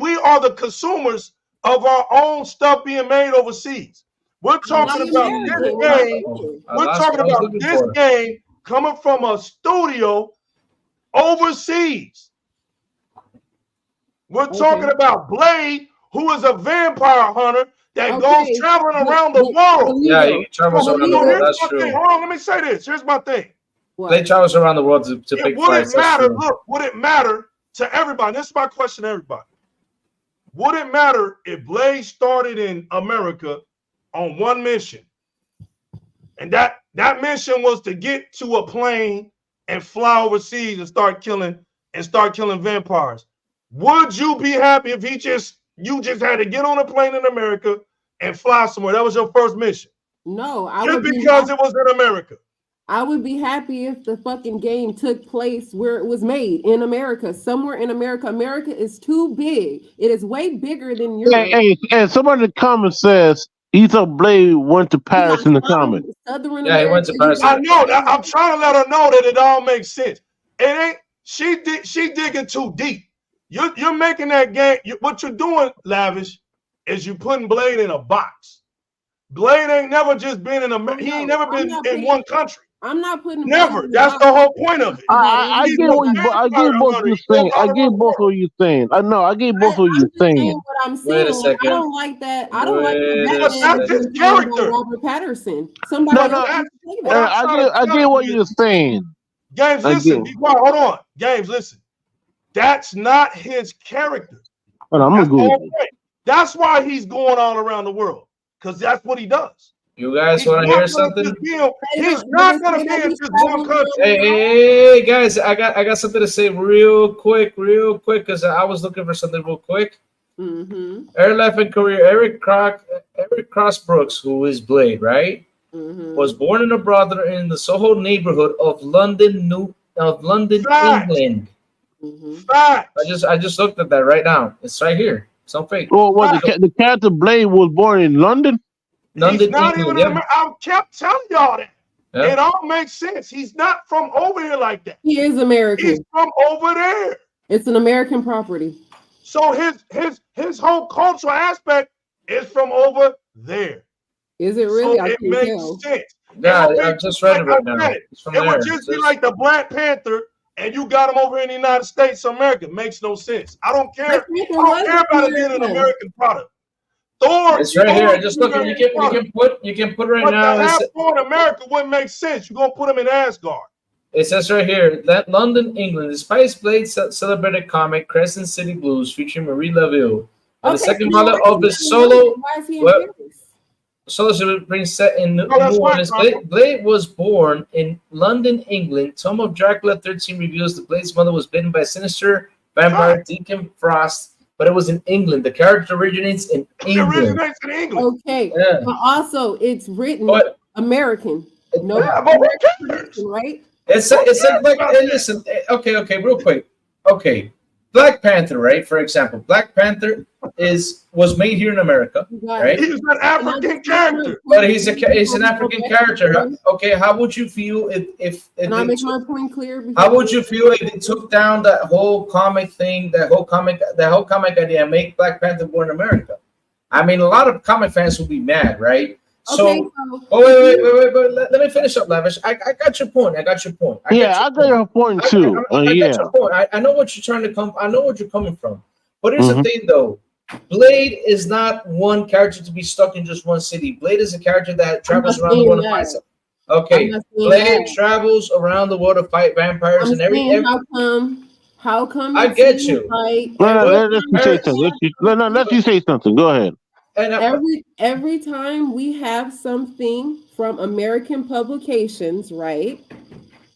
We are the consumers of our own stuff being made overseas. We're talking I'm about American. this What I'm game. saying. I We're lost talking what I was about looking this for. game coming from a studio overseas. We're talking about Blade, who is a vampire hunter that goes traveling around the world. Yeah, he travels So around the here's world. That's my true. thing. Hold on, let me say this. Here's my thing. They travels around the world to It pick wouldn't fights. That's matter. true. Look, would it matter to everybody? This is my question to everybody. Would it matter if Blade started in America on one mission, and that mission was to get to a plane and fly overseas and start killing vampires? Would you be happy if you just had to get on a plane in America and fly somewhere? That was your first mission. No, I Just would be because happy. it was in America. I would be happy if the fucking game took place where it was made in America, somewhere in America. America is too big. It is way bigger than Europe. Hey, somebody in the comments says Ethan Blade went to Paris in the comments. Southern Yeah, he went to Paris. I know that. I'm trying to let her know that it all makes sense. It ain't. She digging too deep. You're making that game. What you're doing, Lavish, is you putting Blade in a box. Blade ain't never just been in America. He ain't never been in one country. I'm not putting never. That's the whole point of it. I get what I get both of you saying. I get both of you saying. I know. I get both of you saying. What I'm Wait a saying, second. I don't like that. I don't like Wait that. a That's Batman his was played by character. Robert Patterson. Somebody No, else That's can say what that. I'm I get what you're saying. James, I listen. get- Be quiet. Hold on. James, listen. That's not his character. Hold on, I'm That's the gonna whole go. point. That's why he's going all around the world, because that's what he does. You guys He's want to not hear gonna something? just he's not going to be in just one country. Hey, guys, I got something to say real quick, because I was looking for something real quick. Mm-hmm. Air Life and Career, Eric Cross Brooks, who is Blade, right? Mm-hmm. Was born in in the Soho neighborhood of London, Facts. England. Mm-hmm. Facts. I just looked at that right now. It's right here. It's on fake. Oh, what the character Blade was born in London? London, He's not England. even. Yep. I kept telling y'all that. Yeah. It all makes sense. He's not from over here like that. He is American. He's from over there. It's an American property. So his whole cultural aspect is from over there. Is it really? So I it can makes tell. sense. Yeah, It I would just be read it right I now. said, It's from It there. would just be like the Black Panther, and you got him over in the United States of America. It makes no sense. I don't care. I don't care about it being an American product. Thor. It's right here. I just look. You can put right but now. to have Thor in America wouldn't make sense. You're gonna put him in Asgard. It says right here that London, England, the Spice Blade celebrated comic Crescent City Blues featuring Marie Laveau. And the second model of his solo. Why is he in Well, Paris? Solo brings set in New that's Orleans. fine. Blade was born in London, England. Tome of Dracula 13 reveals the Blade's mother was bitten by a sinister vampire, Deacon Frost, but it was in England. The character originates in England. It originates in England. Okay, Yeah. but also it's written American. No, Yeah, but who cares? right? It's like hey, listen. Okay, real quick. Okay, Black Panther, right? For example, Black Panther was made here in America, right? He's an African character. But he's an African character. Okay, how would you feel if Can I make my point clear? how would you feel if they took down that whole comic thing, that whole comic idea, and make Black Panther born in America? I mean, a lot of comic fans would be mad, right? So, Okay, so wait. Let me finish up, Lavish. I got your point. I got your point. I got your point too. I got your point. I know what you're trying to come. I know what you're coming from. But here's the thing, though. Blade is not one character to be stuck in just one city. Blade is a character that travels around the world to fight something. Okay, Blade travels around the world to fight vampires and everything. How come? I get you. Let you say something. Go ahead. And every time we have something from American publications, right?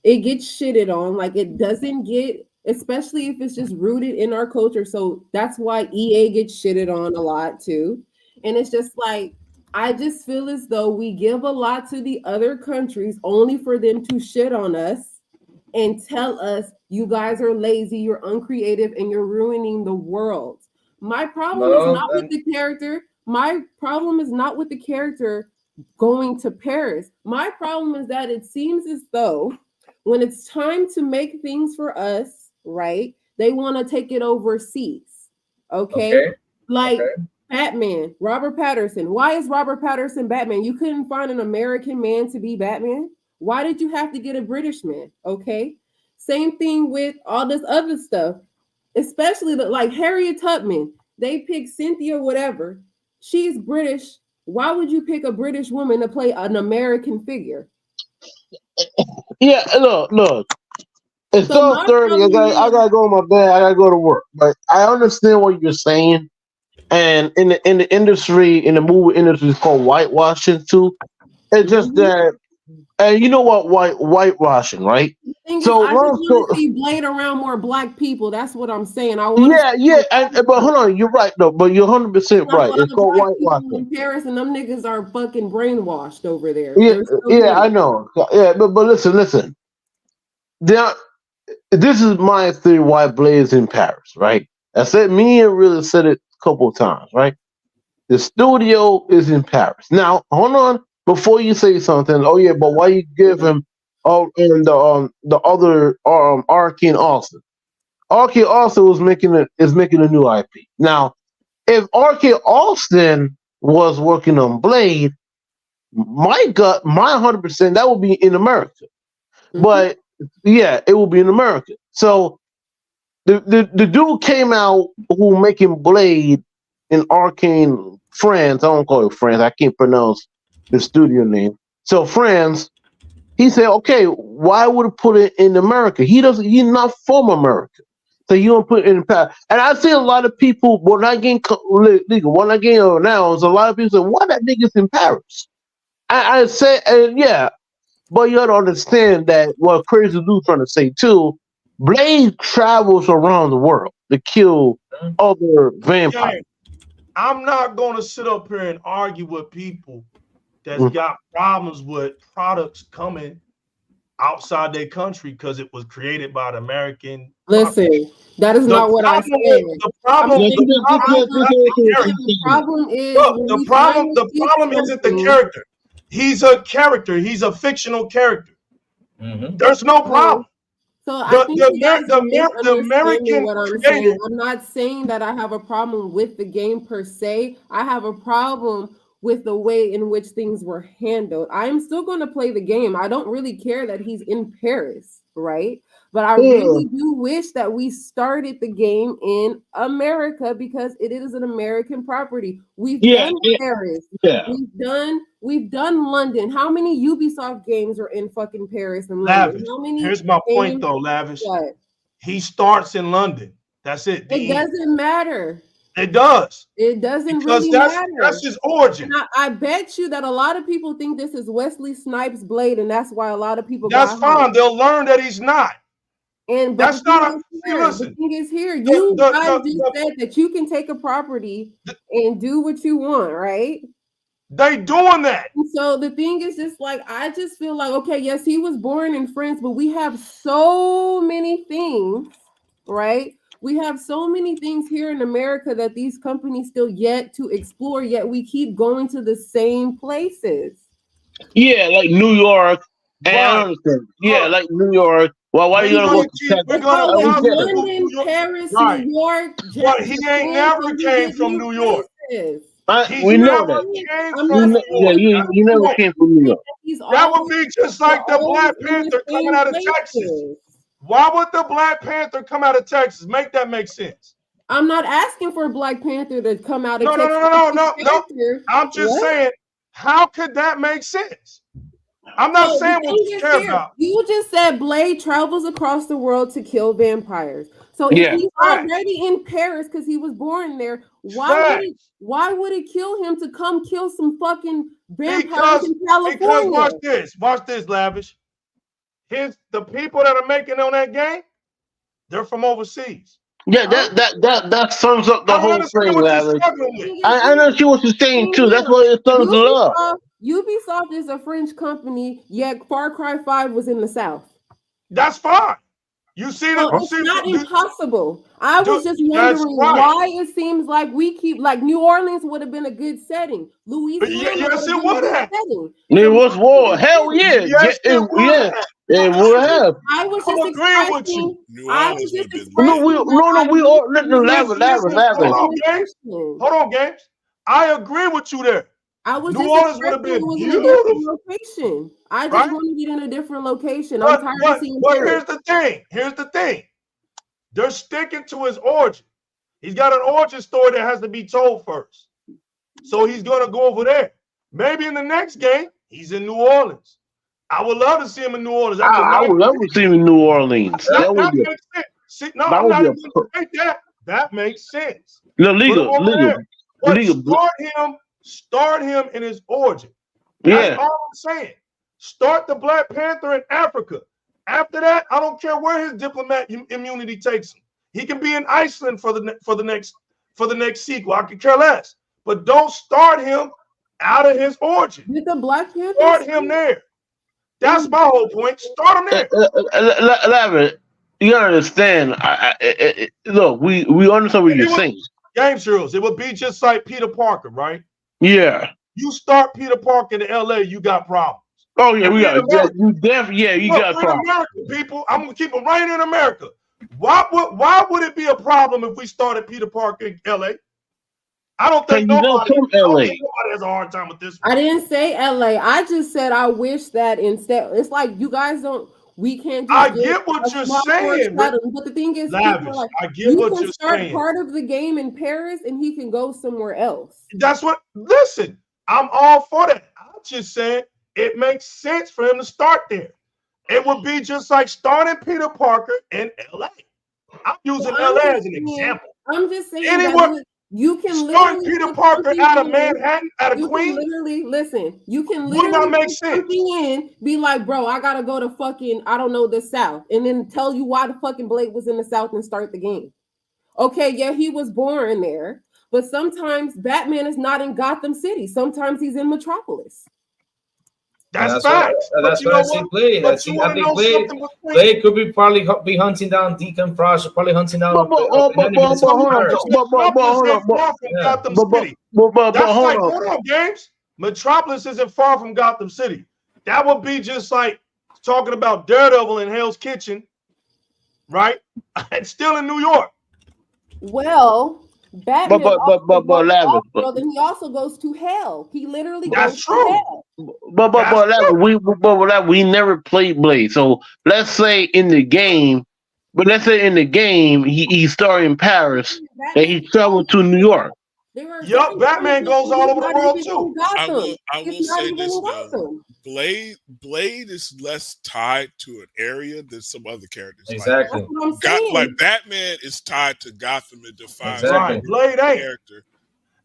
It gets shitted on. Like it doesn't get, especially if it's just rooted in our culture. So that's why EA gets shitted on a lot too. And it's just like, I just feel as though we give a lot to the other countries only for them to shit on us and tell us you guys are lazy, you're uncreative, and you're ruining the world. My problem is not with the character. My problem is not with the character going to Paris. My problem is that it seems as though when it's time to make things for us, right, they want to take it overseas. Okay? Batman, Robert Pattinson. Why is Robert Pattinson Batman? You couldn't find an American man to be Batman? Why did you have to get a British man? Okay? Same thing with all this other stuff, especially like Harriet Tubman. They pick Cynthia whatever. She's British. Why would you pick a British woman to play an American figure? Yeah, look. It's So 12:30. I gotta go in my bed. I gotta go to work. But I understand what you're saying. And in the industry, in the movie industry, it's called whitewashing too. It's just that, and you know what, whitewashing, right? I just want to see Blade around more black people. That's what I'm saying. But hold on, you're right though. But you're 100% right. It's called whitewashing in Paris, and them niggas are fucking brainwashed over there. I know. Yeah, but listen. This is my theory why Blade is in Paris, right? I said me and really said it a couple of times, right? The studio is in Paris. Now, hold on. Before you say something, but why you give him and the other Arcane Austin? Arcane Austin is making a new IP. Now, if Arcane Austin was working on Blade, my 100% that would be in America. But yeah, it will be in America. So the dude came out who making Blade in Arcane France. I don't call it France. I can't pronounce the studio name. So France, he said, okay, why would it put it in America? He's not from America. So you don't put it in Paris. And I see a lot of people, when I get legal, when I get announced, a lot of people say, why that nigga's in Paris? I say, but you gotta understand that what Crazy Dude's trying to say too, Blade travels around the world to kill other vampires. I'm not gonna sit up here and argue with people that's got problems with products coming outside their country because it was created by the American. Listen, that is not what I said. The problem isn't the character. He's a character. He's a fictional character. There's no problem. So I think the American what I'm saying. I'm not saying that I have a problem with the game per se. I have a problem with the way in which things were handled. I'm still going to play the game. I don't really care that he's in Paris, right? But I really do wish that we started the game in America because it is an American property. We've done Paris. We've done London. How many Ubisoft games are in fucking Paris and London? Here's my point though, Lavish. What? He starts in London. That's it. It doesn't matter. It does. It doesn't really matter. That's his origin. I bet you that a lot of people think this is Wesley Snipes' Blade, and that's why a lot of people. That's fine. They'll learn that he's not. And that's not the thing is here. You guys just said that you can take a property and do what you want, right? They doing that. And so the thing is just like, I just feel like, okay, yes, he was born in France, but we have so many things, right? We have so many things here in America that these companies still yet to explore, yet we keep going to the same places. Yeah, like New York. And like New York. Well, why are you gonna go to London, Paris, New York? But he ain't never came from New York. We know that. You never came from New York. That would be just like the Black Panther coming out of Texas. Why would the Black Panther come out of Texas? Make that make sense. I'm not asking for Black Panther to come out of Texas. No. I'm just saying, how could that make sense? I'm not saying what you care about. You just said Blade travels across the world to kill vampires. So if he's already in Paris because he was born there, why would it kill him to come kill some fucking vampires in California? Because watch this, Lavish. The people that are making on that game, they're from overseas. Yeah, that sums up the whole thing, Lavish. I understand what you're saying too. That's what it sums it up. Ubisoft is a French company, yet Far Cry 5 was in the South. That's fine. You see that? It's not impossible. I was just wondering why it seems like we keep New Orleans would have been a good setting. Louisiana, yes, it would have. It was war. Hell yeah, it would have. I was just agreeing with you. I was just Hold on, Games. I agree with you there. I was New Orleans would have been beautiful. Location. I just wanted it in a different location. I'm tired of seeing. But here's the thing. They're sticking to his origin. He's got an origin story that has to be told first. So he's gonna go over there. Maybe in the next game, he's in New Orleans. I would love to see him in New Orleans. I would love to see him in New Orleans. That would be makes sense. See, no, I'm not even gonna make that. That makes sense. No, legal. Start him in his origin. That's all I'm saying. Start the Black Panther in Africa. After that, I don't care where his diplomat immunity takes him. He can be in Iceland for the next sequel. I could care less. But don't start him out of his origin. With the Black Panther, start him there. That's my whole point. Start him there. Lavin, you gotta understand. Look, we understand what you're saying. Game Heroes, it would be just like Peter Parker, right? Yeah. You start Peter Parker in LA, you got problems. Oh yeah, we got you got problems. American people, I'm gonna keep them right in America. Why would it be a problem if we started Peter Parker in LA? I don't think nobody has a hard time with this one. I didn't say LA. I just said I wish that instead. It's like you guys don't. We can't. Just I get what you're saying, but the thing is, Lavish, like, I get what you're start saying. Part of the game in Paris, and he can go somewhere else. That's what. Listen, I'm all for that. I'm just saying it makes sense for him to start there. It would be just like starting Peter Parker in LA. I'm using LA as an example. I'm just saying. Anywhere. You can start Peter Parker out of Manhattan, out of Queens. You can literally make sense. Be like, bro, I gotta go to fucking, I don't know, the South, and then tell you why the fucking Blade was in the South and start the game. Okay, yeah, he was born there, but sometimes Batman is not in Gotham City. Sometimes he's in Metropolis. That's facts. That's what I see Blade. I think Blade could be probably be hunting down Deacon Frost, or probably hunting down. Hold on, James. Metropolis isn't far from Gotham City. That would be just like talking about Daredevil in Hell's Kitchen, right? It's still in New York. Well, Batman then he also goes to hell. He literally goes to hell. We never played Blade. So let's say in the game, he's starting in Paris and he traveled to New York. Yup, Batman goes all over the world too. I will say this though. Blade is less tied to an area than some other characters. Exactly. Like Batman is tied to Gotham and defines Blade character.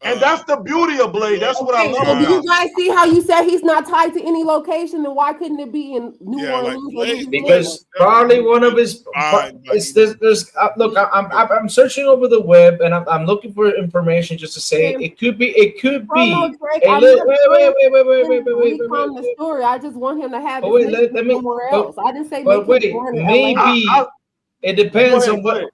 And that's the beauty of Blade. That's what I love. Do you guys see how you said he's not tied to any location? Then why couldn't it be in New Orleans? Because probably one of his. Look, I'm searching over the web and I'm looking for information just to say it could be. Wait. The story. I just want him to have. Somewhere else. I didn't say. But wait, maybe it depends on what.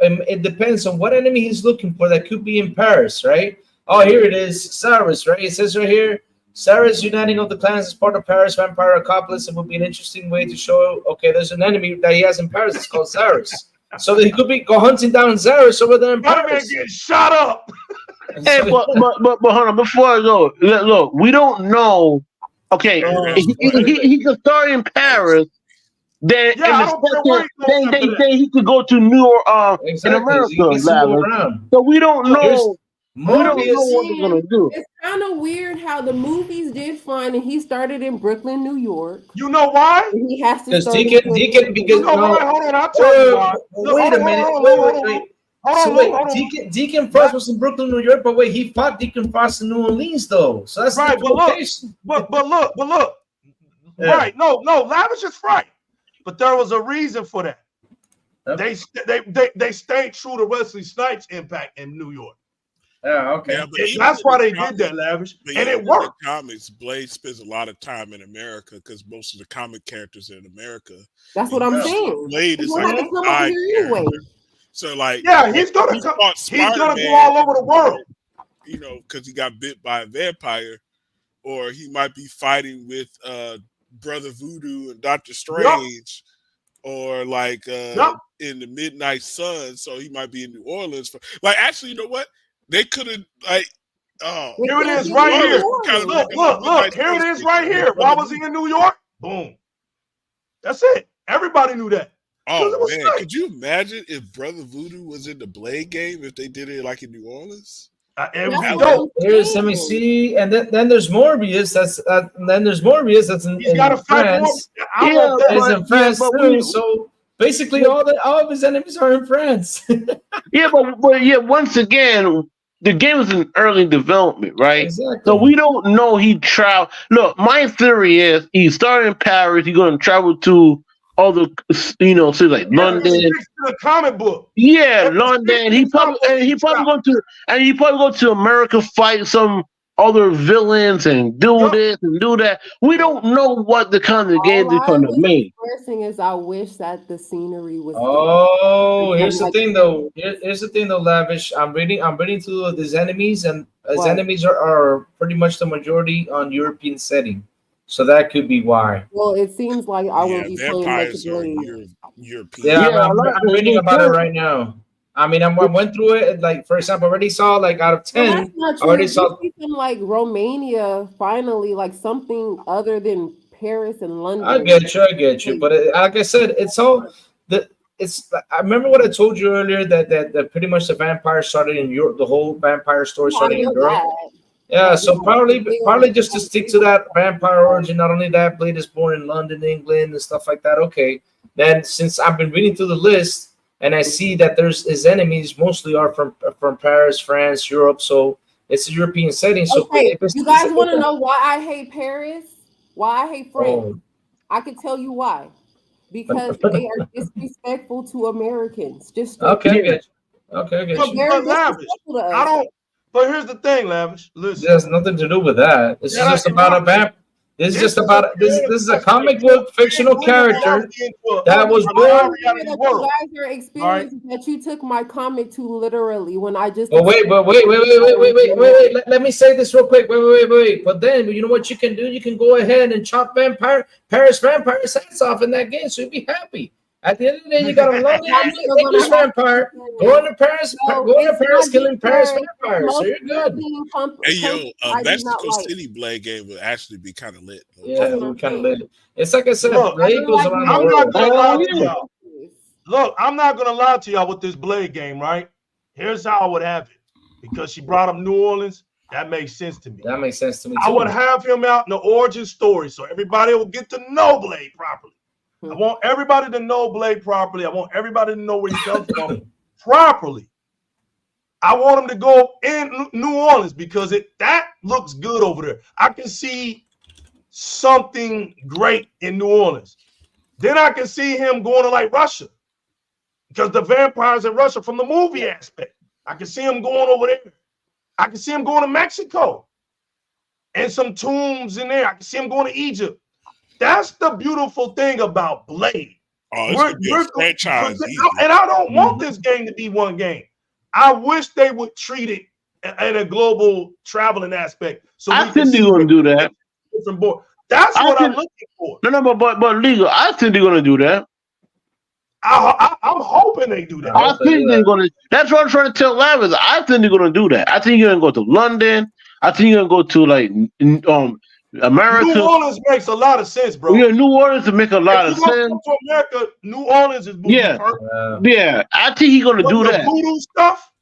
It depends on what enemy he's looking for. That could be in Paris, right? Oh, here it is, Cyrus, right? It says right here, Cyrus uniting of the clans as part of Paris Vampire Accomplice. It would be an interesting way to show, okay, there's an enemy that he has in Paris. It's called Cyrus. So that he could be go hunting down Cyrus over there in Paris. Batman getting shot up. Hey, but hold on. Before I go, look, we don't know. Okay, he could start in Paris. Then in the second, he could go to New York, in America, so we don't know. We don't know what they're gonna do. It's kind of weird how the movies did fine, and he started in Brooklyn, New York. You know why? And he has to start. Deacon, because you know why? Hold on, I'll tell you why. Wait a minute. Wait. Deacon Frost was in Brooklyn, New York, but wait, he fought Deacon Frost in New Orleans, though. So that's right. But look. Yeah. Right? No, Lavish is right. But there was a reason for that. Okay. They stayed true to Wesley Snipes' impact in New York. Yeah, okay. Yeah, that's why they did that, Lavish, and it worked. In comics, Blade spends a lot of time in America because most of the comic characters are in America. That's what I'm saying. Blade is like a side anyway. So, like, he's gonna go all over the world. You know, because he got bit by a vampire, or he might be fighting with Brother Voodoo and Doctor Strange, or like in the Midnight Sun. So he might be in New Orleans. Actually, you know what? They could have here it is right here. Look, here it is right here. Why was he in New York? Boom. That's it. Everybody knew that. Oh man, could you imagine if Brother Voodoo was in the Blade game if they did it like in New Orleans? Here's let me see, and then there's Morbius. That's in France. He's in France too. So basically, all of his enemies are in France. but once again, the game is in early development, right? Exactly. So we don't know he traveled. Look, my theory is he started in Paris. He's going to travel to other, cities like London. The comic book. Yeah, London. He probably go to America, fight some other villains and do this and do that. We don't know what the kind of game they're going to make. First thing is, I wish that the scenery was. Here's the thing, though. Here's the thing, though, Lavish. I'm reading through these enemies, and his enemies are pretty much the majority on European setting. So that could be why. Well, it seems like I will be playing European. Yeah, I'm reading about it right now. I mean, I went through it. Like, for example, I already saw like out of 10. I already saw like Romania finally, like something other than Paris and London. I get you. But like I said, it's all the. It's. I remember what I told you earlier that pretty much the vampire started in Europe. The whole vampire story started in Europe. Yeah, so probably just to stick to that vampire origin. Not only that, Blade is born in London, England, and stuff like that. Okay, then since I've been reading through the list and I see that his enemies mostly are from Paris, France, Europe. So it's a European setting. So okay, you guys want to know why I hate Paris? Why I hate France? I can tell you why. Because they are disrespectful to Americans. Okay. But here's the thing, Lavish. Listen. It has nothing to do with that. This is just about a vamp. This is a comic book fictional character that was born. You guys are experiencing that you took my comic too literally when I just. Wait. Let me say this real quick. Wait. But then you know what you can do? You can go ahead and chop Paris vampire heads off in that game, so you'll be happy. At the end of the day, you got a London English vampire going to Paris, killing Paris vampires. So you're good. Hey, Mexico City Blade game will actually be kind of lit. Yeah, kind of lit. It's like I said, Blade goes around the world. Look, I'm not gonna lie to y'all with this Blade game, right? Here's how I would have it. Because she brought up New Orleans, that makes sense to me. That makes sense to me. I would have him out in the origin story so everybody will get to know Blade properly. I want everybody to know Blade properly. I want everybody to know where he comes from properly. I want him to go in New Orleans because that looks good over there. I can see something great in New Orleans. Then I can see him going to like Russia because the vampires in Russia from the movie aspect. I can see him going over there. I can see him going to Mexico and some tombs in there. I can see him going to Egypt. That's the beautiful thing about Blade. We're franchise. And I don't want this game to be one game. I wish they would treat it in a global traveling aspect. So I think they're going to do that. That's what I'm looking for. No, but legal. I think they're going to do that. I'm hoping they do that. I think they're gonna. That's what I'm trying to tell Lavis. I think they're gonna do that. I think you're gonna go to London. I think you're gonna go to like America. New Orleans makes a lot of sense, bro. Yeah, New Orleans to make a lot of If you sense. go to America, New Orleans is Yeah, perfect. yeah. I think he's gonna do The that. voodoo stuff,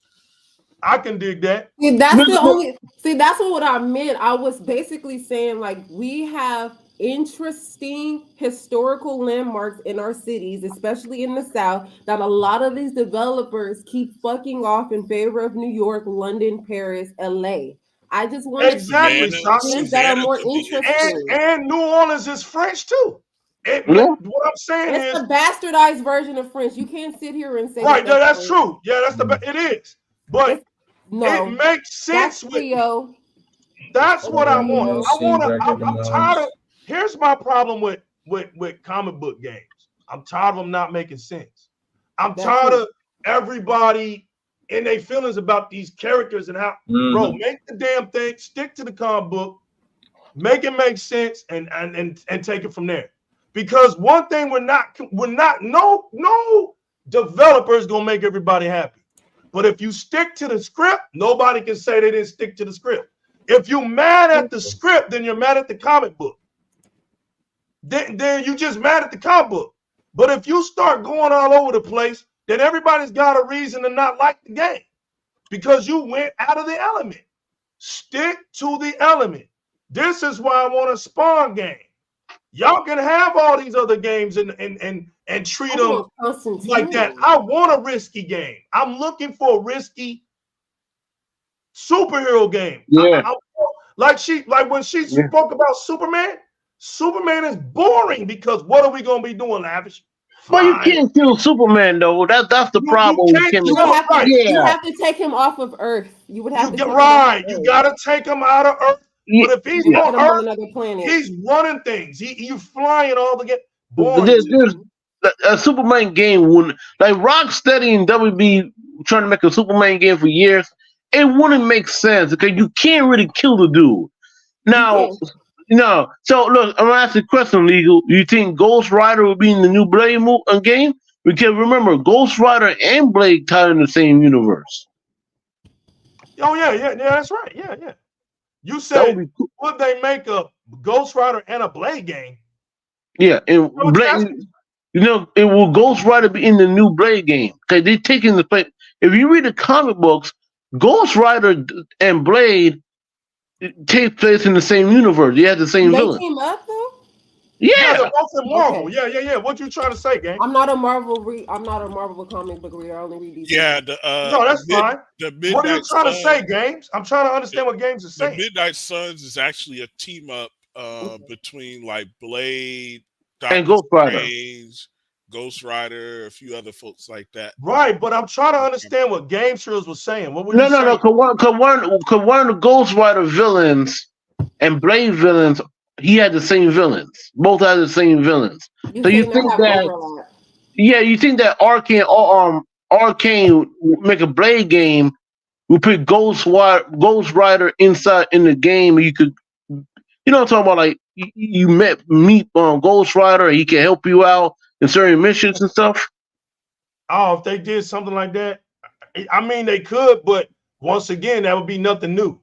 I can dig that. See, that's the only. See, that's what I meant. I was basically saying like we have interesting historical landmarks in our cities, especially in the South, that a lot of these developers keep fucking off in favor of New York, London, Paris, LA. I just want Exactly, things that are more interesting. And New Orleans is French too. Yeah. What I'm saying It's is a bastardized version of French. You can't sit here and say right. No, that's French. true. Yeah, that's it is. But no, it makes sense that's Rio. That's what I want. I'm tired of. Here's my problem with comic book games. I'm tired of them not making sense. I'm tired of everybody in their feelings about these characters and how, bro, make the damn thing, stick to the comic book, make it make sense, and take it from there. Because one thing no developer is gonna make everybody happy. But if you stick to the script, nobody can say they didn't stick to the script. If you're mad at the script, then you're mad at the comic book. Then you just mad at the comic book. But if you start going all over the place, then everybody's got a reason to not like the game because you went out of the element. Stick to the element. This is why I want a Spawn game. Y'all can have all these other games and treat them like that. I want a risky game. I'm looking for a risky superhero game. Yeah. Like when she spoke about Superman. Superman is boring because what are we gonna be doing, Lavish? But you can't kill Superman though. That's the problem. You have to take him off of Earth. You would have to take him off of Earth. You gotta take him out of Earth. Yeah. But if he's on Earth, another planet, he's running things. You flying all the There's a Superman game wouldn't like Rocksteady and WB trying to make a Superman game for years. It wouldn't make sense because you can't really kill the dude. Now, no. So look, I'm gonna ask you a question, Legal. Do you think Ghost Rider will be in the new Blade game? Because remember, Ghost Rider and Blade tied in the same universe. Oh yeah, that's right. Yeah. You said would they make a Ghost Rider and a Blade game? Yeah, and Blade, it will Ghost Rider be in the new Blade game because they're taking the place. If you read the comic books, Ghost Rider and Blade take place in the same universe. They have the same villain. They team up though. Yeah, they're both in Marvel. Okay. Yeah. What you trying to say, gang? I'm not a Marvel comic book reader. I only read these. Yeah, no, that's fine. What are you trying to say, Games? I'm trying to understand what Games is saying. The Midnight Suns is actually a team up between like Blade, Doctor and Ghost Rider. Ghost Rider, a few other folks like that. Right, but I'm trying to understand what Game Trails was saying. What were you saying? No. Cause one of the Ghost Rider villains and Blade villains, he had the same villains. Both had the same villains. So you think that? Yeah, you think that Arcane make a Blade game? We put Ghost Rider inside in the game. You could, what I'm talking about? Like you meet Ghost Rider, he can help you out in certain missions and stuff. Oh, if they did something like that, I mean they could, but once again, that would be nothing new.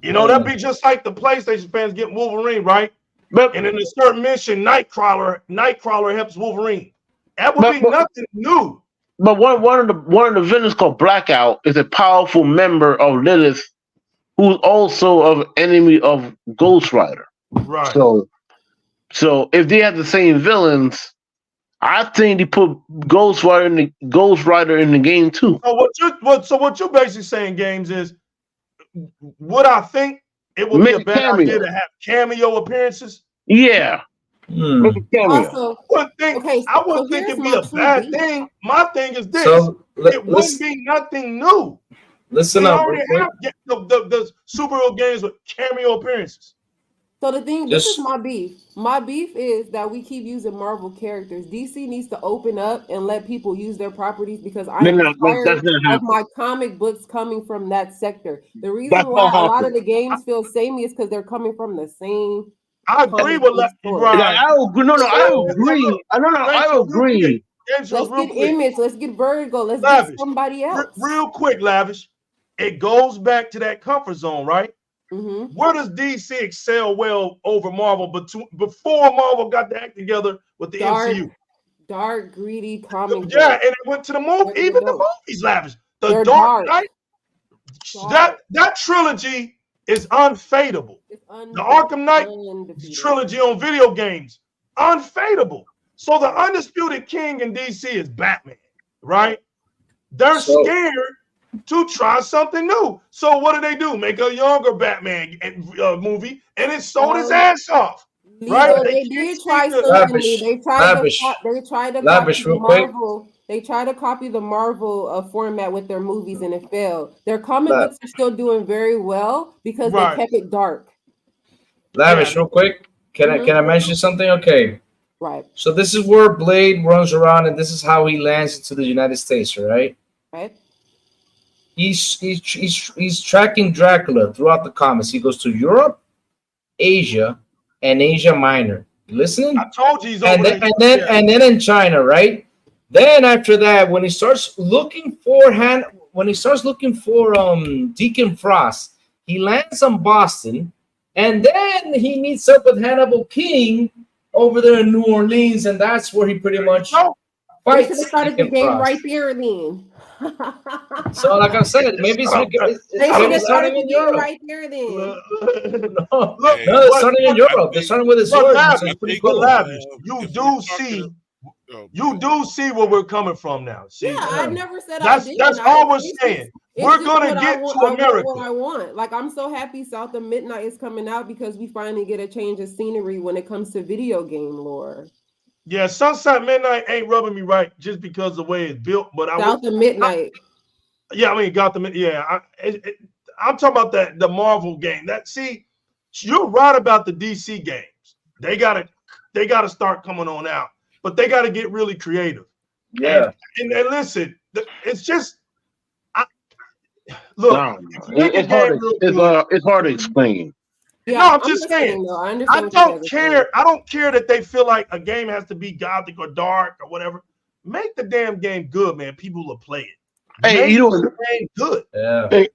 That'd be just like the PlayStation fans getting Wolverine, right? And in a certain mission, Nightcrawler helps Wolverine. That would be nothing new. But one of the villains called Blackout is a powerful member of Lilith, who's also an enemy of Ghost Rider. Right. So if they have the same villains, I think they put Ghost Rider in the game too. So what you're basically saying, Games, is would I think it would be a bad idea to have cameo appearances? Yeah. Make a cameo. Also, I wouldn't think it'd be a bad thing. My thing is this: it wouldn't be nothing new. Listen up. We already have the superhero games with cameo appearances. So this is my beef. My beef is that we keep using Marvel characters. DC needs to open up and let people use their properties because I'm tired of my comic books coming from that sector. The reason why a lot of the games feel samey is because they're coming from the same I agree with Like, Ryan. I agree. No, I agree. I agree. Let's get Image. Let's get Virgo. Let's Lavish. get somebody else. Real quick, Lavish. It goes back to that comfort zone, right? Mm-hmm. Where does DC excel well over Marvel before Marvel got the act together with the MCU? Dark, greedy comic. Yeah, and it went to the movie. Even the movies, Lavish. The Dark Knight. That trilogy is unfadable. The Arkham Knight trilogy on video games, unfadable. So the undisputed king in DC is Batman, right? They're scared to try something new. So what do? Make a younger Batman movie, and it sold his ass off. Right? They did try something new. They tried to copy the Marvel. They tried to copy the Marvel format with their movies, and it failed. Their comic books are still doing very well because they kept it dark. Lavish, real quick. Can I mention something? Okay. Right. So this is where Blade runs around, and this is how he lands into the United States, right? Right. He's tracking Dracula throughout the comics. He goes to Europe, Asia, and Asia Minor. You listening? I told you he's and then in China, right? Then after that, when he starts looking for Deacon Frost, he lands on Boston, and then he meets up with Hannibal King over there in New Orleans, and that's where he pretty much fights. They should have started the game right there then. So, like I said, maybe it's starting in Europe. Right there then. No, it's starting in Europe. They're starting with his sword. You do see where we're coming from now. See, yeah, I never said that's all we're saying. We're gonna get to America. What I want. Like, I'm so happy South of Midnight is coming out because we finally get a change of scenery when it comes to video game lore. Yeah, Sunset Midnight ain't rubbing me right just because of the way it's built. But South of Midnight. Gotham. Yeah, I'm talking about the Marvel game. You're right about the DC games. They gotta start coming on out, but they gotta get really creative. Yeah. And listen, it's just it's hard to explain. Yeah, no, I'm just saying. I don't care. I don't care that they feel like a game has to be gothic or dark or whatever. Make the damn game good, man. People will play it. Hey, the game good. Yeah. Hey,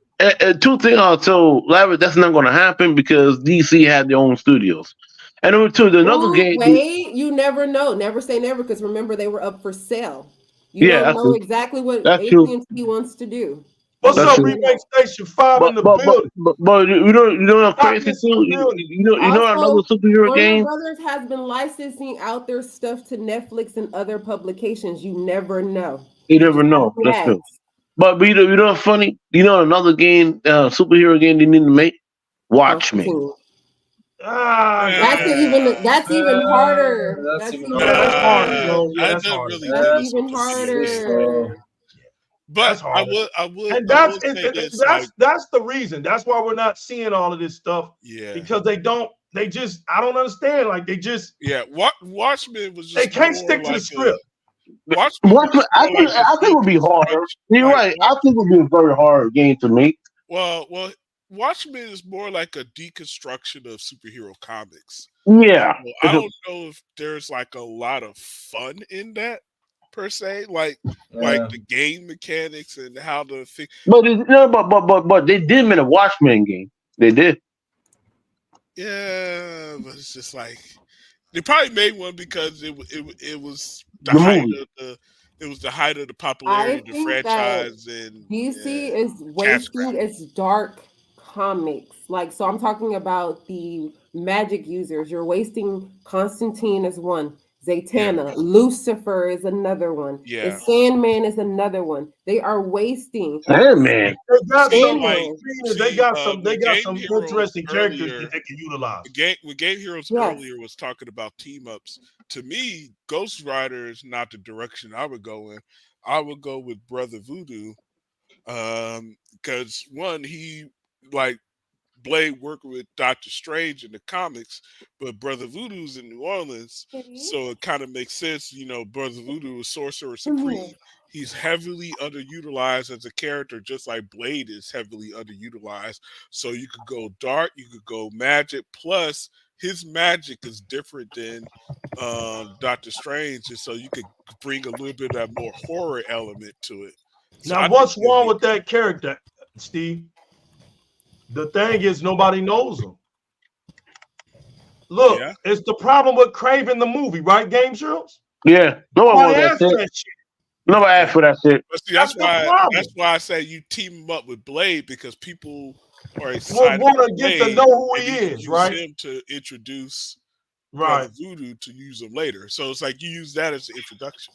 two things. So, Larry, that's not going to happen because DC had their own studios. And number two, another game. Wait, you never know. Never say never, because remember they were up for sale. You don't know exactly what AT&T wants to do. What's up, Remake Station 5 in the building? But you know how crazy too? You know another superhero game? Warner Brothers has been licensing out their stuff to Netflix and other publications. You never know. You never know. That's true. But you know what's funny? You know another game, superhero game they need to make? Watchmen. That's even harder. That's even harder. But I would. And that's the reason. That's why we're not seeing all of this stuff. Yeah. Because I don't understand. Like Watchmen was just. They can't stick to the script. Watchmen, I think it would be harder. You're right. I think it would be a very hard game to make. Well, Watchmen is more like a deconstruction of superhero comics. Yeah. I don't know if there's like a lot of fun in that per se, like the game mechanics and how to fix. But they did make a Watchmen game. They did. Yeah, but it's just like they probably made one because it was the height of the popularity of the franchise, and DC is wasting its dark comics. Like, so I'm talking about the magic users. You're wasting Constantine is one. Zatanna, Lucifer is another one. Yeah. The Sandman is another one. They are wasting. Sandman. They got some interesting characters that they can utilize. When Game Heroes earlier was talking about team ups, to me, Ghost Rider is not the direction I would go in. I would go with Brother Voodoo, because one, he like Blade working with Doctor Strange in the comics, but Brother Voodoo's in New Orleans, so it kind of makes sense. You know, Brother Voodoo is Sorcerer Supreme. He's heavily underutilized as a character, just like Blade is heavily underutilized. So you could go dark, you could go magic, plus his magic is different than Doctor Strange, and so you could bring a little bit of that more horror element to it. So Now, what's wrong with that character, Steve? The thing is, nobody knows him. Look, it's the problem with Craven the movie, right, Game Girls? Yeah, nobody asked that shit. Nobody asked for that shit. But see, that's why I say you team him up with Blade, because people are excited. Want to get to know who he is, use right? him to introduce right Voodoo to use him later. So it's like you use that as an introduction.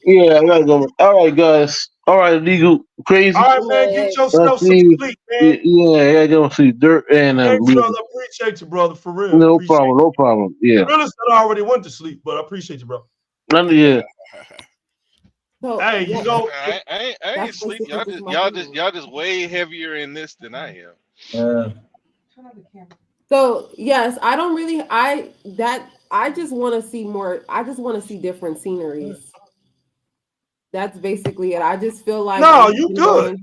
Yeah, I gotta go. All right, guys. All right, legal crazy. All right, man, get yourself some sleep, man. Yeah, I don't see Dirt and hey, brother, appreciate you, brother, for real. No problem, no problem. Yeah. Realist said I already went to sleep, but I appreciate you, bro. Yeah. So, hey, you know, I ain't sleep. Y'all just way heavier in this than I am. So yes, I don't really. I just want to see more. I just want to see different sceneries. That's basically it. I just feel like you good.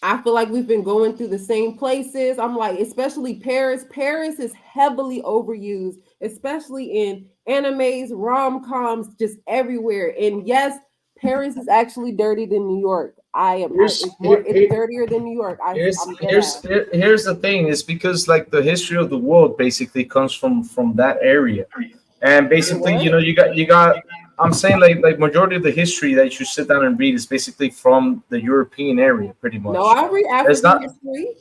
I feel like we've been going through the same places. I'm like, especially Paris. Paris is heavily overused, especially in animes, rom-coms, just everywhere. And yes, Paris is actually dirtier than New York. It's dirtier than New York. Here's the thing. It's because like the history of the world basically comes from that area, and basically you got. I'm saying like majority of the history that you sit down and read is basically from the European area, pretty much. No, I read African history.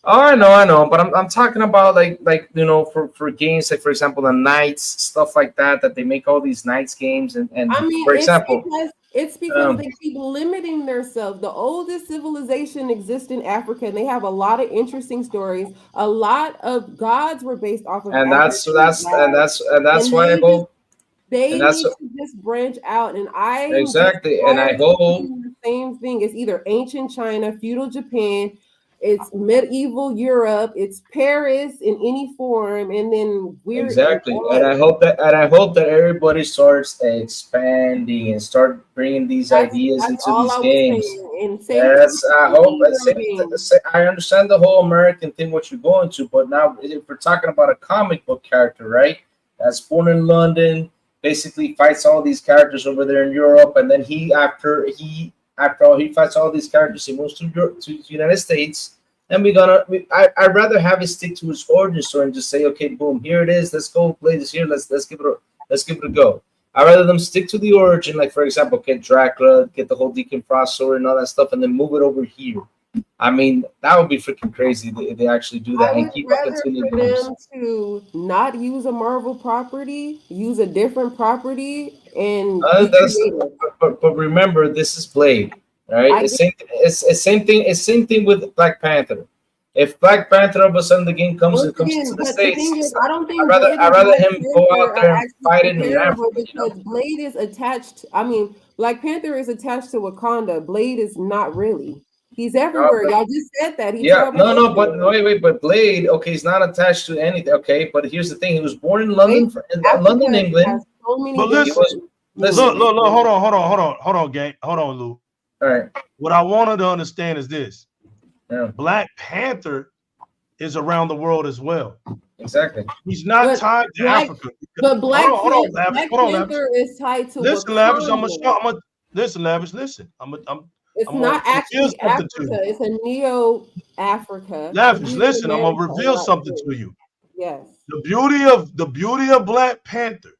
Oh, I know, but I'm talking about like for games, like for example the Knights, stuff like that they make all these Knights games and I mean, for example it's because they keep limiting themselves. The oldest civilization exists in Africa, and they have a lot of interesting stories. A lot of gods were based off of that's why I go. They need to just branch out, and I hope the same thing. It's either ancient China, feudal Japan, it's medieval Europe, it's Paris in any form, and then and I hope that everybody starts expanding and start bringing these ideas into these games. I understand the whole American thing, what you're going to, but now if we're talking about a comic book character, right? That's born in London. Basically fights all these characters over there in Europe, and then after he fights all these characters, he moves to the United States, and I'd rather have it stick to his origin story and just say, okay, boom, here it is, let's go play this here, let's give it a go. I'd rather them stick to the origin, like for example, get Dracula, get the whole Deacon Frost story and all that stuff, and then move it over here. I mean, that would be freaking crazy if they actually do that and keep continuing for them to not use a Marvel property, use a different property, and but remember, this is Blade, right? It's same thing. It's same thing with Black Panther. If Black Panther all of a sudden the game comes to the States, I don't think I'd rather him go out there and fight in Africa. Because Blade is attached. I mean, Black Panther is attached to Wakanda. Blade is not really. He's everywhere. Y'all just said that. But Blade, okay, he's not attached to anything. Okay, but here's the thing: he was born in London, England. But listen, look, hold on, gang, hold on, Lou. All right. What I wanted to understand is this: Black Panther is around the world as well. Exactly. He's not tied to Africa. But Black Panther is tied to. Listen, Lavish, listen. It's not actually Africa. It's a neo-Africa. Lavish, listen. I'm gonna reveal something to you. Yes. The beauty of Black Panther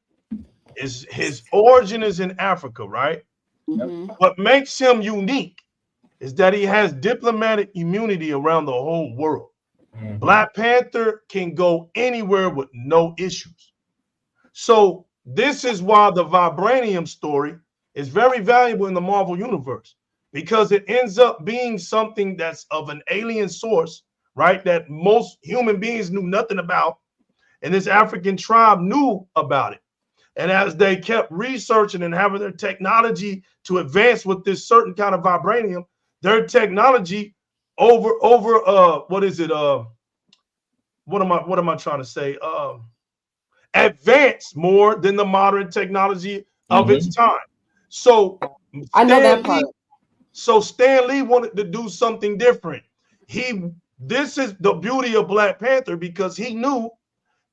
is his origin is in Africa, right? Mm-hmm. What makes him unique is that he has diplomatic immunity around the whole world. Mm-hmm. Black Panther can go anywhere with no issues. So this is why the vibranium story is very valuable in the Marvel universe. Because it ends up being something that's of an alien source, right? That most human beings knew nothing about. And this African tribe knew about it. And as they kept researching and having their technology to advance with this certain kind of vibranium, their technology what am I trying to say? Advanced more than the modern technology of its time. So I know that part. So Stan Lee wanted to do something different. This is the beauty of Black Panther because he knew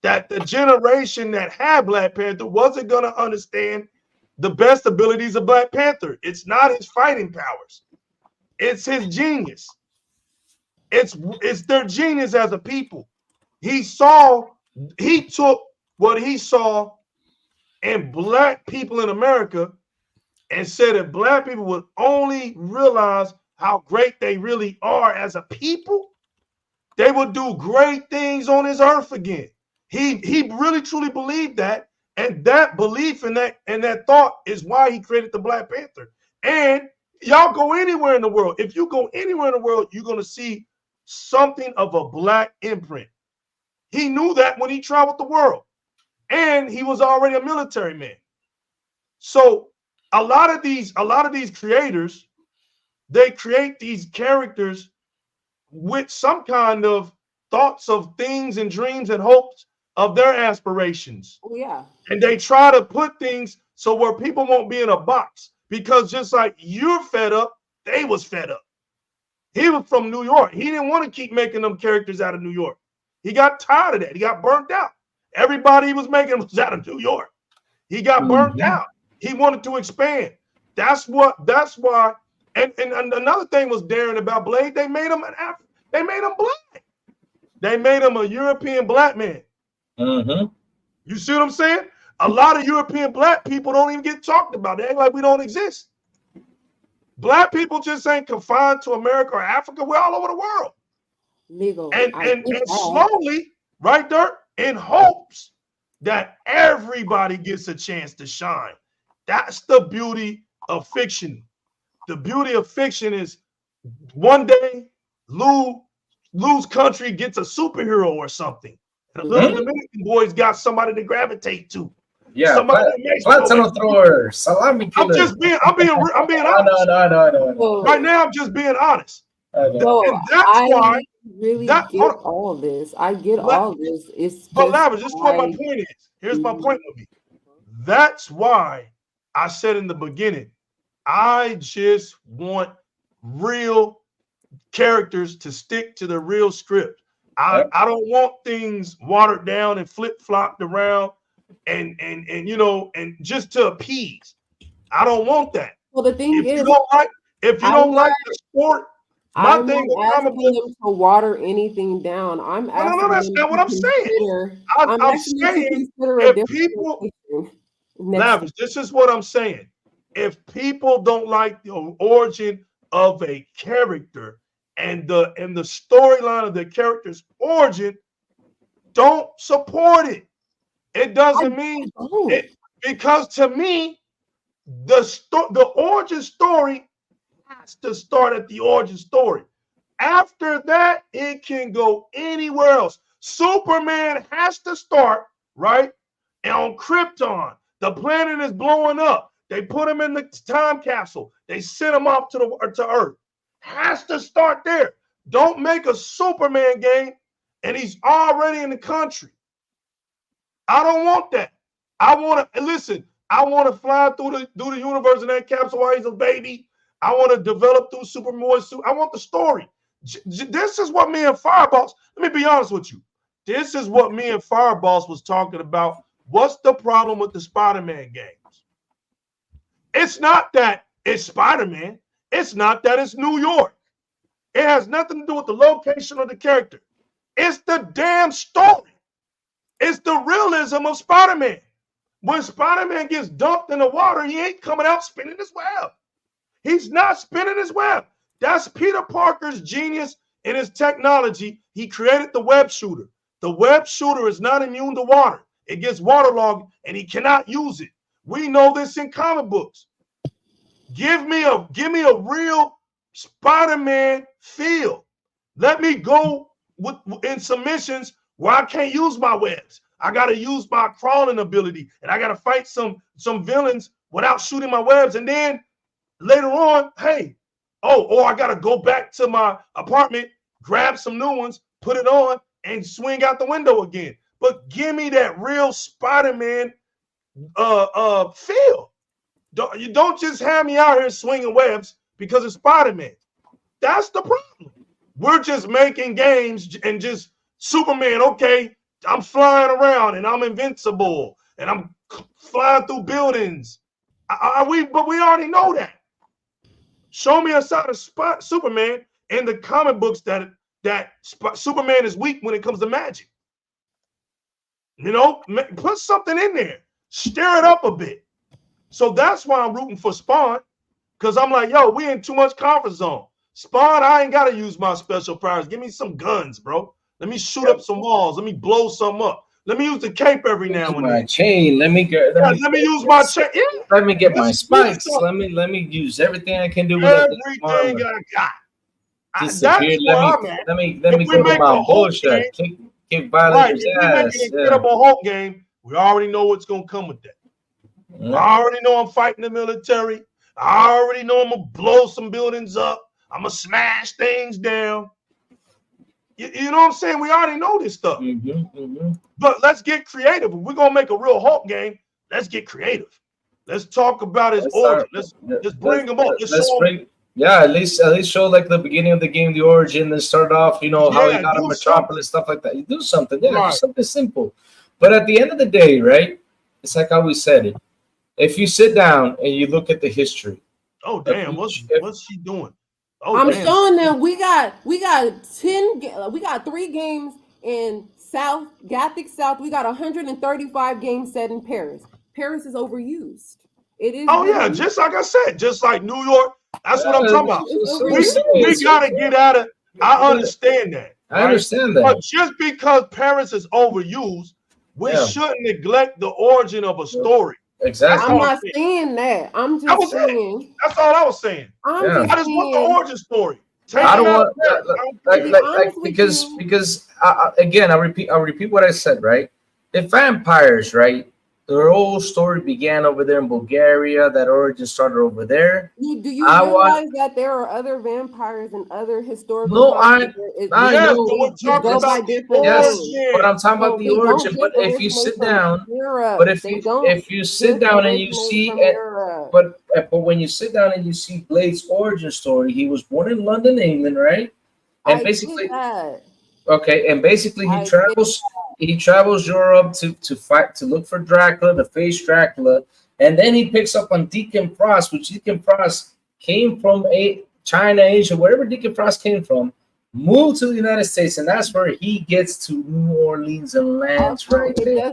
that the generation that had Black Panther wasn't going to understand the best abilities of Black Panther. It's not his fighting powers. It's his genius. It's their genius as a people. He took what he saw in Black people in America and said if Black people would only realize how great they really are as a people, they would do great things on this earth again. He really truly believed that, and that belief in that thought is why he created the Black Panther. And y'all go anywhere in the world. If you go anywhere in the world, you're going to see something of a Black imprint. He knew that when he traveled the world, and he was already a military man. So a lot of these creators, they create these characters with some kind of thoughts of things and dreams and hopes of their aspirations. Oh, yeah. And they try to put things so where people won't be in a box, because just like you're fed up, they was fed up. He was from New York. He didn't want to keep making them characters out of New York. He got tired of that. He got burnt out. Everybody he was making was out of New York. He got burnt out. He wanted to expand. That's why. And another thing was daring about Blade. They made him black. They made him a European Black man. You see what I'm saying? A lot of European Black people don't even get talked about. They act like we don't exist. Black people just ain't confined to America or Africa. We're all over the world. Legal. And slowly, right there, in hopes that everybody gets a chance to shine. That's the beauty of fiction. The beauty of fiction is one day Lou's country gets a superhero or something. And the little Dominican boys got somebody to gravitate to. Yeah, Platinum thrower, salami killer. I'm being honest. No. Right now, I'm just being honest. So And that's why really get all this. I get all this. It's but Lavish, this is what my point is. Here's my point with me. That's why I said in the beginning, I just want real characters to stick to the real script. I don't want things watered down and flip-flopped around and just to appease. I don't want that. Well, the thing if is, you don't like the sport, I'm not asking them to water anything down. I'm asking no, that's not what I'm saying. I'm saying if people, Lavish, this is what I'm saying. If people don't like the origin of a character and the storyline of the character's origin, don't support it. It doesn't mean it, because to me, the origin story has to start at the origin story. After that, it can go anywhere else. Superman has to start right on Krypton. The planet is blowing up. They put him in the time capsule. They sent him off to Earth. Has to start there. Don't make a Superman game and he's already in the country. I don't want that. I want to fly through the universe in that capsule while he's a baby. I want to develop through Superman suit. I want the story. This is what me and Fireboss, let me be honest with you. This is what me and Fireboss was talking about. What's the problem with the Spider-Man games? It's not that it's Spider-Man. It's not that it's New York. It has nothing to do with the location of the character. It's the damn story. It's the realism of Spider-Man. When Spider-Man gets dumped in the water, he ain't coming out spinning his web. He's not spinning his web. That's Peter Parker's genius in his technology. He created the web shooter. The web shooter is not immune to water. It gets waterlogged and he cannot use it. We know this in comic books. Give me a real Spider-Man feel. Let me go in submissions where I can't use my webs. I got to use my crawling ability, and I got to fight some villains without shooting my webs. And then later on, or I got to go back to my apartment, grab some new ones, put it on, and swing out the window again. But give me that real Spider-Man feel. You don't just have me out here swinging webs because it's Spider-Man. That's the problem. We're just making games and just Superman, okay, I'm flying around and I'm invincible and I'm flying through buildings. But we already know that. Show me a side of Superman in the comic books that Superman is weak when it comes to magic. You know, put something in there, stir it up a bit. So that's why I'm rooting for Spawn, because I'm like, yo, we in too much comfort zone. Spawn, I ain't got to use my special powers. Give me some guns, bro. Let me shoot up some walls. Let me blow some up. Let me use the cape every now and then. Chain. Let me use my chain. Yeah. Let me get my spikes. Let me use everything I can do with everything I got. Disappear. Let me go to my bullshit. Kick violence. If we make an Incredible Hulk game, we already know what's gonna come with that. I already know I'm fighting the military. I already know I'm gonna blow some buildings up. I'm gonna smash things down. You know what I'm saying? We already know this stuff. But let's get creative. If we're gonna make a real Hulk game, let's get creative. Let's talk about his origin. Let's bring him up. At least show like the beginning of the game, the origin, and start off, you know, how he got a Metropolis, stuff like that. You do something, do something simple. But at the end of the day, right? It's like how we said it. If you sit down and you look at the history. Oh damn! What's she doing? Oh, I'm showing them we got 3 games in Gothic South. We got 135 games set in Paris. Paris is overused. It is. Oh yeah, just like I said, just like New York. That's what I'm talking about. We gotta get out of. I understand that. I understand that. But just because Paris is overused, we shouldn't neglect the origin of a story. Exactly. I'm not saying that. I'm just saying. That's all I was saying. I just want the origin story. I don't want because again, I'll repeat what I said, right? The vampires, right? Their whole story began over there in Bulgaria. That origin started over there. Do you realize that there are other vampires and other historical? No, I know. Yes, but I'm talking about the origin. But if you sit down, if you sit down and you see, but when you sit down and you see Blade's origin story, he was born in London, England, right? And basically, okay, and basically he travels Europe to fight, to look for Dracula, to face Dracula, and then he picks up on Deacon Frost, which Deacon Frost came from China, Asia, wherever Deacon Frost came from, moved to the United States, and that's where he gets to New Orleans and lands right there.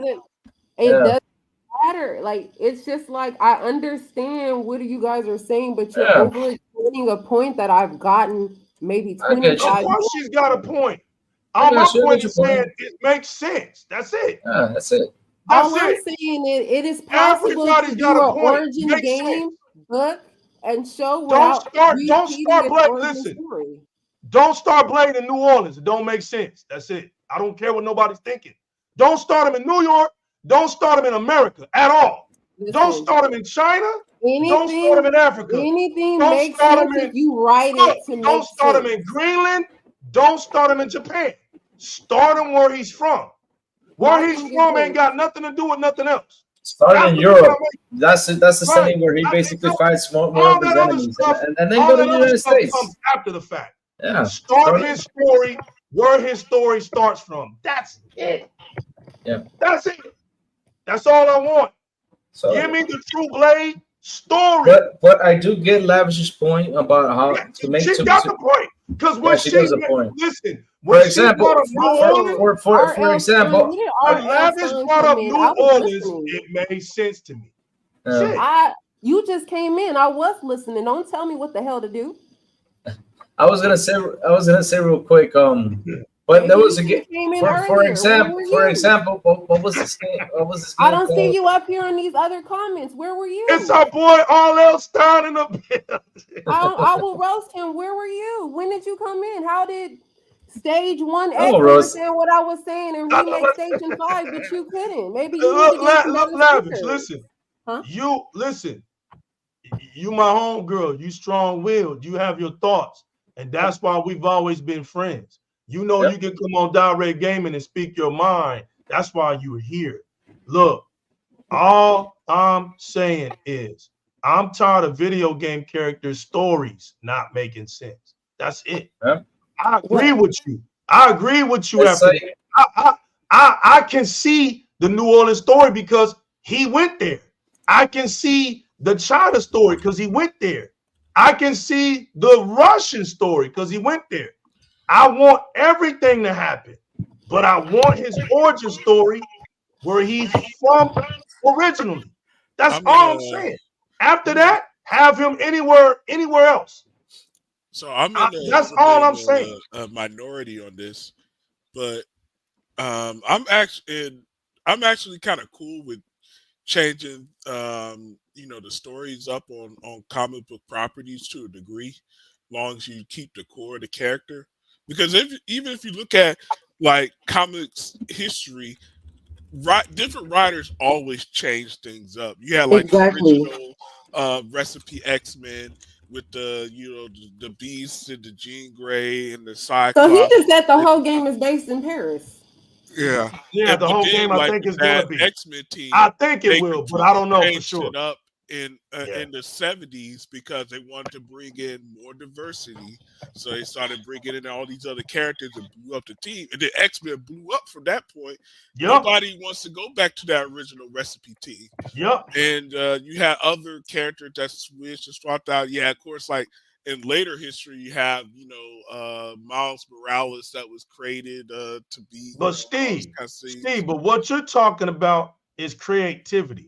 It doesn't matter. Like, it's just like, I understand what you guys are saying, but you're overlooking a point that I've gotten maybe 25 years. Of course she's got a point. My point is saying it makes sense. That's it. That's it. All I'm saying is it is possible to do an origin game book and show. Don't start Blade. Listen, don't start Blade in New Orleans. It don't make sense. That's it. I don't care what nobody's thinking. Don't start him in New York. Don't start him in America at all. Don't start him in China. Don't start him in Africa. Anything makes sense if you write it to make sense. Don't start him in Greenland. Don't start him in Japan. Start him where he's from. Where he's from ain't got nothing to do with nothing else. Start in Europe. That's the setting where he basically fights more of his enemies, and then go to the United States. Comes after the fact. Yeah. Start his story where his story starts from. That's it. Yeah. That's it. That's all I want. So, give me the True Blade story. But I do get Lavish's point about how to make. She got the point. Because when she does a point. Listen, for example, for example, when Lavish brought up New Orleans, it made sense to me. You just came in. I was listening. Don't tell me what the hell to do. I was gonna say real quick. But there was a game. For example, what was this game? I don't see you up here in these other comments. Where were you? It's our boy R.L. Stein in the building. I will roast him. Where were you? When did you come in? How did Stage 1X understand what I was saying and remake Station 5, but you couldn't? Maybe you Lavish, listen. Huh? You listen. You my homegirl. You strong-willed. You have your thoughts, and that's why we've always been friends. You know, you can come on Di-RRec Gaming and speak your mind. That's why you're here. Look, all I'm saying is I'm tired of video game characters' stories not making sense. That's it. I agree with you. I agree with you. I I can see the New Orleans story because he went there. I can see the China story because he went there. I can see the Russian story because he went there. I want everything to happen, but I want his origin story where he's from originally. That's all I'm saying. After that, have him anywhere else. So I'm that's all I'm saying. A minority on this, but I'm actually kind of cool with changing the stories up on comic book properties to a degree, long as you keep the core of the character. Because even if you look at like comics history, different writers always change things up. You had like the original Recipe X-Men with the Beast and the Jean Grey and the Cyclops. So he just said the whole game is based in Paris. Yeah, the whole game I think is going to be X-Men team. I think it will, but I don't know for sure. It up in the 70s because they wanted to bring in more diversity, so they started bringing in all these other characters and blew up the team. And the X-Men blew up from that point. Nobody wants to go back to that original Recipe team. And you had other characters that switched and swapped out. Yeah, of course, like in later history, you have Miles Morales that was created to be. But Steve, but what you're talking about is creativity.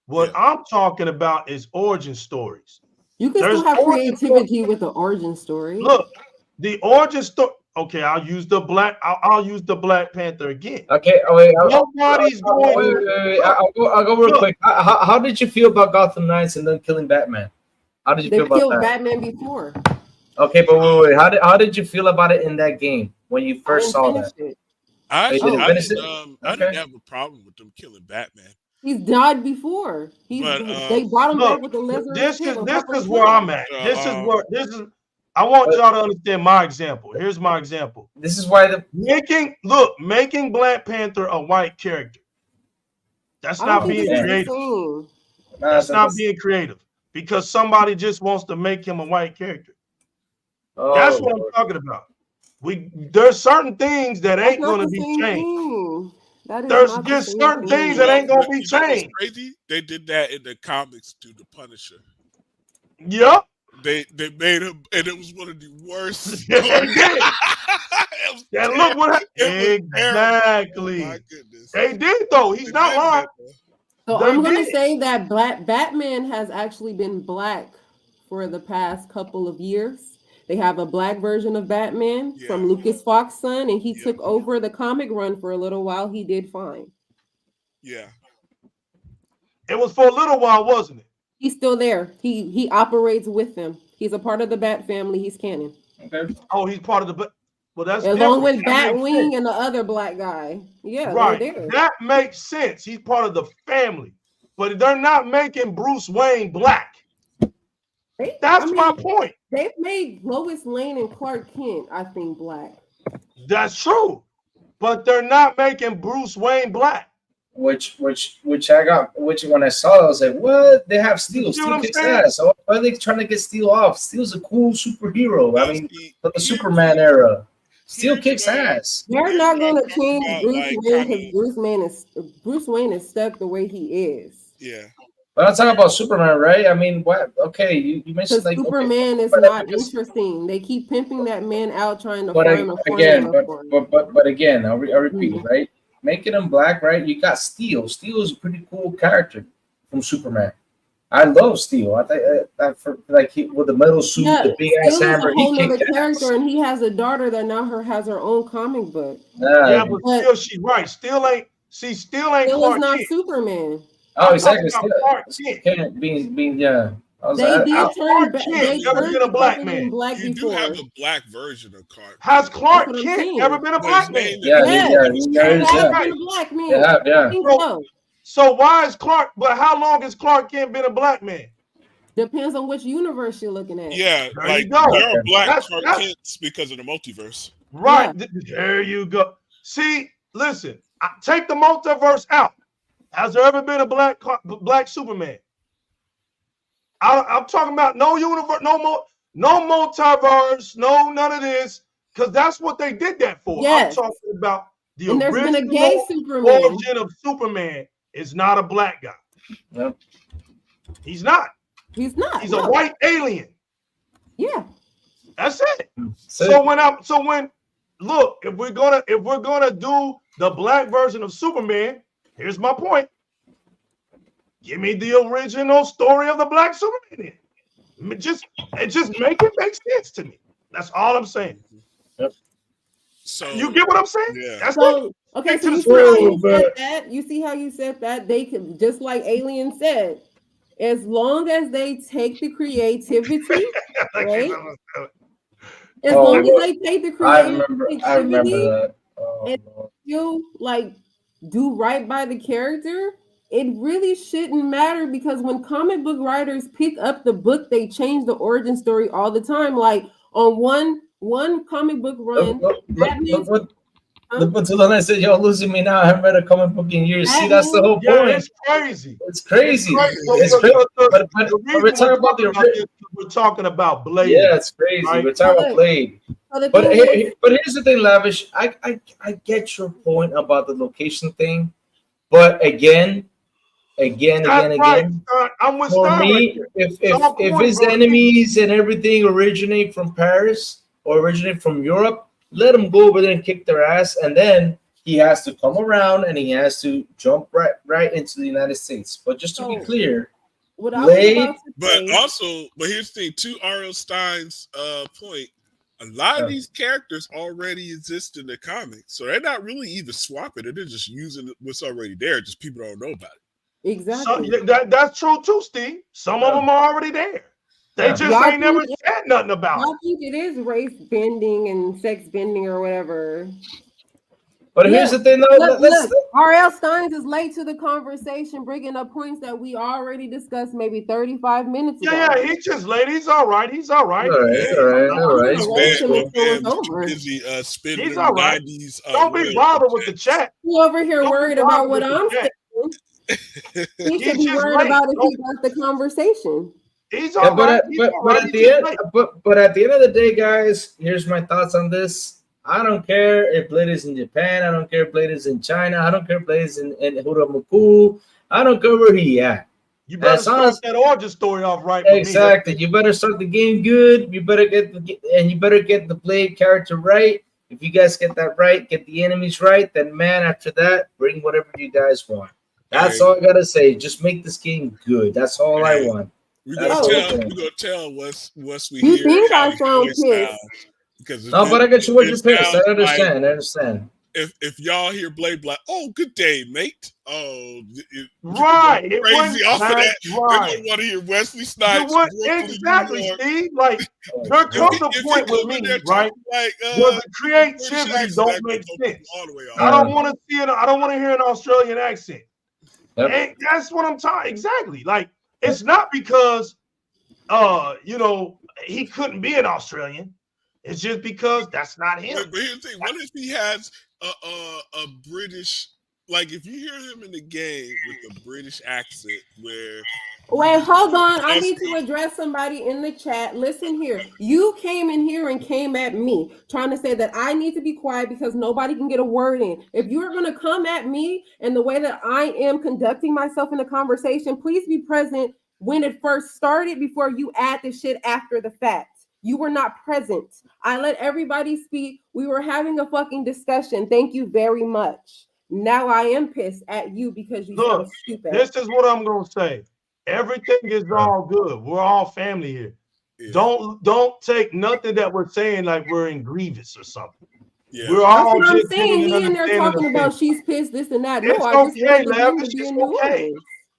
What I'm talking about is origin stories. You can still have creativity with the origin story. Look, the origin story. Okay, I'll use the Black Panther again. Okay, wait. Nobody's going. Wait. I'll go real quick. How did you feel about Gotham Knights and then killing Batman? How did you feel about that? They killed Batman before. Okay, but wait. How did you feel about it in that game when you first saw that? I didn't have a problem with them killing Batman. He's died before. They brought him back with the lizard. This is where I'm at. I want y'all to understand my example. Here's my example. This is why making Black Panther a white character. That's not being creative. That's not being creative because somebody just wants to make him a white character. That's what I'm talking about. There's certain things that ain't going to be changed. There's just certain things that ain't gonna be changed. Crazy. They did that in the comics to the Punisher. Yep. They made him, and it was one of the worst. And look what happened. Exactly. My goodness. They did though. He's not lying. So I'm gonna say that Batman has actually been black for the past couple of years. They have a black version of Batman from Lucas Fox's son, and he took over the comic run for a little while. He did fine. Yeah. It was for a little while, wasn't it? He's still there. He operates with them. He's a part of the Bat family. He's canon. Okay. Oh, he's part of the. Well, that's along with Batwing and the other black guy. Yeah, right. That makes sense. He's part of the family, but they're not making Bruce Wayne black. That's my point. They've made Lois Lane and Clark Kent, I think, black. That's true, but they're not making Bruce Wayne black. Which when I saw it, I was like, what? They have Steel. Steel kicks ass. So why are they trying to get Steel off? Steel's a cool superhero. I mean, from the Superman era. Steel kicks ass. They're not going to change Bruce Wayne because Bruce Wayne is stuck the way he is. Yeah. But I'm talking about Superman, right? I mean, what? Okay, you mentioned like Superman is not interesting. They keep pimping that man out, trying to find a But again, I'll repeat it, right? Making him black, right? You got Steel. Steel is a pretty cool character from Superman. I love Steel. I think with the metal suit, the big ass hammer, he kicked ass. Character, and he has a daughter that now has her own comic book. But still, she's right. Still ain't Clark not Kent. Superman. Oh, exactly. Kent being yeah. They did turn a black man. You do have a black version of Clark. Has Clark Kent ever been a black man? Yeah. Black man. Yeah. So why is Clark? But how long has Clark Kent been a black man? Depends on which universe you're looking at. Yeah, there are black Clark Kents because of the multiverse. Right. Yeah. There you go. See, listen. Take the multiverse out. Has there ever been a black Superman? I'm talking about no universe, no multiverse, none of this, because that's what they did that for. Yes. I'm talking about The And there's been a original gay Superman. origin of Superman is not a black guy. Yep. He's not. He's not. He's a white alien. Yeah. That's it. So when look, if we're gonna do the black version of Superman, here's my point. Give me the original story of the black Superman. Just make it make sense to me. That's all I'm saying. Yep. So You get what I'm saying? Yeah. That's So, it. okay, so to you the see how you script. said that? You see how you said that? They can, just like Alien said, as long as they take the creativity, right? As long as they take the I creativity remember that. Oh, and Lord. you like do right by the character, it really shouldn't matter, because when comic book writers pick up the book, they change the origin story all the time. Like on one comic book run, Look what Tulane said. Y'all losing me now. I haven't read a comic book in years. See, that's the whole point. It's crazy. It's crazy. It's crazy. But we're talking about the original. We're talking about Blade. Yeah, it's crazy. Right? We're talking about Blade. But here's the thing, Lavish. I get your point about the location thing, but again, I'm with for Stein me, right if his enemies and everything originate from Paris or originate from Europe, let him go over there and kick their ass, and then he has to come around and he has to jump right into the United States. But just to be clear, Blade. But here's the thing: to R.L. Stein's point, a lot of these characters already exist in the comics, so they're not really even swapping it. They're just using what's already there. Just people don't know about it. Exactly. That's true too, Steve. Some of them are already there. They just ain't never said nothing about it. I think it is race bending and sex bending or whatever. But here's the thing, though. Look, R.L. Steins is late to the conversation, bringing up points that we already discussed maybe 35 minutes ago. Yeah, he's just late. He's all right. All right. Busy spending he's all right. 90s. Don't be bothered with the chat. You over here worried about what I'm saying. He should be worried about if he got the conversation. He's all right. But at the end of the day, guys, here's my thoughts on this. I don't care if Blade is in Japan. I don't care if Blade is in China. I don't care if Blade is in Huramuku. I don't care where he at. You better start that origin story off right. Exactly. You better start the game good. You better get the Blade character right. If you guys get that right, get the enemies right, then man, after that, bring whatever you guys want. That's all I gotta say. Just make this game good. That's all I want. We're gonna tell once we hear. You think I sound pissed? But I get you what you're pissed. I understand. If y'all hear Blade Black, oh, good day, mate. Oh, right. Crazy off of that. Right. They want to hear Wesley Snipes. Exactly, Steve. Like, there comes a point with me, right? Where the creativity don't make sense. I don't want to see it. I don't want to hear an Australian accent. Yep. And that's what I'm talking. Exactly. Like, it's not because, he couldn't be an Australian. It's just because that's not him. But here's the thing: what if he has a British? Like, if you hear him in the game with a British accent, where wait, hold on, I need to address somebody in the chat. Listen here, you came in here and came at me trying to say that I need to be quiet because nobody can get a word in. If you are going to come at me and the way that I am conducting myself in the conversation, please be present when it first started before you add the shit after the fact. You were not present. I let everybody speak. We were having a fucking discussion. Thank you very much. Now I am pissed at you because you sound stupid. This is what I'm gonna say. Everything is all good. We're all family here. Yeah. Don't take nothing that we're saying like we're in grievous or something. Yeah. We're all that's what I'm saying. He in there talking about she's pissed, this and that. No, I just okay, Lev. It's just okay.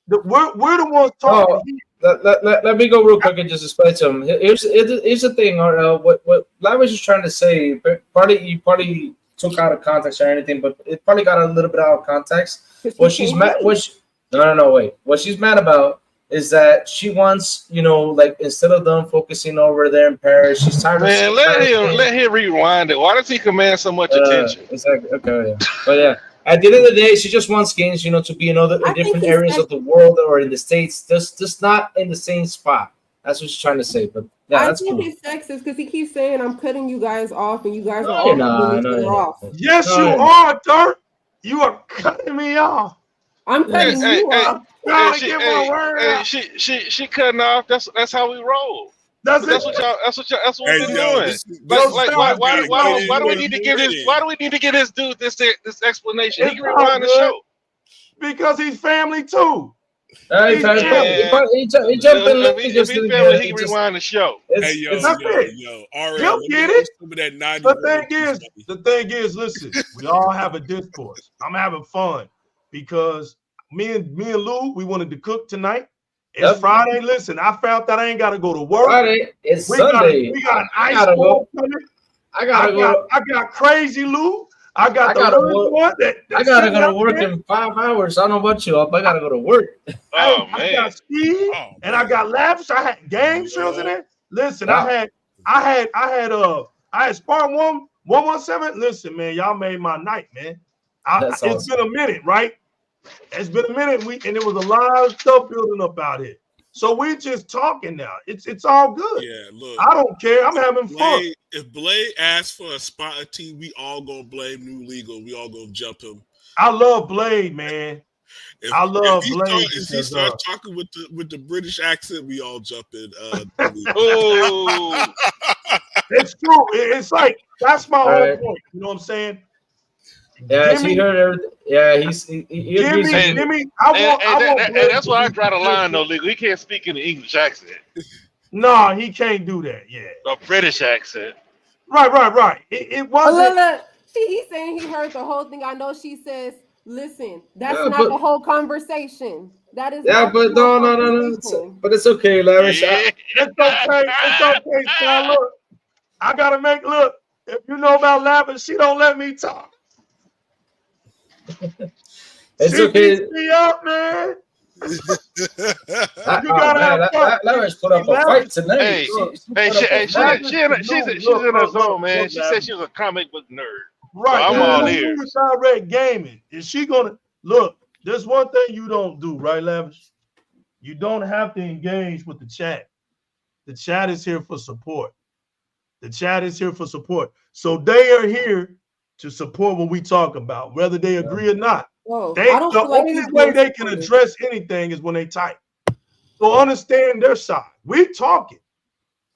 We're the ones talking. Let me go real quick and just explain to him. Here's the thing. What Lavish is trying to say. You probably took out of context or anything, but it probably got a little bit out of context. What she's mad. Wait. What she's mad about is that she wants, like instead of them focusing over there in Paris, she's tired. Man, let him rewind it. Why does he command so much attention? Exactly. Okay. Yeah. But yeah. At the end of the day, she just wants games, to be in different areas of the world or in the States, just not in the same spot. That's what she's trying to say. But yeah, I that's think cool. he's sexist because he keeps saying I'm cutting you guys off and you guys are No, all you're not. cutting each No, other you're off. not. Yes, No, you you're are, Dirt. You are cutting me off. I'm Hey, cutting hey, you hey, off. Gotta get my word hey, out. she cutting off. That's how we roll. That's That's it. what we've Hey, been yo, doing. Yo, Like Sam, why do we need to give this dude this explanation? He it's can all rewind the good show. because he's family too. Hey, He's fam, Yeah. he jumped in late, he If just he didn't family, get it. he He can just, rewind the show. Hey, it's That's it. RL, He'll let me get hear it. some of that 90 The thing is, listen, we all have a discourse. I'm having fun because me and Lou, we wanted to cook tonight. It's Yep. Friday. Listen, I found that I ain't got to go to work. Friday. It's We Sunday. got an I ice gotta ball go. coming. I gotta go. I got crazy Lou. I got the gotta real work. one that I gotta sitting go to out work there. in 5 hours. I don't know about you, but I gotta go to work. Oh I man. got Steve Oh, and I got Lavish. I had game shows in there. Listen, Yeah. I had Spartan 117. Listen, man, y'all made my night, man. That's It's awesome. been a minute, right? It's been a minute. And there was a lot of stuff building up out here. So we just talking now. It's all good. yeah, look. I don't care. I'm having fun. If Blade asks for a spot of team, we all gonna blame New Legal. We all gonna jump him. I love Blade, man. I love Blade If he because starts talking with the British accent, we all jump in. Oh. it's true. It's like that's my whole Right. point. You know what I'm saying? Yeah, Give she me- heard everything. Yeah, he Give agrees me, with you. give me. I want. Blade That's to why I be draw the line though, successful. legal. He can't speak in the English accent. No, he can't do that. Yeah. A British accent. Right. It wasn't. Look. He's saying he heard the whole thing. I know she says, listen, that's Yeah, not but- the whole conversation. That is Yeah, not but the whole no. conversation. But it's okay, Lavish. Yeah. It's okay. It's okay, son. Look, I gotta make. Look, if you know about Lavish, she don't let me talk. It's She okay. beats me up, man. You gotta have fun. Lavish put up a fight tonight. Hey, she's in her zone, man. She said she was a comic book nerd. Right. So I'm all ears. Direct gaming. Is she gonna look? There's one thing you don't do, right, Lavish? You don't have to engage with the chat. The chat is here for support. The chat is here for support. So they are here to support what we talk about, whether they agree or not. Whoa, The I don't feel like only he's way being they can supportive. address anything is when they type. So understand their side. We talking.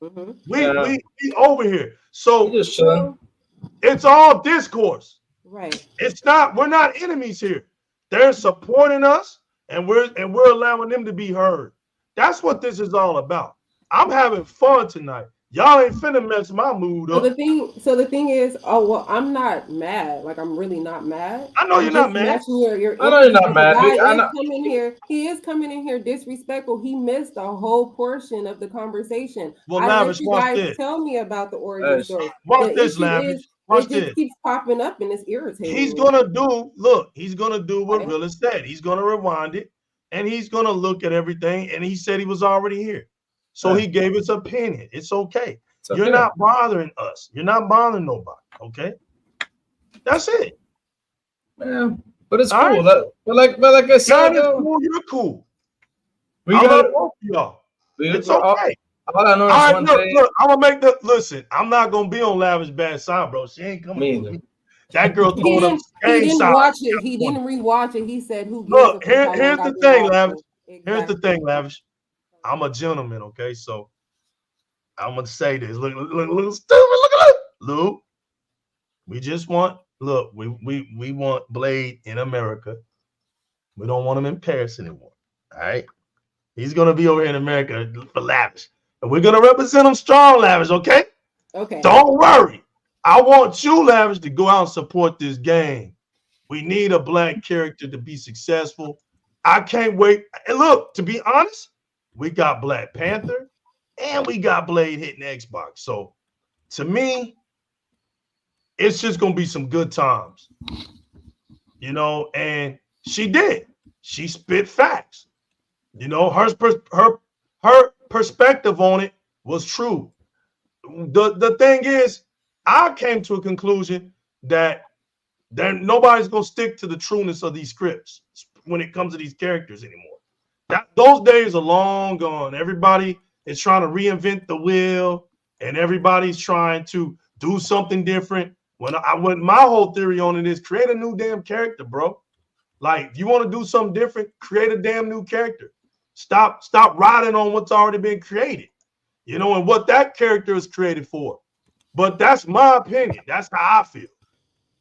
Mhm. We over here. So Just chilling. it's all discourse. Right. It's not. We're not enemies here. They're supporting us, and we're allowing them to be heard. That's what this is all about. I'm having fun tonight. Y'all ain't finna mess my mood So up. the thing is, oh well, I'm not mad. Like I'm really not mad. I know you're not mad. Matching your I know you're not the mad. guy I is know- coming here. He is coming in here disrespectful. He missed a whole portion of the conversation. Well, I Lavish, let you watch guys this. tell me about the origin Lavish. story. Watch The this, issue Lavish. is, Watch it just this. keeps popping up and it's irritating. He's me. gonna do. Look, he's gonna do what Right. Realist said. He's gonna rewind it, and he's gonna look at everything. And he said he was already here, so Yeah. he gave his opinion. It's okay. It's You're okay. not bothering us. You're not bothering nobody. Okay, that's it. Yeah, but it's All cool. right. But like I said, God is though, cool. You're cool. we I love got. both of y'all. It's all okay. I know is All right, one look, thing. I'm gonna make the listen. I'm not gonna be on Lavish bad side, bro. She ain't coming. Me with either. me. That girl He throwing up didn't gang side. watch it. He didn't rewatch it. He said, "Who gives Look, a fuck how here's long the I've been thing, watching?" Lavish. Here's the Exactly. thing, Lavish. I'm a gentleman, okay? So I'm gonna say this. Look, stupid. Look. Lou, we just want we want Blade in America. We don't want him in Paris anymore. All right. He's gonna be over here in America for Lavish. And we're gonna represent him strong, Lavish, okay? Okay. Don't worry. I want you, Lavish, to go out and support this game. We need a black character to be successful. I can't wait. And look, to be honest, we got Black Panther and we got Blade hitting Xbox. So to me, it's just gonna be some good times. You know, and she did. She spit facts. You know, her perspective on it was true. The thing is, I came to a conclusion that nobody's gonna stick to the trueness of these scripts when it comes to these characters anymore. Those days are long gone. Everybody is trying to reinvent the wheel, and everybody's trying to do something different. When my whole theory on it is create a new damn character, bro. Like, if you want to do something different, create a damn new character. Stop riding on what's already been created, and what that character is created for. But that's my opinion. That's how I feel.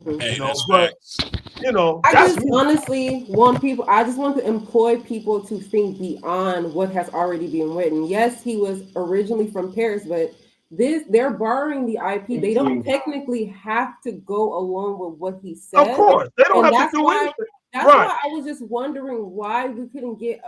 Hey, that's but facts. I that's just me. honestly want people. I just want to employ people to think beyond what has already been written. Yes, he was originally from Paris, but they're borrowing the IP. They don't technically have to go along with what he said. Of course, they don't And have to do anything. That's Right. why I was just wondering why we couldn't get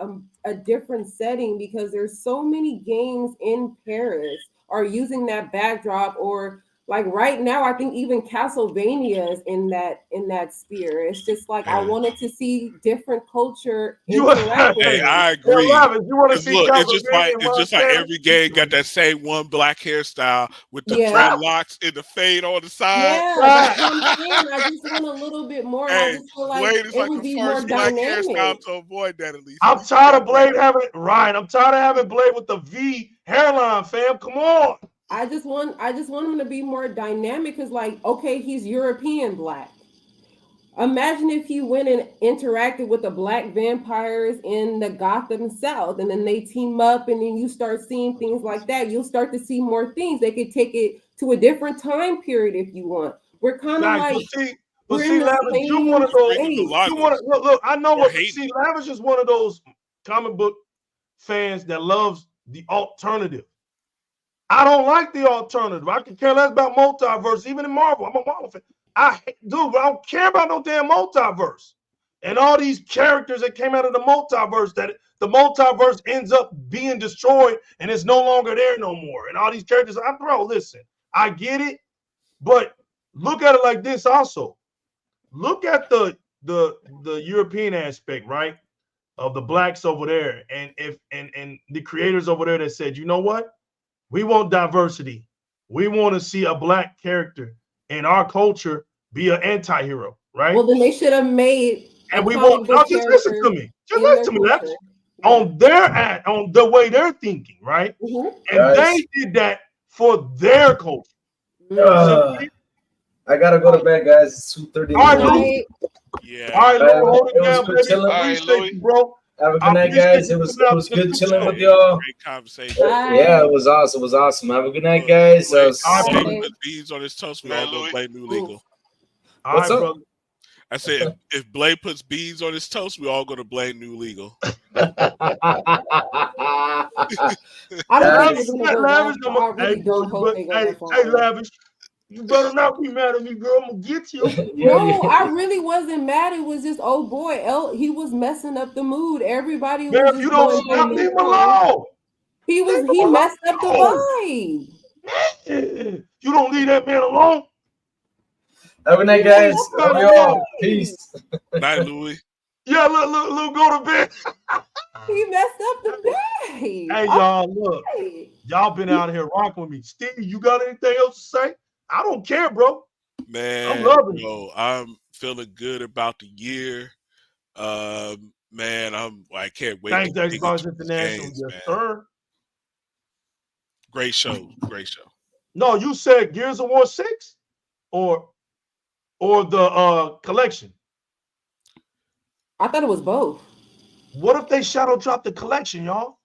a different setting, because there's so many games in Paris are using that backdrop, or like right now, I think even Castlevania is in that sphere. It's just like I wanted to see different culture interact with Hey, it. I agree. You want to see Look, it's just Castlevania like every game got that same one black hairstyle with the dreadlocks and the fade on the side. Yeah, that's what I'm saying. I just want a little bit more. And I just feel like Blade is it like would the be more first black hairstyle dynamic. to avoid that, at least. I'm tired of Blade having it. Right. I'm tired of having Blade with the V hairline, fam. Come on. I just want him to be more dynamic, because, like, okay, he's European black. Imagine if he went and interacted with the black vampires in the Gotham South, and then they team up, and then you start seeing things like that. You'll start to see more things. They could take it to a different time period if you want. We're kind of like, but see, Lavish, you one of those. You want to look. I know what. See, Lavish is one of those comic book fans that loves the alternative. I don't like the alternative. I can care less about multiverse, even in Marvel. I'm a Marvel fan. I don't care about no damn multiverse. And all these characters that came out of the multiverse, that the multiverse ends up being destroyed and it's no longer there no more. And all these characters, bro, listen, I get it, but look at it like this also. Look at the European aspect, right, of the blacks over there, and the creators over there that said, you know what? We want diversity. We want to see a black character in our culture be an anti-hero, right? Well, then they should have made. And we want. No, just listen to me. Just listen to me. That's on the way they're thinking, right? And they did that for their culture. I gotta go to bed, guys. It's 2:30. All right, yeah. All right, hold it down, baby. Appreciate you, bro. Have a good night, guys. It was good chilling with y'all. Great conversation. Yeah, it was awesome. It was awesome. Have a good night, guys. Put beads on his toast, we all gonna blame New Legal. What's up? I said, if Blade puts beads on his toast, we're all gonna blame New Legal. I Hey, Lavish, you better not be mad at me, girl. I'm gonna get you. No, I really wasn't mad. It was just, oh boy, he was messing up the mood. Everybody was. Man, you don't stop him alone. He messed up the vibe. You don't leave that man alone. Have a night, guys. Love y'all. Peace. Night, Louis. Yeah, look, go to bed. He messed up the day. Hey, y'all, look. Y'all been out here rocking with me. Steve, you got anything else to say? I don't care, bro. Man, I'm loving it. I'm feeling good about the year. Man, I can't wait. Thanks, Xbox International. Yes, sir. Great show. No, you said Gears of War 6 or the collection? I thought it was both. What if they shadow drop the collection, y'all?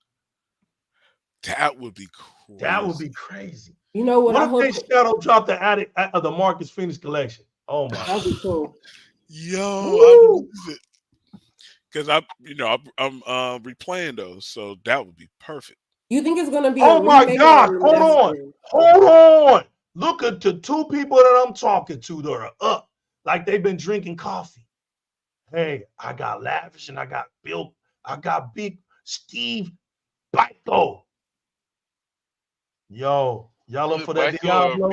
That would be crazy. That would be crazy. You know what? What if they shadow drop the attic of the Marcus Phoenix collection? Oh my! That'd be cool. Yo, because I'm replaying those, so that would be perfect. You think it's gonna be? Oh my God! Hold on! Look at the two people that I'm talking to that are up, like they've been drinking coffee. Hey, I got Lavish and I got Bill. I got Big Steve Biko. Yo, y'all up for that Diablo?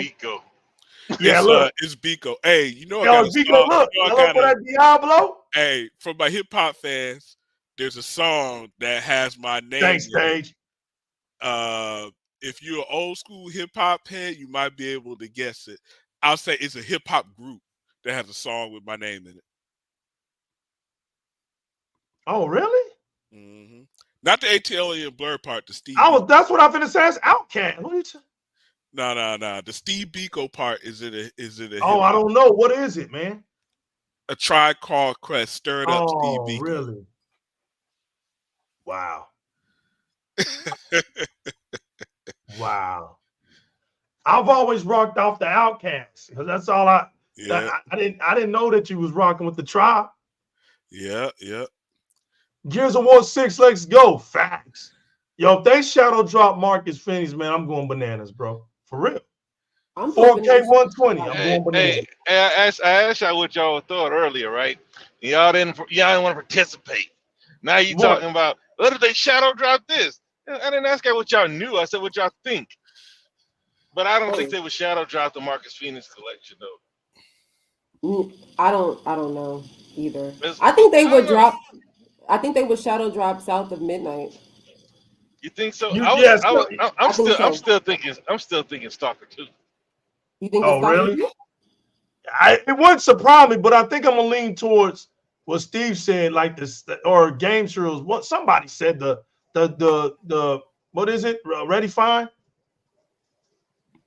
Yeah, it's Biko. Hey, you know, Biko, look, y'all up for that Diablo? Hey, for my hip hop fans, there's a song that has my name. Thanks, Stage. If you're an old school hip hop head, you might be able to guess it. I'll say it's a hip hop group that has a song with my name in it. Oh, really? Mm-hmm. Not the ATL and Blur part. The Steve. That's what I'm finna say. It's Outcast. What are you No. The Steve Biko part is it a Oh, I don't know. What is it, man? A Tribe Called Quest stirred up Steve Biko. Really? Wow. Wow. I've always rocked off the Outcast because that's all I didn't know that you was rocking with the Tribe. Yeah. Gears of War 6, let's go. Facts. Yo, if they shadow drop Marcus Finney's, man, I'm going bananas, bro. For real. I'm 4K 120. I'm Hey, going bananas. I asked y'all what y'all thought earlier, right? Y'all didn't want to participate. Now you talking about, what if they shadow drop this? I didn't ask y'all what y'all knew. I said what y'all think. But I don't think they would shadow drop the Marcus Phoenix collection though. I don't know either. I think they would drop. I think they would shadow drop South of Midnight. You think so? I'm still thinking Stalker 2. You think? Oh, really? It wouldn't surprise me, but I think I'm gonna lean towards what Steve said, like this, or Game Serials. What somebody said the what is it? Ready Fine?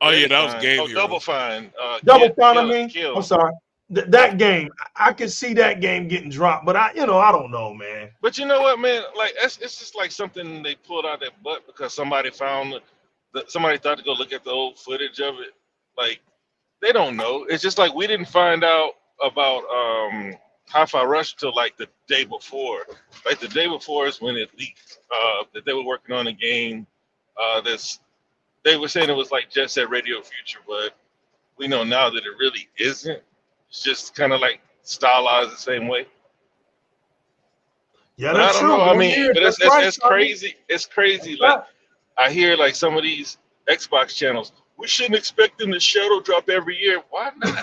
Oh yeah, that was Game Hero. Double Fine. Double Fine. I mean, I'm sorry. That game, I could see that game getting dropped, but I don't know, man. But you know what, man? Like it's just like something they pulled out their butt because somebody found somebody thought to go look at the old footage of it. Like they don't know. It's just like we didn't find out about Hi-Fi Rush till like the day before. Like the day before is when it leaked that they were working on a game. They were saying it was like Jet Set Radio Future, but we know now that it really isn't. It's just kind of like stylized the same way. Yeah, that's true. I mean, but it's crazy. It's crazy. Like I hear like some of these Xbox channels. We shouldn't expect them to shadow drop every year. Why not?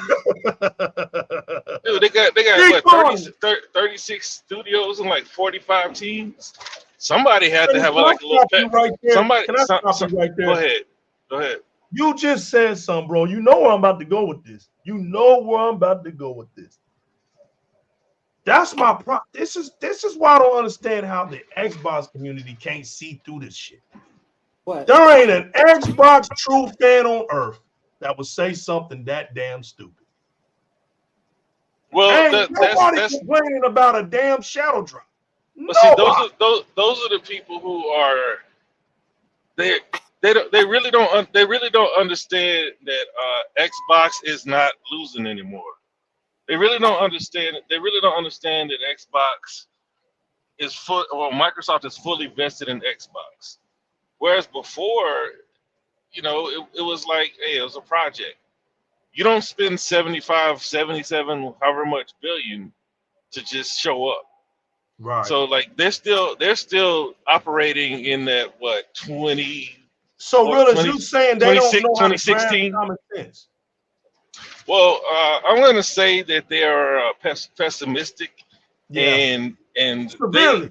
Dude, they got what, 36 studios and like 45 teams. Somebody had to have like a little pet. Right there. Somebody. Can I stop you right there? Go ahead. You just said something, bro. You know where I'm about to go with this. That's my problem. This is why I don't understand how the Xbox community can't see through this shit. What? There ain't an Xbox true fan on earth that would say something that damn stupid. Well, nobody's complaining about a damn shadow drop. But see, those are the people who are they really don't understand that Xbox is not losing anymore. They really don't understand that Xbox is Microsoft is fully vested in Xbox. Whereas before, it was like, hey, it was a project. You don't spend 75, 77, however much billion to just show up. Right. So like they're still operating in that 20. So real as you saying they don't know how to 2016 common sense. Well, I'm going to say that they are pessimistic, and they,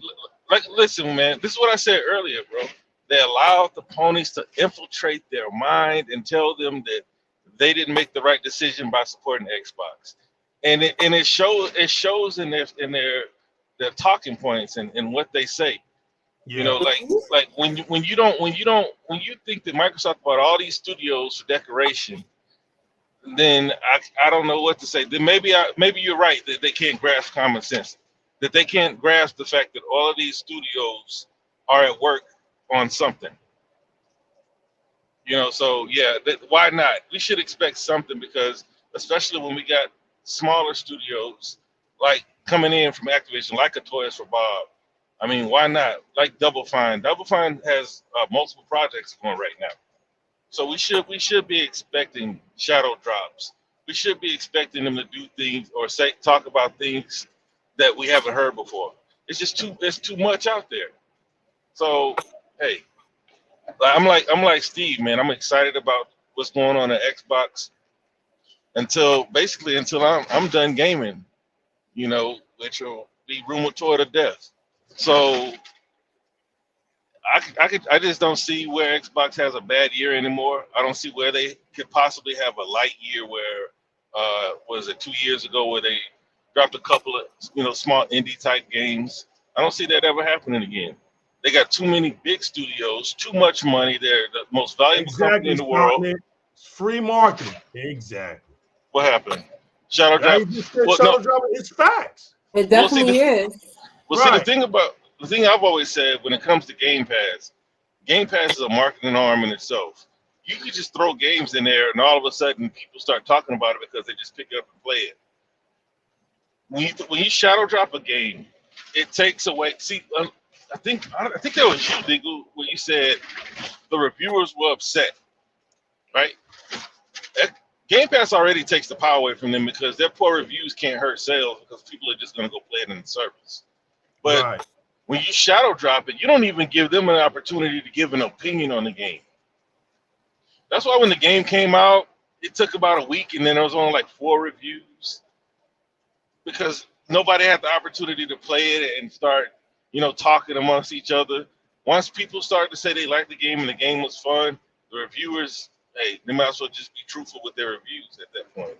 like, listen, man. This is what I said earlier, bro. They allow the ponies to infiltrate their mind and tell them that they didn't make the right decision by supporting Xbox, and it shows in their talking points and what they say. Yeah. Like when you think that Microsoft bought all these studios for decoration, then I don't know what to say. Then maybe you're right that they can't grasp common sense, that they can't grasp the fact that all of these studios are at work on something. So yeah, why not? We should expect something, because especially when we got smaller studios like coming in from Activision, like a Toys for Bob. I mean, why not? Like Double Fine. Double Fine has multiple projects going right now. So we should be expecting shadow drops. We should be expecting them to do things or talk about things that we haven't heard before. It's just too much out there. So hey, I'm like Steve, man. I'm excited about what's going on at Xbox until I'm done gaming, which will be rheumatoid to death. So I just don't see where Xbox has a bad year anymore. I don't see where they could possibly have a light year where was it 2 years ago where they dropped a couple of small indie type games. I don't see that ever happening again. They got too many big studios, too much money. They're the most valuable company in the world. It's free marketing. Exactly. What happened? Shadow Yeah, drop. you just said Well, shadow no. drop. It's facts. It definitely is. Well, see, Right. the thing I've always said when it comes to Game Pass is a marketing arm in itself. You could just throw games in there, and all of a sudden, people start talking about it because they just pick it up and play it. When you shadow drop a game, it takes away. See, I think that was you, Diggle, when you said the reviewers were upset, right? Game Pass already takes the power away from them because their poor reviews can't hurt sales because people are just going to go play it in the service. But Right. when you shadow drop it, you don't even give them an opportunity to give an opinion on the game. That's why when the game came out, it took about a week, and then there was only like 4 reviews because nobody had the opportunity to play it and start, talking amongst each other. Once people started to say they liked the game and the game was fun, the reviewers, hey, they might as well just be truthful with their reviews at that point.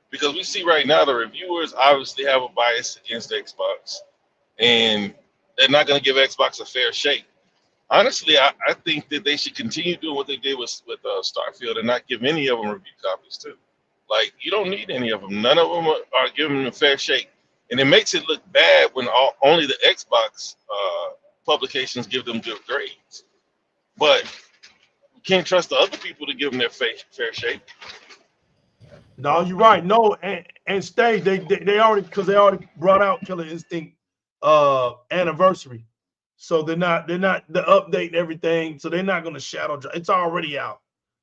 Because we see right now the reviewers obviously have a bias against Xbox, and they're not going to give Xbox a fair shake. Honestly, I think that they should continue doing what they did with Starfield and not give any of them review copies too. Like, you don't need any of them. None of them are giving them a fair shake. And it makes it look bad when only the Xbox publications give them good grades. But you can't trust the other people to give them their fair shake. No, you're right. No, and stay. They already brought out Killer Instinct anniversary. So they're not the update and everything. So they're not going to shadow drop. It's already out.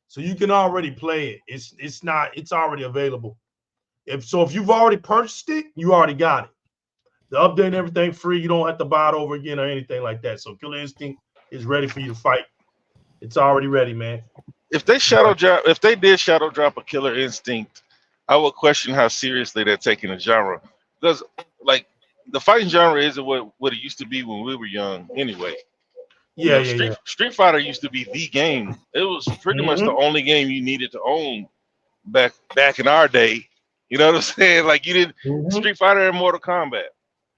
So you can already play it. It's already available. If you've already purchased it, you already got it. The update and everything free. You don't have to buy it over again or anything like that. So Killer Instinct is ready for you to fight. It's already ready, man. If they did shadow drop a Killer Instinct, I would question how seriously they're taking the genre. Because like the fighting genre isn't what it used to be when we were young anyway. Yeah, Street Fighter used to be the game. It was pretty much the only game you needed to own back in our day. You know what I'm saying? Like you did Street Fighter and Mortal Kombat.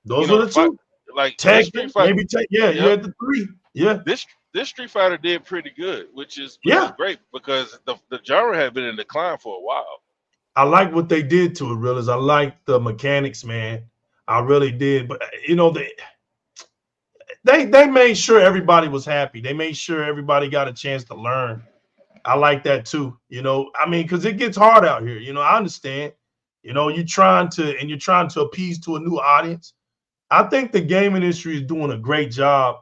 Those are the two. Like Street Fighter, maybe you had the 3. Yeah. This Street Fighter did pretty good, which is great because the genre had been in decline for a while. I like what they did to it, Realers. I like the mechanics, man. I really did. But they made sure everybody was happy. They made sure everybody got a chance to learn. I like that too. I mean, because it gets hard out here. I understand. You're trying to appease to a new audience. I think the game industry is doing a great job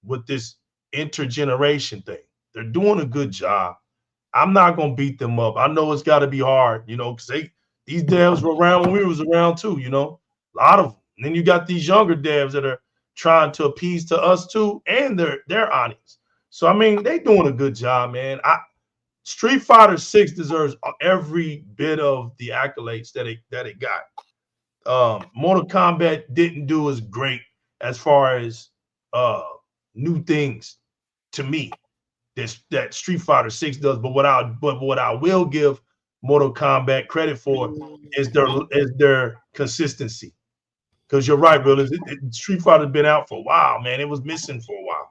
with this intergeneration thing. They're doing a good job. I'm not gonna beat them up. I know it's got to be hard, because these devs were around when we was around too. A lot of them. And then you got these younger devs that are trying to appease to us too and their audience. So I mean, they doing a good job, man. Street Fighter 6 deserves every bit of the accolades that it got. Mortal Kombat didn't do as great as far as new things to me that Street Fighter 6 does. But what I will give Mortal Kombat credit for is their consistency. Because you're right, brother. Street Fighter's been out for a while, man. It was missing for a while.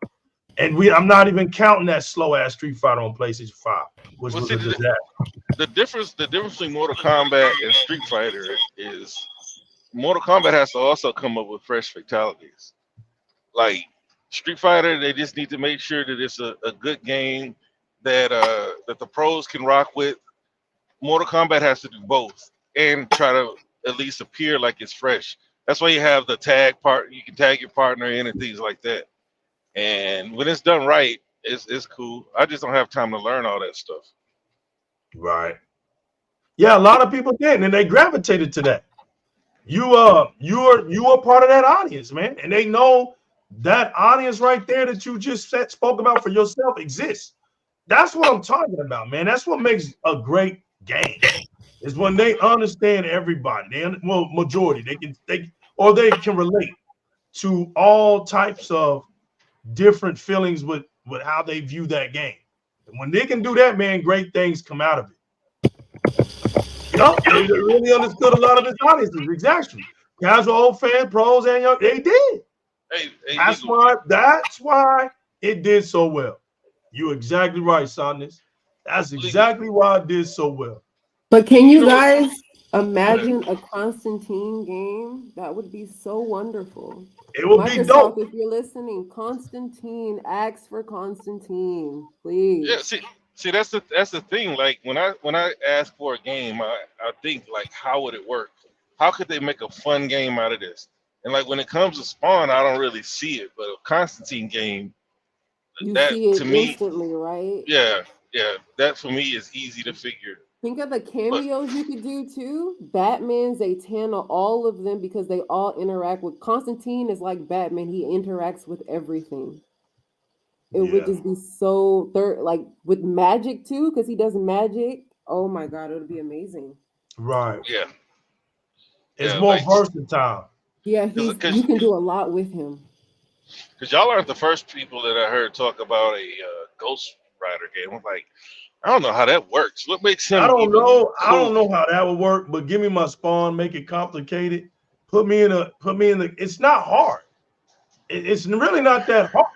And I'm not even counting that slow ass Street Fighter on PlayStation 5, which was a disaster. The difference between Mortal Kombat and Street Fighter is Mortal Kombat has to also come up with fresh fatalities. Like Street Fighter, they just need to make sure that it's a good game that the pros can rock with. Mortal Kombat has to do both and try to at least appear like it's fresh. That's why you have the tag part. You can tag your partner in and things like that. And when it's done right, it's cool. I just don't have time to learn all that stuff. Right. Yeah, a lot of people did, and they gravitated to that. You are part of that audience, man, and they know that audience right there that you just spoke about for yourself exists. That's what I'm talking about, man. That's what makes a great game. Is when they understand everybody. Majority they can relate to all types of different feelings with how they view that game. And when they can do that, man, great things come out of it. They really understood a lot of his audiences. Exactly. Casual old fan, pros, and young, they did. That's why it did so well. You're exactly right, Sonny. That's exactly why it did so well. But can you guys imagine a Constantine game? That would be so wonderful. It would be dope. If you're listening, Constantine, ask for Constantine, please. Yeah, see, that's the thing. Like when I ask for a game, I think like, how would it work? How could they make a fun game out of this? And like when it comes to Spawn, I don't really see it. But a Constantine game, You that see it to me, instantly, right? yeah, that for me is easy to figure. Think of the cameos you could do too. Batman, Zatanna, all of them, because they all interact with Constantine. Is like Batman; he interacts with everything. It would just be so like with magic too, because he does magic. Oh my god, it would be amazing. Right. Yeah. It's more versatile. Yeah, you can do a lot with him. Because y'all aren't the first people that I heard talk about a Ghost Rider game. I'm like, I don't know how that works. What makes him? I don't know. Cool? I don't know how that would work. But give me my Spawn, make it complicated. Put me in the. It's not hard. It's really not that hard.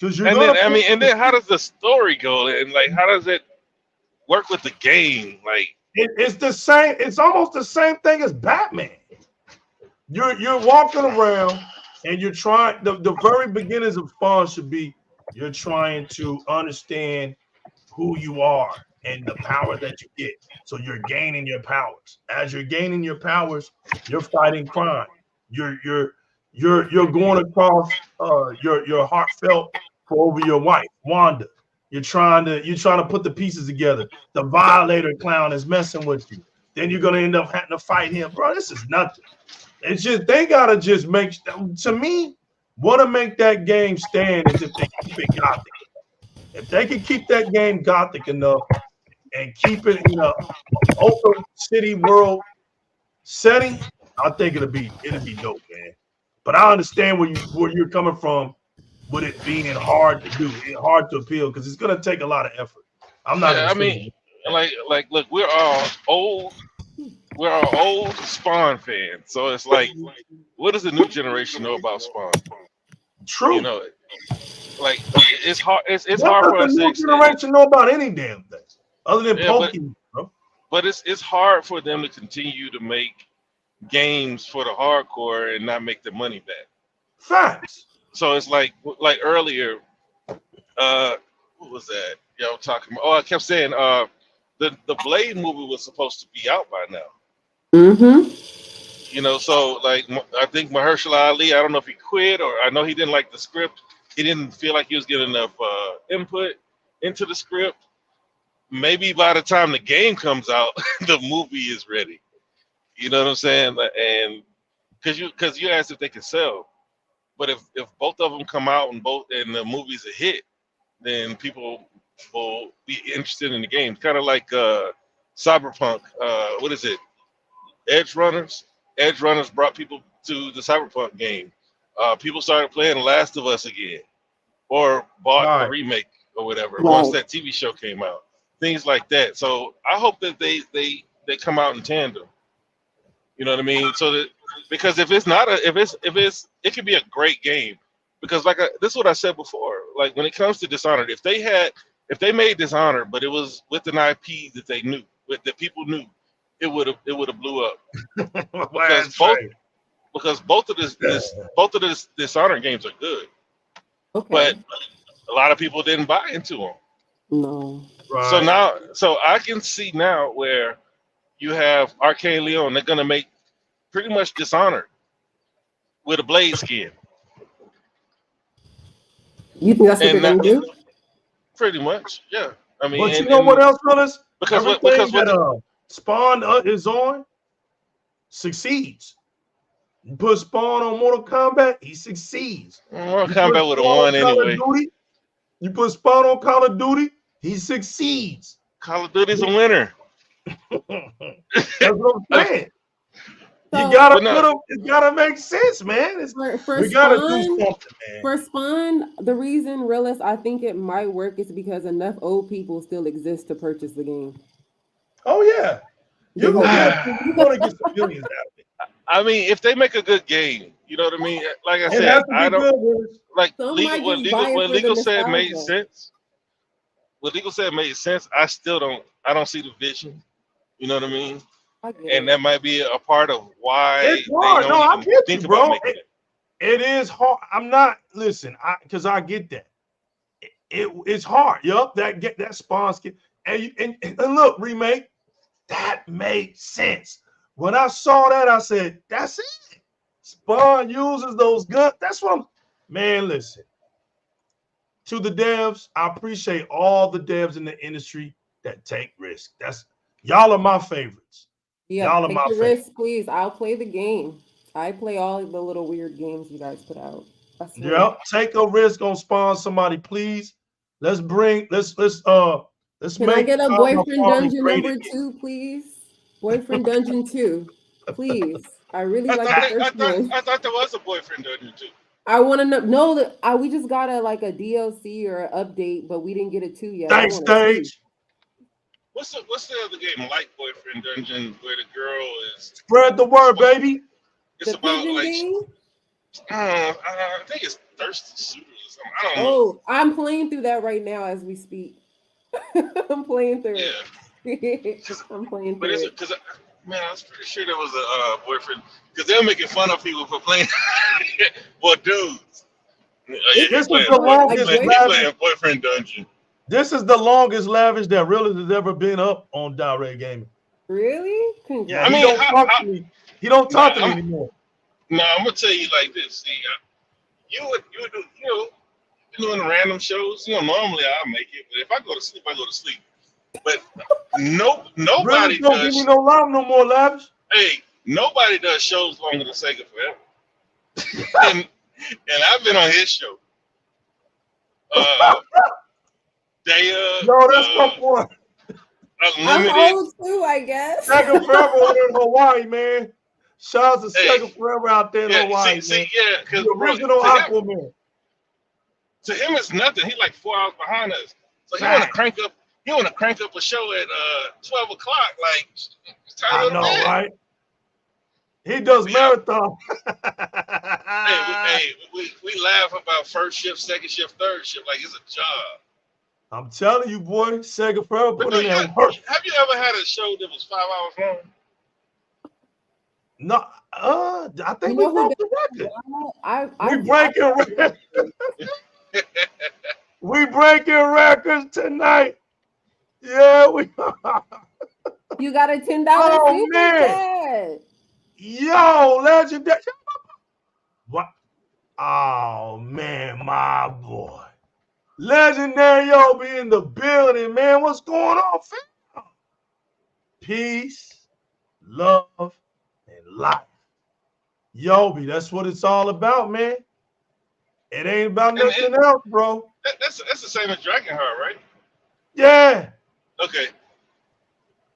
Because you're. And then how does the story go? And like, how does it work with the game? Like, it's the same. It's almost the same thing as Batman. You're walking around and you're trying. The very beginnings of Spawn should be you're trying to understand who you are and the power that you get. So you're gaining your powers. As you're gaining your powers, you're fighting crime. You're going across your heartfelt for over your wife, Wanda. You're trying to put the pieces together. The Violator clown is messing with you. Then you're gonna end up having to fight him, bro. This is nothing. It's just they gotta just make. To me, what to make that game stand is if they keep it gothic. If they can keep that game gothic enough and keep it in a open city world setting, I think it'll be dope, man. But I understand where you're coming from with it being hard to do, hard to appeal, because it's gonna take a lot of effort. I'm not. Yeah, I mean, like, look, we're all old Spawn fans, so it's like, what does the new generation know about Spawn? True. You know, like it's hard. It's hard for us. The new generation know about any damn thing other than Pokemon, bro. But it's hard for them to continue to make games for the hardcore and not make the money back. Facts. So it's like earlier, what was that? Y'all talking about? Oh, I kept saying the Blade movie was supposed to be out by now. Mm-hmm. You know, so like I think Mahershala Ali, I don't know if he quit or I know he didn't like the script. He didn't feel like he was getting enough input into the script. Maybe by the time the game comes out, the movie is ready. You know what I'm saying? And because you asked if they can sell, but if both of them come out and the movie's a hit, then people will be interested in the game. Kind of like Cyberpunk. What is it? Edge Runners. Edge Runners brought people to the Cyberpunk game. People started playing Last of Us again, or bought a remake or whatever once that TV show came out. Things like that. So I hope that they come out in tandem. You know what I mean? So that because if it could be a great game. Because this is what I said before. Like when it comes to Dishonored, if they made Dishonored, but it was with an IP that they knew, that people knew, it would have blew up. because both of this Dishonored games are good. Okay. But a lot of people didn't buy into them. No. Right. So I can see now where you have Arcane Leon. They're gonna make pretty much Dishonored with a Blade skin. You think that's what they're gonna do? Pretty much, yeah. I mean, but you know what else, fellas? Because Spawn is on succeeds. You put Spawn on Mortal Kombat, he succeeds. Mortal Kombat would have won anyway. You put Spawn on Call of Duty, he succeeds. Call of Duty's a winner. That's what I'm saying. You gotta put them. It gotta make sense, man. We gotta do something, man. For Spawn, the reason, realist, I think it might work is because enough old people still exist to purchase the game. Oh yeah, you're gonna get some millions out of it. I mean, if they make a good game, you know what I mean. Like I It said, has to I be don't good. like Some legal. might just buy it What for the legal said made nostalgia. sense. What legal said made sense. I still don't. I don't see the vision. You know what I mean. I get And it. that might be a part of why It's they hard. No, don't I even get think you, about bro. making it. It is hard. I'm not listen, because I get that. It's hard. Yup, that spawns get and look, remake, that made sense. When I saw that, I said, that's it. Spawn uses those guns. That's what man, listen. To the devs, I appreciate all the devs in the industry that take risks. Y'all are my favorites. Yeah, Y'all are take my the favorites. risk, please. I'll play the game. I play all the little weird games you guys put out. I swear. Yeah, take a risk on Spawn somebody, please. Let's Can I make get a my boyfriend farming dungeon great number again. 2, please? Boyfriend dungeon 2, please. I really I like thought the first one. there was a boyfriend dungeon too. I want to know that we just got a DLC or an update, but we didn't get a 2 yet. I Thanks, want a 2. Stage. What's the other game like boyfriend dungeon where the girl is? Spread the word, baby. It's The about pigeon like game? I think it's thirsty suitors or something. I don't know. Oh, I'm playing through that right now as we speak. I'm playing through Yeah. it. I'm playing But through is it. it because man, I was pretty sure there was a boyfriend because they're making fun of people for playing. Well, dudes, This is playing the longest playing boyfriend dungeon. This is the longest lavish that really has ever been up on Di-RRec Gaming. Really? Yeah, I he mean, don't talk to me. He don't talk to me anymore. No, I'm gonna tell you like this. See, you would do, doing random shows. Normally I make it, but if I go to sleep, I go to sleep. But nobody Really don't give does. me no love no more, lavish. Hey, nobody does shows longer than Sega Forever. and I've been on his show. No, that's my point. Unlimited. I'm old too, I guess. Sega Forever over there in Hawaii, man. Shout out to Sega Forever out there in Hawaii, man. Because the original Aquaman. To him, it's nothing. He's like 4 hours behind us. So he want to crank up. He want to crank up a show at 12 o'clock. Like, it's time I to go to know, bed. right? He does marathon. We laugh about first shift, second shift, third shift like it's a job. I'm telling you, boy, Sega Forever But put in that work. Have you ever had a show that was 5 hours long? No, I think we broke the record. We breaking records. We breaking records tonight. Yeah, we are. You got a $10 super chat. Yo, legendary. What? Oh man, my boy. Legendary Yo be in the building, man. What's going on, fam? Peace, love, and life. Yobi, that's what it's all about, man. It ain't about nothing else, bro. That's the same as Dragonheart, right? Yeah. Okay.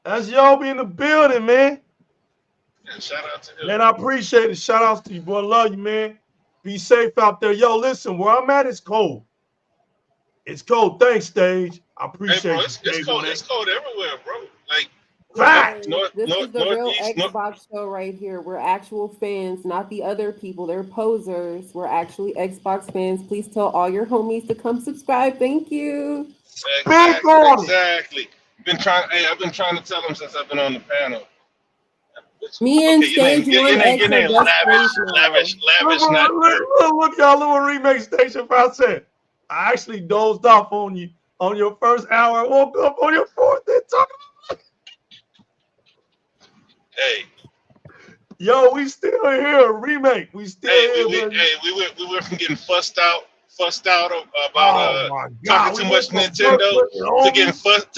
That's Yobi in the building, man. Yeah, shout out to him. Man, I appreciate it. Shout outs to you, boy. Love you, man. Be safe out there. Yo, listen, where I'm at, it's cold. It's cold. Thanks, Stage. I appreciate bro, it. it's cold. It's cold everywhere, bro. Like, This is the real Xbox show right here. We're actual fans, not the other people. They're posers. We're actually Xbox fans. Please tell all your homies to come subscribe. Thank you. Exactly. I've been trying to tell them since I've been on the panel. Me and Stage One Lavish, not look, y'all, little remake Station 5 said. I actually dozed off on you on your first hour. I woke up on your fourth and talking about it. Hey. Yo, we still here. Remake. We still here. We went from getting fussed out about talking too much Nintendo to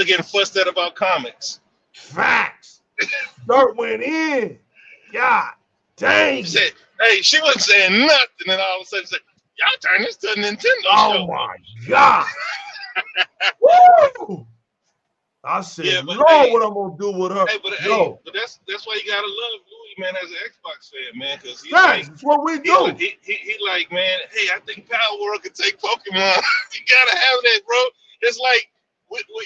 getting fussed at about comics. Facts. Dirt went in. God dang. She wasn't saying nothing, and all of a sudden she said, y'all turn this to a Nintendo show. Oh my God. Woo! I said, Lord, what I'm gonna do with her. But that's why you gotta love Louis, man, as an Xbox fan, man, because that's what we do. He like, man, hey, I think Power World could take Pokemon. You gotta have that, bro. It's like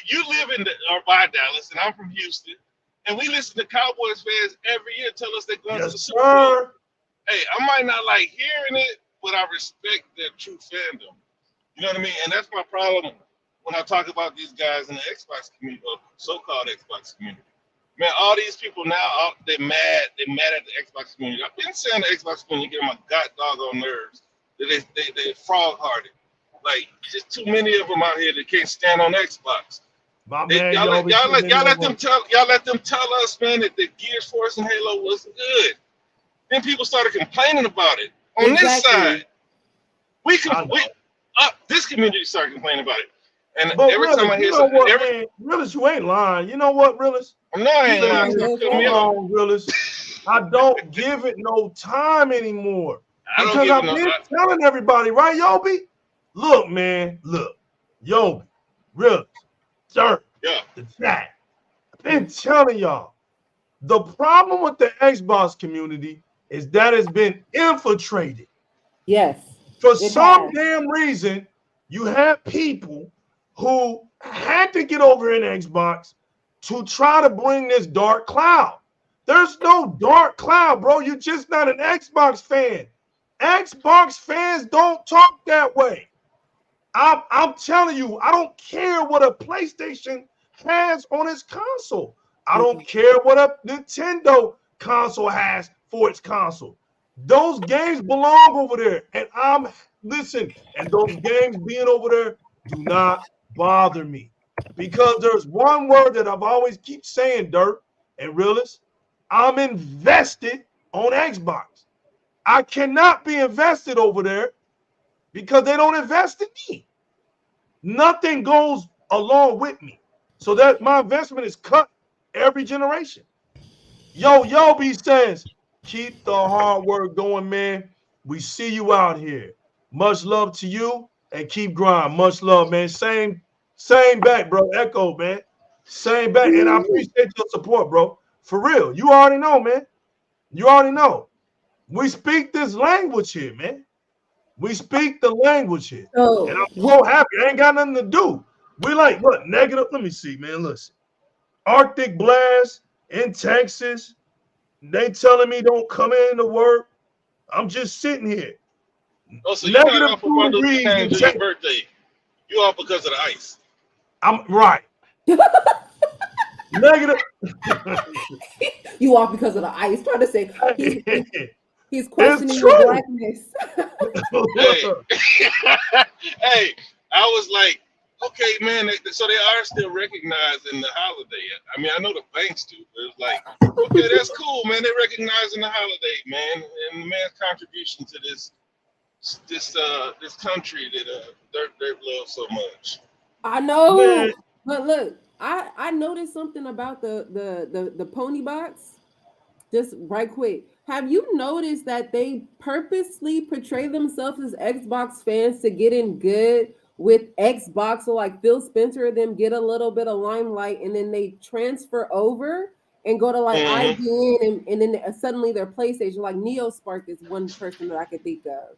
you live in by Dallas, and I'm from Houston, And we listen to Cowboys fans every year tell us they're going to the Yes, Super Bowl. sir. Hey, I might not like hearing it, but I respect their true fandom. You know what I mean? And that's my problem when I talk about these guys in the Xbox community, or so-called Xbox community. Man, all these people now, they're mad. They're mad at the Xbox community. I've been saying the Xbox community get on my god doggone nerves. They're frog-hearted. Like, just too many of them out here that can't stand on Xbox. My man, Y'all let them tell us, man, that the Gears Force and Halo was good. Then people started complaining about it. On this side, this community started complaining about it. And but every Realist, time I hear something, man, Realist, you ain't lying. You know what, Realist? No, I ain't lying. Hold on, Realist. I don't give it no time anymore. Because I've been telling everybody, right, Yobi? Look, man, look. Yobi, Realist, Sir, the chat. I've been telling y'all. The problem with the Xbox community is that it's been infiltrated. Yes. For some damn reason, you have people who had to get over in Xbox to try to bring this dark cloud. There's no dark cloud, bro. You're just not an Xbox fan. Xbox fans don't talk that way. I'm telling you, I don't care what a PlayStation has on its console. I don't care what a Nintendo console has for its console. Those games belong over there. And and those games being over there do not bother me. Because there's one word that I've always keep saying, Dirt and Realist. I'm invested on Xbox. I cannot be invested over there because they don't invest in me. Nothing goes along with me. So that my investment is cut every generation. Yobi says, keep the hard work going, man. We see you out here. Much love to you and keep grinding. Much love, man. Same back, bro. Echo, man. Same back. And I appreciate your support, bro. For real. You already know, man. You already know. We speak this language here, man. We speak the language here. Oh, and I'm so happy. I ain't got nothing to do. We like, what, negative? Let me see, man. Listen. Arctic blast in Texas. They telling me don't come in to work. I'm just sitting here. Oh, so you're not off for degrees your birthday. You off because of the ice. I'm right. Negative. You off because of the ice. Trying to say he's questioning your blackness. Hey, I was like, okay, man. So they are still recognizing the holiday. I mean, I know the banks do, but it's like, okay, that's cool, man. They're recognizing the holiday, man, and the man's contribution to this country that Dirt loves so much. I know, man. But look, I noticed something about the pony box. Just right quick. Have you noticed that they purposely portray themselves as Xbox fans to get in good with Xbox? So like Phil Spencer and them get a little bit of limelight and then they transfer over and go to like IGN and then suddenly their PlayStation, like NeoSpark is one person that I could think of.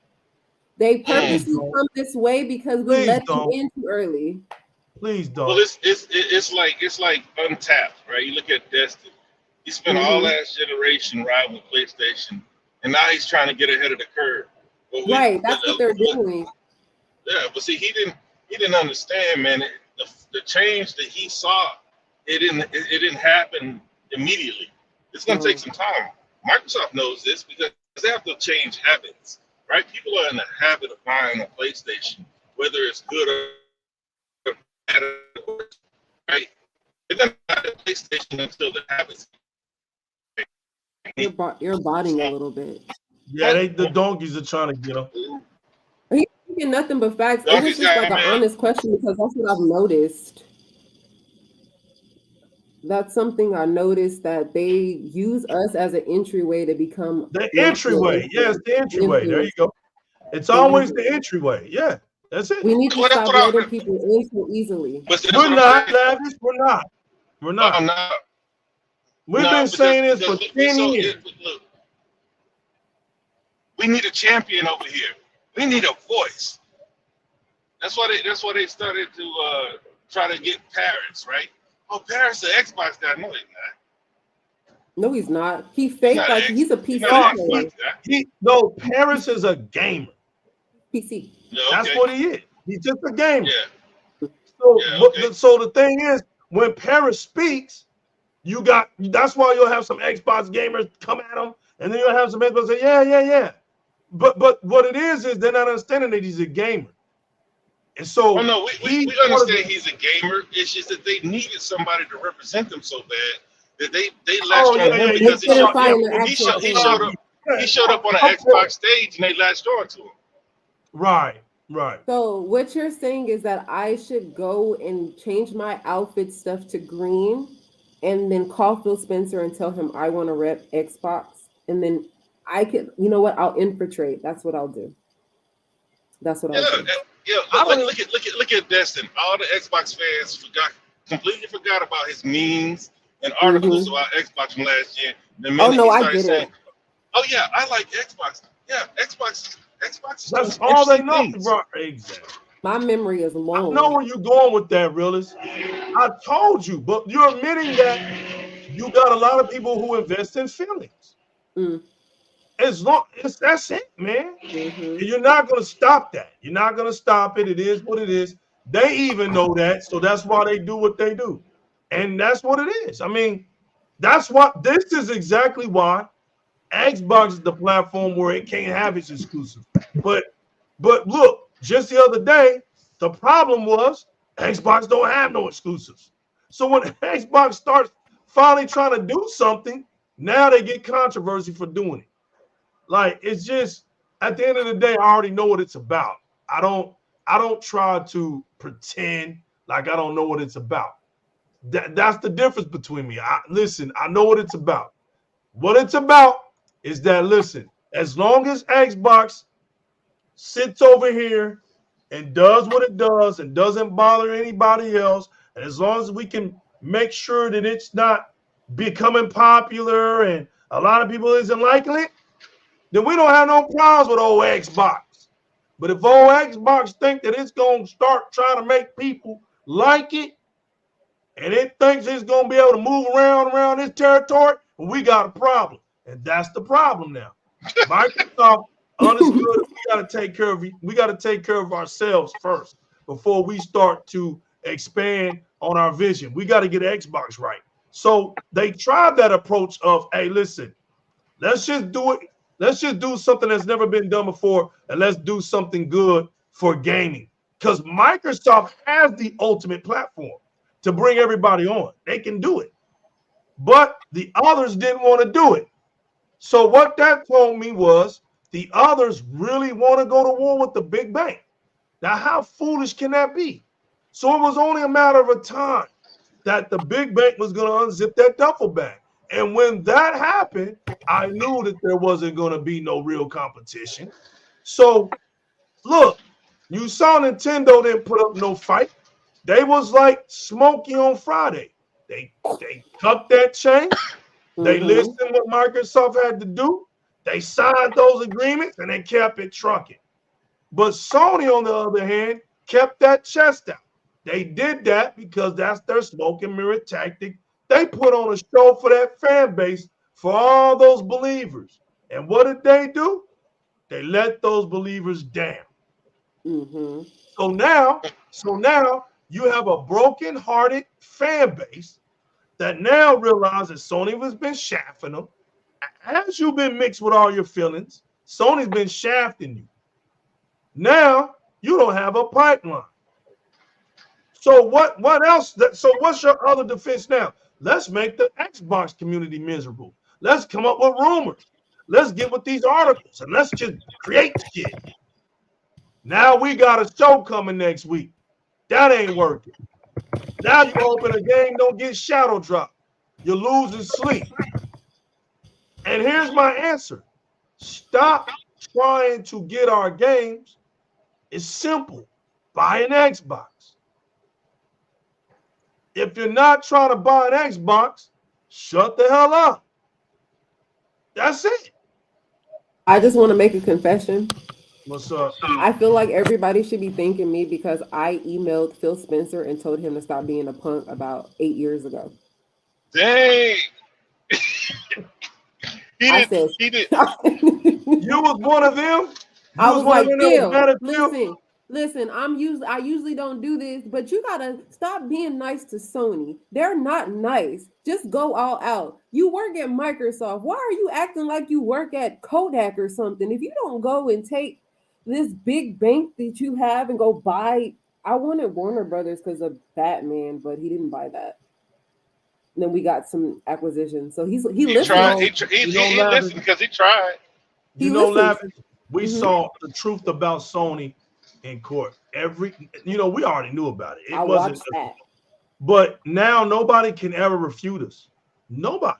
They purposely come this way because we let them in too early. Please don't. Well, it's like Untapped, right? You look at Destiny. He spent all last generation riding with PlayStation, and now he's trying to get ahead of the curve. Right, that's what they're doing. Yeah, but see, he didn't understand, man. The change that he saw, it didn't happen immediately. It's gonna take some time. Microsoft knows this because they have to change habits, right? People are in the habit of buying a PlayStation, whether it's good or bad, right? They're gonna buy the PlayStation until the habits. You're botting a little bit. Yeah, the donkeys are trying to get them. He's speaking nothing but facts. It was just like an honest question because that's what I've noticed. That's something I noticed, that they use us as an entryway to become the entryway. Yes, the entryway. There you go. It's always the entryway. Yeah, that's it. We need to stop letting people in so easily. We're not, Lavish. We're not. We're not. I'm not. We've been saying this for 10 years. Look, we need a champion over here. We need a voice. That's why they started to try to get Paris, right? Oh, Paris, the Xbox guy. No, he's not. No, he's not. He fake Not like X- he's a he's PC not an player. Xbox guy. No, Paris is a gamer. PC. Yeah, That's okay. what he is. He's just a gamer. Yeah. So, Yeah, but okay. so the thing is, when Paris speaks, that's why you'll have some Xbox gamers come at him, and then you'll have some Xbox say, yeah. But what it is they're not understanding that he's a gamer. And so Oh no, we understand he's a gamer. It's just that they needed somebody to represent them so bad that they latched on him because he showed up on an Xbox stage and they latched on to him. Right. So what you're saying is that I should go and change my outfit stuff to green and then call Phil Spencer and tell him I want to rep Xbox. And then I can, you know what? I'll infiltrate. That's what I'll do. That's what I'll do. Yeah, look at Destin. All the Xbox fans completely forgot about his memes and articles about Xbox from last year. The minute he started saying, "Oh yeah, I like Xbox. Yeah, Xbox." That's all they know. Right. Exactly. My memory is long. I know where you're going with that, realist. I told you, but you're admitting that you got a lot of people who invest in feelings. That's it, man. And you're not gonna stop that. You're not gonna stop it. It is what it is. They even know that, so that's why they do what they do, and that's what it is. I mean, that's what this is exactly why Xbox is the platform where it can't have its exclusive. But look, just the other day, the problem was Xbox don't have no exclusives. So when Xbox starts finally trying to do something, now they get controversy for doing it. Like, it's just, at the end of the day, I already know what it's about. I don't try to pretend like I don't know what it's about. That's the difference between me. I know what it's about. What it's about is that, listen, as long as Xbox sits over here and does what it does and doesn't bother anybody else, and as long as we can make sure that it's not becoming popular and a lot of people isn't liking it, then we don't have no problems with old Xbox. But if old Xbox think that it's going to start trying to make people like it, and it thinks it's going to be able to move around this territory, we got a problem. And that's the problem now. Microsoft understood we got to take care of ourselves first before we start to expand on our vision. We got to get Xbox right. So they tried that approach of, hey, listen, let's just do it. Let's just do something that's never been done before, and let's do something good for gaming. Because Microsoft has the ultimate platform to bring everybody on. They can do it. But the others didn't want to do it. So what that told me was the others really want to go to war with the big bank. Now, how foolish can that be? So it was only a matter of a time that the big bank was going to unzip that duffel bag. And when that happened, I knew that there wasn't going to be no real competition. So, look, you saw Nintendo didn't put up no fight. They was like Smokey on Friday. They cut that chain. They listened what Microsoft had to do. They signed those agreements, and they kept it trucking. But Sony, on the other hand, kept that chest out. They did that because that's their smoke and mirror tactic. They put on a show for that fan base, for all those believers. And what did they do? They let those believers down. So now you have a broken-hearted fan base that now realizes Sony has been shafting them. As you've been mixed with all your feelings, Sony's been shafting you. Now you don't have a pipeline. So what else? So what's your other defense now? Let's make the Xbox community miserable. Let's come up with rumors. Let's get with these articles and let's just create shit. Now we got a show coming next week. That ain't working. Now you open a game, don't get shadow dropped. You're losing sleep. And here's my answer. Stop trying to get our games. It's simple. Buy an Xbox. If you're not trying to buy an Xbox, shut the hell up. That's it. I just want to make a confession. What's up? I feel like everybody should be thanking me because I emailed Phil Spencer and told him to stop being a punk about 8 years ago. Dang. I said, He did. You was one of them. I was like, Phil, listen. listen, I usually don't do this, but you gotta stop being nice to Sony. They're not nice. Just go all out. You work at Microsoft. Why are you acting like you work at Kodak or something? If you don't go and take this big bank that you have and go buy, I wanted Warner Brothers because of Batman, but he didn't buy that. And then we got some acquisitions. So he listened. Tried. He listened because he tried. You know, Lavin, we saw the truth about Sony in court. We already knew about it. I watched that. But now nobody can ever refute us. Nobody.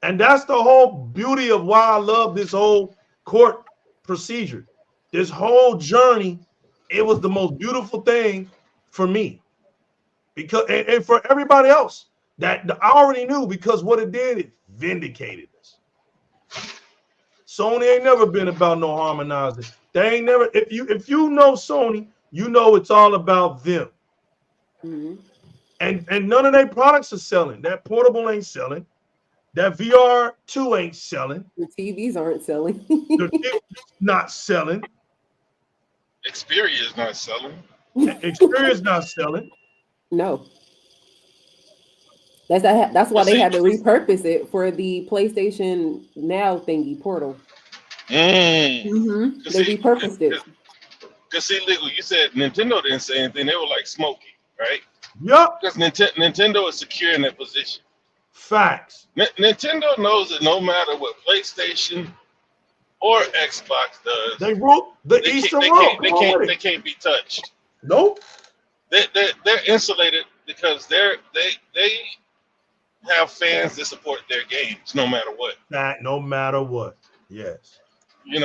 And that's the whole beauty of why I love this whole court procedure. This whole journey, it was the most beautiful thing for me. Because and for everybody else that I already knew, because what it did, it vindicated us. Sony ain't never been about no harmonizing. They ain't never. If you know Sony, you know it's all about them. Mm-hmm. And none of their products are selling. That portable ain't selling. That VR2 ain't selling. The TVs aren't selling. The TV's not selling. Xperia is not selling. Xperia's not selling. No. That's why they had to repurpose it for the PlayStation Now thingy portal. Mm-hmm. They repurposed it. Because see, Legal, you said Nintendo didn't say anything. They were like smoky, right? Yep. Because Nintendo is secure in that position. Facts. Nintendo knows that no matter what PlayStation or Xbox does, they rule the Eastern world. They can't be touched. Nope. They're insulated because they have fans that support their games no matter what. No matter what. Yes.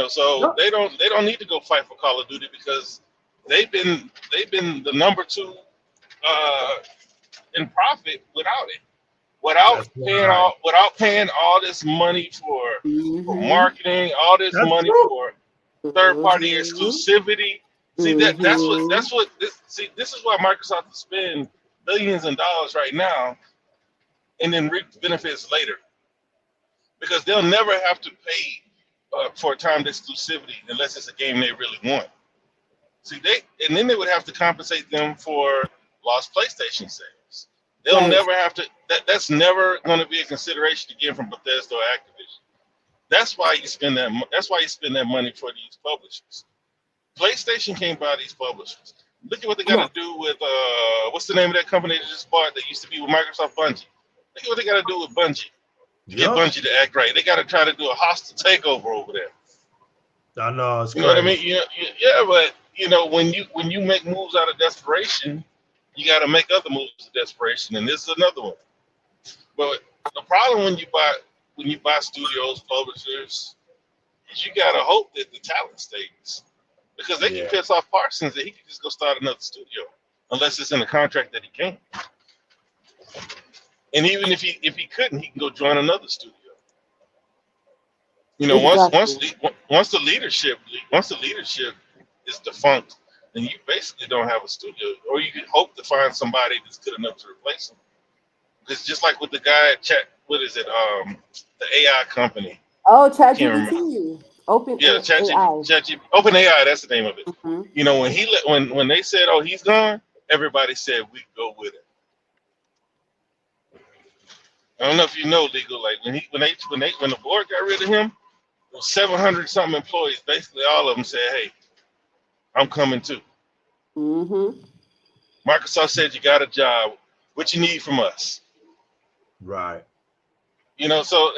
So they don't need to go fight for Call of Duty because they've been the number 2 in profit without it. Without paying all this money for marketing, all this money for third-party exclusivity. See that's what this is why Microsoft is spending billions of dollars right now and then reap benefits later. Because they'll never have to pay for timed exclusivity unless it's a game they really want. See, then they would have to compensate them for lost PlayStation sales. They'll never have to. That's never going to be a consideration again from Bethesda or Activision. That's why you spend that. That's why you spend that money for these publishers. PlayStation can't buy these publishers. Look at what they got to do with what's the name of that company they just bought that used to be with Microsoft, Bungie. Look at what they got to do with Bungie. Get Bungie to act right. They got to try to do a hostile takeover over there. I know. It's you know what I mean? Yeah, but when you make moves out of desperation, you got to make other moves of desperation, and this is another one. But the problem when you buy studios, publishers, is you got to hope that the talent stays, because they can piss off Parsons that he can just go start another studio, unless it's in the contract that he can't. And even if he couldn't, he can go join another studio. Once the leadership is defunct, then you basically don't have a studio, or you can hope to find somebody that's good enough to replace him. It's just like with the guy at the AI company. Oh, ChatGPT. ChatGPT. OpenAI, that's the name of it. Mm-hmm. When they said, "Oh, he's gone," everybody said, "We go with it." I don't know if you know, Legal. Like when the board got rid of him, there was 700 something employees. Basically, all of them said, "Hey, I'm coming too." Mm-hmm. Microsoft said, "You got a job. What you need from us?" Right. So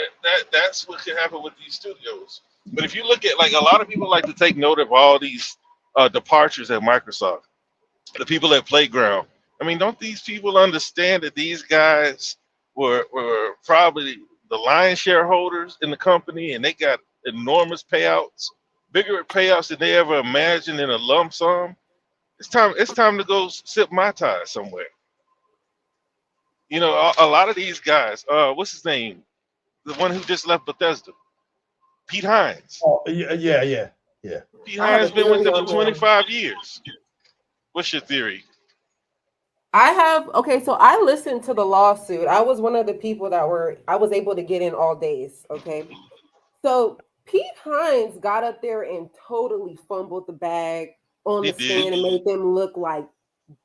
that's what could happen with these studios. But if you look at, like, a lot of people like to take note of all these departures at Microsoft, the people at Playground. I mean, don't these people understand that these guys were probably the lion's shareholders in the company, and they got enormous payouts, bigger payouts than they ever imagined in a lump sum? It's time to go sip Mai Tai somewhere. A lot of these guys, what's his name? The one who just left Bethesda, Pete Hines. Oh, yeah. Pete Hines been with them for 25 years. What's your theory? So I listened to the lawsuit. I was one of the people I was able to get in all days. Okay. So Pete Hines got up there and totally fumbled the bag on He the stand did. and made them look like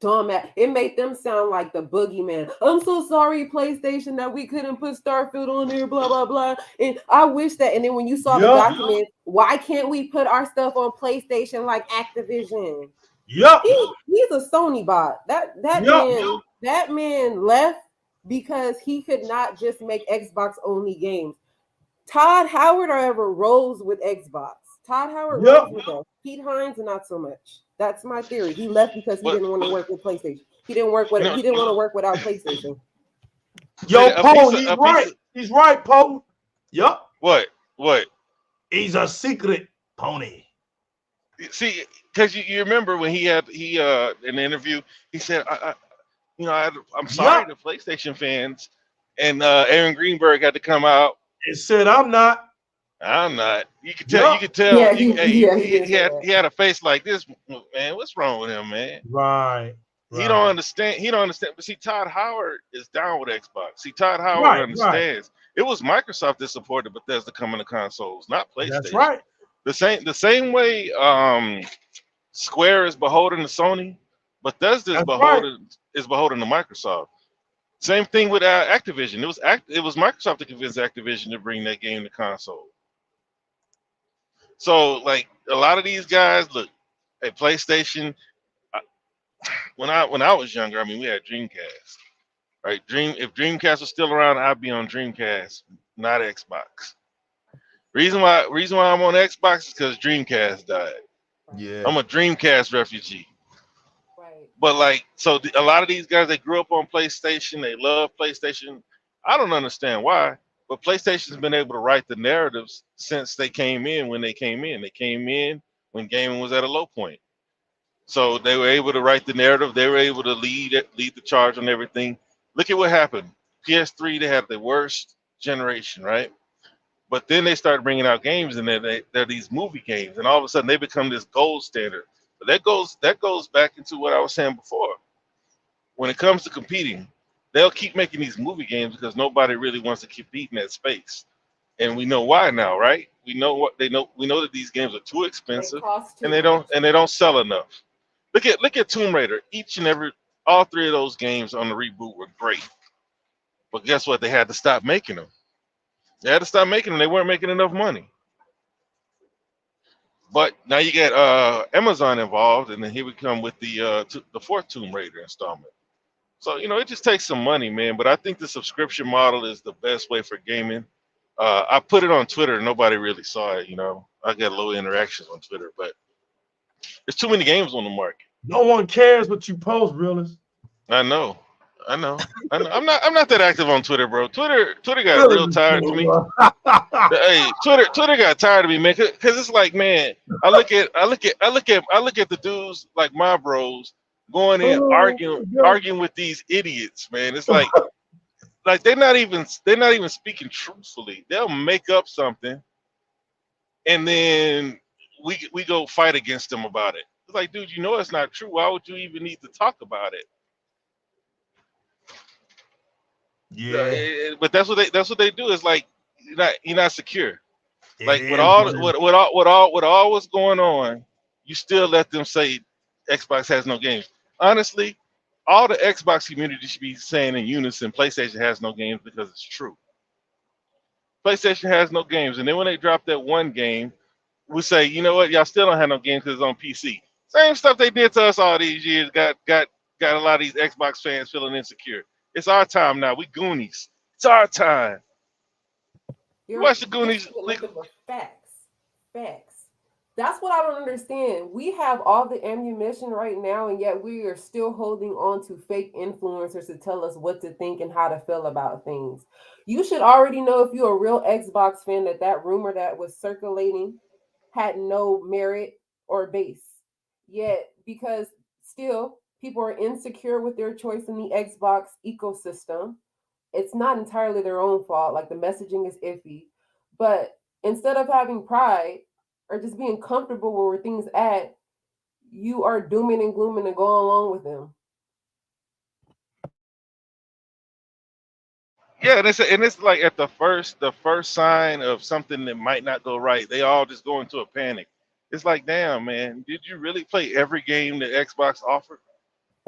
dumbass. It made them sound like the boogeyman. I'm so sorry, PlayStation, that we couldn't put Starfield on there, blah, blah, blah. And I wish that. And then when you saw the document, why can't we put our stuff on PlayStation like Activision? Yep. He's a Sony bot. That man left because he could not just make Xbox only games. Todd Howard, however, rolls with Xbox. Todd Howard rolls with us. Pete Hines, not so much. That's my theory. He left because he didn't want to work with PlayStation. He didn't want to work without PlayStation. Yo, Poe, he's right. He's right, Poe. Yup. What? He's a secret pony. See, because you remember when he in the interview, he said, I'm sorry to PlayStation fans, and Aaron Greenberg had to come out and said, I'm not. You could tell. You could tell. He had a face like this. Man, what's wrong with him, man? Right. He don't understand. But see, Todd Howard is down with Xbox. See, Todd Howard understands. It was Microsoft that supported Bethesda coming to consoles, not PlayStation. That's right. The same way Square is beholden to Sony, Bethesda is beholden to Microsoft. Same thing with Activision. It was Microsoft that convinced Activision to bring that game to console. So, like, a lot of these guys, look, at PlayStation, when I was younger, I mean, we had Dreamcast, right? If Dreamcast was still around, I'd be on Dreamcast, not Xbox. Reason why I'm on Xbox is because Dreamcast died. Yeah, I'm a Dreamcast refugee. Right. But like, so a lot of these guys, they grew up on PlayStation. They love PlayStation. I don't understand why, but PlayStation's been able to write the narratives since they came in. When they came in when gaming was at a low point. So they were able to write the narrative. They were able to lead the charge on everything. Look at what happened. PS3, they had the worst generation, right? But then they started bringing out games, and they're these movie games, and all of a sudden they become this gold standard. But that goes back into what I was saying before. When it comes to competing, they'll keep making these movie games because nobody really wants to compete in that space, and we know why now, right? We know that these games are too expensive, and they don't sell enough. Look at Tomb Raider. All three of those games on the reboot were great, but guess what? They had to stop making them. They had to stop making them. They weren't making enough money. But now you get Amazon involved, and then here we come with the fourth Tomb Raider installment. So it just takes some money, man. But I think the subscription model is the best way for gaming. I put it on Twitter. Nobody really saw it. I got low interactions on Twitter, but there's too many games on the market. No one cares what you post, realist. I know. I'm not that active on Twitter, bro. Twitter got real tired to me. Hey, Twitter got tired of me, man. Cause it's like, man, I look at the dudes like my bros going in arguing with these idiots, man. It's like they're not even speaking truthfully. They'll make up something, and then we go fight against them about it. It's like, dude, it's not true. Why would you even need to talk about it? Yeah, but that's what they do. Is like you're not secure. Like with all what's going on, you still let them say Xbox has no games. Honestly, all the Xbox community should be saying in unison, PlayStation has no games, because it's true. PlayStation has no games, and then when they drop that one game, we say, you know what, y'all still don't have no games because it's on PC. Same stuff they did to us all these years. Got a lot of these Xbox fans feeling insecure. It's our time now. We Goonies. It's our time. You watch the Goonies. Facts. That's what I don't understand. We have all the ammunition right now, and yet we are still holding on to fake influencers to tell us what to think and how to feel about things. You should already know, if you're a real Xbox fan, that rumor that was circulating had no merit or base. Yet, because still people are insecure with their choice in the Xbox ecosystem, it's not entirely their own fault. Like, the messaging is iffy. But instead of having pride or just being comfortable where things at, you are dooming and glooming and going along with them. Yeah, and it's like at the first sign of something that might not go right, they all just go into a panic. It's like, damn, man, did you really play every game that Xbox offered?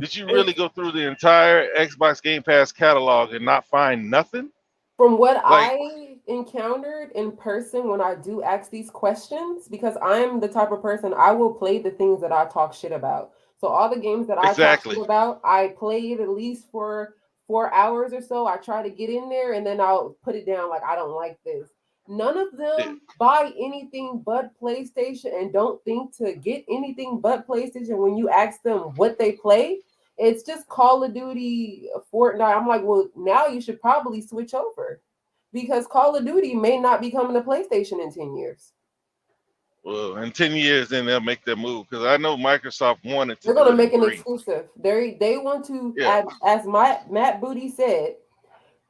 Did you really go through the entire Xbox Game Pass catalog and not find nothing? From what Like, I encountered in person when I do ask these questions, because I'm the type of person, I will play the things that I talk shit about. So all the games that I talk shit exactly. about, I played at least for 4 hours or so. I try to get in there and then I'll put it down like I don't like this. None of Yeah. them buy anything but PlayStation and don't think to get anything but PlayStation when you ask them what they play. It's just Call of Duty, Fortnite. I'm like, well, now you should probably switch over because Call of Duty may not be coming to PlayStation in 10 years. Well, in 10 years, then they'll make that move because I know Microsoft wanted to. They're going to make an exclusive. They want to, yeah. as Matt Booty said,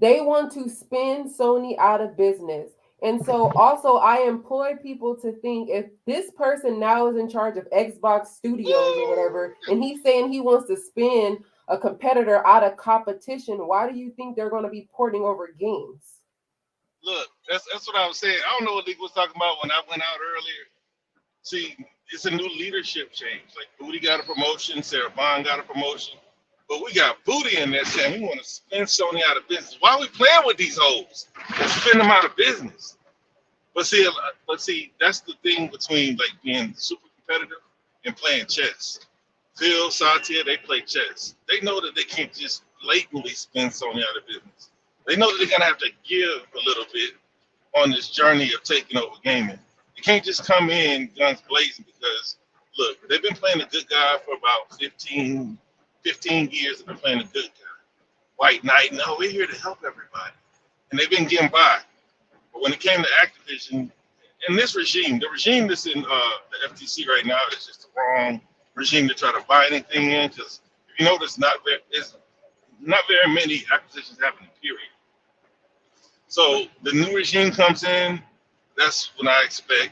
they want to spin Sony out of business. And so also I employ people to think if this person now is in charge of Xbox Studios or whatever, and he's saying he wants to spin a competitor out of competition, why do you think they're going to be porting over games? Look, that's what I was saying. I don't know what Nick was talking about when I went out earlier. See, it's a new leadership change. Like Booty got a promotion, Sarah Bond got a promotion. But we got Booty in there saying we want to spin Sony out of business. Why are we playing with these hoes? Spin them out of business. But see, that's the thing between like being super competitive and playing chess. Phil, Satya, they play chess. They know that they can't just blatantly spin Sony out of business. They know that they're gonna have to give a little bit on this journey of taking over gaming. You can't just come in guns blazing because look, they've been playing a good guy for about 15 years. They've been playing a good guy. White Knight, no, we're here to help everybody. And they've been getting by. But when it came to Activision, and this regime, the regime that's in the FTC right now is just the wrong regime to try to buy anything in. Because if you notice, there's not very many acquisitions happening, period. So the new regime comes in, that's when I expect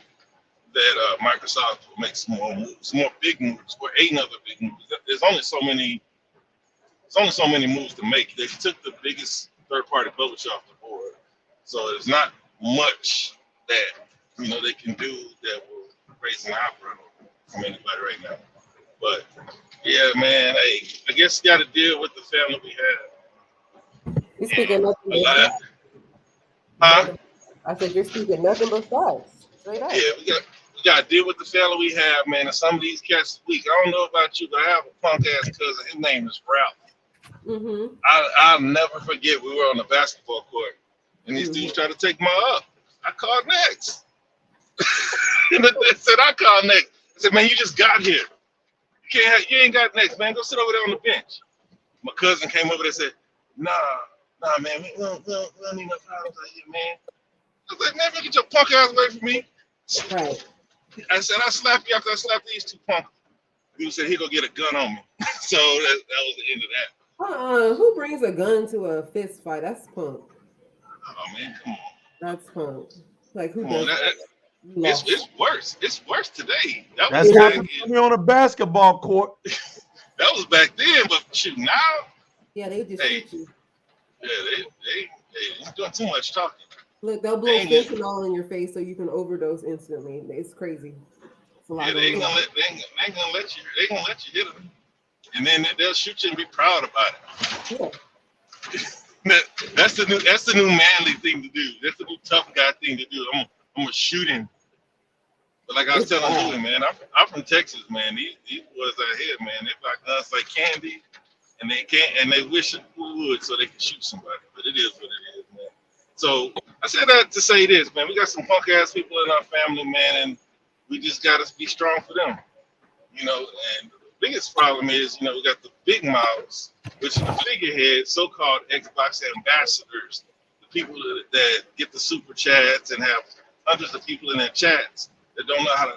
that Microsoft will make some more moves, some more big moves, or another big move. There's only so many moves to make. They took the biggest third-party publisher off the board, so there's not much that they can do that will raise an eyebrow from anybody right now. But yeah, man, hey, I guess you got to deal with the family we have. You're speaking nothing but facts. Huh? I said you're speaking nothing but facts. Straight up. Yeah, we got to deal with the family we have, man. And some of these cats is weak. I don't know about you, but I have a punk ass cousin. His name is Ralph. Mm-hmm. I'll never forget. We were on the basketball court, and these dudes tried to take my up. I called next. And they said I called next. I said, man, you just got here. You ain't got next, man. Go sit over there on the bench. My cousin came over there and said, nah, man, we don't need no problems out here, man. I was like, man, get your punk ass away from me. Right. I said, I slapped you after I slapped these two punks. He said, he go get a gun on me. So that was the end of that. Who brings a gun to a fist fight? That's punk. Oh, man, come on. That's punk. Like, who Come does on, that? it's worse. It's worse today. That's happened to me on a basketball court. That was back then, but shoot, now. Yeah, they just shoot you. Yeah, they doing too much talking. Look, they'll blow fentanyl in your face so you can overdose instantly. It's crazy. It's a lot they ain't gonna let you hit them, and then they'll shoot you and be proud about it. Yeah. That's the new manly thing to do. That's the new tough guy thing to do. I'm gonna shoot him. But like I was telling you, man, I'm from Texas, man. These boys out here, man, they buy guns like candy, and they wish it would so they can shoot somebody. But it is what it is, man. So I said that to say this, man. We got some punk ass people in our family, man, and we just gotta be strong for them. And the biggest problem is, we got the big mouths, which are the figureheads, so-called Xbox ambassadors, the people that get the super chats and have hundreds of people in their chats that don't know how to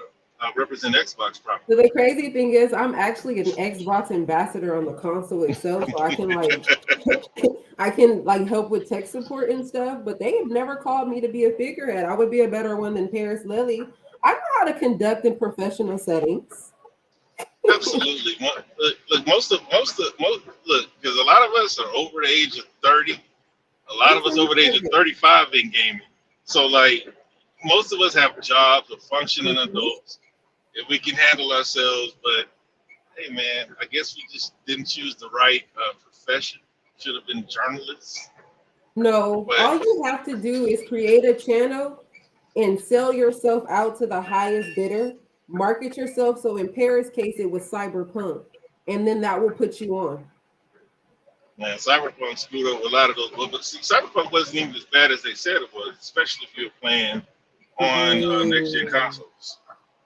represent Xbox properly. So the crazy thing is, I'm actually an Xbox ambassador on the console itself, so I can help with tech support and stuff. But they have never called me to be a figurehead. I would be a better one than Paris Lily. I know how to conduct in professional settings. Absolutely. Look, most because a lot of us are over the age of 30. A lot of us over the age of 35 in gaming. So like most of us have jobs or functioning adults. If we can handle ourselves, but hey man, I guess we just didn't choose the right profession. Should have been journalists. No, But all you have to do is create a channel and sell yourself out to the highest bidder. Market yourself. So in Paris' case, it was Cyberpunk, and then that will put you on. man, Cyberpunk screwed over a lot of those. But see, Cyberpunk wasn't even as bad as they said it was, especially if you're playing on next gen consoles.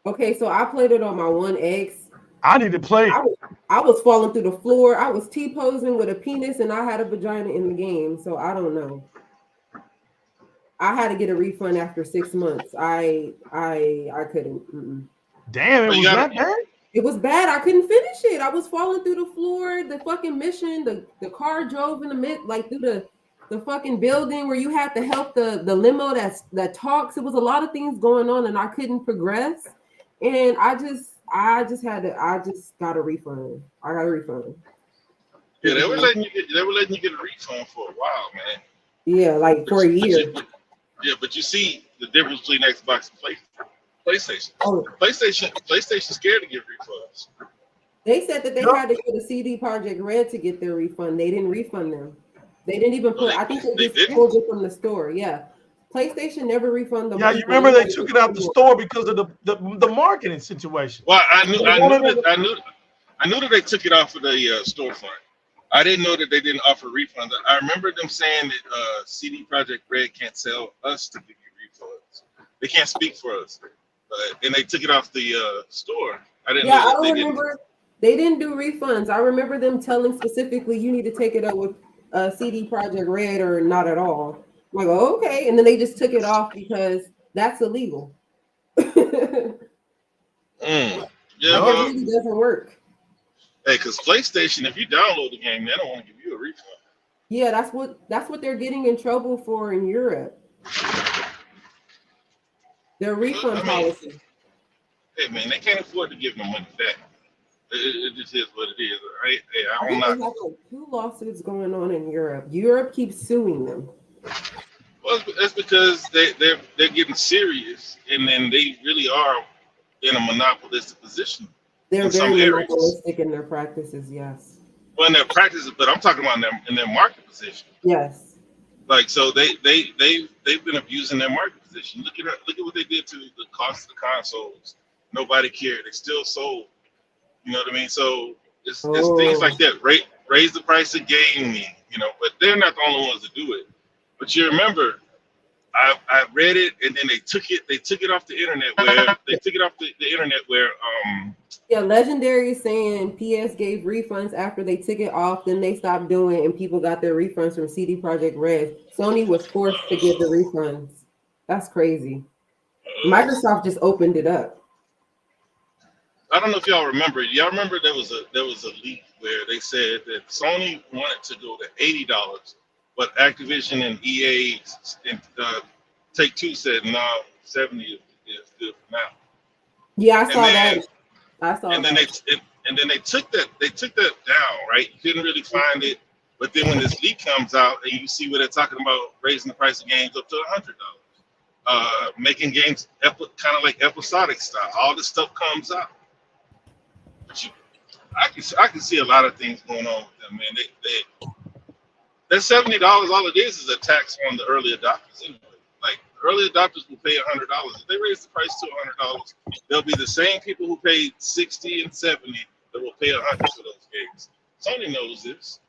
Okay, so I played it on my One X. I need to play. I was falling through the floor. I was T-posing with a penis, and I had a vagina in the game. So I don't know. I had to get a refund after 6 months. I couldn't. Mm-mm. Damn, it was that bad? It was bad. I couldn't finish it. I was falling through the floor. The fucking mission, the car drove in the mid, like through the fucking building where you had to help the limo that talks. It was a lot of things going on, and I couldn't progress. And I just got a refund. I got a refund. Yeah, they were letting you get a refund for a while, man. Yeah, like for a year. But you see the difference between Xbox and PlayStation. Oh. PlayStation's scared to give refunds. They said that they had to go to CD Projekt Red to get their refund. They didn't refund them. They didn't even put. I think they just pulled it from the store. Yeah, PlayStation never refunded them. Yeah, you remember they took it out the store because of the marketing situation. Well, I knew that they took it off of the storefront. I didn't know that they didn't offer refunds. I remember them saying that CD Projekt Red can't sell us to give you refunds. They can't speak for us. And they took it off the store. I didn't know that I remember they didn't do refunds. I remember them telling specifically you need to take it up with CD Projekt Red or not at all. I'm like, oh, okay. And then they just took it off because that's illegal. Yeah, it really doesn't work. Hey, because PlayStation, if you download the game, they don't want to give you a refund. Yeah, that's what they're getting in trouble for in Europe. Their refund policy. Hey man, they can't afford to give no money back. It just is what it is, right? Hey, I think they have like 2 lawsuits going on in Europe. Europe keeps suing them. Well, that's because they're getting serious, and then they really are in a monopolistic position. They're very monopolistic in their practices, yes. Well, in their practices, but I'm talking about in their market position. Yes. Like so, they've been abusing their market position. Look at what they did to the cost of the consoles. Nobody cared. They still sold. You know what I mean? So it's things like that. Raise the price of gaming. You know, but they're not the only ones to do it. But you remember, I read it, and then they took it off the internet where yeah, Legendary is saying PS gave refunds after they took it off, then they stopped doing it, and people got their refunds from CD Projekt Red. Sony was forced to give the refunds. That's crazy. Microsoft just opened it up. I don't know if y'all remember. Y'all remember there was a leak where they said that Sony wanted to go to $80, but Activision and EA and Take-Two said no, 70 is good for now. Yeah, I saw that. And then they took that down, right? You couldn't really find it, but then when this leak comes out and you see where they're talking about raising the price of games up to $100, making games kind of like episodic style, all this stuff comes out. But I can see a lot of things going on with them, man. That $70, all it is a tax on the early adopters anyway. Like early adopters will pay $100. If they raise the price to $100, there'll be the same people who paid $60 and $70 that will pay $100 for those games. Sony knows this,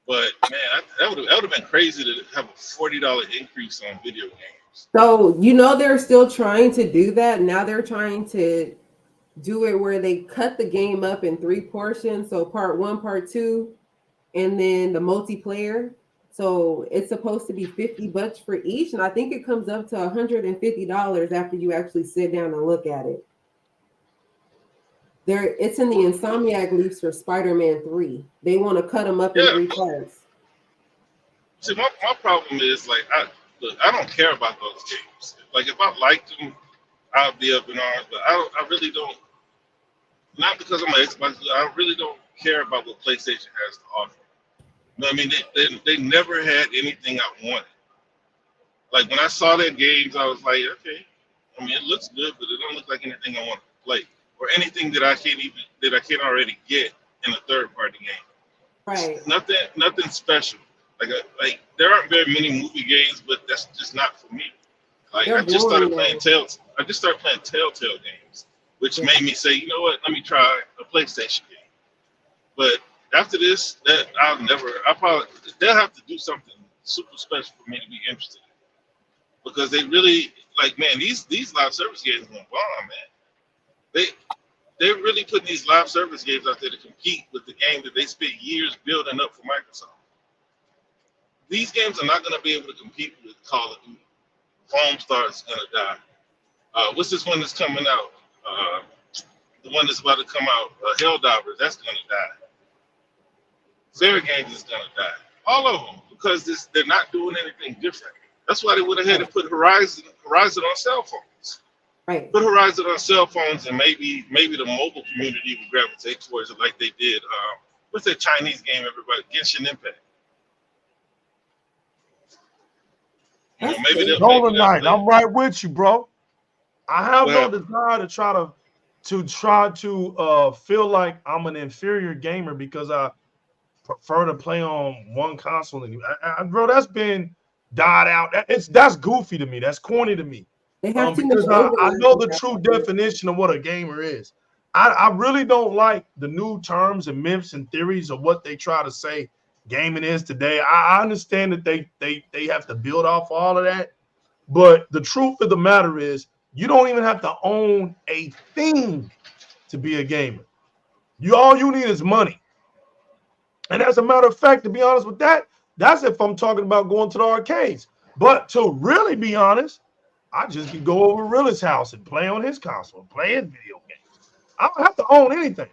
but man, that would have been crazy to have a $40 increase on video games. So they're still trying to do that. Now they're trying to do it where they cut the game up in 3 portions. So part 1, part 2, and then the multiplayer. So it's supposed to be $50 for each, and I think it comes up to $150 after you actually sit down and look at it. It's in the Insomniac leaks for Spider-Man 3. They want to cut them up in 3 parts. See, my problem is I don't care about those games. Like if I liked them, I'll be up in arms. But I really don't. Not because I'm an Xbox. I really don't care about what PlayStation has to offer. I mean, they never had anything I wanted. Like when I saw their games, I was like, okay. I mean, it looks good, but it don't look like anything I want to play or anything that I can't already get in a third-party game. Right. Nothing special. Like there aren't very many movie games, but that's just not for me. Like I just started playing Telltale games, which made me say, you know what? Let me try a PlayStation game. But after this, they'll have to do something super special for me to be interested in. Because they really man, these live service games are bomb, man. They're really putting these live service games out there to compete with the game that they spent years building up for Microsoft. These games are not going to be able to compete with Call of Duty. Homestar's going to die. What's this one that's coming out? The one that's about to come out, Helldivers, that's going to die. Fair Games is going to die. All of them, because they're not doing anything different. That's why they went ahead and put Horizon on cell phones. Right. Put Horizon on cell phones, and maybe the mobile community would gravitate towards it like they did. What's that Chinese game, everybody? Genshin Impact. You know, Golden Knight, I'm right with you, bro. I have no desire to try to feel like I'm an inferior gamer because I prefer to play on one console. Bro, that's been died out. That's goofy to me. That's corny to me. Because I know the true definition of what a gamer is. I really don't like the new terms and myths and theories of what they try to say gaming is today. I understand that they have to build off all of that, but the truth of the matter is you don't even have to own a thing to be a gamer. All you need is money. And as a matter of fact, to be honest with that, that's if I'm talking about going to the arcades. But to really be honest, I just can go over Rilla's house and play on his console, play his video games. I don't have to own anything.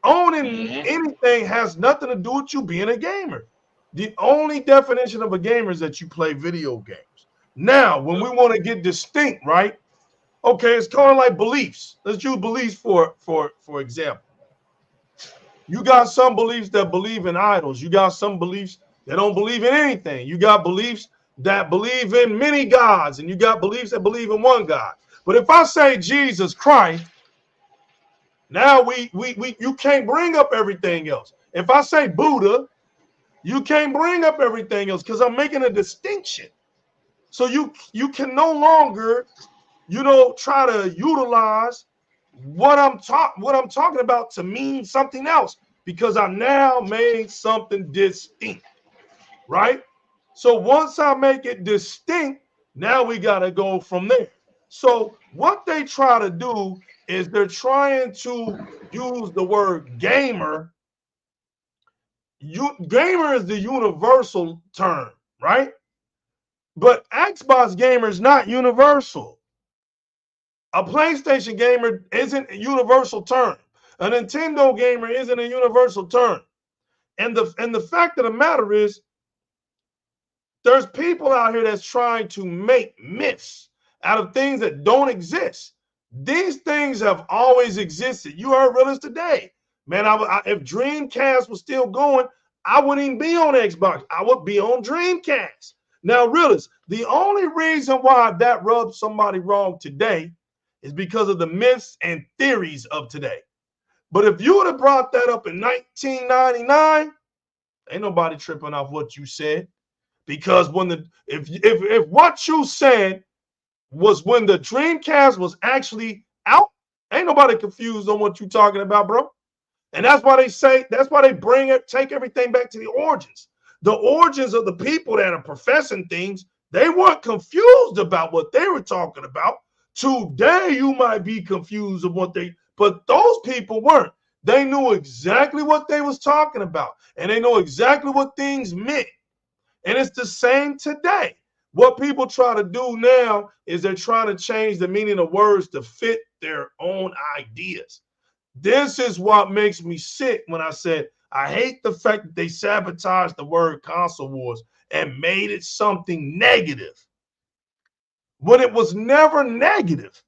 Owning anything has nothing to do with you being a gamer. The only definition of a gamer is that you play video games. Now, when we want to get distinct, right? Okay, it's kind of like beliefs. Let's use beliefs for example. You got some beliefs that believe in idols. You got some beliefs that don't believe in anything. You got beliefs that believe in many gods, and you got beliefs that believe in one God. But if I say Jesus Christ, now you can't bring up everything else. If I say Buddha, you can't bring up everything else because I'm making a distinction. So you can no longer, try to utilize what I'm talking about to mean something else because I now made something distinct, right? So once I make it distinct, now we got to go from there. So what they try to do is they're trying to use the word gamer. Gamer is the universal term, right? But Xbox gamer is not universal. A PlayStation gamer isn't a universal term. A Nintendo gamer isn't a universal term. And the fact of the matter is, there's people out here that's trying to make myths out of things that don't exist. These things have always existed. You heard Realist today. Man, if Dreamcast was still going, I wouldn't even be on Xbox. I would be on Dreamcast. Now, Realist, the only reason why that rubs somebody wrong today is because of the myths and theories of today. But if you would have brought that up in 1999, ain't nobody tripping off what you said. Because if what you said was when the Dreamcast was actually out, ain't nobody confused on what you're talking about, bro. And that's why they take everything back to the origins. The origins of the people that are professing things, they weren't confused about what they were talking about. Today, you might be confused of but those people weren't. They knew exactly what they was talking about, and they know exactly what things meant. And it's the same today. What people try to do now is they're trying to change the meaning of words to fit their own ideas. This is what makes me sick when I said, I hate the fact that they sabotaged the word console wars and made it something negative when it was never negative.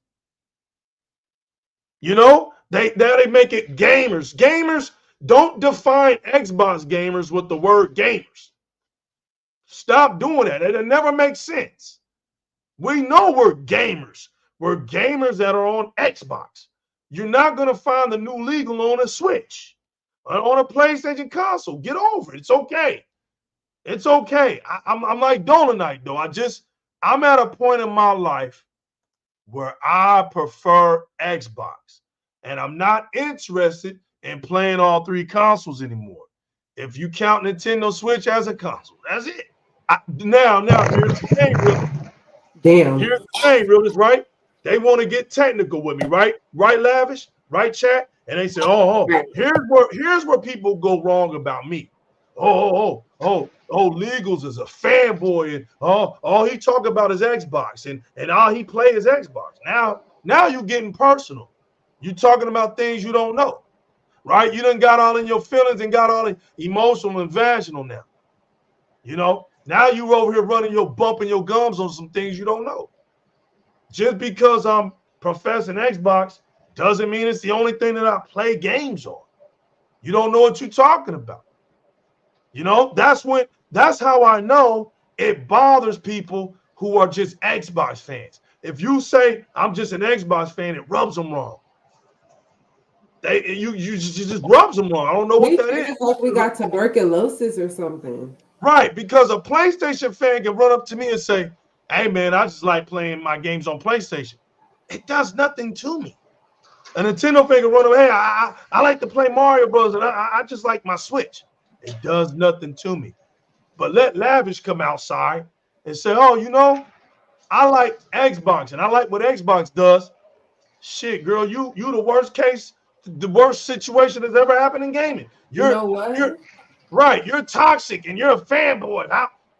They make it gamers. Gamers, Don't define Xbox gamers with the word gamers. Stop doing that. It never makes sense. We know we're gamers. We're gamers that are on Xbox. You're not going to find the new legal on a Switch or on a PlayStation console. Get over it. It's okay. It's okay. I'm like Dolomite, though. I'm at a point in my life where I prefer Xbox. And I'm not interested in playing all three consoles anymore. If you count Nintendo Switch as a console, that's it. Now, here's the thing, really. Damn. Here's the thing, really, right? They want to get technical with me, right? Right, Lavish? Right, chat? And they say, here's where people go wrong about me. Legals is a fanboy, and all he talk about is Xbox, and all he play is Xbox. Now you getting personal. You talking about things you don't know, right? You done got all in your feelings and got all emotional and vaginal now. You know, now you over here running your bumping your gums on some things you don't know. Just because I'm professing Xbox doesn't mean it's the only thing that I play games on. You don't know what you're talking about. You know, that's how I know it bothers people who are just Xbox fans. If you say I'm just an Xbox fan, it rubs them wrong. You just rubs them wrong. I don't know what that is. Like we got tuberculosis or something. Right, because a PlayStation fan can run up to me and say, "Hey man, I just like playing my games on PlayStation." It does nothing to me. A Nintendo fan can run up, "Hey, I like to play Mario Bros. And I just like my Switch." It does nothing to me. But let Lavish come outside and say, "Oh, you know, I like Xbox and I like what Xbox does." Shit, girl, you the worst case, the worst situation that's ever happened in gaming. You know what? Right, you're toxic and you're a fanboy.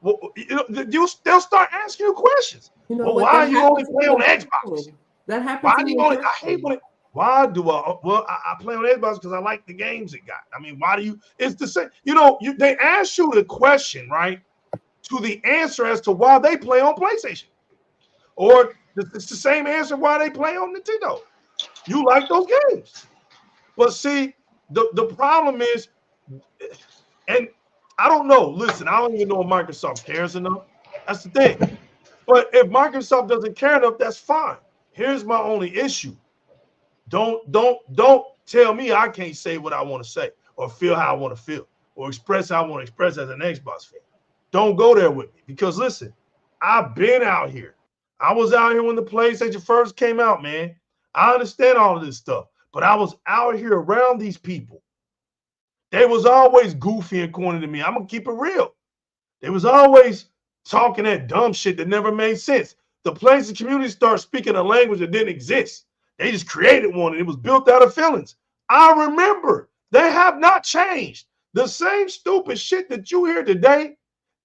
They'll start asking you questions. You know well, what? why you only play on Xbox? That happens. Why do you only? I hate when it. Why do I? Well, I play on Xbox because I like the games it got. I mean, why do you? It's the same. You know, they ask you the question, right? To the answer as to why they play on PlayStation, or it's the same answer why they play on Nintendo. You like those games, but see, the problem is. And I don't know. Listen, I don't even know if Microsoft cares enough. That's the thing. But if Microsoft doesn't care enough, that's fine. Here's my only issue. Don't tell me I can't say what I want to say or feel how I want to feel or express how I want to express as an Xbox fan. Don't go there with me because listen, I've been out here. I was out here when the PlayStation first came out, man. I understand all of this stuff, but I was out here around these people. They was always goofy and corny to me. I'm going to keep it real. They was always talking that dumb shit that never made sense. The PlayStation community started speaking a language that didn't exist. They just created one, and it was built out of feelings. I remember. They have not changed. The same stupid shit that you hear today,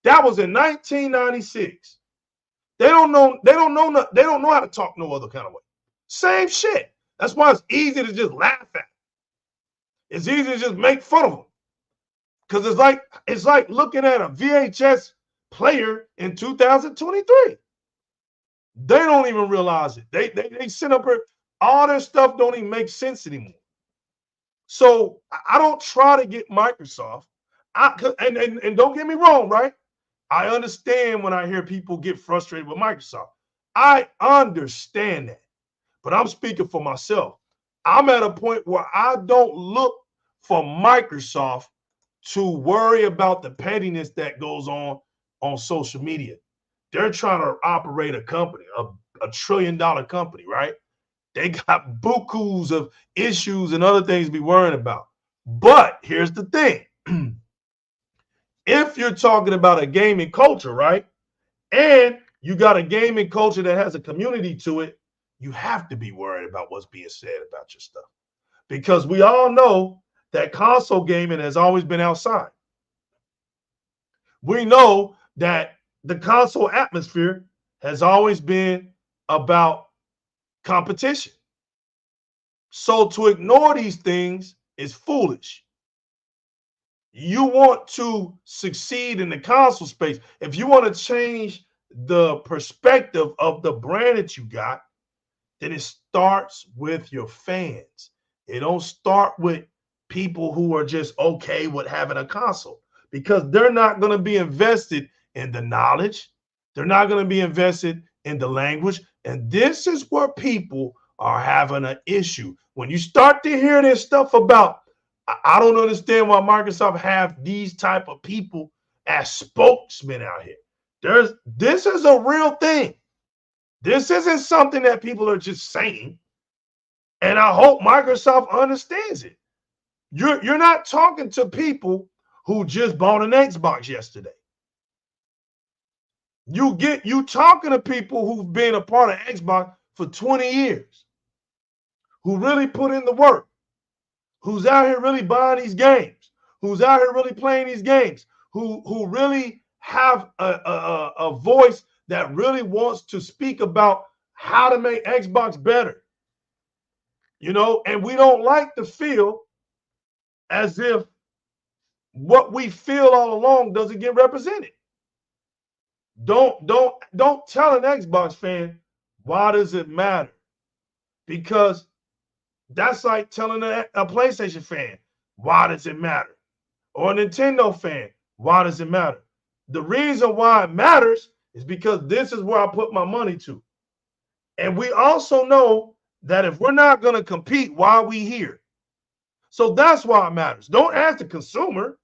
that was in 1996. They don't know how to talk no other kind of way. Same shit. That's why it's easy to just laugh at. It's easy to just make fun of them. Because it's like looking at a VHS player in 2023. They don't even realize it. They sit up here, all their stuff don't even make sense anymore. So I don't try to get Microsoft. And don't get me wrong, right? I understand when I hear people get frustrated with Microsoft. I understand that. But I'm speaking for myself. I'm at a point where I don't look for Microsoft to worry about the pettiness that goes on social media. They're trying to operate a company, a $1 trillion company, right? They got bukus of issues and other things to be worrying about. But here's the thing. If you're talking about a gaming culture, right? And you got a gaming culture that has a community to it, you have to be worried about what's being said about your stuff. Because we all know that console gaming has always been outside. We know that the console atmosphere has always been about competition. So to ignore these things is foolish. You want to succeed in the console space. If you want to change the perspective of the brand that you got, then it starts with your fans. It don't start with people who are just okay with having a console because they're not going to be invested in the knowledge. They're not going to be invested in the language. And this is where people are having an issue. When you start to hear this stuff about, I don't understand why Microsoft have these type of people as spokesmen out here. This is a real thing. This isn't something that people are just saying. And I hope Microsoft understands it. You're not talking to people who just bought an Xbox yesterday. You talking to people who've been a part of Xbox for 20 years, who really put in the work, who's out here really buying these games, who's out here really playing these games, who really have a voice that really wants to speak about how to make Xbox better. And we don't like to feel as if what we feel all along doesn't get represented. Don't tell an Xbox fan, why does it matter? Because that's like telling a PlayStation fan, why does it matter? Or a Nintendo fan, why does it matter? The reason why it matters is because this is where I put my money to. And we also know that if we're not going to compete, why are we here? So that's why it matters. Don't ask the consumer.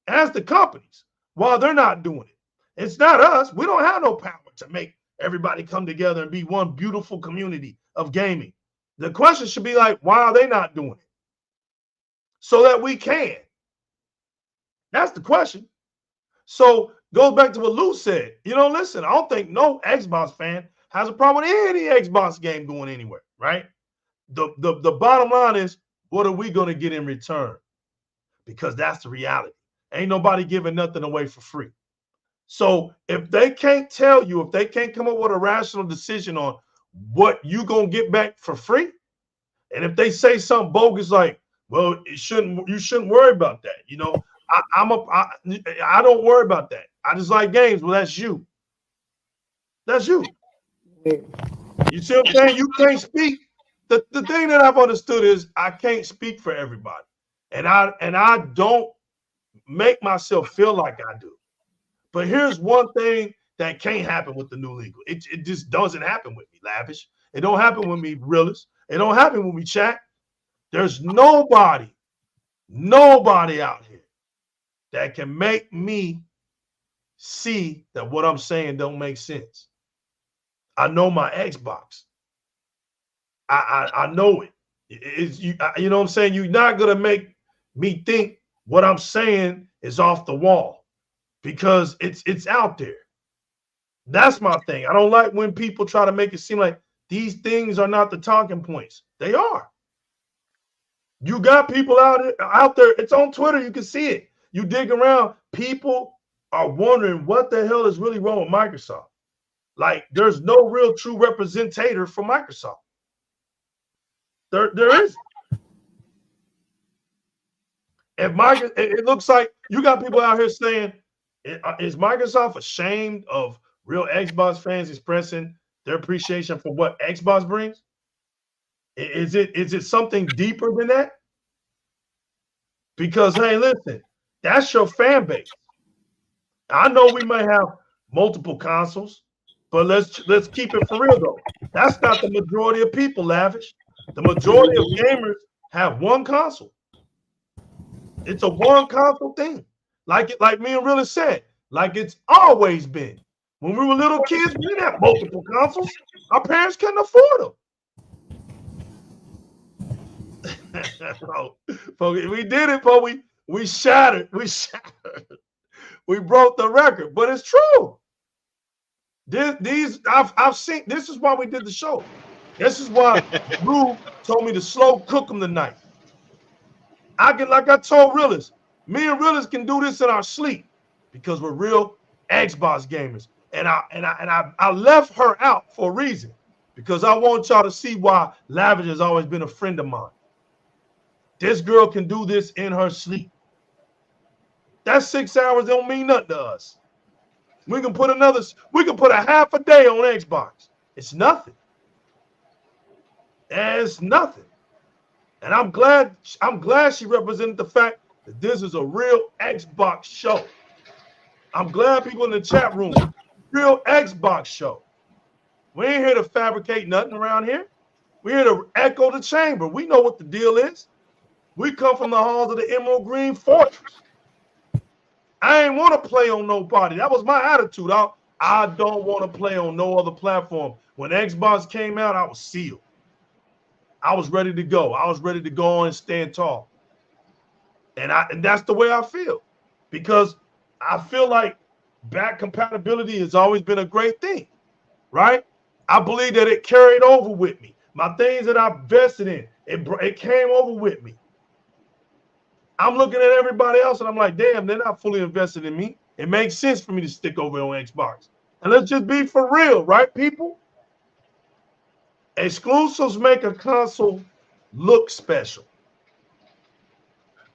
Ask the companies why they're not doing it. It's not us. We don't have no power to make everybody come together and be one beautiful community of gaming. The question should be like, why are they not doing it? So that we can. That's the question. So goes back to what Lou said. Listen, I don't think no Xbox fan has a problem with any Xbox game going anywhere, right? The bottom line is, what are we going to get in return? Because that's the reality. Ain't nobody giving nothing away for free. So if they can't tell you, if they can't come up with a rational decision on what you going to get back for free, and if they say something bogus like, well, you shouldn't worry about that. I don't worry about that. I just like games. Well, that's you. That's you. You see what I'm saying? You can't speak. The thing that I've understood is I can't speak for everybody. And I don't make myself feel like I do. But here's one thing that can't happen with the new legal. It just doesn't happen with me, Lavish. It don't happen with me, Realist. It don't happen with me, Chat. There's nobody out here that can make me see that what I'm saying don't make sense. I know my Xbox. I know it. You know what I'm saying? You're not going to make me think what I'm saying is off the wall because it's out there. That's my thing. I don't like when people try to make it seem like these things are not the talking points. They are. You got people out there. It's on Twitter. You can see it. You dig around. People are wondering what the hell is really wrong with Microsoft. Like, there's no real true representative for Microsoft. There isn't. It looks like you got people out here saying, is Microsoft ashamed of real Xbox fans expressing their appreciation for what Xbox brings? Is it something deeper than that? Because, hey, listen, that's your fan base. I know we might have multiple consoles, but let's keep it for real though. That's not the majority of people, Lavish. The majority of gamers have one console. It's a one console thing. Like me and Realist said, like it's always been. When we were little kids, we didn't have multiple consoles. Our parents couldn't afford them. We did it, but we shattered. We broke the record, but it's true. I've seen. This is why we did the show. This is why Lou told me to slow cook them tonight. Like I told Realist, me and Realist can do this in our sleep because we're real Xbox gamers. And I left her out for a reason because I want y'all to see why Lavish has always been a friend of mine. This girl can do this in her sleep. That 6 hours don't mean nothing to us. We can put a half a day on Xbox. It's nothing. It's nothing. And I'm glad she represented the fact that this is a real Xbox show. I'm glad people in the chat room, real Xbox show. We ain't here to fabricate nothing around here. We're here to echo the chamber. We know what the deal is. We come from the halls of the Emerald Green Fortress. I ain't want to play on nobody. That was my attitude. I don't want to play on no other platform. When Xbox came out, I was sealed. I was ready to go. I was ready to go on and stand tall. And that's the way I feel. Because I feel like back compatibility has always been a great thing, right? I believe that it carried over with me. My things that I invested in, it came over with me. I'm looking at everybody else and I'm like, damn, they're not fully invested in me. It makes sense for me to stick over on Xbox. And let's just be for real, right, people? Exclusives make a console look special.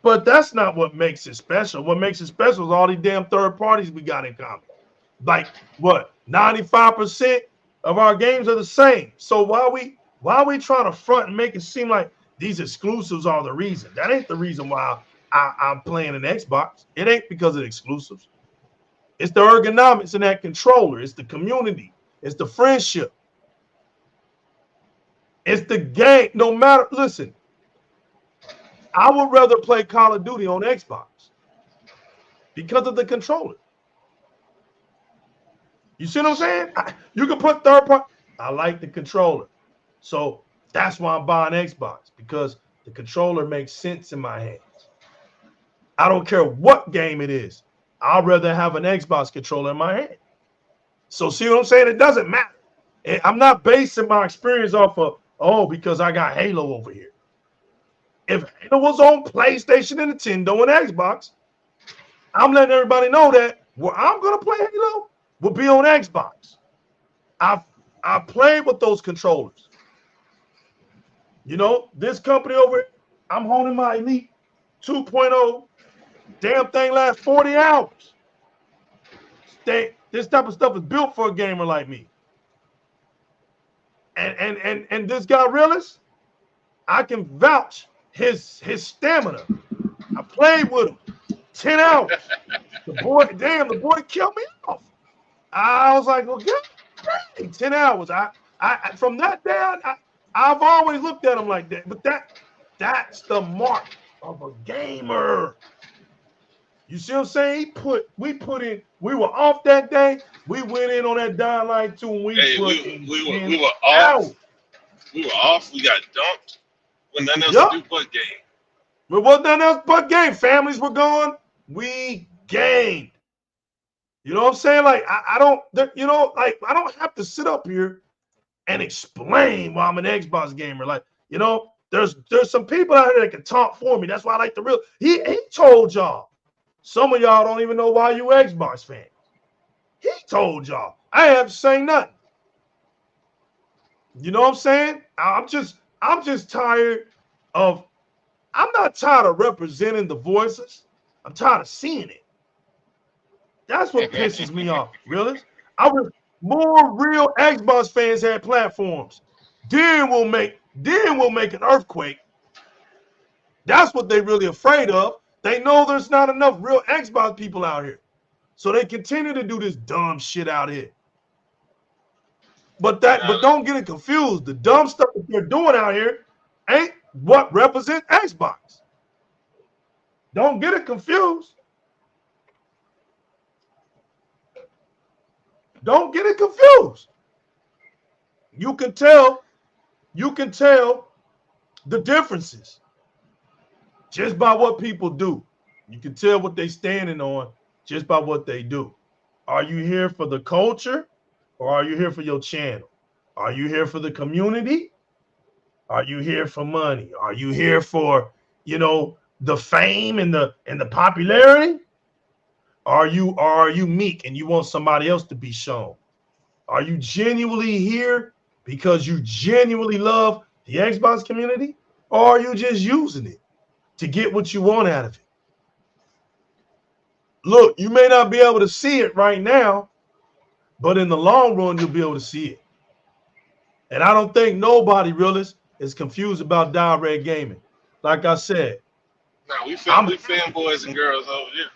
But that's not what makes it special. What makes it special is all these damn third parties we got in common. Like what? 95% of our games are the same. So why are we trying to front and make it seem like these exclusives are the reason? That ain't the reason why I'm playing an Xbox. It ain't because of exclusives. It's the ergonomics in that controller. It's the community. It's the friendship. It's the game. No matter, listen, I would rather play Call of Duty on Xbox because of the controller. You see what I'm saying? You can put third party. I like the controller. So that's why I'm buying Xbox, because the controller makes sense in my hands. I don't care what game it is. I'd rather have an Xbox controller in my hand. So see what I'm saying? It doesn't matter. I'm not basing my experience off of, because I got Halo over here. If Halo was on PlayStation and Nintendo and Xbox, I'm letting everybody know that where I'm going to play Halo will be on Xbox. I played with those controllers. You know, this company over here, I'm holding my Elite 2.0. Damn thing lasts 40 hours. This type of stuff is built for a gamer like me. And this guy Realist, I can vouch his stamina. I played with him 10 hours. The boy killed me off. I was like, well, good. 10 hours. I from that day, I've always looked at him like that. But that's the mark of a gamer. You see what I'm saying? We were off that day. We went in on that Dying Light 2 and we were off. We were off. We got dumped. When nothing else to do but game. But wasn't nothing else but game. Families were gone. We gamed. You know what I'm saying? Like I don't have to sit up here and explain why I'm an Xbox gamer. Like, you know, there's some people out here that can talk for me. That's why I like the real. He told y'all. Some of y'all don't even know why you Xbox fans. He told y'all. I have to say nothing. You know what I'm saying? I'm just tired of. I'm not tired of representing the voices. I'm tired of seeing it. That's what pisses me off, really. More real Xbox fans had platforms. Then we'll make an earthquake. That's what they're really afraid of. They know there's not enough real Xbox people out here. So they continue to do this dumb shit out here. But don't get it confused. The dumb stuff that they're doing out here ain't what represents Xbox. Don't get it confused. Don't get it confused. You can tell the differences just by what people do. You can tell what they're standing on just by what they do. Are you here for the culture or are you here for your channel? Are you here for the community? Are you here for money? Are you here for, the fame and the popularity? Are you meek and you want somebody else to be shown? Are you genuinely here because you genuinely love the Xbox community? Or are you just using it to get what you want out of it? Look, you may not be able to see it right now, but in the long run, you'll be able to see it. And I don't think nobody, Realist, is confused about Di-RRec Gaming. like I said, Now we fanboys and girls over here.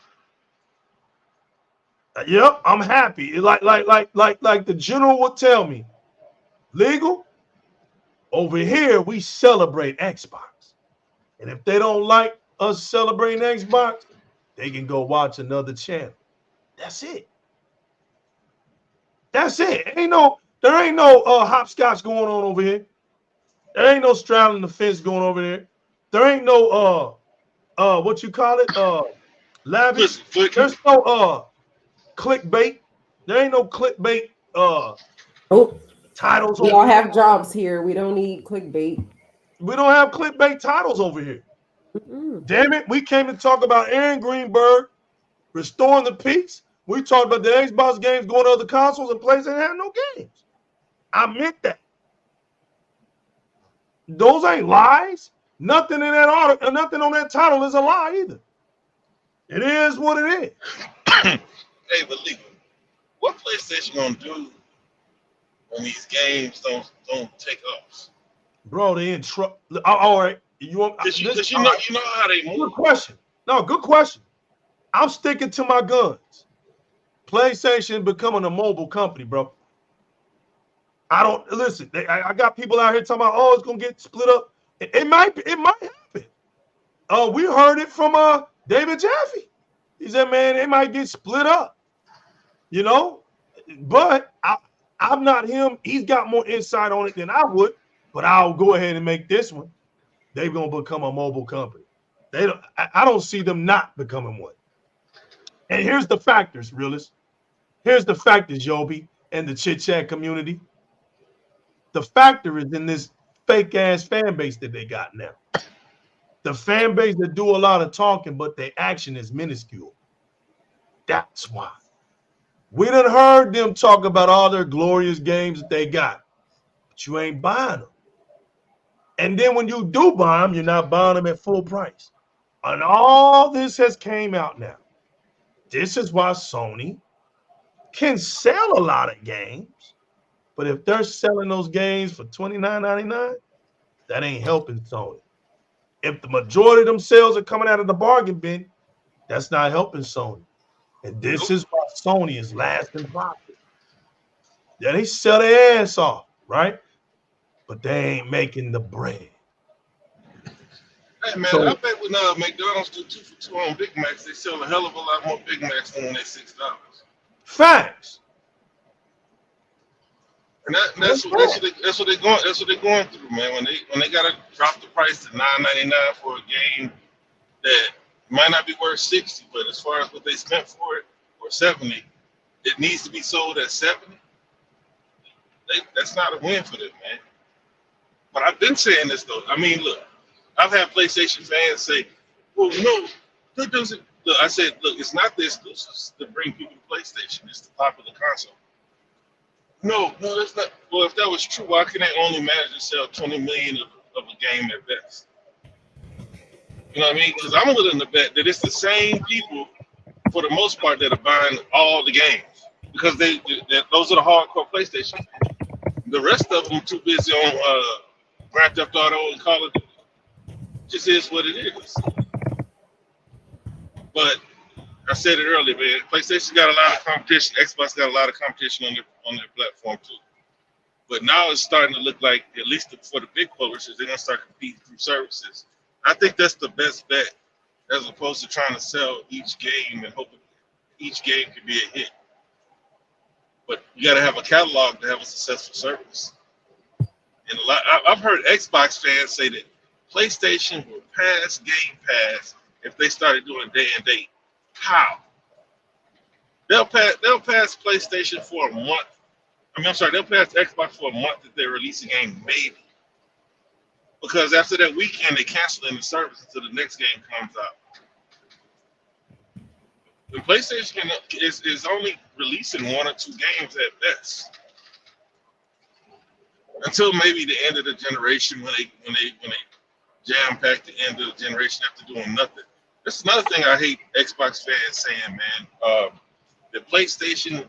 Yep, I'm happy. Like the general would tell me, legal. Over here, we celebrate Xbox, and if they don't like us celebrating Xbox, they can go watch another channel. That's it. That's it. There ain't no hopscotch going on over here. There ain't no straddling the fence going over there. There ain't no what you call it? Lavish. There's no clickbait. There ain't no clickbait titles. We all have jobs here. We don't need clickbait. We don't have clickbait titles over here. Damn it. We came to talk about Aaron Grrenberg restoring the peace. We talked about the Xbox games going to other consoles and PlayStation have no games. I meant that. Those ain't lies. Nothing in that article, nothing on that title is a lie either. It is what it is. Hey, but legal. What PlayStation gonna do when these games don't take off? Bro, they in trouble. All right, you want? Because you know how they move. Good question. No, good question. I'm sticking to my guns. PlayStation becoming a mobile company, bro. I don't listen. I got people out here talking about, oh, it's gonna get split up. It might happen. We heard it from David Jaffe. He said, man, it might get split up. You know, but I'm not him. He's got more insight on it than I would. But I'll go ahead and make this one. They're gonna become a mobile company. I don't see them not becoming one. And here's the factors, realist. Here's the factors, Yobi, and the chit chat community. The factor is in this fake ass fan base that they got now. The fan base that do a lot of talking, but their action is minuscule. That's why. We done heard them talk about all their glorious games that they got, but you ain't buying them. And then when you do buy them, you're not buying them at full price. And all this has came out now. This is why Sony can sell a lot of games, but if they're selling those games for $29.99, that ain't helping Sony. If the majority of them sales are coming out of the bargain bin, that's not helping Sony. And this is why Sony is last in profit. Yeah, they sell their ass off, right? But they ain't making the bread. Hey man, I bet when McDonald's do 2 for $2 on Big Macs, they sell a hell of a lot more Big Macs than when they're $6. Facts. And that's what they're going through, man. When they gotta drop the price to $9.99 for a game that might not be worth $60, but as far as what they spent for it, or $70, it needs to be sold at $70. That's not a win for them, man. But I've been saying this though. I mean, look, I've had PlayStation fans say, "Well, no, that doesn't." Look, I said, "Look, it's not the exclusives that bring people to PlayStation. It's the popular console." No, that's not. Well, if that was true, why can they only manage to sell 20 million of a game at best? You know what I mean? Because I'm willing to bet that it's the same people, for the most part, that are buying all the games because those are the hardcore PlayStation. The rest of them too busy on Grand Theft Auto and Call of Duty. Just is what it is. But I said it earlier, man. PlayStation got a lot of competition. Xbox got a lot of competition on their platform too. But now it's starting to look like, at least for the big publishers, they're gonna start competing through services. I think that's the best bet, as opposed to trying to sell each game and hoping each game can be a hit. But you got to have a catalog to have a successful service. And I've heard Xbox fans say that PlayStation will pass Game Pass if they started doing day and date. How? They'll pass PlayStation for a month. They'll pass Xbox for a month if they release a game, maybe. Because after that weekend, they cancel the service until the next game comes out. The PlayStation is only releasing 1 or 2 games at best, until maybe the end of the generation when they jam pack the end of the generation after doing nothing. That's another thing I hate Xbox fans saying, man. The PlayStation,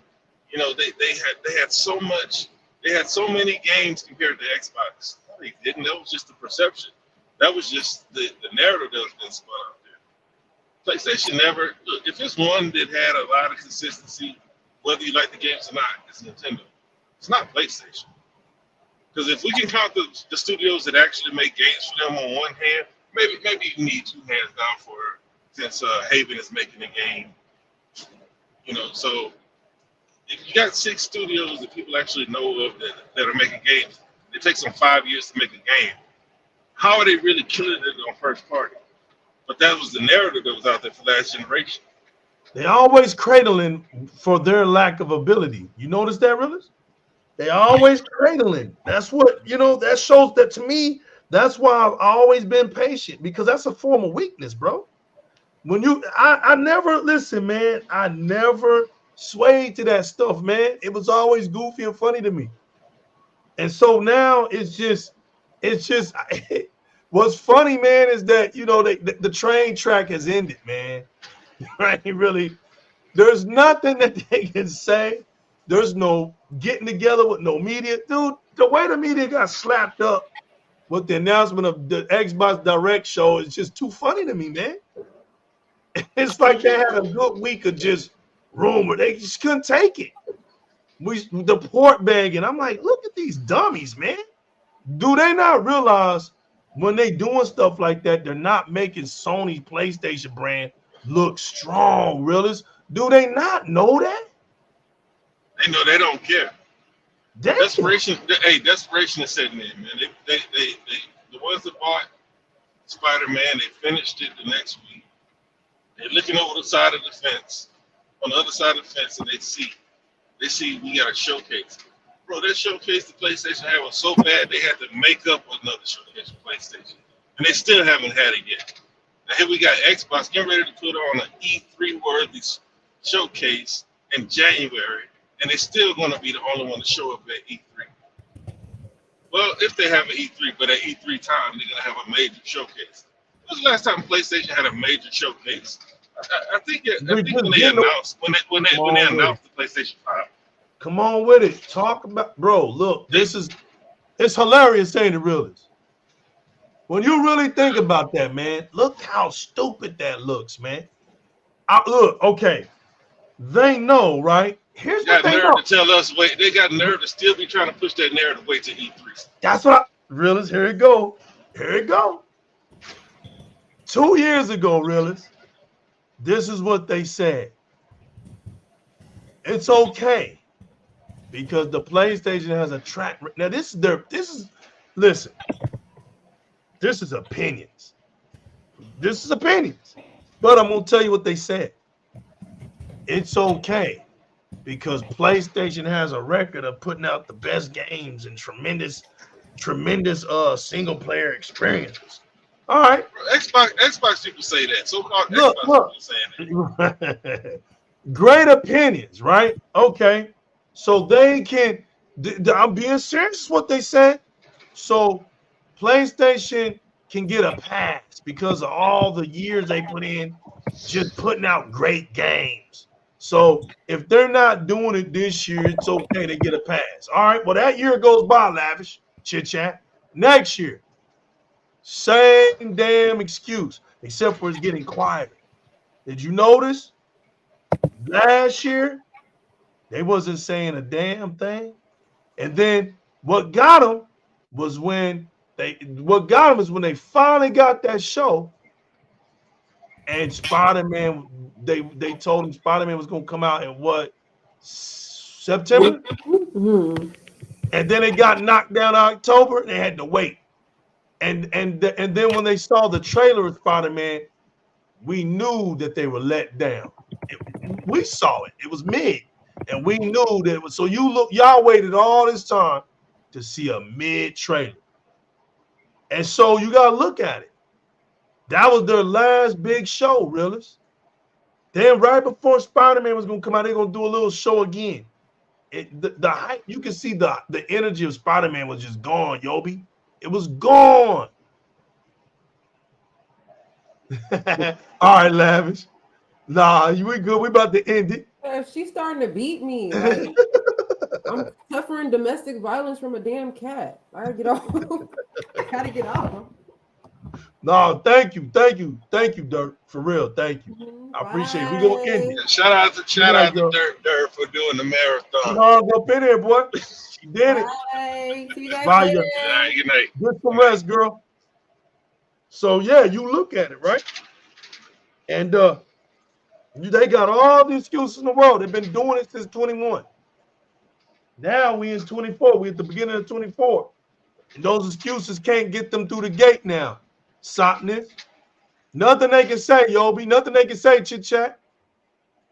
they had so many games compared to Xbox. No, they didn't. That was just the perception. That was just the narrative that was being spun out there. PlayStation never look. If it's one that had a lot of consistency, whether you like the games or not, it's Nintendo. It's not PlayStation. Because if we can count the studios that actually make games for them on one hand, maybe you need two hands down for it, since Haven is making a game. You know, so if you got 6 studios that people actually know of that are making games, it takes them 5 years to make a game. How are they really killing it on first party? But that was the narrative that was out there for last generation. They always cradling for their lack of ability. You notice that, Realist? They always cradling. That's what, you know, that shows that to me. That's why I've always been patient, because that's a form of weakness, bro. When I never, listen, man, I never swayed to that stuff, man. It was always goofy and funny to me. And so now it's just what's funny, man, is that, you know, the train track has ended, man. Right? Really, there's nothing that they can say. There's no getting together with no media. Dude, the way the media got slapped up with the announcement of the Xbox Direct show is just too funny to me, man. It's like they had a good week of just rumor. They just couldn't take it. The port begging. I'm like, look at these dummies, man. Do they not realize when they doing stuff like that, they're not making Sony's PlayStation brand look strong, Realists? Do they not know that? They know they don't care. Damn. Desperation is setting in, man. They the ones that bought Spider-Man, they finished it the next week. They're looking over the side of the fence, on the other side of the fence, and they see we got a showcase. Bro, that showcase the PlayStation had was so bad they had to make up another showcase for PlayStation. And they still haven't had it yet. Now here we got Xbox getting ready to put on an E3 worthy showcase in January, and they're still going to be the only one to show up at E3. Well, if they have an E3, but at E3 time, they're going to have a major showcase. When was the last time PlayStation had a major showcase? I think when they announced the PlayStation 5. Come on with it. Talk about, bro. Look, it's hilarious saying the realest. When you really think about that, man, look how stupid that looks, man. Look, okay, they know, right? Here's what they know. To tell us, wait, they got nerve to still be trying to push that narrative way to E3. That's what realist. Here it go. Here it go. 2 years ago, realist, this is what they said. It's okay because the PlayStation has a track. Now listen. This is opinions. This is opinions. But I'm going to tell you what they said. It's okay because PlayStation has a record of putting out the best games and tremendous single player experiences. All right. Xbox people say that. So-called Xbox people saying that. Great opinions, right? Okay. So they can, I'm being serious what they said. So PlayStation can get a pass because of all the years they put in just putting out great games. So if they're not doing it this year, it's okay to get a pass. All right. Well, that year goes by, Lavish. Chit chat. Next year, same damn excuse, except for it's getting quieter. Did you notice? Last year, they wasn't saying a damn thing. And then what got them was when they finally got that show. And Spider-Man, they told him Spider-Man was gonna come out in what, September? Mm-hmm. And then it got knocked down in October, and they had to wait. And then when they saw the trailer of Spider-Man, we knew that they were let down. We saw it. It was mid. And we knew that it was. So y'all waited all this time to see a mid trailer. And so you got to look at it. That was their last big show, realist. Then right before Spider-Man was going to come out, they're going to do a little show again. The hype, you can see the energy of Spider-Man was just gone, Yobi. It was gone. All right, Lavish. Nah, we good. We about to end it. She's starting to beat me. Like, I'm suffering domestic violence from a damn cat. I gotta get off. I gotta get off. No, thank you, Dirk. For real, thank you. I appreciate it. We gonna end it. Shout out to girl. Dirt for doing the marathon. No, up in there, boy. She did it. Bye. See you guys Bye, later. Good night. Get some rest, girl. So yeah, you look at it, right? And they got all the excuses in the world. They've been doing it since 21. Now we in 24. We at the beginning of 24. And those excuses can't get them through the gate now. Sotness. Nothing they can say, Yobi. Nothing they can say, Chit Chat.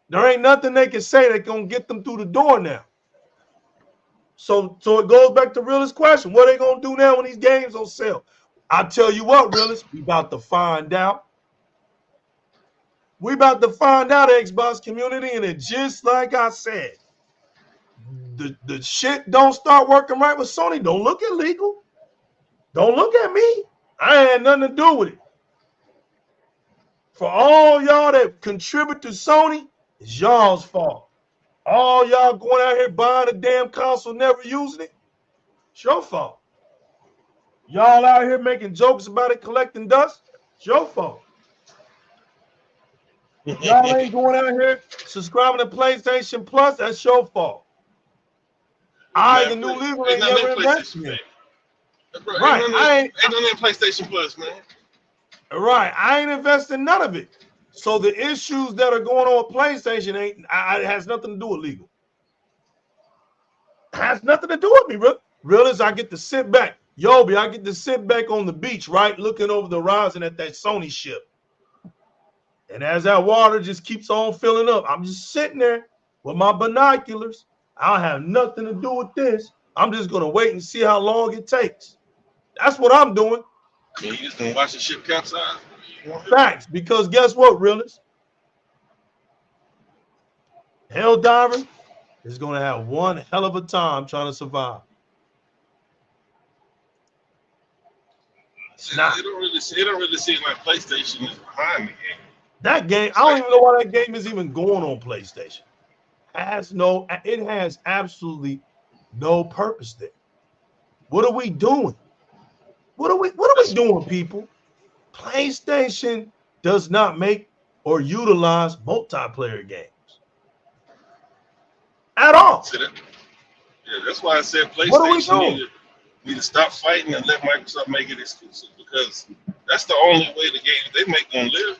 There ain't nothing they can say that's gonna get them through the door now. So it goes back to realist question. What are they gonna do now when these games don't sell? I tell you what, realist, we about to find out. We about to find out, Xbox community, and it just like I said, the shit don't start working right with Sony. Don't look illegal. Don't look at me. I had nothing to do with it. For all y'all that contribute to Sony, it's y'all's fault. All y'all going out here buying a damn console, never using it, it's your fault. Y'all out here making jokes about it, collecting dust, it's your fault. Y'all ain't going out here subscribing to PlayStation Plus, that's your fault. The new legal ain't never invested in it. Right, ain't none in PlayStation Plus, man. Right, I ain't investing none of it. So the issues that are going on with PlayStation it has nothing to do with legal. It has nothing to do with me, Realist, I get to sit back. Yobi, I get to sit back on the beach, right, looking over the horizon at that Sony ship. And as that water just keeps on filling up, I'm just sitting there with my binoculars. I don't have nothing to do with this. I'm just going to wait and see how long it takes. That's what I'm doing. Yeah, you just going to watch the ship capsize? Facts, because guess what, realist? Helldiver is going to have one hell of a time trying to survive. It don't really seem like PlayStation is behind the game. That game, I don't even know why that game is even going on PlayStation. It has absolutely no purpose there. What are we doing? What are we doing, people? PlayStation does not make or utilize multiplayer games at all. Yeah, that's why I said PlayStation need to stop fighting and let Microsoft make it exclusive, because that's the only way the games they make gonna live.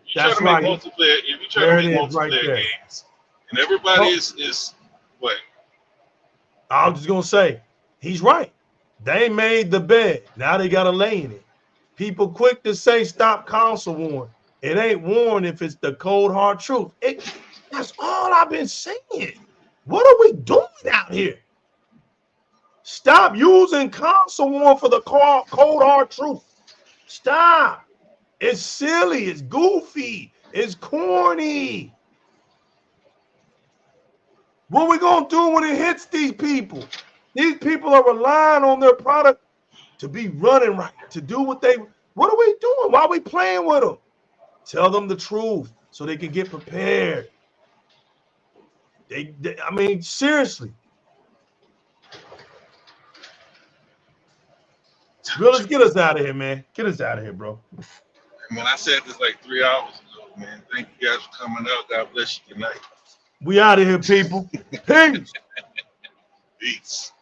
If you try to make multiplayer games, and everybody is what? I'm just gonna say, he's right. They made the bed. Now they got to lay in it. People quick to say stop console warring. It ain't warring if it's the cold, hard truth. That's all I've been saying. What are we doing out here? Stop using console warring for the cold, hard truth. Stop. It's silly. It's goofy. It's corny. What are we going to do when it hits these people? These people are relying on their product to be running right, to do what are we doing? Why are we playing with them? Tell them the truth so they can get prepared. I mean, seriously. Let's get us out of here, man. Get us out of here, bro. Man, I said this like 3 hours ago, man. Thank you guys for coming out. God bless you. Good night. We out of here, people. Peace. Peace.